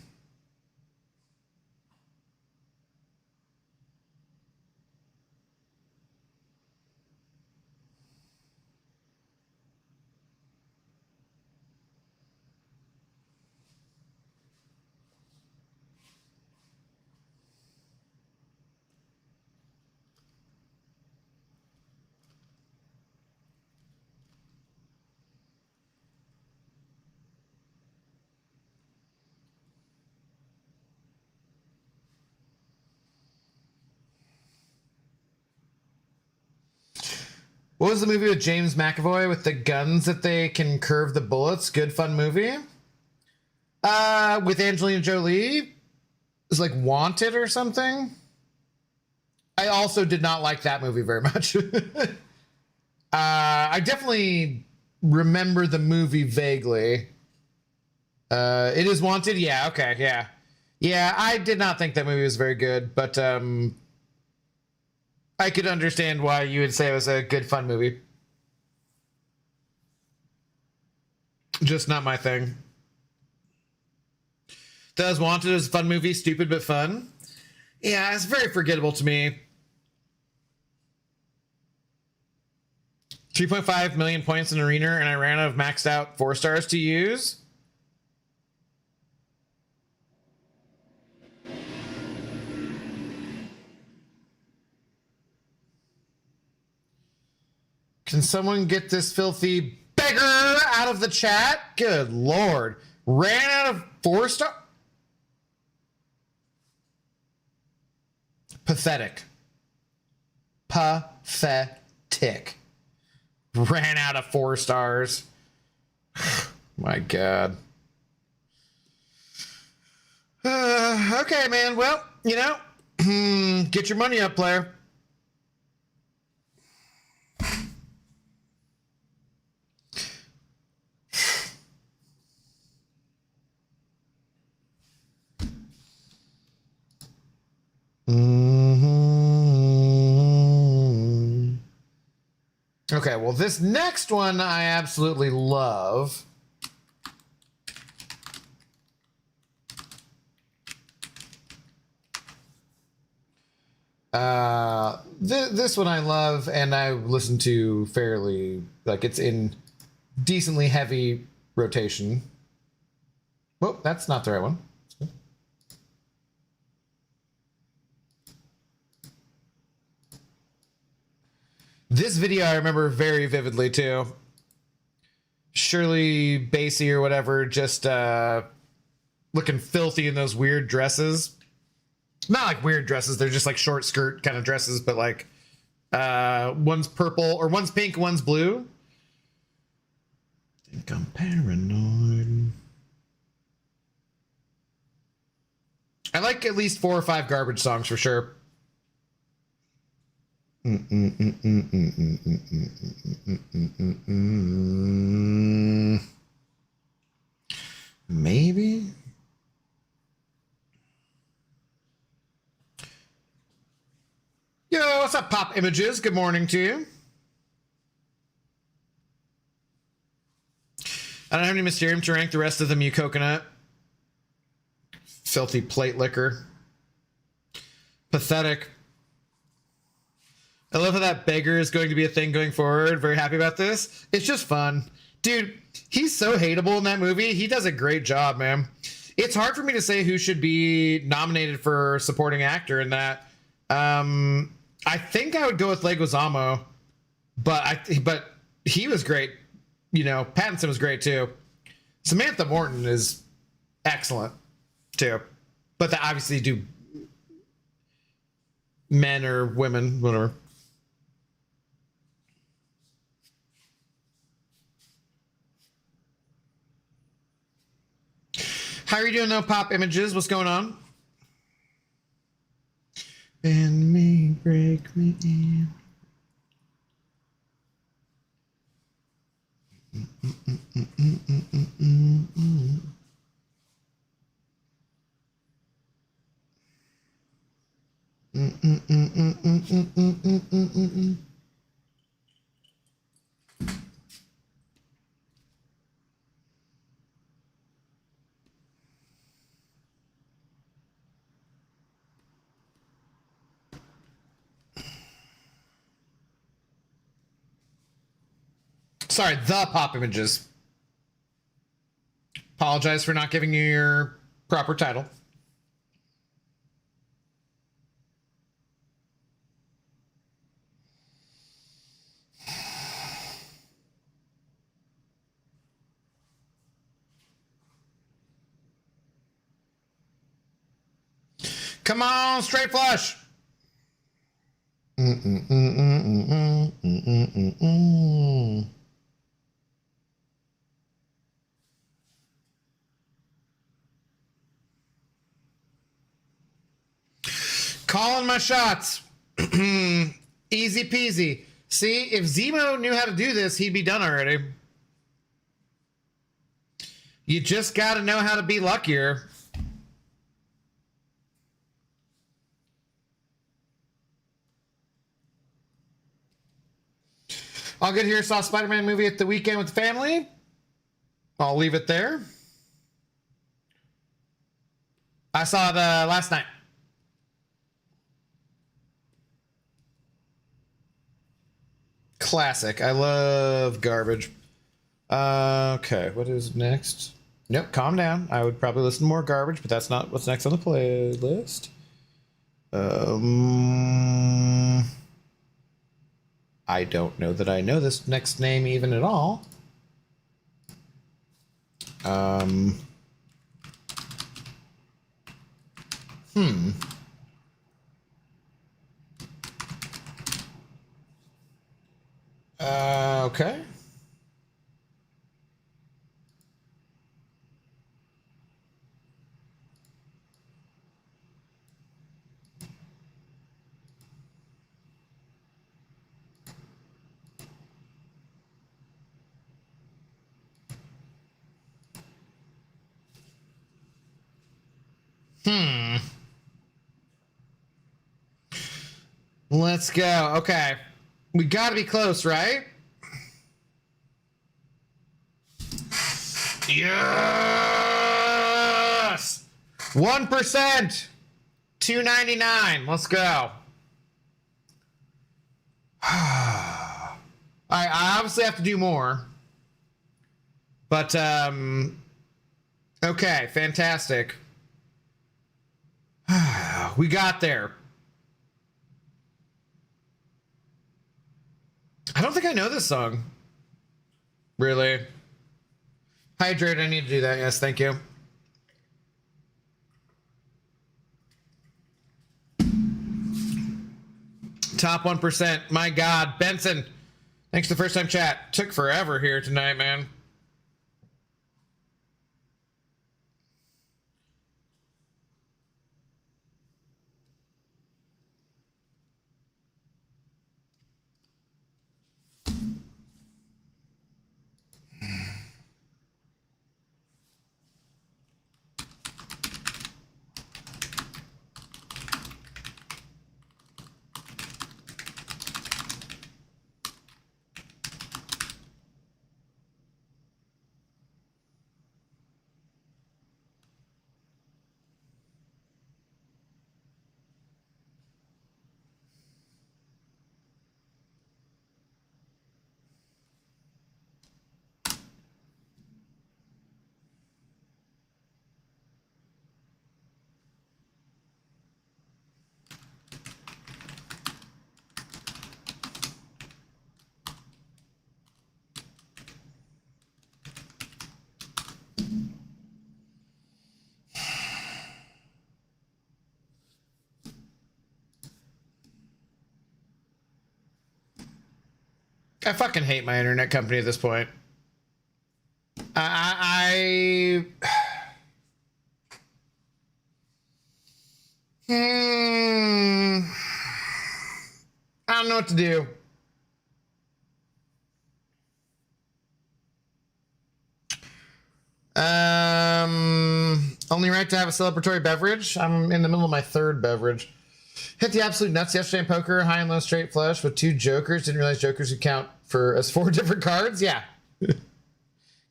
What was the movie with James McAvoy with the guns that they can curve the bullets? Good fun movie. With Angelina Jolie. It's like Wanted or something. I also did not like that movie very much. I definitely remember the movie vaguely. It is Wanted. Yeah. Okay. Yeah. Yeah. I did not think that movie was very good, but I could understand why you would say it was a good, fun movie. Just not my thing. Does Wanted is a fun movie, stupid but fun. Yeah, it's very forgettable to me. 3.5 million points in Arena, and I ran out of maxed out 4 stars to use. Can someone get this filthy beggar out of the chat? Good Lord. Ran out of 4 stars? Pathetic. Pathetic. Ran out of 4 stars. My God. Okay, man. Well, you know, get your money up, player. Okay, well, this next one I absolutely love. This one I love, and I listen to fairly, like, it's in decently heavy rotation. Well, that's not the right one. This video I remember very vividly too. Shirley Bassey or whatever, just looking filthy in those weird dresses. Not like weird dresses, they're just like short skirt kind of dresses, but like one's purple or one's pink, one's blue. I think I'm paranoid. I like at least 4 or 5 garbage songs for sure. Maybe. Yo, what's up, Pop Images? Good morning to you. I don't have any Mysterium to rank the rest of them, you coconut. Filthy plate liquor. Pathetic. I love how that beggar is going to be a thing going forward. Very happy about this. It's just fun. Dude, he's so hateable in that movie. He does a great job, man. It's hard for me to say who should be nominated for supporting actor in that. I think I would go with Leguizamo, but he was great. You know, Pattinson was great too. Samantha Morton is excellent too. But they obviously do men or women, whatever. How are you doing though, Pop Images? What's going on? Bend me, break me in. Sorry, the Pop Images. Apologize for not giving you your proper title. Come on, straight flush. Calling my shots. Easy peasy. See, if Zemo knew how to do this, he'd be done already. You just got to know how to be luckier. All good here. Saw Spider-Man movie at the weekend with the family. I'll leave it there. I saw it last night. Classic. I love garbage. Okay, what is next? Nope, calm down. I would probably listen to more garbage, but that's not what's next on the playlist. I don't know that I know this next name even at all. Okay. Let's go. Okay. We gotta be close, right? Yes! 1%! $2.99. Let's go. I obviously have to do more. But, okay, fantastic. We got there. I don't think I know this song. Really? Hydrate, I need to do that. Yes, thank you. Top 1%. My God. Benson, thanks for the first time chat. Took forever here tonight, man. I fucking hate my internet company at this point. I don't know what to do. Only right to have a celebratory beverage. I'm in the middle of my third beverage. Hit the absolute nuts yesterday in poker, high and low straight flush with 2 jokers. Didn't realize jokers would count for as 4 different cards. Yeah.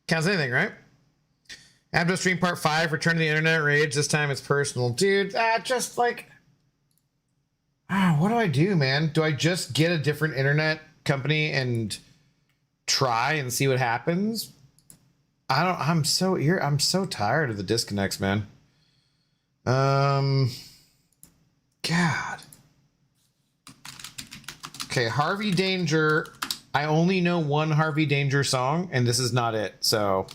Counts anything, right? Abdo stream part 5, return to the internet rage. This time it's personal. Dude, just like... what do I do, man? Do I just get a different internet company and try and see what happens? I'm so tired of the disconnects, man. God. Okay, Harvey Danger. I only know one Harvey Danger song, and this is not it. So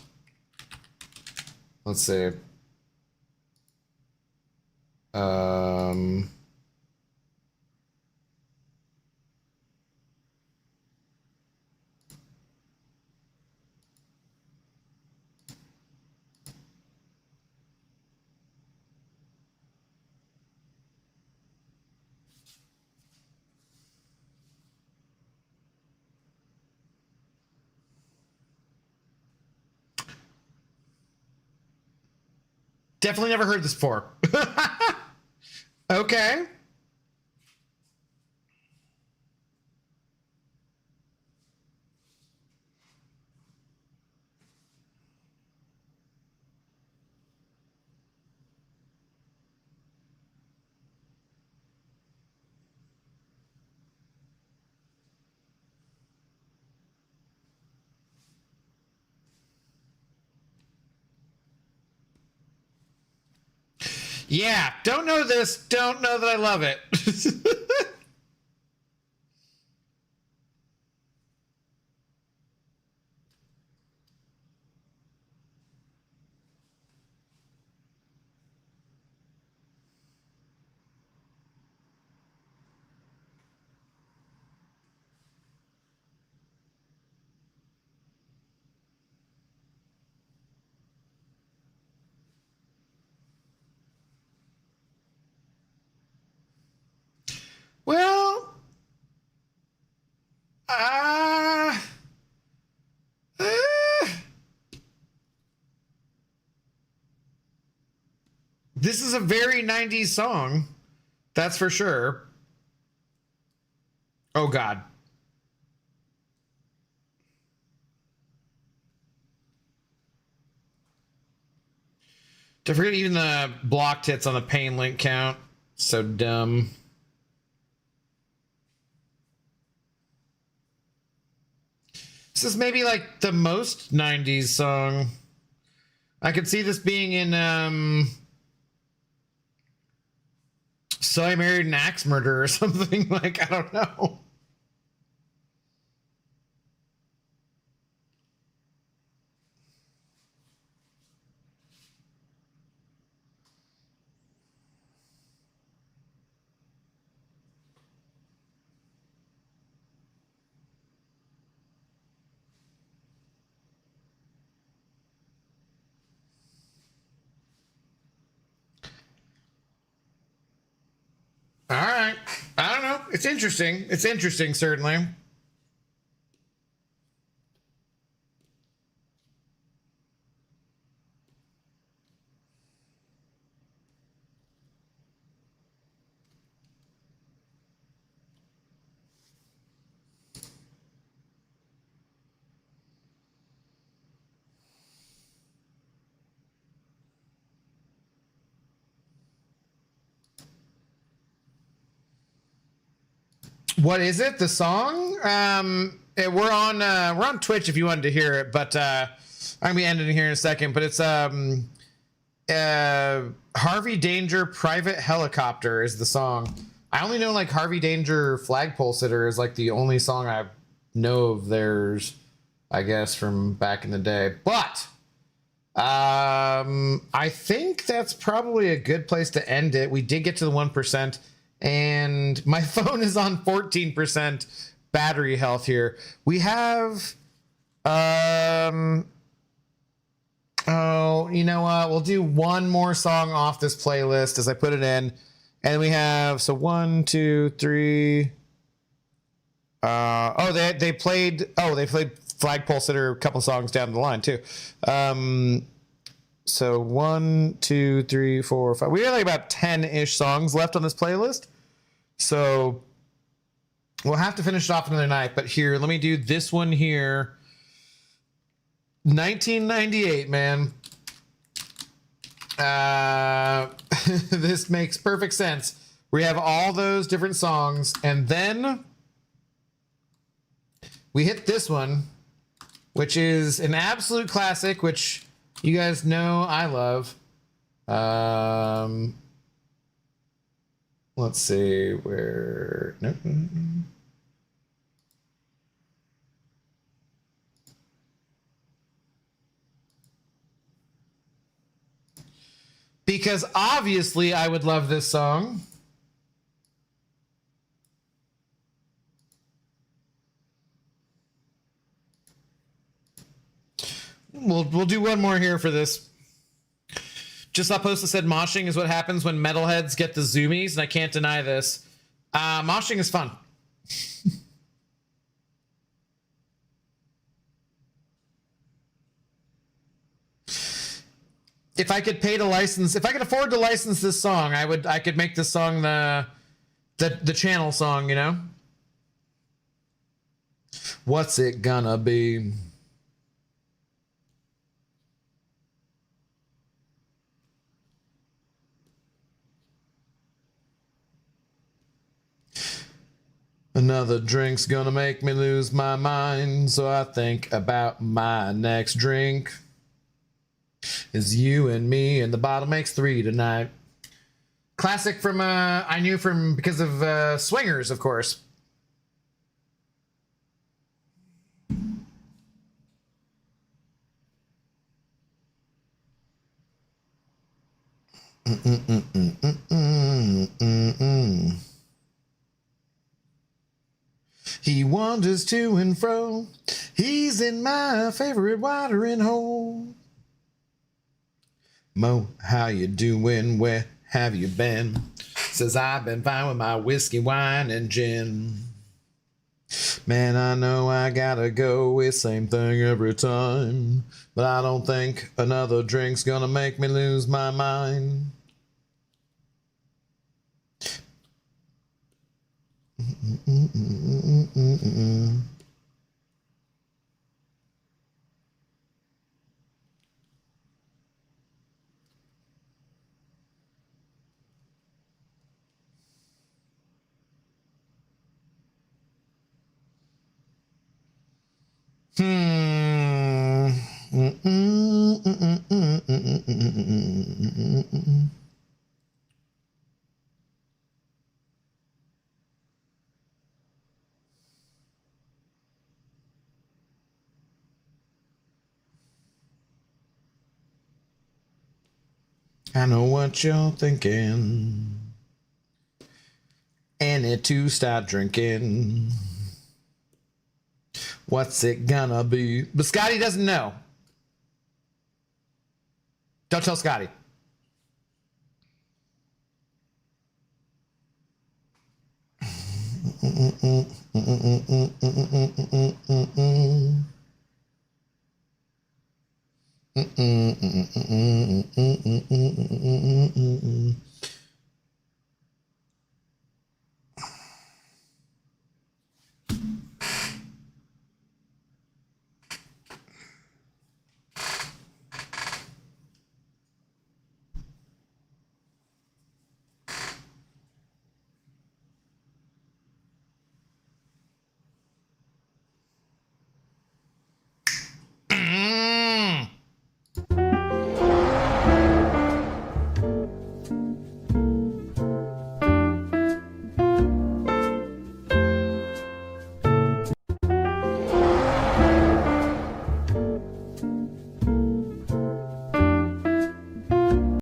let's see. Definitely never heard this before. Okay. Yeah, don't know this, don't know that I love it. Well, uh, uh, this is a very 90s song. That's for sure. Oh, God. To forget even the blocked hits on the pain link count. So dumb. This is maybe like the most 90s song. I could see this being in So I Married an Axe Murderer or something. Like, I don't know. All right. I don't know. It's interesting. It's interesting, certainly. What is it? The song? We're on Twitch if you wanted to hear it, but I'm gonna be ending here in a second. But it's Harvey Danger Private Helicopter is the song. I only know like Harvey Danger Flagpole Sitter is like the only song I know of theirs, I guess, from back in the day. But I think that's probably a good place to end it. We did get to the 1%. And my phone is on 14% battery health here. We have, oh, you know what? We'll do one more song off this playlist as I put it in. And we have, so 1, 2, 3. They played Flagpole Sitter a couple songs down the line too. So 1, 2, 3, 4, 5. We have like about 10-ish songs left on this playlist. So we'll have to finish it off another night. But here, let me do this one here. 1998, man. This makes perfect sense. We have all those different songs. And then we hit this one, which is an absolute classic, which you guys know I love. Let's see where. No. Because obviously I would love this song. We'll do one more here for this. Just saw post that said moshing is what happens when metalheads get the zoomies, and I can't deny this. Moshing is fun. if I could pay to license, if I could afford to license this song, I could make this song the channel song, you know? What's it gonna be? Another drink's gonna make me lose my mind, so I think about my next drink. Is you and me, and the bottle makes three tonight. Classic from I knew from because of Swingers, of course. He wanders to and fro. He's in my favorite watering hole. Mo, how you doing? Where have you been? Says I've been fine with my whiskey, wine, and gin. Man, I know I gotta go, it's same thing every time. But I don't think another drink's gonna make me lose my mind. I know what you're thinking. And it to start drinking. What's it gonna be? But Scotty doesn't know. Don't tell Scotty.